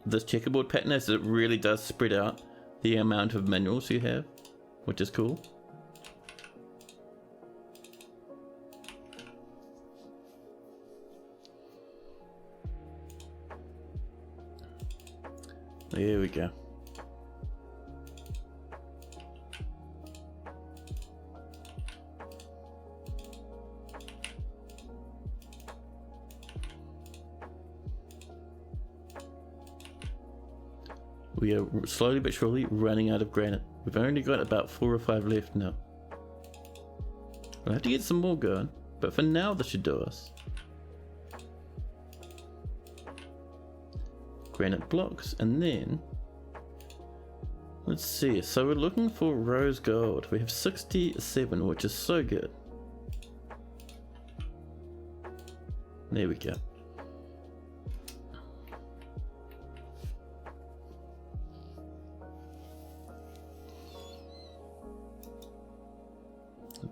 this checkerboard pattern is it really does spread out the amount of minerals you have, which is cool. There we go. We are slowly but surely running out of granite. We've only got about 4 or 5 left now. We'll have to get some more going, but for now this should do us. Granite blocks, and then let's see, so we're looking for rose gold. We have 67, which is so good. There we go.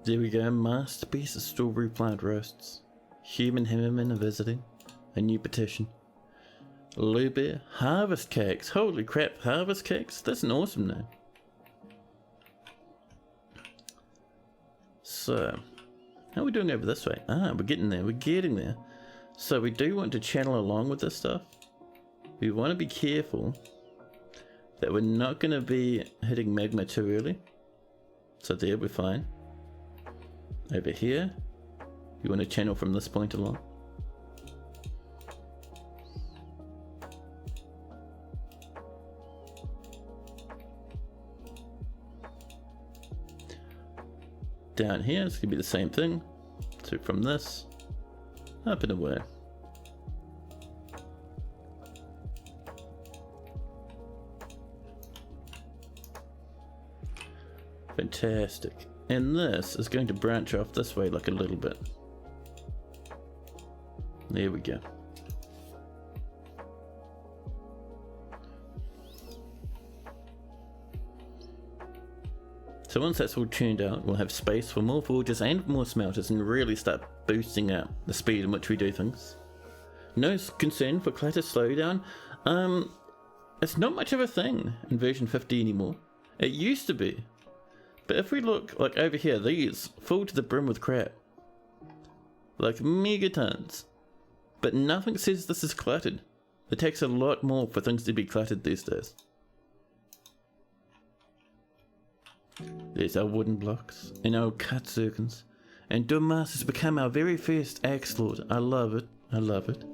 There we go, masterpiece of strawberry plant roasts. Human hammermen are visiting. A new petition. Lofi harvest cakes. Holy crap, harvest cakes? That's an awesome name. So, how are we doing over this way? Ah, we're getting there, we're getting there. So we do want to channel along with this stuff. We want to be careful that we're not going to be hitting magma too early. So there, we're fine. Over here, you want to channel from this point along. Down here, it's going to be the same thing. So from this, up and away. Fantastic. And this is going to branch off this way like a little bit. There we go. So once that's all tuned out, we'll have space for more forges and more smelters and really start boosting up the speed in which we do things. No concern for clutter slowdown. It's not much of a thing in version 50 anymore. It used to be. But if we look, like over here, these full to the brim with crap. Like megatons. But nothing says this is cluttered. It takes a lot more for things to be cluttered these days. There's our wooden blocks and our cut circles. And Dumas has become our very first axe lord. I love it. I love it.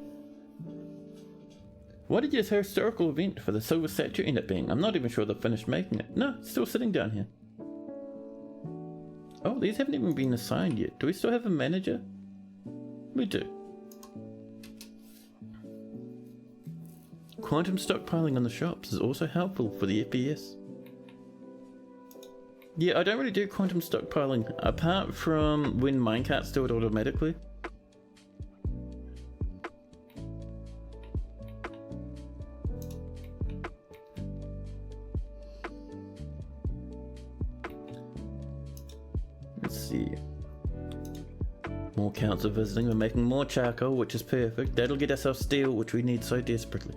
What did your historical event for the silver statue end up being? I'm not even sure they've finished making it. No, it's still sitting down here. Oh, these haven't even been assigned yet. Do we still have a manager? We do. Quantum stockpiling on the shops is also helpful for the FPS. Yeah, I don't really do quantum stockpiling, apart from when minecarts do it automatically. Let's see. More counts of visiting. We're making more charcoal, which is perfect. That'll get us our steel, which we need so desperately.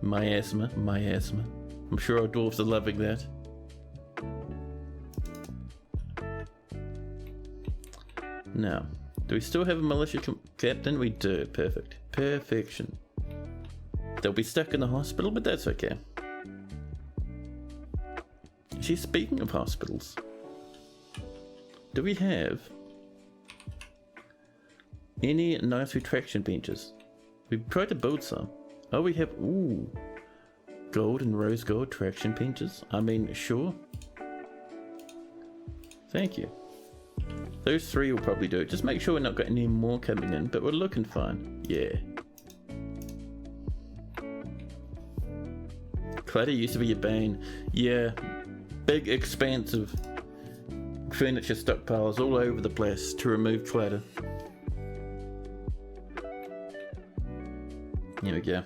Miasma, miasma. I'm sure our dwarves are loving that. Now, do we still have a militia captain? We do. Perfect. Perfection. They'll be stuck in the hospital, but that's okay. Actually, speaking of hospitals, do we have any nice retraction benches? We've tried to build some. Oh, we have, ooh, gold and rose gold traction benches. I mean, sure. Thank you. Those 3 will probably do it. Just make sure we're not got any more coming in, but we're looking fine. Yeah. Clutter used to be your bane. Yeah. Big, expansive furniture stockpiles all over the place to remove clutter. Here we go.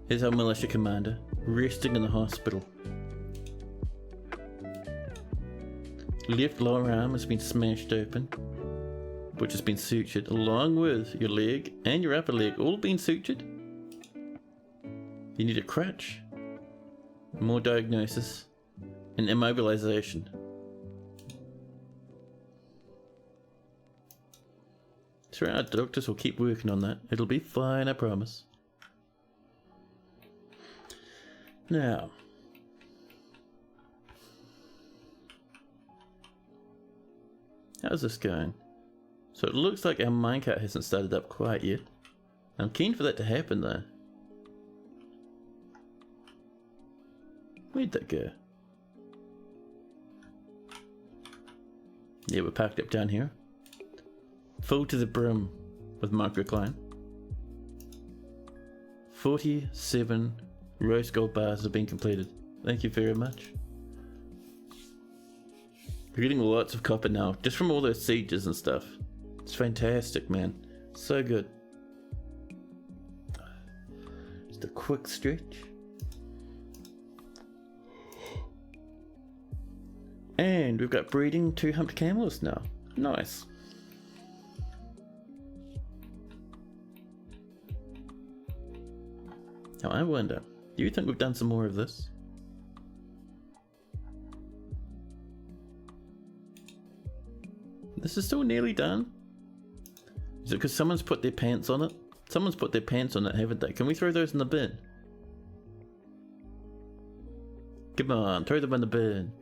Here's our militia commander, resting in the hospital. Left lower arm has been smashed open, which has been sutured, along with your leg and your upper leg, all been sutured. You need a crutch, more diagnosis, and immobilization. Sure, our doctors will keep working on that. It'll be fine, I promise. Now, how's this going? So it looks like our minecart hasn't started up quite yet. I'm keen for that to happen though. Where'd that go? Yeah, we're parked up down here. Full to the brim with microcline. 47 rose gold bars have been completed. Thank you very much. We're getting lots of copper now, just from all those sieges and stuff. It's fantastic, man. So good. Just a quick stretch. And we've got breeding 2 humped camels now. Nice. Now I wonder, do you think we've done some more of this? This is still nearly done? Is it because someone's put their pants on it? Someone's put their pants on it, haven't they? Can we throw those in the bin? Come on, throw them in the bin.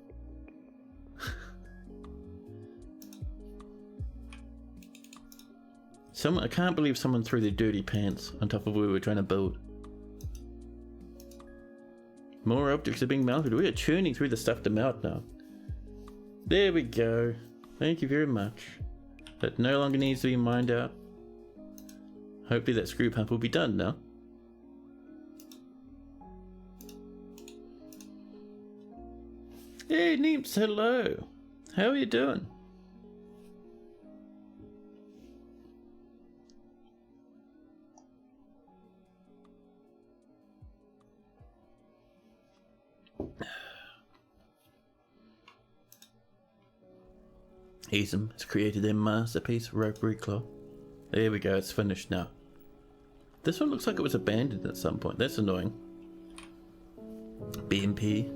I can't believe someone threw their dirty pants on top of where we were trying to build. More objects are being melted. We are churning through the stuff to melt now. There we go. Thank you very much. That no longer needs to be mined out. Hopefully that screw pump will be done now. Hey Neeps, hello. How are you doing? Easem has created their masterpiece rotary claw. There we go, it's finished now. This one looks like it was abandoned at some point. That's annoying. BMP.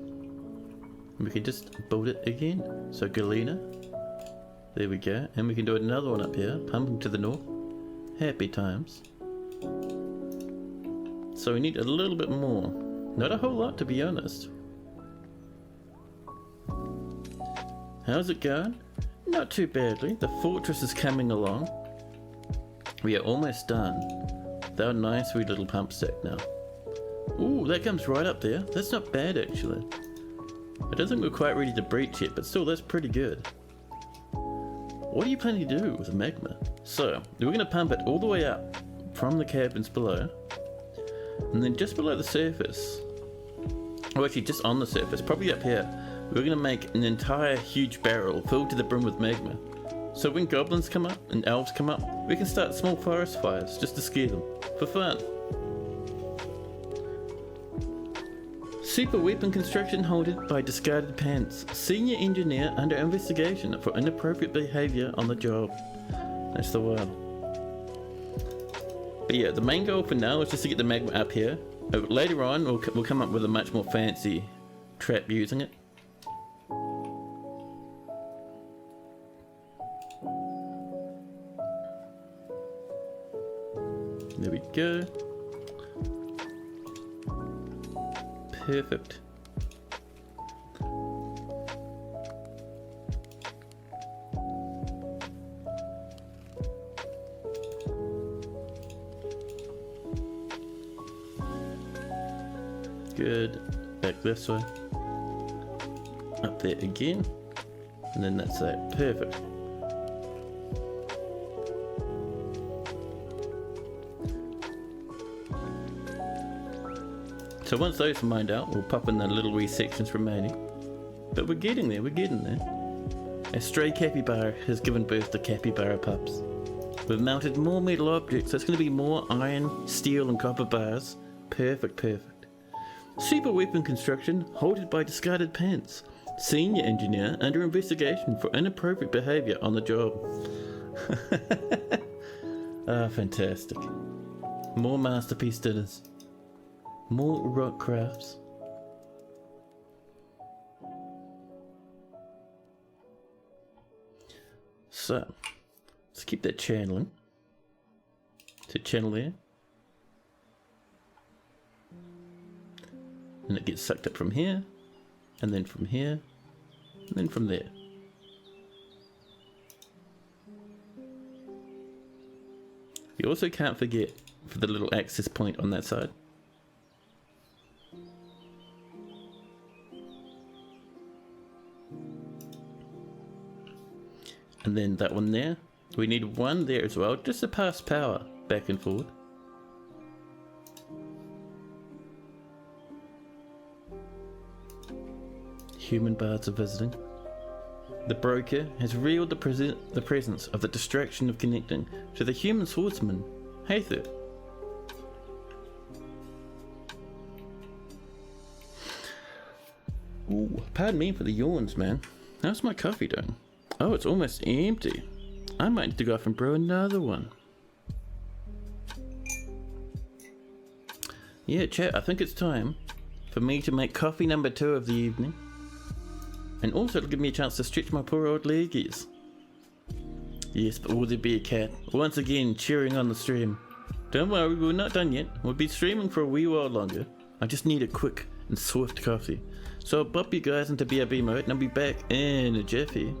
We can just build it again. So Galena. There we go. And we can do another one up here. Pumping to the north. Happy times. So we need a little bit more. Not a whole lot, to be honest. How's it going? Not too badly. The fortress is coming along. We are almost done. They're a nice wee little pump stack now. Ooh, that comes right up there. That's not bad, actually. I don't think we're quite ready to breach yet, but still, that's pretty good. What are you planning to do with the magma? So, we're going to pump it all the way up from the cabins below. And then just below the surface, or actually just on the surface, probably up here, we're going to make an entire huge barrel filled to the brim with magma. So when goblins come up and elves come up, we can start small forest fires just to scare them, for fun. Super weapon construction halted by discarded pants. Senior engineer under investigation for inappropriate behaviour on the job. That's the one. But yeah, the main goal for now is just to get the magma up here. Later on, we'll come up with a much more fancy trap using it. There we go. Perfect. Good. Back this way. Up there again. And then that's that. Perfect. So once those are mined out, we'll pop in the little wee sections remaining. But we're getting there, we're getting there. A stray capybara has given birth to capybara pups. We've mounted more metal objects, so it's going to be more iron, steel and copper bars. Perfect, perfect. Super weapon construction halted by discarded pants. Senior engineer under investigation for inappropriate behaviour on the job. Ah, fantastic. More masterpiece dinners. More rock crafts. So, let's keep that channeling. To channel there. And it gets sucked up from here, and then from here, and then from there. You also can't forget for the little access point on that side. And then that one there. We need one there as well, just to pass power back and forward. Human bards are visiting. The broker has revealed the presence of the distraction of connecting to the human swordsman, Hayther. Ooh, pardon me for the yawns, man. How's my coffee doing? Oh, it's almost empty. I might need to go off and brew another one. Yeah, chat, I think it's time for me to make coffee number 2 of the evening. And also it'll give me a chance to stretch my poor old leggies. Yes, but will there be a cat? Once again, cheering on the stream. Don't worry, we're not done yet. We'll be streaming for a wee while longer. I just need a quick and swift coffee. So I'll bump you guys into BRB mode and I'll be back in a jiffy.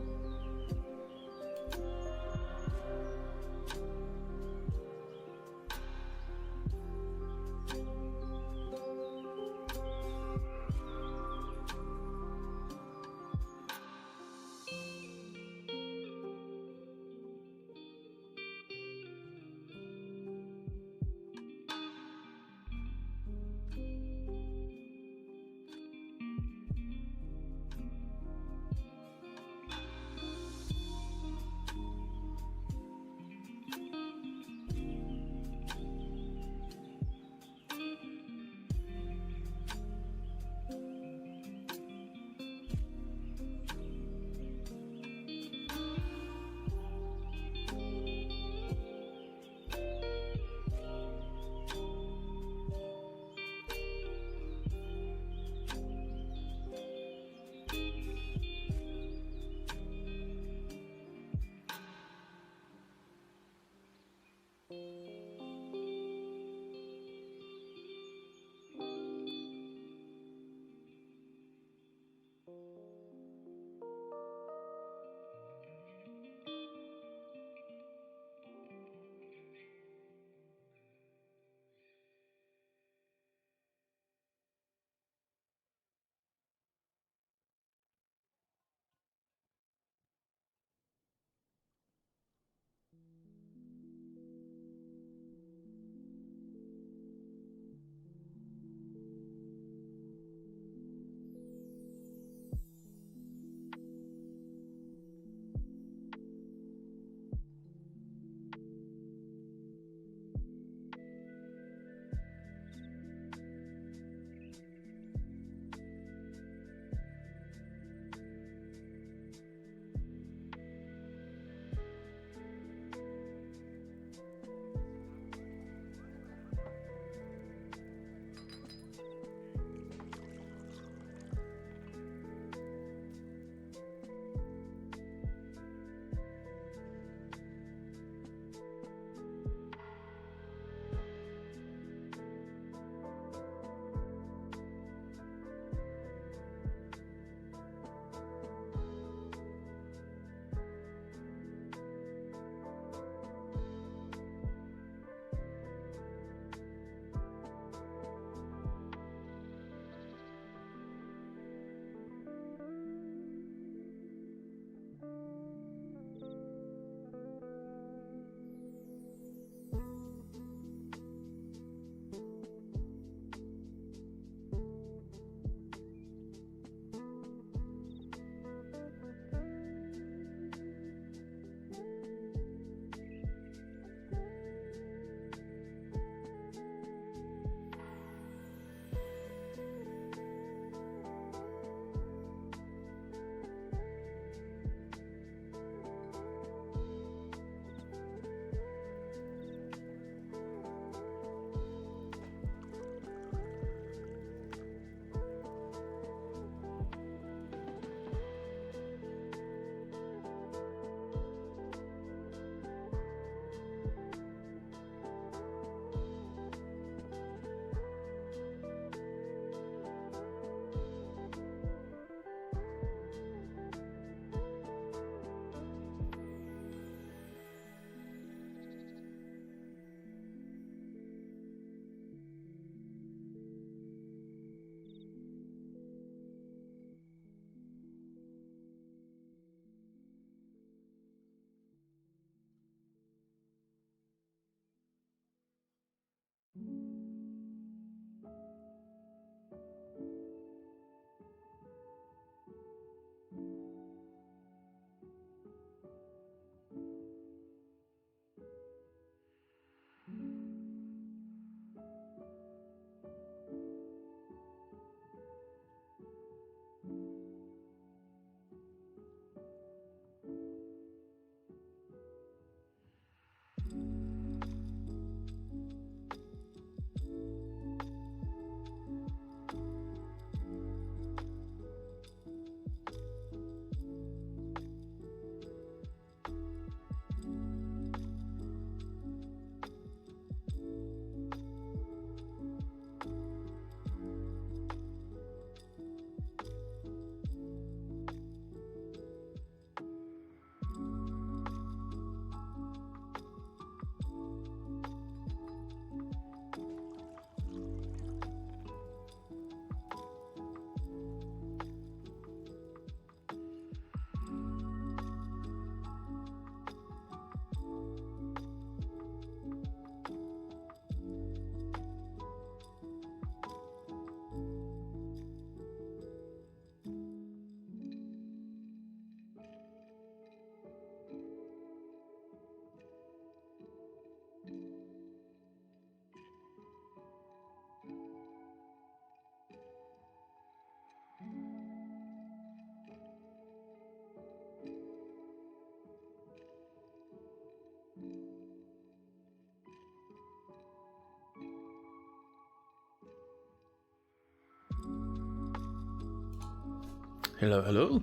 Hello, hello.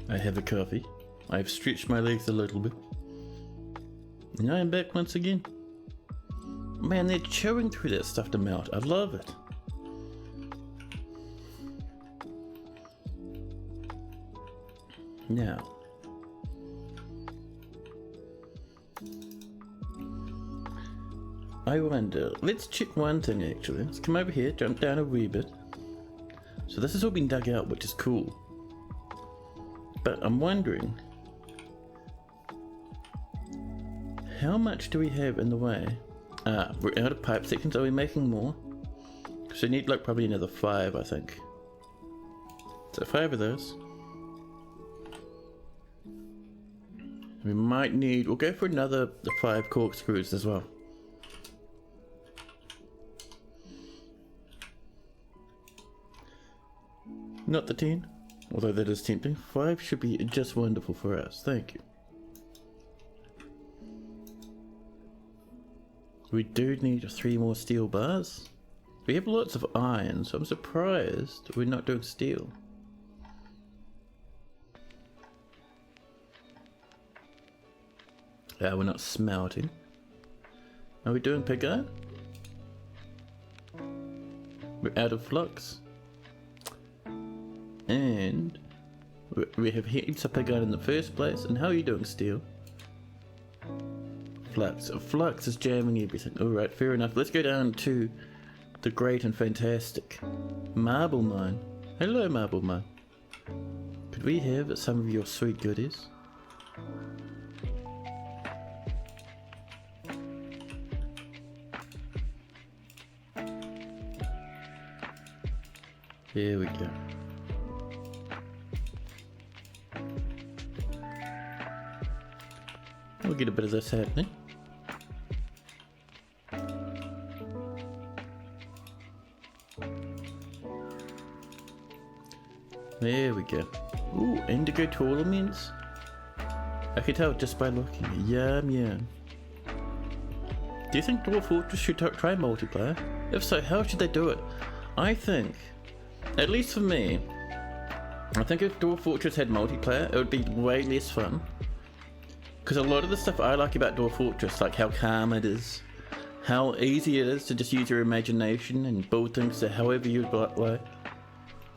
I have a coffee. I've stretched my legs a little bit. And I am back once again. Man, they're chewing through that stuff to melt. I love it. Now. I wonder, let's check one thing actually. Let's come over here, jump down a wee bit. So this has all been dug out, which is cool. But I'm wondering, how much do we have in the way? We're out of pipe sections. Are we making more? Because we need like probably another 5, I think. So 5 of those. We might need, we'll go for another 5 corkscrews as well. Not the 10, although that is tempting. 5 should be just wonderful for us. Thank you. We do need 3 more steel bars. We have lots of iron, so I'm surprised we're not doing steel. We're not smelting. Are we doing pig iron? We're out of flux. And we have heaps of pig iron in the first place. And how are you doing steel? Flux. Flux is jamming everything. Alright, fair enough. Let's go down to the great and fantastic marble mine. Hello, marble mine. Could we have some of your sweet goodies? There we go. We'll get a bit of this happening. There we go. Ooh, indigo tournaments. I can tell just by looking. Yum yum. Do you think Dwarf Fortress should try multiplayer? If so, how should they do it? I think, at least for me, I think if Dwarf Fortress had multiplayer, it would be way less fun. Because a lot of the stuff I like about Dwarf Fortress, like how calm it is, how easy it is to just use your imagination and build things to however you'd like,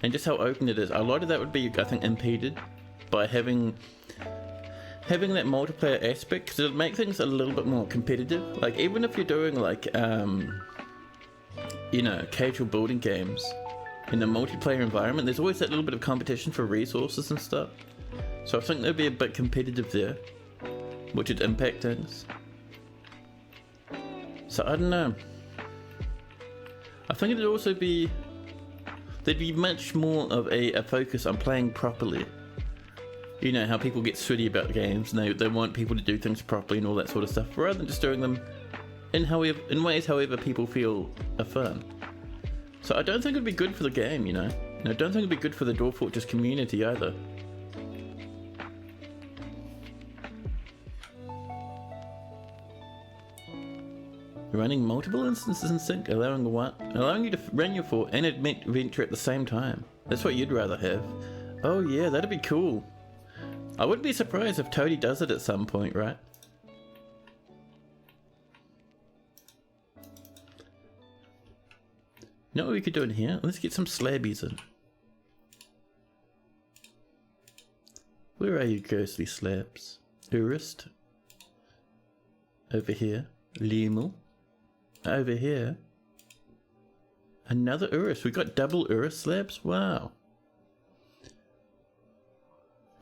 and just how open it is, a lot of that would be, I think, impeded by having that multiplayer aspect, because it'll make things a little bit more competitive. Like, even if you're doing like, you know, casual building games in a multiplayer environment, there's always that little bit of competition for resources and stuff. So I think there'd be a bit competitive there, which would impact things. So I don't know. I think it'd also be, there'd be much more of a focus on playing properly. You know how people get sweaty about games and they want people to do things properly and all that sort of stuff, rather than just doing them in ways however people feel are fun. So I don't think it'd be good for the game, you know. And I don't think it'd be good for the Dwarf Fortress community either. Running multiple instances in sync, allowing you to run your fort and adventure at the same time. That's what you'd rather have. Oh yeah, that'd be cool. I wouldn't be surprised if Toadie does it at some point, right? You know what we could do in here? Let's get some slabbies in. Where are you, ghostly slabs? Urist. Over here. Lemur. Over here. Another Urus. We got double Urus slabs? Wow.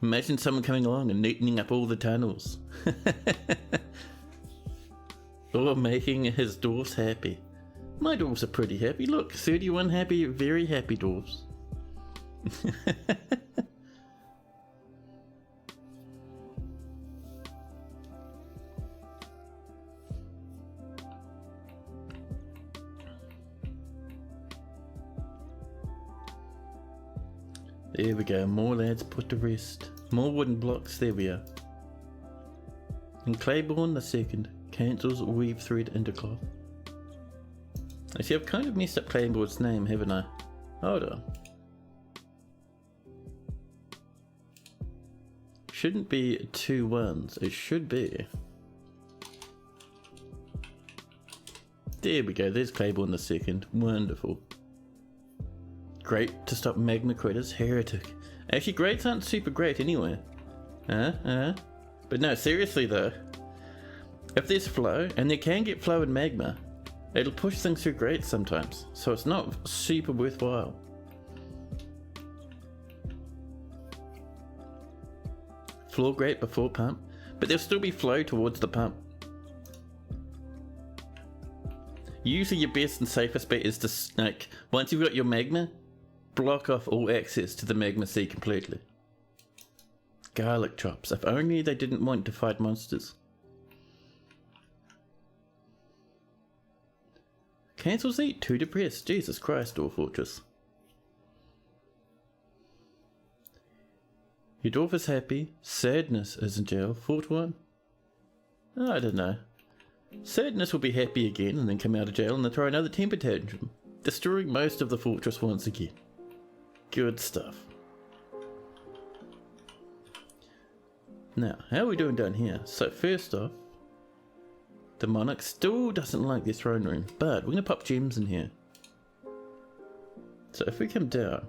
Imagine someone coming along and neatening up all the tunnels. Or making his dwarfs happy. My dwarfs are pretty happy. Look, 31 happy, very happy dwarfs. There we go, more lads put to rest. More wooden blocks, there we are. And Claiborne the second cancels weave thread into cloth. I see I've kind of messed up Claiborne's name, haven't I? Hold on. Shouldn't be 2 1s. It should be. There we go. There's Claiborne the second. Wonderful. Great to stop magma critters. Heretic. Actually, greats aren't super great anyway. But no, seriously though. If there's flow, and there can get flow in magma, it'll push things through grates sometimes. So it's not super worthwhile. Floor grate before pump, but there'll still be flow towards the pump. Usually your best and safest bet is to, like, once you've got your magma, block off all access to the magma sea completely. Garlic chops. If only they didn't want to fight monsters. Cancels eat. Too depressed. Jesus Christ, Dwarf Fortress. Your dwarf is happy. Sadness is in jail. Fort 1. I don't know. Sadness will be happy again and then come out of jail and then throw another temper tantrum, destroying most of the fortress once again. Good stuff. Now, how are we doing down here? So first off, the monarch still doesn't like their throne room, but we're going to pop gems in here. So if we come down,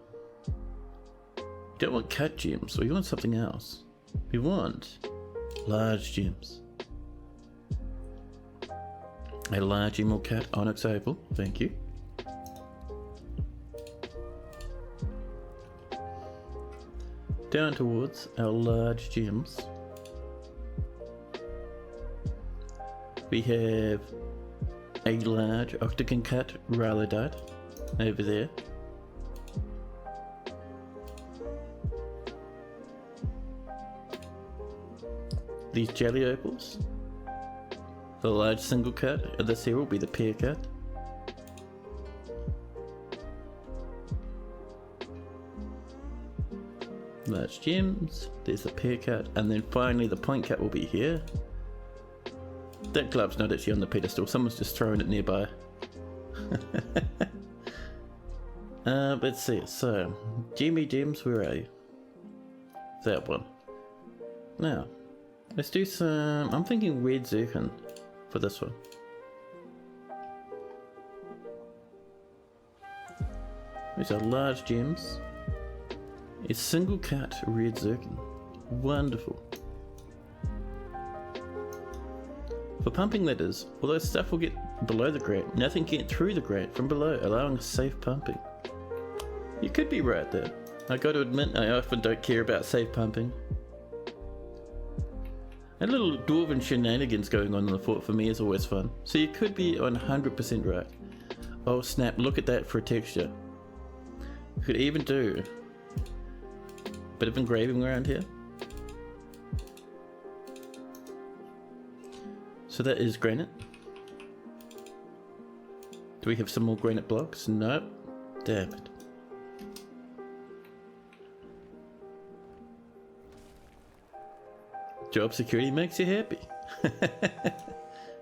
we don't want cut gems, we want something else. We want large gems. A large emerald cut onyx opal, thank you. Down towards our large gems. We have a large octagon cut rhyolite over there. These jelly opals. The large single cut of this here will be the pear cut. Large gems, there's the pear cut, and then finally the point cut will be here. That glove's not actually on the pedestal, someone's just throwing it nearby. Let's see, so, Gemmy Gems, where are you? That one. Now, let's do some, I'm thinking red zircon for this one. These are large gems. It's single cut red zircon. Wonderful. For pumping that is, although stuff will get below the grate, nothing can get through the grate from below, allowing safe pumping. You could be right there. I got to admit, I often don't care about safe pumping. A little dwarven shenanigans going on in the fort for me is always fun, so you could be 100% right. Oh snap, look at that for a texture. You could even do a bit of engraving around here. So that is granite. Do we have some more granite blocks? Nope. Damn it. Job security makes you happy.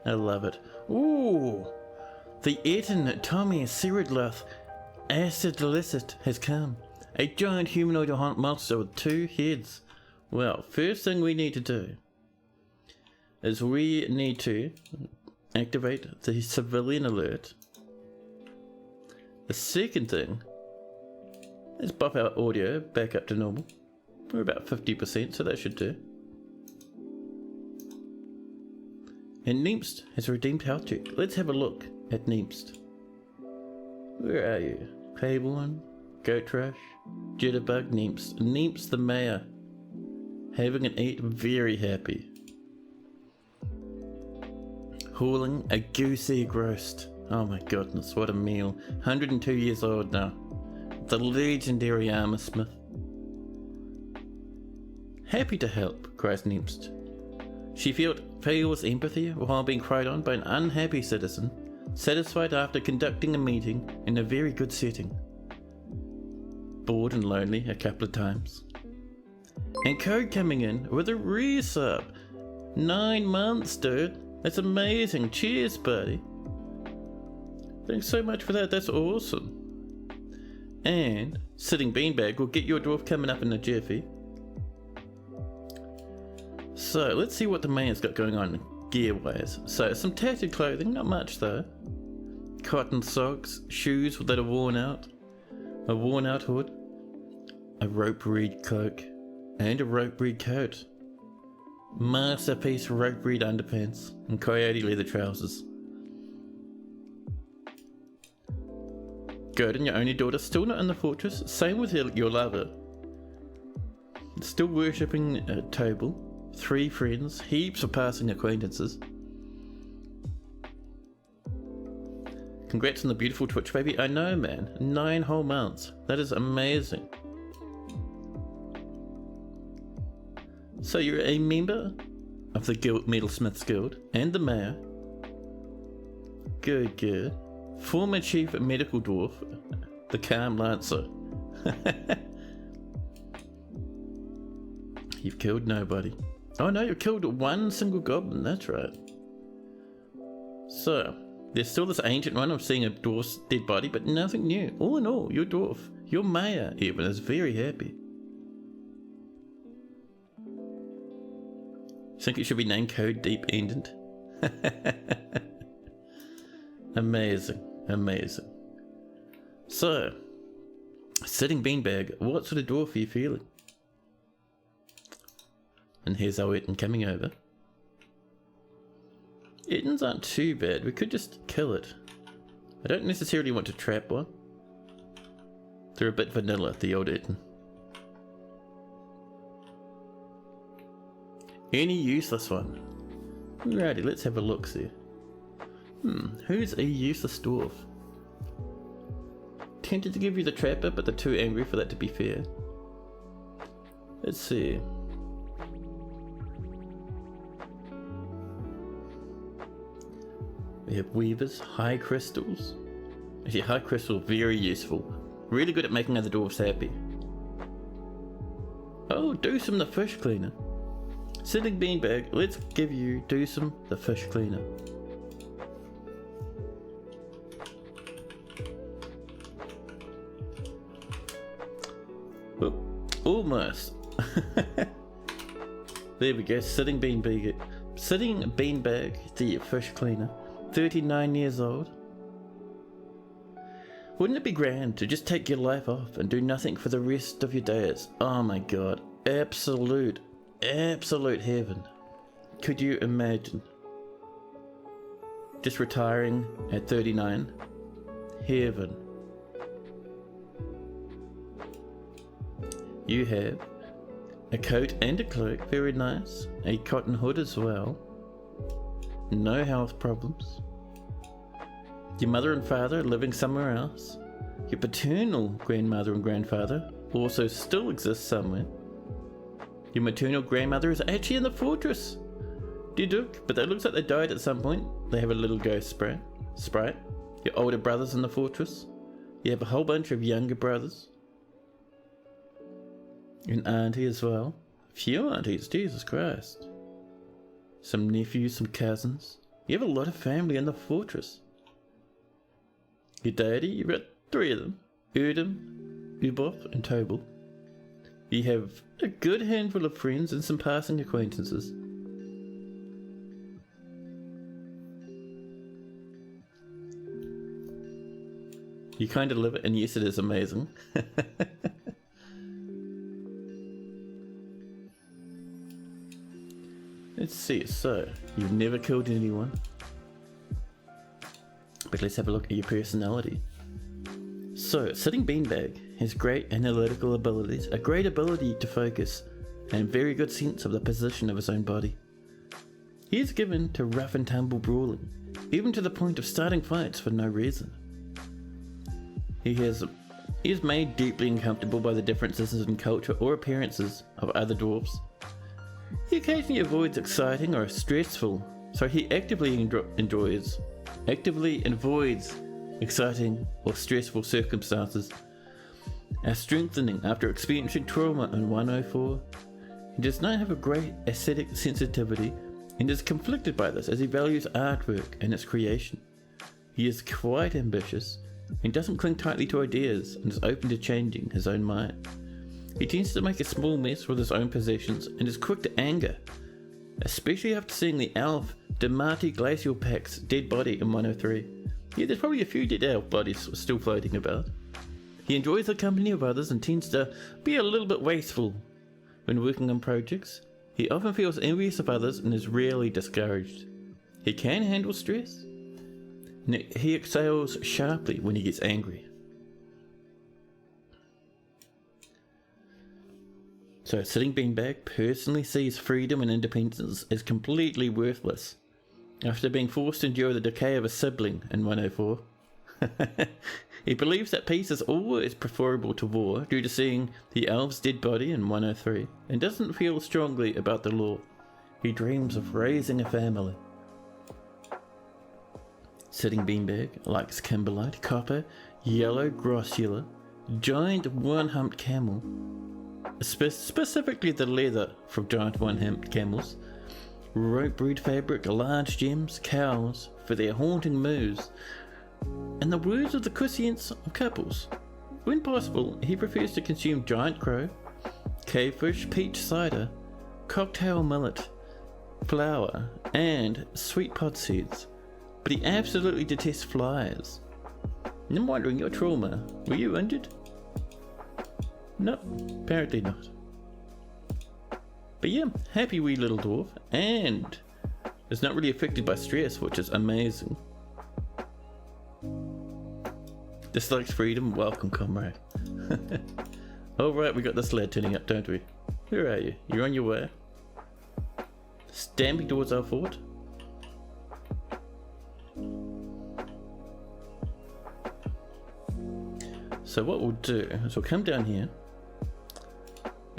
I love it. Ooh! The Eton Tommy Siridloth Acidolicet has come. A giant humanoid monster with 2 heads. Well, first thing we need to do is we need to activate the civilian alert. The second thing is buff our audio back up to normal. We're about 50%, so that should do. And Neemst has a redeemed health check. Let's have a look at Neemst. Where are you? Claiborne, Goat Trash, Jitterbug, Neemst. Neemst the mayor. Having an eat, very happy. Hauling a goose egg roast. Oh my goodness, what a meal. 102 years old now. The legendary armor smith. Happy to help, cries Neemst. She feels empathy while being cried on by an unhappy citizen, satisfied after conducting a meeting in a very good setting. Bored and lonely a couple of times. And Code coming in with a resub. 9 months, dude. That's amazing. Cheers, buddy. Thanks so much for that. That's awesome. and Sitting Beanbag will get your dwarf coming up in a jiffy. So let's see what the man's got going on gear-wise. So some tattered clothing, not much though. Cotton socks, shoes that are worn out, a worn out hood, a rope reed cloak, and a rope reed coat. Masterpiece rope reed underpants and coyote leather trousers. Good, and your only daughter still not in the fortress. Same with your lover. Still worshipping at table. 3 friends, heaps of passing acquaintances. Congrats on the beautiful Twitch baby. I know, man. 9 whole months. That is amazing. So you're a member of the Metalsmiths Guild and the mayor. Good, good. Former chief medical dwarf, the Calm Lancer. You've killed nobody. Oh no, you've killed 1 single goblin, that's right. So, there's still this ancient one of seeing a dwarf's dead body, but nothing new. All in all, your dwarf, your mayor even, is very happy. Think it should be named Code Deep Ended? Amazing, amazing. So, Sitting Beanbag, what sort of dwarf are you feeling? And here's our Eton coming over. Etons aren't too bad, we could just kill it. I don't necessarily want to trap one. They're a bit vanilla, the old Eton. Any useless one? Alrighty, let's have a look see. Who's a useless dwarf? Tempted to give you the trapper, but they're too angry for that to be fair. Let's see. We have weavers, high crystals. Actually, high crystal, very useful. Really good at making other dwarves happy. Oh, Doosum the fish cleaner. Sitting Beanbag, let's give you Doosum the fish cleaner. Well, almost. There we go, Sitting Beanbag, the fish cleaner. 39 years old. Wouldn't it be grand to just take your life off and do nothing for the rest of your days? Oh my god, absolute heaven. Could you imagine? Just retiring at 39? Heaven. You have a coat and a cloak, very nice. A cotton hood as well. No health problems. Your mother and father living somewhere else. Your paternal grandmother and grandfather also still exist somewhere. Your maternal grandmother is actually in the fortress. Duduk, but it looks like they died at some point. They have a little ghost sprite. Your older brother's in the fortress. You have a whole bunch of younger brothers. An auntie as well. A few aunties, Jesus Christ. Some nephews, some cousins. You have a lot of family in the fortress. Your deity, you've got 3 of them. Erdem, Uboth, and Tobel. You have a good handful of friends and some passing acquaintances. You kind of live it, and yes, it is amazing. Let's see, so, you've never killed anyone. But let's have a look at your personality. So, Sitting Beanbag has great analytical abilities, a great ability to focus, and a very good sense of the position of his own body. He is given to rough and tumble brawling, even to the point of starting fights for no reason. He is made deeply uncomfortable by the differences in culture or appearances of other dwarves. He occasionally avoids exciting or stressful, so he actively avoids exciting or stressful circumstances. A strengthening after experiencing trauma in 104. He does not have a great aesthetic sensitivity and is conflicted by this as he values artwork and its creation. He is quite ambitious He doesn't cling tightly to ideas and is open to changing his own mind. He tends to make a small mess with his own possessions and is quick to anger, especially after seeing the elf Demarty Glacial Pack's dead body in 103. Yeah, there's probably a few dead elf bodies still floating about. He enjoys the company of others and tends to be a little bit wasteful when working on projects. He often feels envious of others and is rarely discouraged. He can handle stress. He exhales sharply when he gets angry. So Sitting Beanbag personally sees freedom and independence as completely worthless after being forced to endure the decay of a sibling in 104. He believes that peace is always preferable to war due to seeing the elf's dead body in 103 and doesn't feel strongly about the law. He dreams of raising a family. Sitting Beanbag likes kimberlite, copper, yellow grossular, giant one-humped camel, specifically the leather from giant one-humped camels, rope breed fabric, large gems, cows for their haunting moves, and the words of the cushions of couples. When possible, he prefers to consume giant crow, cavefish, peach cider, cocktail millet, flour, and sweet pod seeds. But he absolutely detests flies. And I'm wondering, your trauma, were you injured? No, apparently not. But yeah, happy wee little dwarf, and is not really affected by stress, which is amazing. Dislikes freedom, welcome comrade. Alright, we got this lad turning up, don't we? Where are you? You're on your way. Stamping towards our fort. So what we'll do is we'll come down here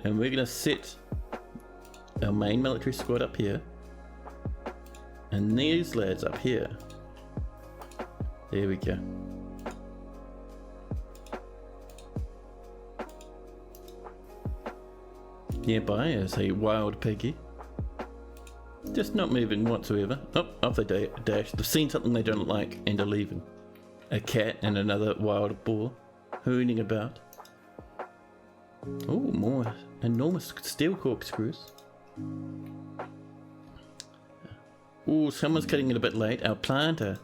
and we're going to set our main military squad up here and these lads up here. There we go. Nearby is a wild piggy, just not moving whatsoever. Oh, off they dash. They've seen something they don't like and are leaving. A cat and another wild boar hooning about. Oh, more enormous steel corkscrews. Oh, someone's cutting it a bit late. Our planter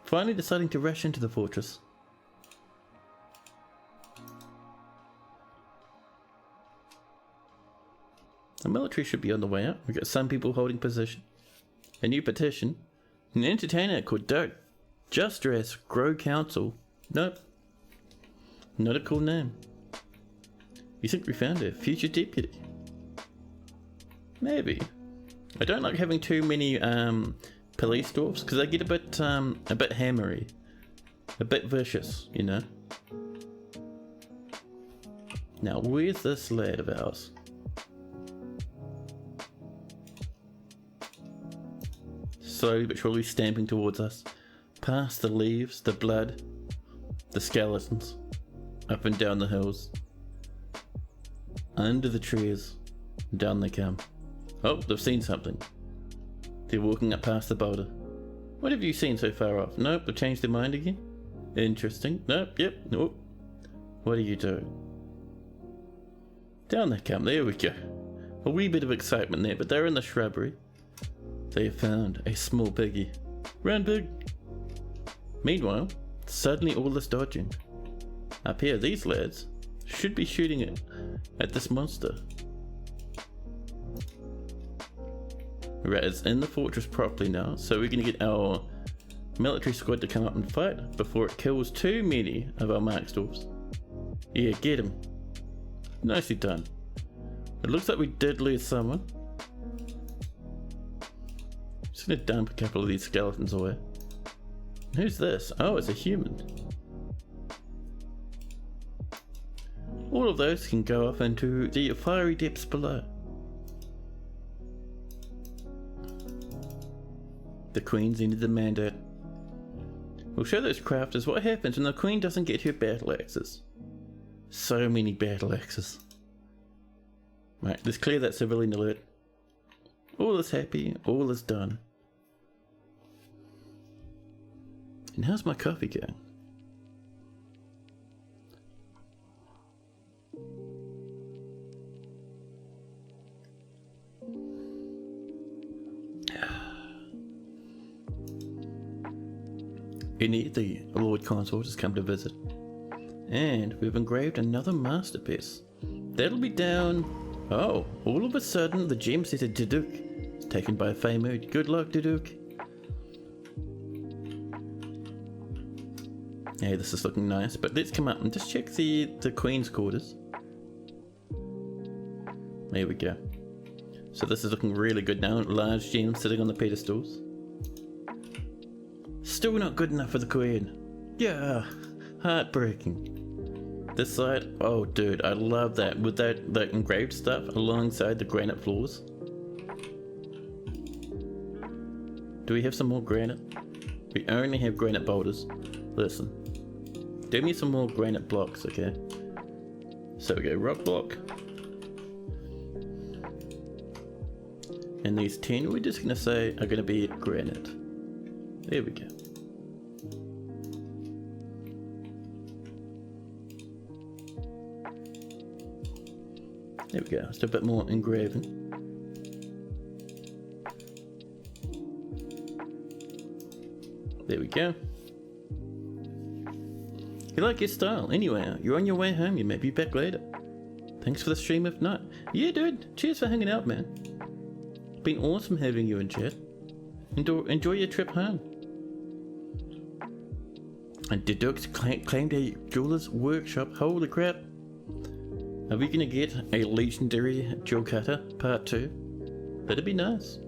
finally deciding to rush into the fortress. The military should be on the way out. We've got some people holding position. A new petition. An entertainer called Doug Just Dress Grow Council. Nope. Not a cool name. You think we found a future deputy? Maybe. I don't like having too many police dwarfs because they get a bit hammery, a bit vicious, you know. Now, where's this lad of ours? Slowly but surely stamping towards us, past the leaves, the blood, the skeletons, up and down the hills, under the trees, down they come. Oh, they've seen something. They're walking up past the boulder. What have you seen so far off? Nope, they've changed their mind again. Interesting. Nope, yep, nope. What are you doing? Down they come, there we go. A wee bit of excitement there, but they're in the shrubbery. They have found a small piggy. Run, pig! Meanwhile, suddenly all this dodging. Up here, these lads should be shooting it at this monster. Right, it's in the fortress properly now, so we're going to get our military squad to come up and fight before it kills too many of our Marksdorfs. Yeah, get him. Nicely done. It looks like we did lose someone. Just gonna dump a couple of these skeletons away. Who's this? Oh, it's a human. All of those can go off into the fiery depths below. The Queen's ended the mandate. We'll show those crafters what happens when the Queen doesn't get her battle axes. So many battle axes. Right, let's clear that civilian alert. All is happy, all is done. And how's my coffee going? any of the Lord Consorts has come to visit. And we've engraved another masterpiece. That'll be down... Oh, all of a sudden the gem set of Duduk, taken by Famood. Good luck, Duduk. Hey, this is looking nice, but let's come up and just check the Queen's quarters. There we go. So this is looking really good now. Large gems sitting on the pedestals. Still not good enough for the Queen. Yeah, heartbreaking. This side, oh dude, I love that. With that engraved stuff alongside the granite floors. Do we have some more granite? We only have granite boulders. Listen. Do me some more granite blocks, okay? So we go rock block. And these 10 we're just gonna say are gonna be granite. There we go. There we go, just a bit more engraving. There we go. You like your style? Anyway, you're on your way home, you may be back later. Thanks for the stream if not. Yeah dude, cheers for hanging out man. Been awesome having you in chat. Enjoy your trip home. And Duduk's claimed a jeweler's workshop, holy crap. Are we gonna get a legendary jewel cutter part 2? That'd be nice.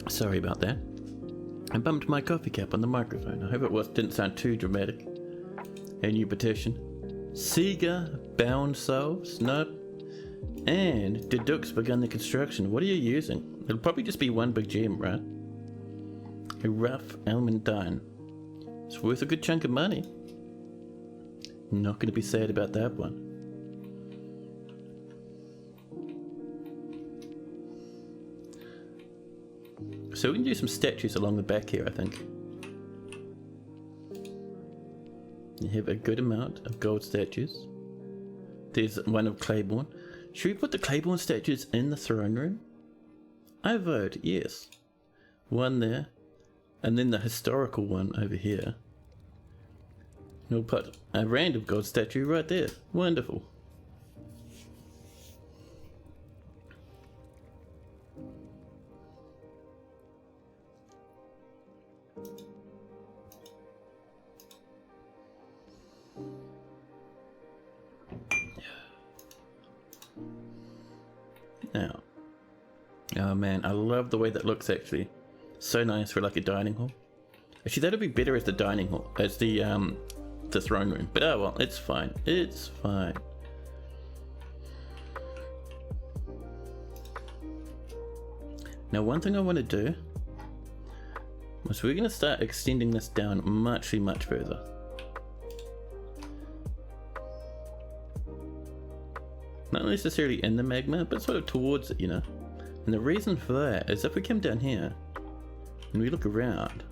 Sorry about that. I bumped my coffee cap on the microphone. I hope it didn't sound too dramatic. A new petition. Sega bound solves? Nope. And Duduk's begun the construction. What are you using? It'll probably just be one big gem, right? A rough almandine. It's worth a good chunk of money. Not going to be sad about that one. So we can do some statues along the back here, I think. You have a good amount of gold statues. There's one of Claiborne. Should we put the Claiborne statues in the throne room? I vote yes. One there. And then the historical one over here. We'll put a random gold statue right there. Wonderful. Now. Oh man, I love the way that looks actually. So nice for like a dining hall. Actually, that'd be better as the dining hall, as the throne room. But oh well, it's fine. It's fine. Now, one thing I want to do is we're going to start extending this down much further. Not necessarily in the magma, but sort of towards it, you know. And the reason for that is if we come down here and we look around,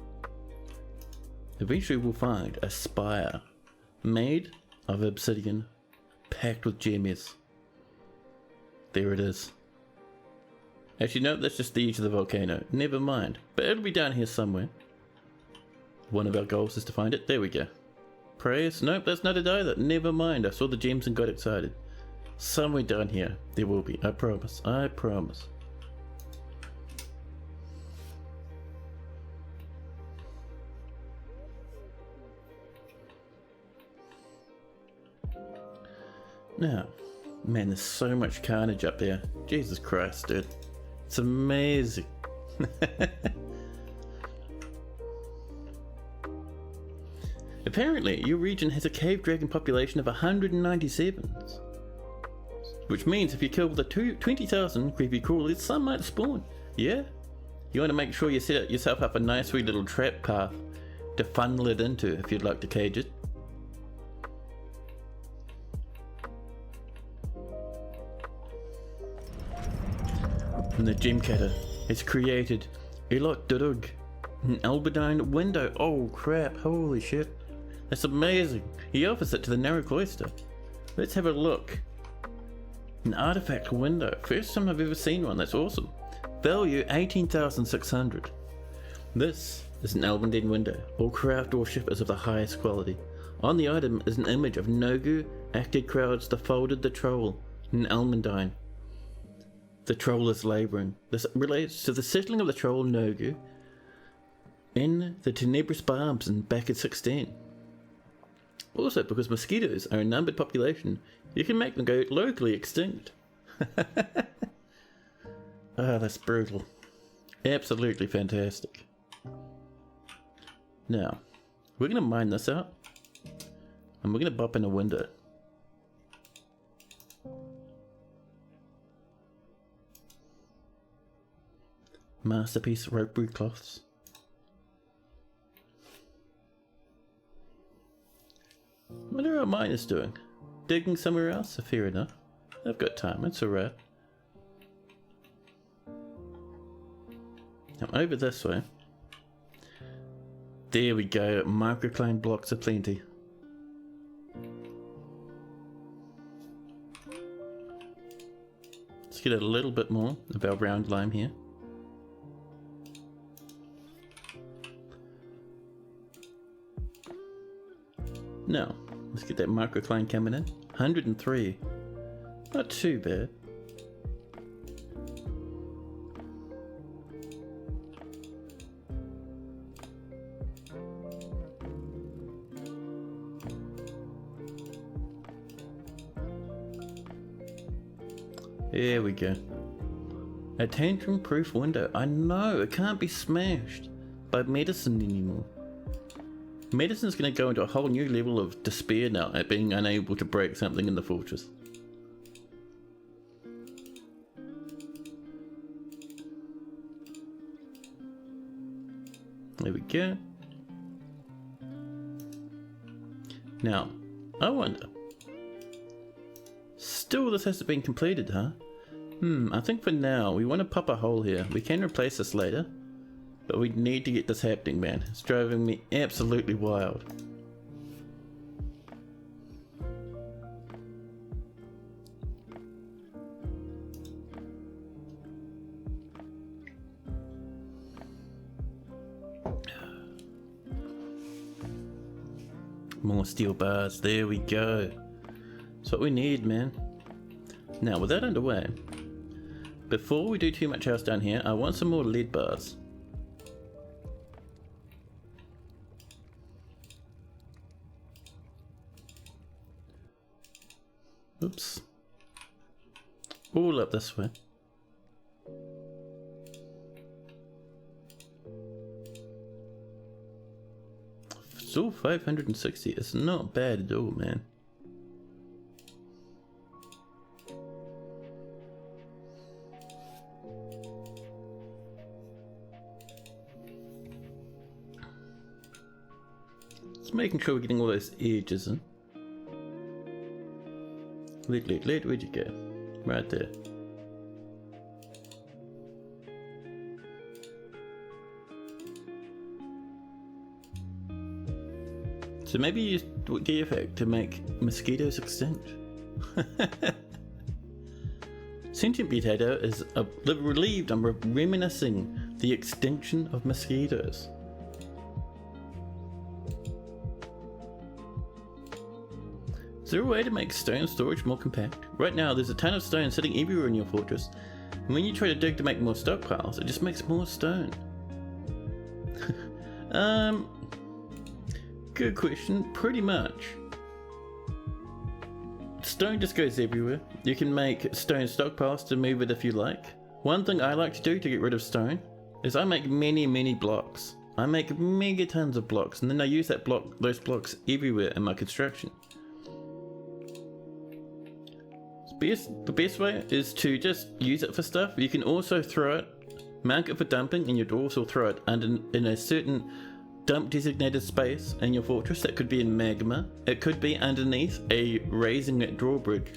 eventually we'll find a spire made of obsidian packed with gems. There it is. Actually, no, that's just the edge of the volcano. Never mind. But it'll be down here somewhere. One of our goals is to find it. There we go. Praise? Nope, that's not it either. Never mind. I saw the gems and got excited. Somewhere down here there will be. I promise. I promise. Now, man, there's so much carnage up there. Jesus Christ, dude. It's amazing. Apparently, your region has a cave dragon population of 197. Which means if you kill the 20,000 creepy crawlers, some might spawn. Yeah? You want to make sure you set yourself up a nice wee little trap path to funnel it into if you'd like to cage it. And the gem cutter has created Elot Durug, an Albadine window. Oh crap, holy shit. That's amazing. He offers it to the narrow cloister. Let's have a look. An artifact window. First time I've ever seen one. That's awesome. Value 18,600. This is an Elven window. All craft worship is of the highest quality. On the item is an image of Nogu, acted crowds, the folded, the troll, and Elmendine. The troll is labouring. This relates to the settling of the troll Nogu in the Tenebrous Barbs in back in 16. Also, because mosquitoes are a numbered population, you can make them go locally extinct. Ah, that's brutal. Absolutely fantastic. Now, we're going to mine this out, and we're going to bop in a window. Masterpiece rope brew cloths. What are our miners doing? Digging somewhere else? Fair enough. I've got time, it's alright. Now over this way. There we go, microcline blocks aplenty. Let's get a little bit more of our round lime here. Now, let's get that microcline coming in. 103. Not too bad. There we go. A tantrum-proof window. I know, it can't be smashed by medicine anymore. Medicine's going to go into a whole new level of despair now at being unable to break something in the fortress. There we go. Now, I wonder. Still this hasn't been completed, huh? I think for now we want to pop a hole here. We can replace this later. But we need to get this happening, man. It's driving me absolutely wild. More steel bars. There we go. That's what we need, man. Now, with that underway, before we do too much else down here, I want some more lead bars. Oops. All up this way. Still 560. It's not bad at all, man. Just making sure we're getting all those edges in. Lead, where'd you go? Right there. So maybe use the effect to make mosquitoes extinct. Sentient Potato is relieved. I'm reminiscing the extinction of mosquitoes. Is there a way to make stone storage more compact? Right now there's a ton of stone sitting everywhere in your fortress, and when you try to dig to make more stockpiles, it just makes more stone. Good question. Pretty much. Stone just goes everywhere. You can make stone stockpiles to move it if you like. One thing I like to do to get rid of stone is I make many blocks. I make megatons of blocks, and then I use those blocks everywhere in my construction. The best way is to just use it for stuff. You can also throw it, mark it for dumping, and you'd also throw it in a certain dump designated space in your fortress. That could be in magma. It could be underneath a raising that drawbridge,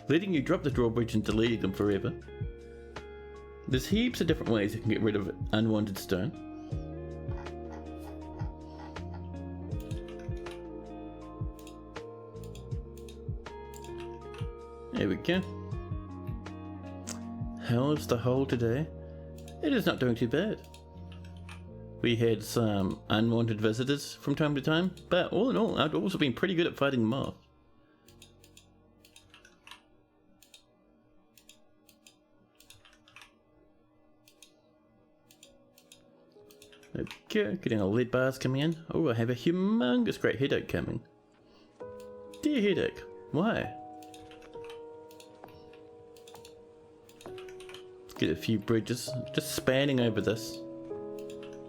letting you drop the drawbridge and deleting them forever. There's heaps of different ways you can get rid of unwanted stone. There we go. How's the hole today? It is not doing too bad. We had some unwanted visitors from time to time, but all in all, I've also been pretty good at fighting them off. Okay, getting our lead bars coming in. Oh, I have a humongous great headache coming. Dear headache, why? Get a few bridges, just spanning over this.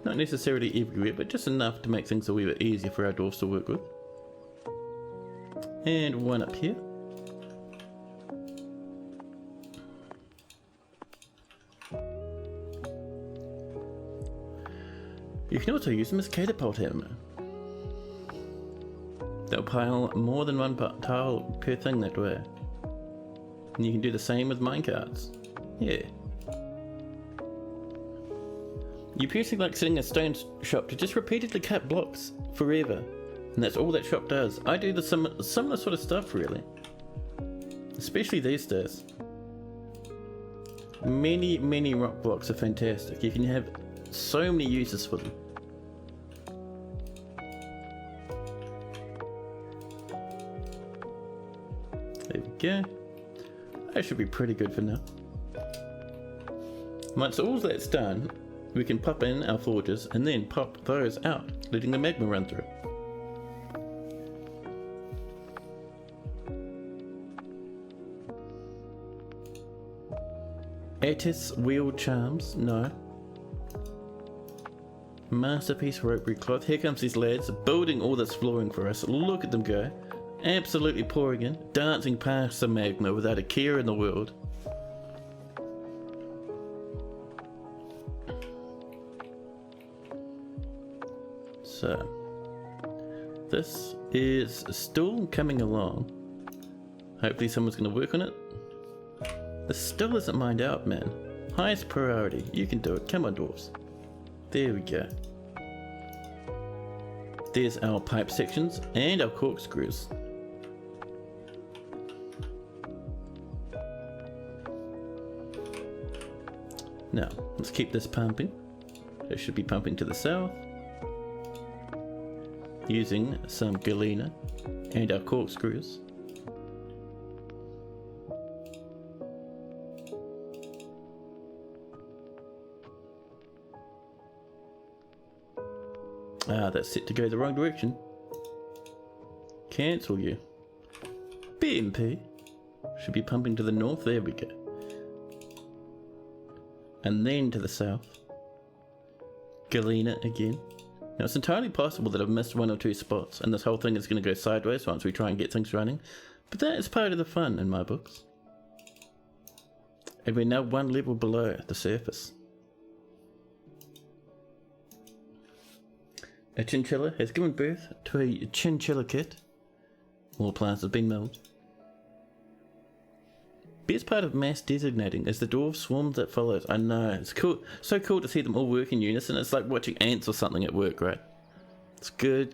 Not necessarily everywhere, but just enough to make things a wee bit easier for our dwarves to work with. And one up here. You can also use them as catapult ammo. They'll pile more than one tile per thing that way. And you can do the same with minecarts. Yeah. You personally like sitting in a stone shop to just repeatedly cut blocks forever. And that's all that shop does. I do the similar sort of stuff really. Especially these days. Many rock blocks are fantastic. You can have so many uses for them. There we go. That should be pretty good for now. Once all that's done, we can pop in our forges and then pop those out, letting the magma run through. Attis wheel charms, no. Masterpiece ropery cloth. Here comes these lads building all this flooring for us. Look at them go. Absolutely pouring in, dancing past the magma without a care in the world. So, this is still coming along. Hopefully someone's going to work on it. This still isn't mined out, man. Highest priority. You can do it. Come on, dwarves. There we go. There's our pipe sections and our corkscrews. Now, let's keep this pumping. It should be pumping to the south. Using some galena and our corkscrews. Ah, that's set to go the wrong direction. Cancel you. BMP. Should be pumping to the north. There we go. And then to the south. Galena again. Now it's entirely possible that I've missed one or two spots and this whole thing is going to go sideways once we try and get things running. But that is part of the fun in my books. And we're now one level below the surface. A chinchilla has given birth to a chinchilla kit. All plants have been milled. Best part of mass designating is the dwarf swarm that follows. I know, it's cool, so cool to see them all work in unison. It's like watching ants or something at work, right? It's good.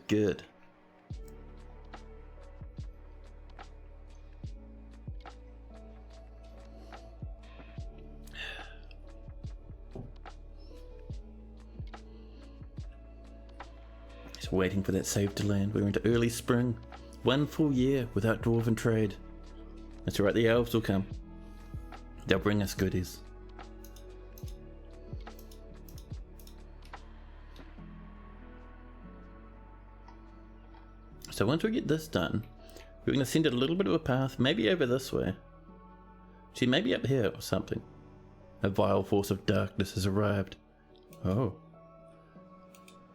Just waiting for that save to land. We're into early spring. 1 full year without dwarven trade. That's right, the elves will come. They'll bring us goodies. So once we get this done, we're going to send it a little bit of a path, maybe over this way. See, maybe up here or something. A vile force of darkness has arrived. Oh.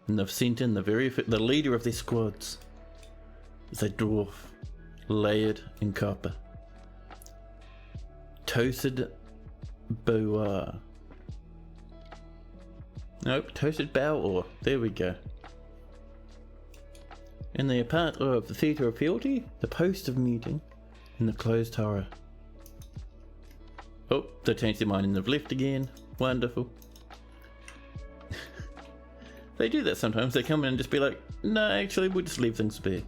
And they've sent in the leader of their squads. It's a dwarf, layered in copper. Toasted boar. Nope, toasted bow ore. There we go. And they are part of the Theatre of Fealty, the Post of Meeting, and the Closed Horror. Oh, they changed their mind and they've left again. Wonderful. They do that sometimes. They come in and just be like, no, actually, we'll just leave things be.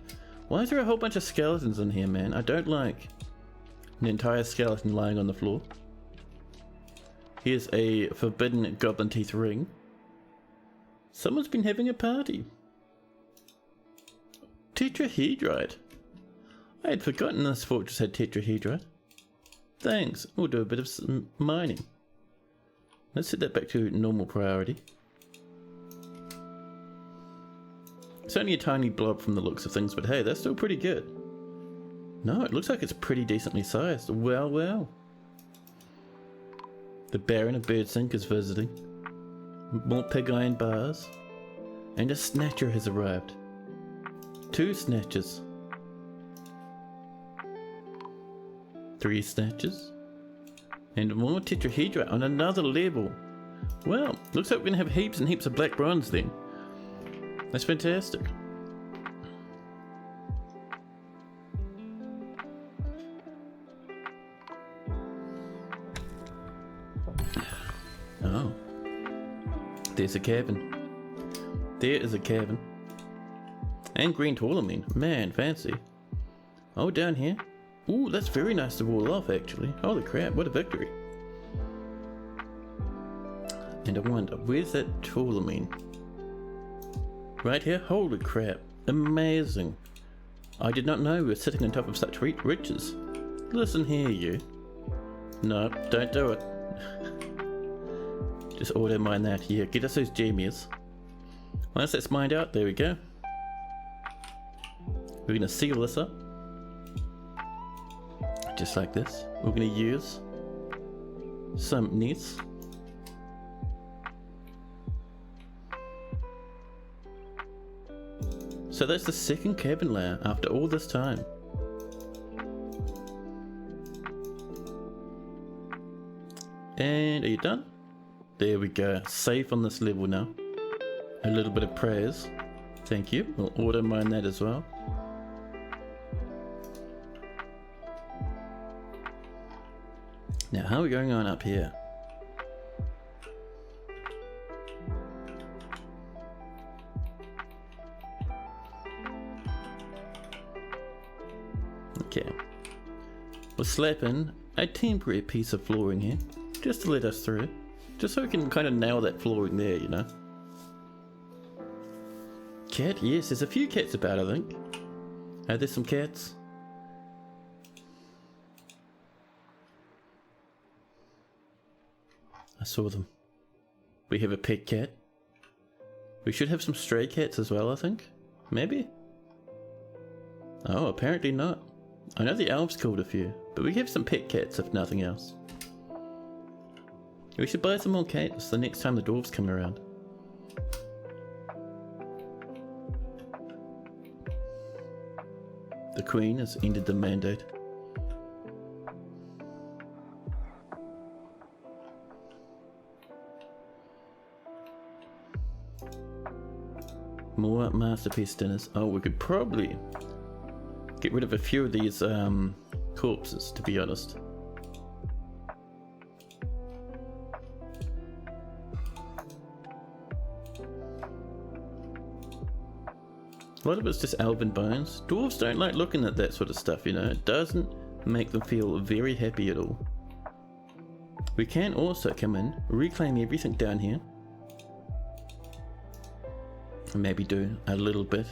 Why is there a whole bunch of skeletons in here, man? I don't like an entire skeleton lying on the floor. Here's a forbidden goblin teeth ring. Someone's been having a party. Tetrahedrite. I had forgotten this fortress had tetrahedrite. Thanks, we'll do a bit of mining. Let's set that back to normal priority. It's only a tiny blob from the looks of things, but hey, that's still pretty good. No, it looks like it's pretty decently sized. Well, well. The Baron of Birdsink is visiting. More pig iron bars. And a snatcher has arrived. 2 snatchers. 3 snatchers. And more tetrahedrite on another level. Well, looks like we're going to have heaps and heaps of black bronze then. That's fantastic. Oh. There's a cabin. There is a cabin. And green tourmaline. Man, fancy. Oh, down here. Ooh, that's very nice to wall off, actually. Holy crap, what a victory. And I wonder, where's that tourmaline? Right here? Holy crap. Amazing. I did not know we were sitting on top of such riches. Listen here, you. No, don't do it. Just auto mine that. Yeah, get us those jammies. Once that's mined out, there we go. We're going to seal this up. Just like this. We're going to use some nets. So that's the second cabin layer after all this time. And are you done? There we go. Safe on this level now. A little bit of praise. Thank you. We'll auto mine that as well. Now, how are we going on up here? Okay. We'll slap in a temporary piece of flooring here, just to let us through. Just so we can kind of nail that flooring there, you know. Cat? Yes, there's a few cats about, I think. Are there some cats? I saw them. We have a pet cat. We should have some stray cats as well, I think. Maybe? Oh, apparently not. I know the elves killed a few, but we have some pet cats if nothing else. We should buy some more cats the next time the dwarves come around. The Queen has ended the mandate. More masterpiece dinners. Oh, we could probably get rid of a few of these corpses, to be honest. A lot of it's just elven bones. Dwarves don't like looking at that sort of stuff, you know. It doesn't make them feel very happy at all. We can also come in, reclaim everything down here. And maybe do a little bit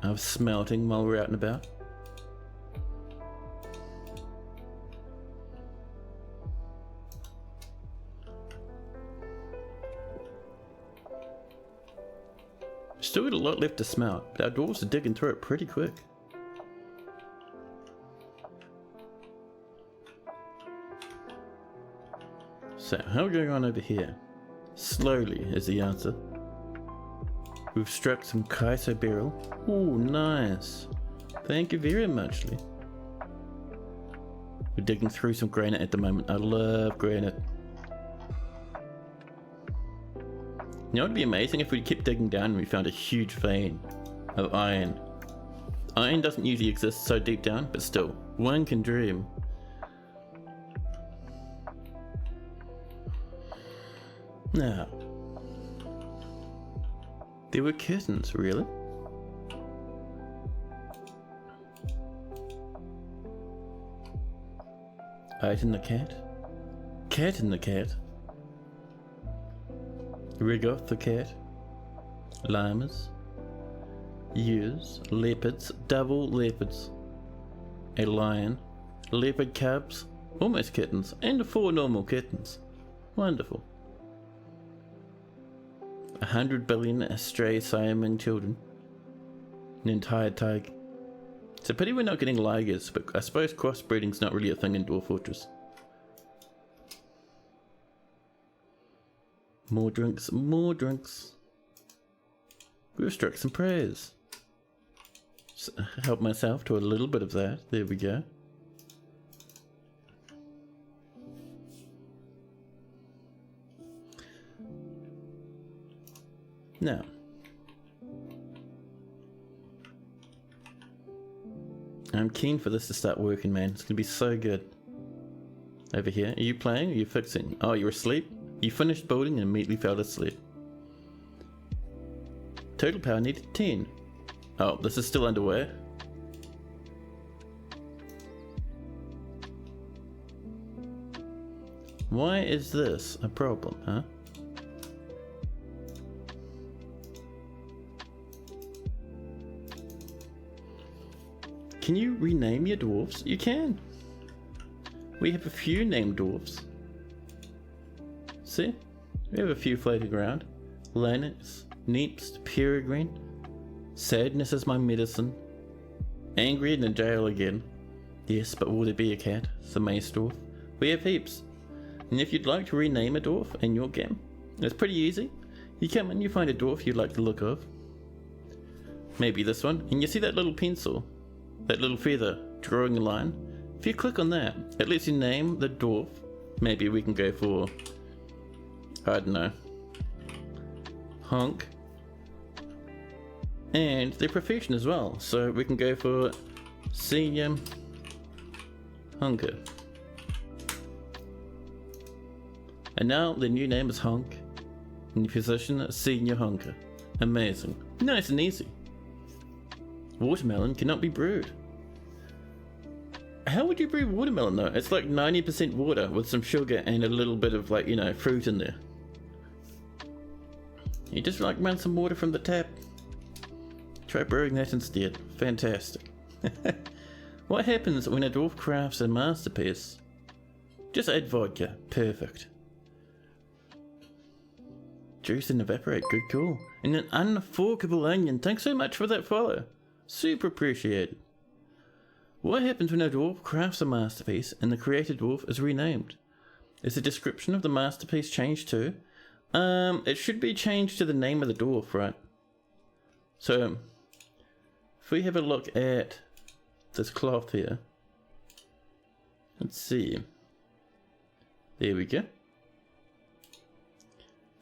of smelting while we're out and about. Still got a lot left to smelt, but our dwarves are digging through it pretty quick. So, how are we going on over here? Slowly is the answer. We've struck some Kaiso beryl. Ooh, nice. Thank you very much, Lee. We're digging through some granite at the moment. I love granite. You know, it'd be amazing if we kept digging down and we found a huge vein of iron. Iron doesn't usually exist so deep down, but still, one can dream. Now, there were curtains, really? Item the cat. Cat in the cat. Rigoth the cat. Llamas. Ewes. Leopards. Double leopards. A lion. Leopard cubs. Almost kittens. And 4 normal kittens. Wonderful. 100 billion stray Siamese children. An entire tiger. It's a pity we're not getting ligers, but I suppose crossbreeding's not really a thing in Dwarf Fortress. More drinks, more drinks. We've struck some prayers. Help myself to a little bit of that. There we go. Now, I'm keen for this to start working, man. It's gonna be so good. Over here, are you playing or are you fixing? Oh, you're asleep? You finished building and immediately fell asleep. Total power needed 10. Oh, this is still underway. Why is this a problem, huh? Can you rename your dwarves? You can. We have a few named dwarves. See? We have a few floating around. Lennox, Neeps, Peregrine. Sadness is my medicine. Angry in the jail again. Yes, but will there be a cat? It's a mace dwarf. We have heaps. And if you'd like to rename a dwarf in your game, it's pretty easy. You come in, you find a dwarf you like the look of. Maybe this one. And you see that little pencil? That little feather drawing a line? If you click on that, it lets you name the dwarf. Maybe we can go for, I don't know, Honk. And their profession as well. So we can go for Senior Honker. And now the new name is Honk. And your position, Senior Honker. Amazing. Nice and easy. Watermelon cannot be brewed. How would you brew watermelon though? It's like 90% water with some sugar and a little bit of, like, you know, fruit in there. You just like run some water from the tap. Try brewing that instead. Fantastic. What happens when a dwarf crafts a masterpiece? Just add vodka. Perfect. Juice and evaporate. Good call. And an unforkable onion. Thanks so much for that follow. Super appreciated. What happens when a dwarf crafts a masterpiece and the created dwarf is renamed? Is the description of the masterpiece changed too? It should be changed to the name of the dwarf, right? So, if we have a look at this cloth here, let's see. There we go.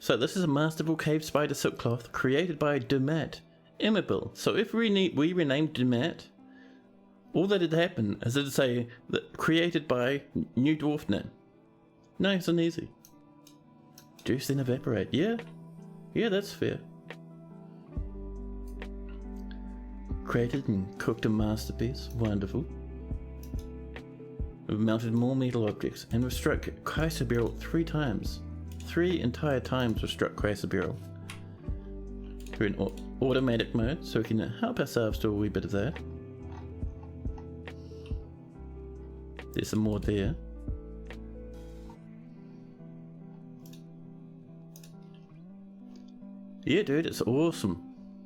So this is a masterful cave spider silk cloth created by Dumat Immobil. So if we renamed Dumat, all that had happened is it'd say that created by new dwarf name. Nice and easy. Juice then evaporate. Yeah, that's fair. Created and cooked a masterpiece. Wonderful. We've melted more metal objects and we've struck Chrysoberyl 3 times. 3 entire times we've struck Chrysoberyl. We're in automatic mode, so we can help ourselves do a wee bit of that. There's some more there. Yeah, dude, it's awesome.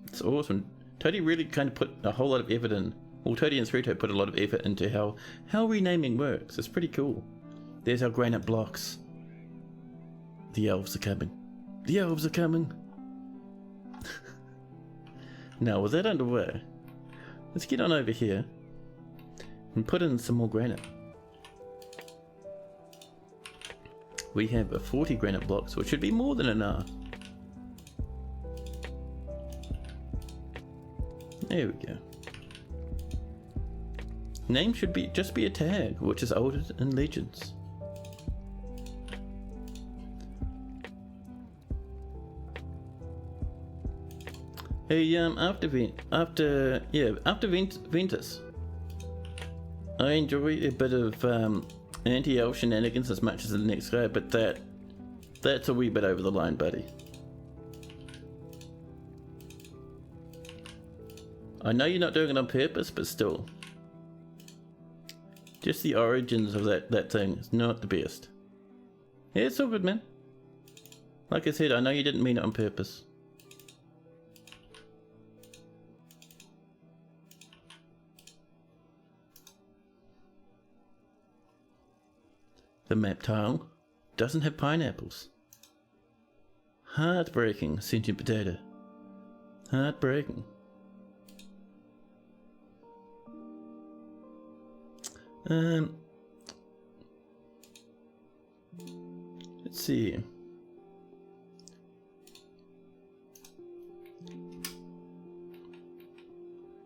It's awesome. Toady really kind of put a whole lot of effort in. Well, Toady and 3Toad put a lot of effort into how renaming works. It's pretty cool. There's our granite blocks. The elves are coming. The elves are coming. Now, with that underway, let's get on over here and put in some more granite. We have 40 granite blocks, which should be more than enough. There we go. Name should just be a tag, which is older in Legends. Hey, after Ventus, I enjoy a bit of anti-elf shenanigans as much as the next guy, but that's a wee bit over the line, buddy. I know you're not doing it on purpose, but still. Just the origins of that thing is not the best. Yeah, it's all good, man. Like I said, I know you didn't mean it on purpose. The map tile doesn't have pineapples. Heartbreaking, sentient potato. Heartbreaking. Let's see.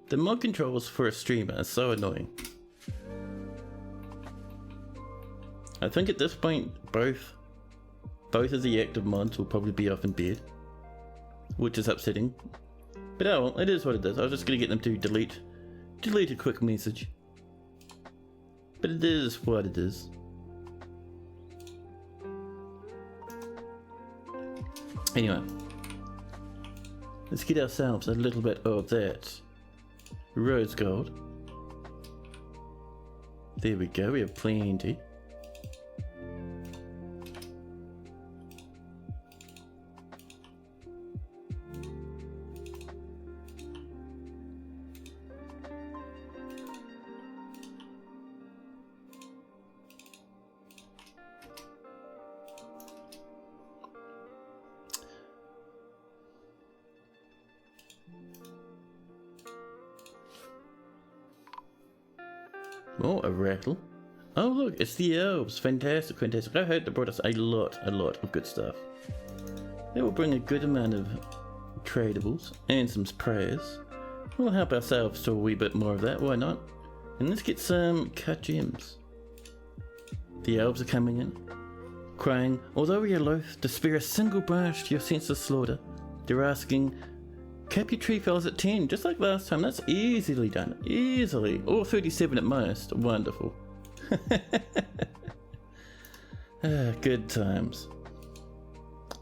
The mod controls for a streamer are so annoying. I think at this point, both of the active mods will probably be off in bed, which is upsetting. But oh well, it is what it is. I was just gonna get them to delete a quick message. But it is what it is. Anyway, let's get ourselves a little bit of that rose gold. There we go, we have plenty. Oh, a rattle. Oh look, it's the elves. Fantastic, fantastic. I heard they brought us a lot of good stuff. They will bring a good amount of tradables and some sprays. We'll help ourselves to a wee bit more of that, why not? And let's get some cut gems. The elves are coming in, crying, although we are loath to spare a single branch to your senseless slaughter, they're asking, cap your tree fells at 10, just like last time. That's easily done. Easily. Or 37 at most. Wonderful. Good times.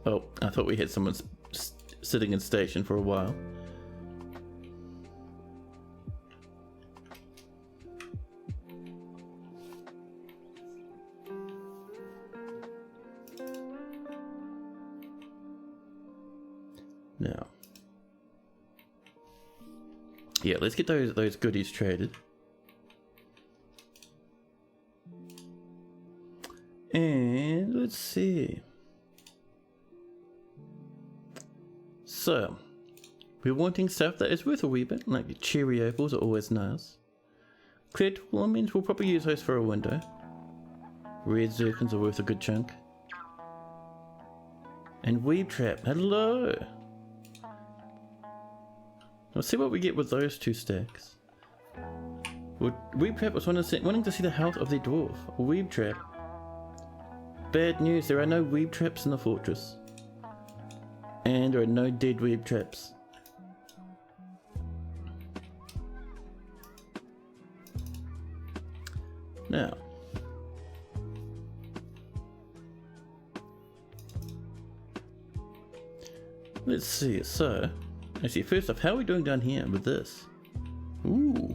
Oh, I thought we had someone sitting in station for a while. Now. Yeah, let's get those goodies traded. And let's see. So, we're wanting stuff that is worth a wee bit, like cherry opals are always nice. Clear means we'll probably use those for a window. Red zircons are worth a good chunk. And weed trap, hello! Let's see what we get with those two stacks. Weeb Trap was wanting to see the health of the dwarf. Weeb Trap. Bad news, there are no Weeb Traps in the fortress. And there are no dead Weeb Traps. Now. Let's see, so. Actually, first off, how are we doing down here with this? Ooh,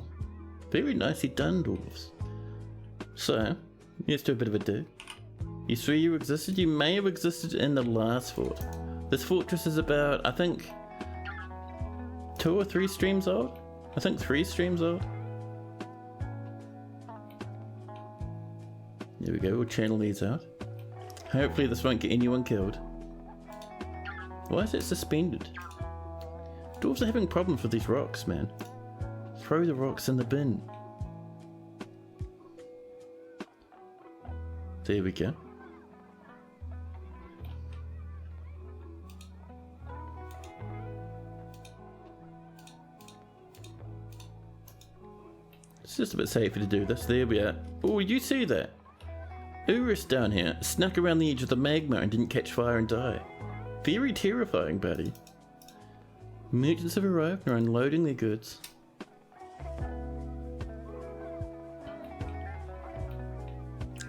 very nicely done, dwarves. So, let's do a bit of a dig. You swear you existed? You may have existed in the last fort. This fortress is about, I think, 2 or 3 streams old? I think 3 streams old. There we go, we'll channel these out. Hopefully this won't get anyone killed. Why is it suspended? Dwarves are having problems with these rocks, man. Throw the rocks in the bin. There we go. It's just a bit safer to do this. There we are. Oh, you see that? Urus down here snuck around the edge of the magma and didn't catch fire and die. Very terrifying, buddy. Merchants have arrived and are unloading their goods.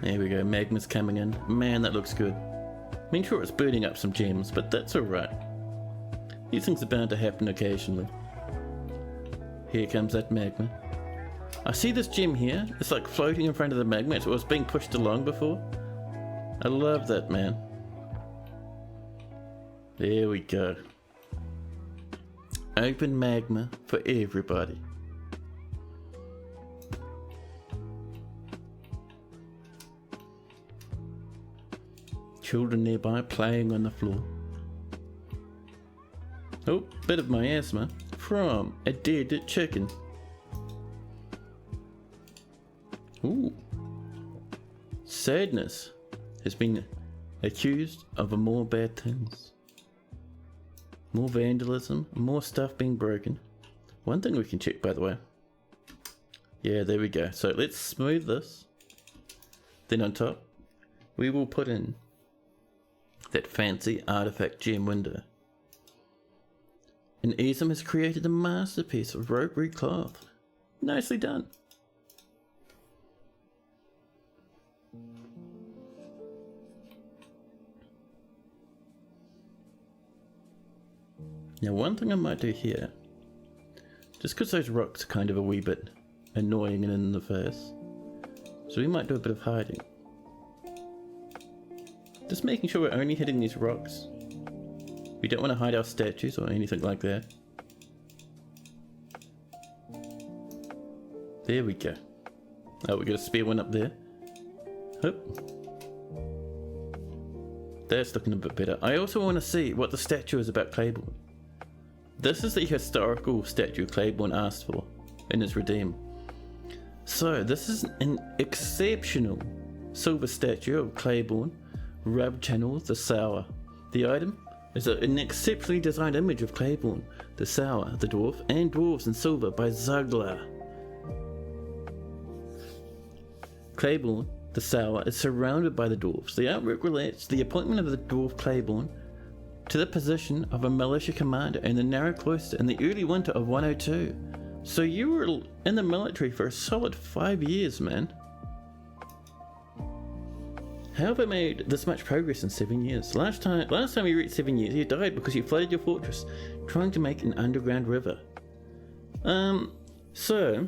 There we go, magma's coming in. Man, that looks good. I mean, sure, it's burning up some gems, but that's alright. These things are bound to happen occasionally. Here comes that magma. I see this gem here. It's like floating in front of the magma. It was being pushed along before. I love that, man. There we go. Open magma for everybody. Children nearby playing on the floor. Oh, bit of miasma from a dead chicken. Ooh. Sadness has been accused of more bad things. More vandalism, more stuff being broken. One thing we can check, by the way. Yeah, there we go. So let's smooth this. Then on top, we will put in that fancy artifact gem window. And Isam has created a masterpiece of ropery cloth. Nicely done. Now one thing I might do here, just because those rocks are kind of a wee bit annoying and in the face, so we might do a bit of hiding. Just making sure we're only hitting these rocks. We don't want to hide our statues or anything like that. There we go. Oh, we got a spare one up there. Oop. That's looking a bit better. I also want to see what the statue is about Claiborne. This is the historical statue Claiborne asked for in his Redeem. So this is an exceptional silver statue of Claiborne, Rub Channel the Sour. The item is an exceptionally designed image of Claiborne the Sour, the dwarf, and dwarves in silver by Zugler. Claiborne the Sour is surrounded by the dwarves. The artwork relates the appointment of the dwarf Claiborne to the position of a militia commander in the narrow cloister in the early winter of 102. So you were in the military for a solid 5 years, man. How have I made this much progress in 7 years? Last time we reached 7 years, you died because you flooded your fortress trying to make an underground river. So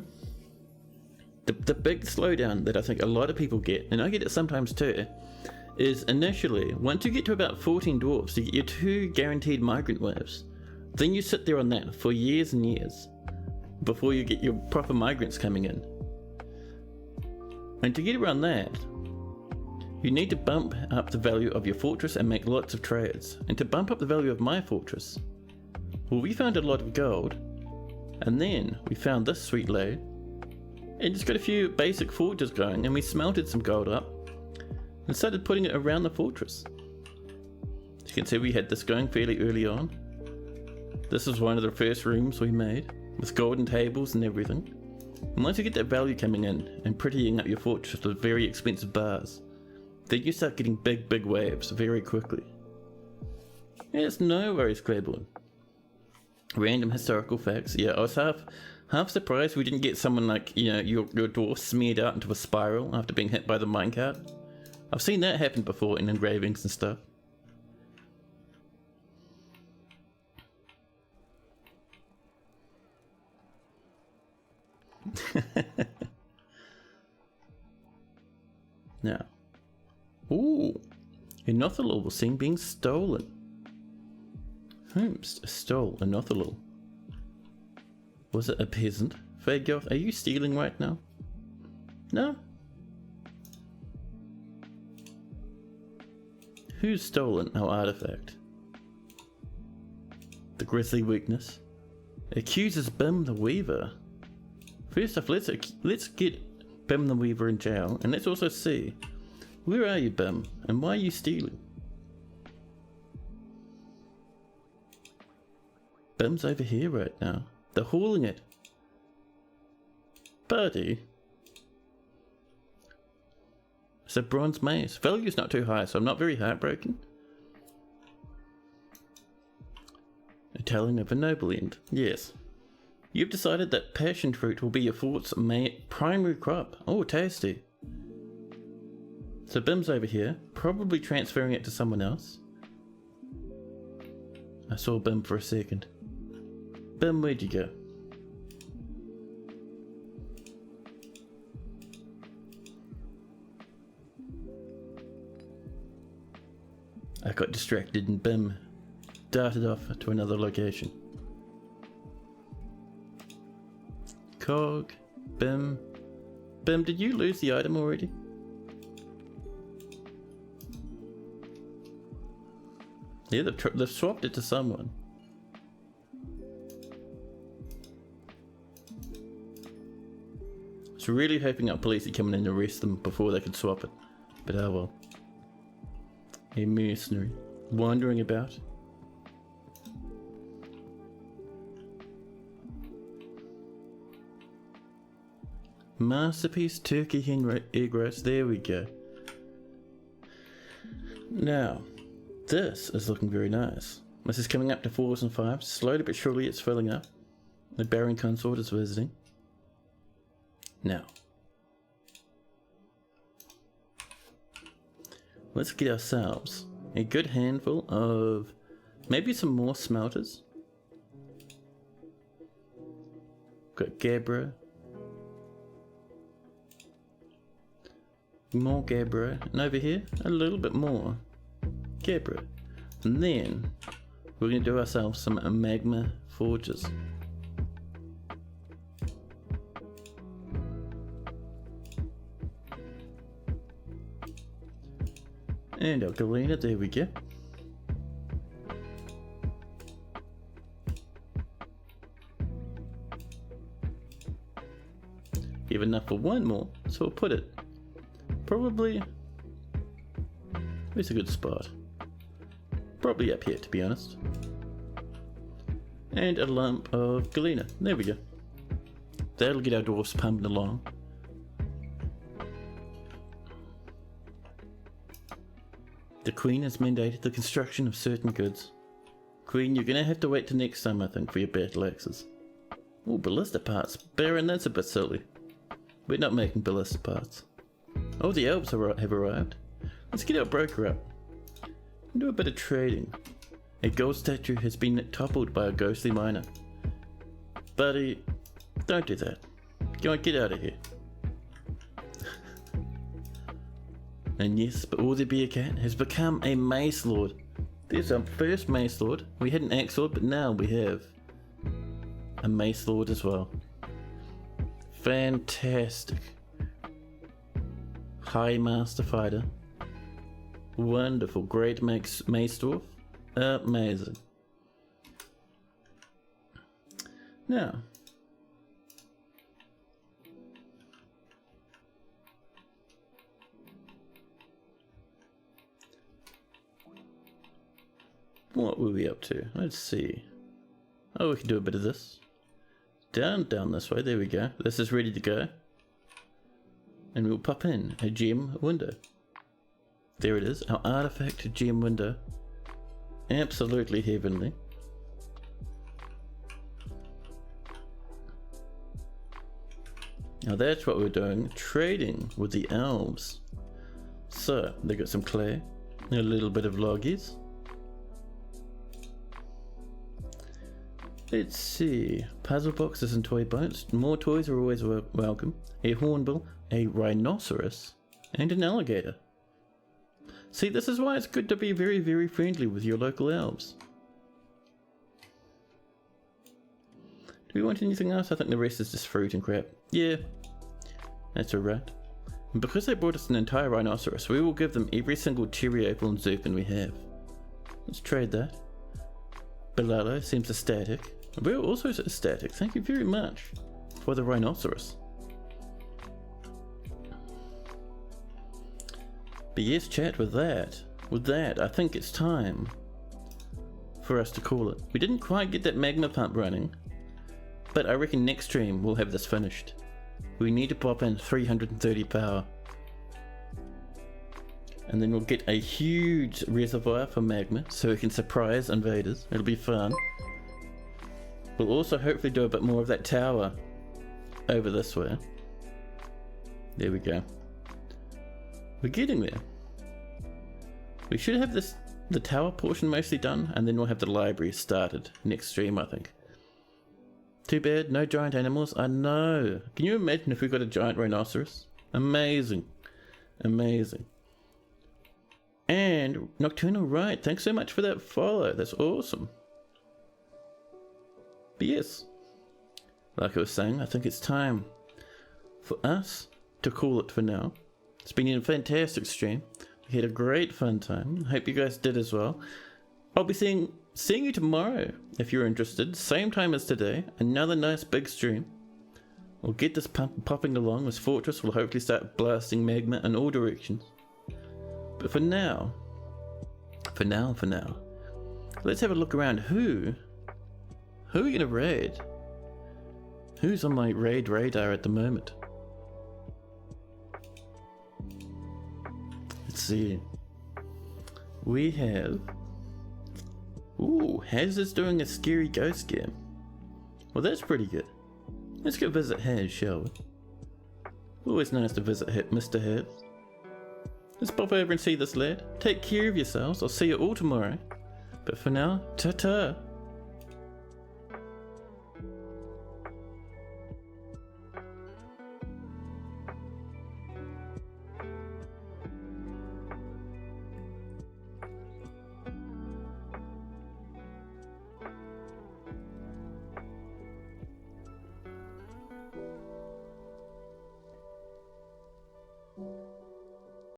the big slowdown that I think a lot of people get, and I get it sometimes too, is initially, once you get to about 14 dwarves, you get your 2 guaranteed migrant waves. Then you sit there on that for years and years before you get your proper migrants coming in. And to get around that, you need to bump up the value of your fortress and make lots of trades. And to bump up the value of my fortress, well, we found a lot of gold, and then we found this sweet lode, and just got a few basic forges going, and we smelted some gold up and started putting it around the fortress. As you can see, we had this going fairly early on. This is one of the first rooms we made, with golden tables and everything. And once you get that value coming in and prettying up your fortress with very expensive bars, then you start getting big waves very quickly. Yes, no worries, Claiborne. Random historical facts. Yeah, I was half surprised we didn't get someone like, you know, your dwarf smeared out into a spiral after being hit by the minecart. I've seen that happen before in engravings and stuff. Now, ooh, Enothalol was seen being stolen. Whom stole Enothalol? Was it a peasant? Fagoth, are you stealing right now? No? Who's stolen our artifact? The grisly weakness accuses Bim the Weaver. First off, let's get Bim the Weaver in jail, and let's also see, where are you, Bim, and why are you stealing? Bim's over here right now. They're hauling it. Buddy. It's a bronze mace. Value's not too high, so I'm not very heartbroken. A telling of a noble end. Yes. You've decided that passion fruit will be your fort's primary crop. Oh, tasty. So Bim's over here, probably transferring it to someone else. I saw Bim for a second. Bim, where'd you go? I got distracted and Bim darted off to another location. Cog, Bim. Bim, did you lose the item already? Yeah, they've swapped it to someone. I was really hoping our police would come in and arrest them before they could swap it. But oh well. A mercenary, wandering about. Masterpiece turkey hen egg roast, there we go. Now, this is looking very nice. This is coming up to 4s and 5s. Slowly but surely it's filling up. The Baron Consort is visiting. Now, let's get ourselves a good handful of maybe some more smelters. Got Gabbro. More Gabbro. And over here, a little bit more Gabbro. And then we're going to do ourselves some magma forges. And our galena, there we go. We have enough for one more, so we'll put it probably, where's a good spot? Probably up here, to be honest. And a lump of galena, there we go. That'll get our dwarfs pumping along. The Queen has mandated the construction of certain goods. Queen, you're gonna have to wait till next time, I think, for your battle axes. Oh, ballista parts. Baron, that's a bit silly. We're not making ballista parts. Oh, the elves have arrived. Let's get our broker up and do a bit of trading. A gold statue has been toppled by a ghostly miner. Buddy, don't do that. Go on, get out of here. And yes, but all the beer cat has become a mace lord. There's our first mace lord. We had an axe lord, but now we have a mace lord as well. Fantastic. High master fighter. Wonderful. Great mace dwarf. Amazing. Now, what were we up to? Let's see. Oh, we can do a bit of this. Down this way. There we go. This is ready to go. And we'll pop in a gem window. There it is. Our artifact gem window. Absolutely heavenly. Now that's what we're doing. Trading with the elves. So, they got some clay. A little bit of loggies. Let's see, puzzle boxes and toy boats. More toys are always welcome. A hornbill, a rhinoceros, and an alligator. See, this is why it's good to be very, very friendly with your local elves. Do we want anything else? I think the rest is just fruit and crap. Yeah, that's alright. And because they brought us an entire rhinoceros, we will give them every single cherry apple and zircon we have. Let's trade that. Bilalo seems ecstatic. We're also ecstatic. Thank you very much for the rhinoceros. But yes, chat, with that, I think it's time for us to call it. We didn't quite get that magma pump running, but I reckon next stream we'll have this finished. We need to pop in 330 power. And then we'll get a huge reservoir for magma so we can surprise invaders. It'll be fun. We'll also hopefully do a bit more of that tower over this way. There we go. We're getting there. We should have the tower portion mostly done, and then we'll have the library started next stream, I think. Too bad, no giant animals. I know. Can you imagine if we got a giant rhinoceros? Amazing. Amazing. And Nocturnal, right, thanks so much for that follow. That's awesome. But yes, like I was saying, I think it's time for us to call it for now. It's been a fantastic stream. We had a great fun time. Hope you guys did as well. I'll be seeing you tomorrow if you're interested. Same time as today. Another nice big stream. We'll get this popping along. This fortress will hopefully start blasting magma in all directions. But for now, let's have a look around. Who are we gonna raid? Who's on my raid radar at the moment? Let's see. We have... Ooh, Haz is doing a scary ghost game. Well, that's pretty good. Let's go visit Haz, shall we? Always nice to visit Mr. Haz. Let's pop over and see this lad. Take care of yourselves. I'll see you all tomorrow. But for now, ta-ta.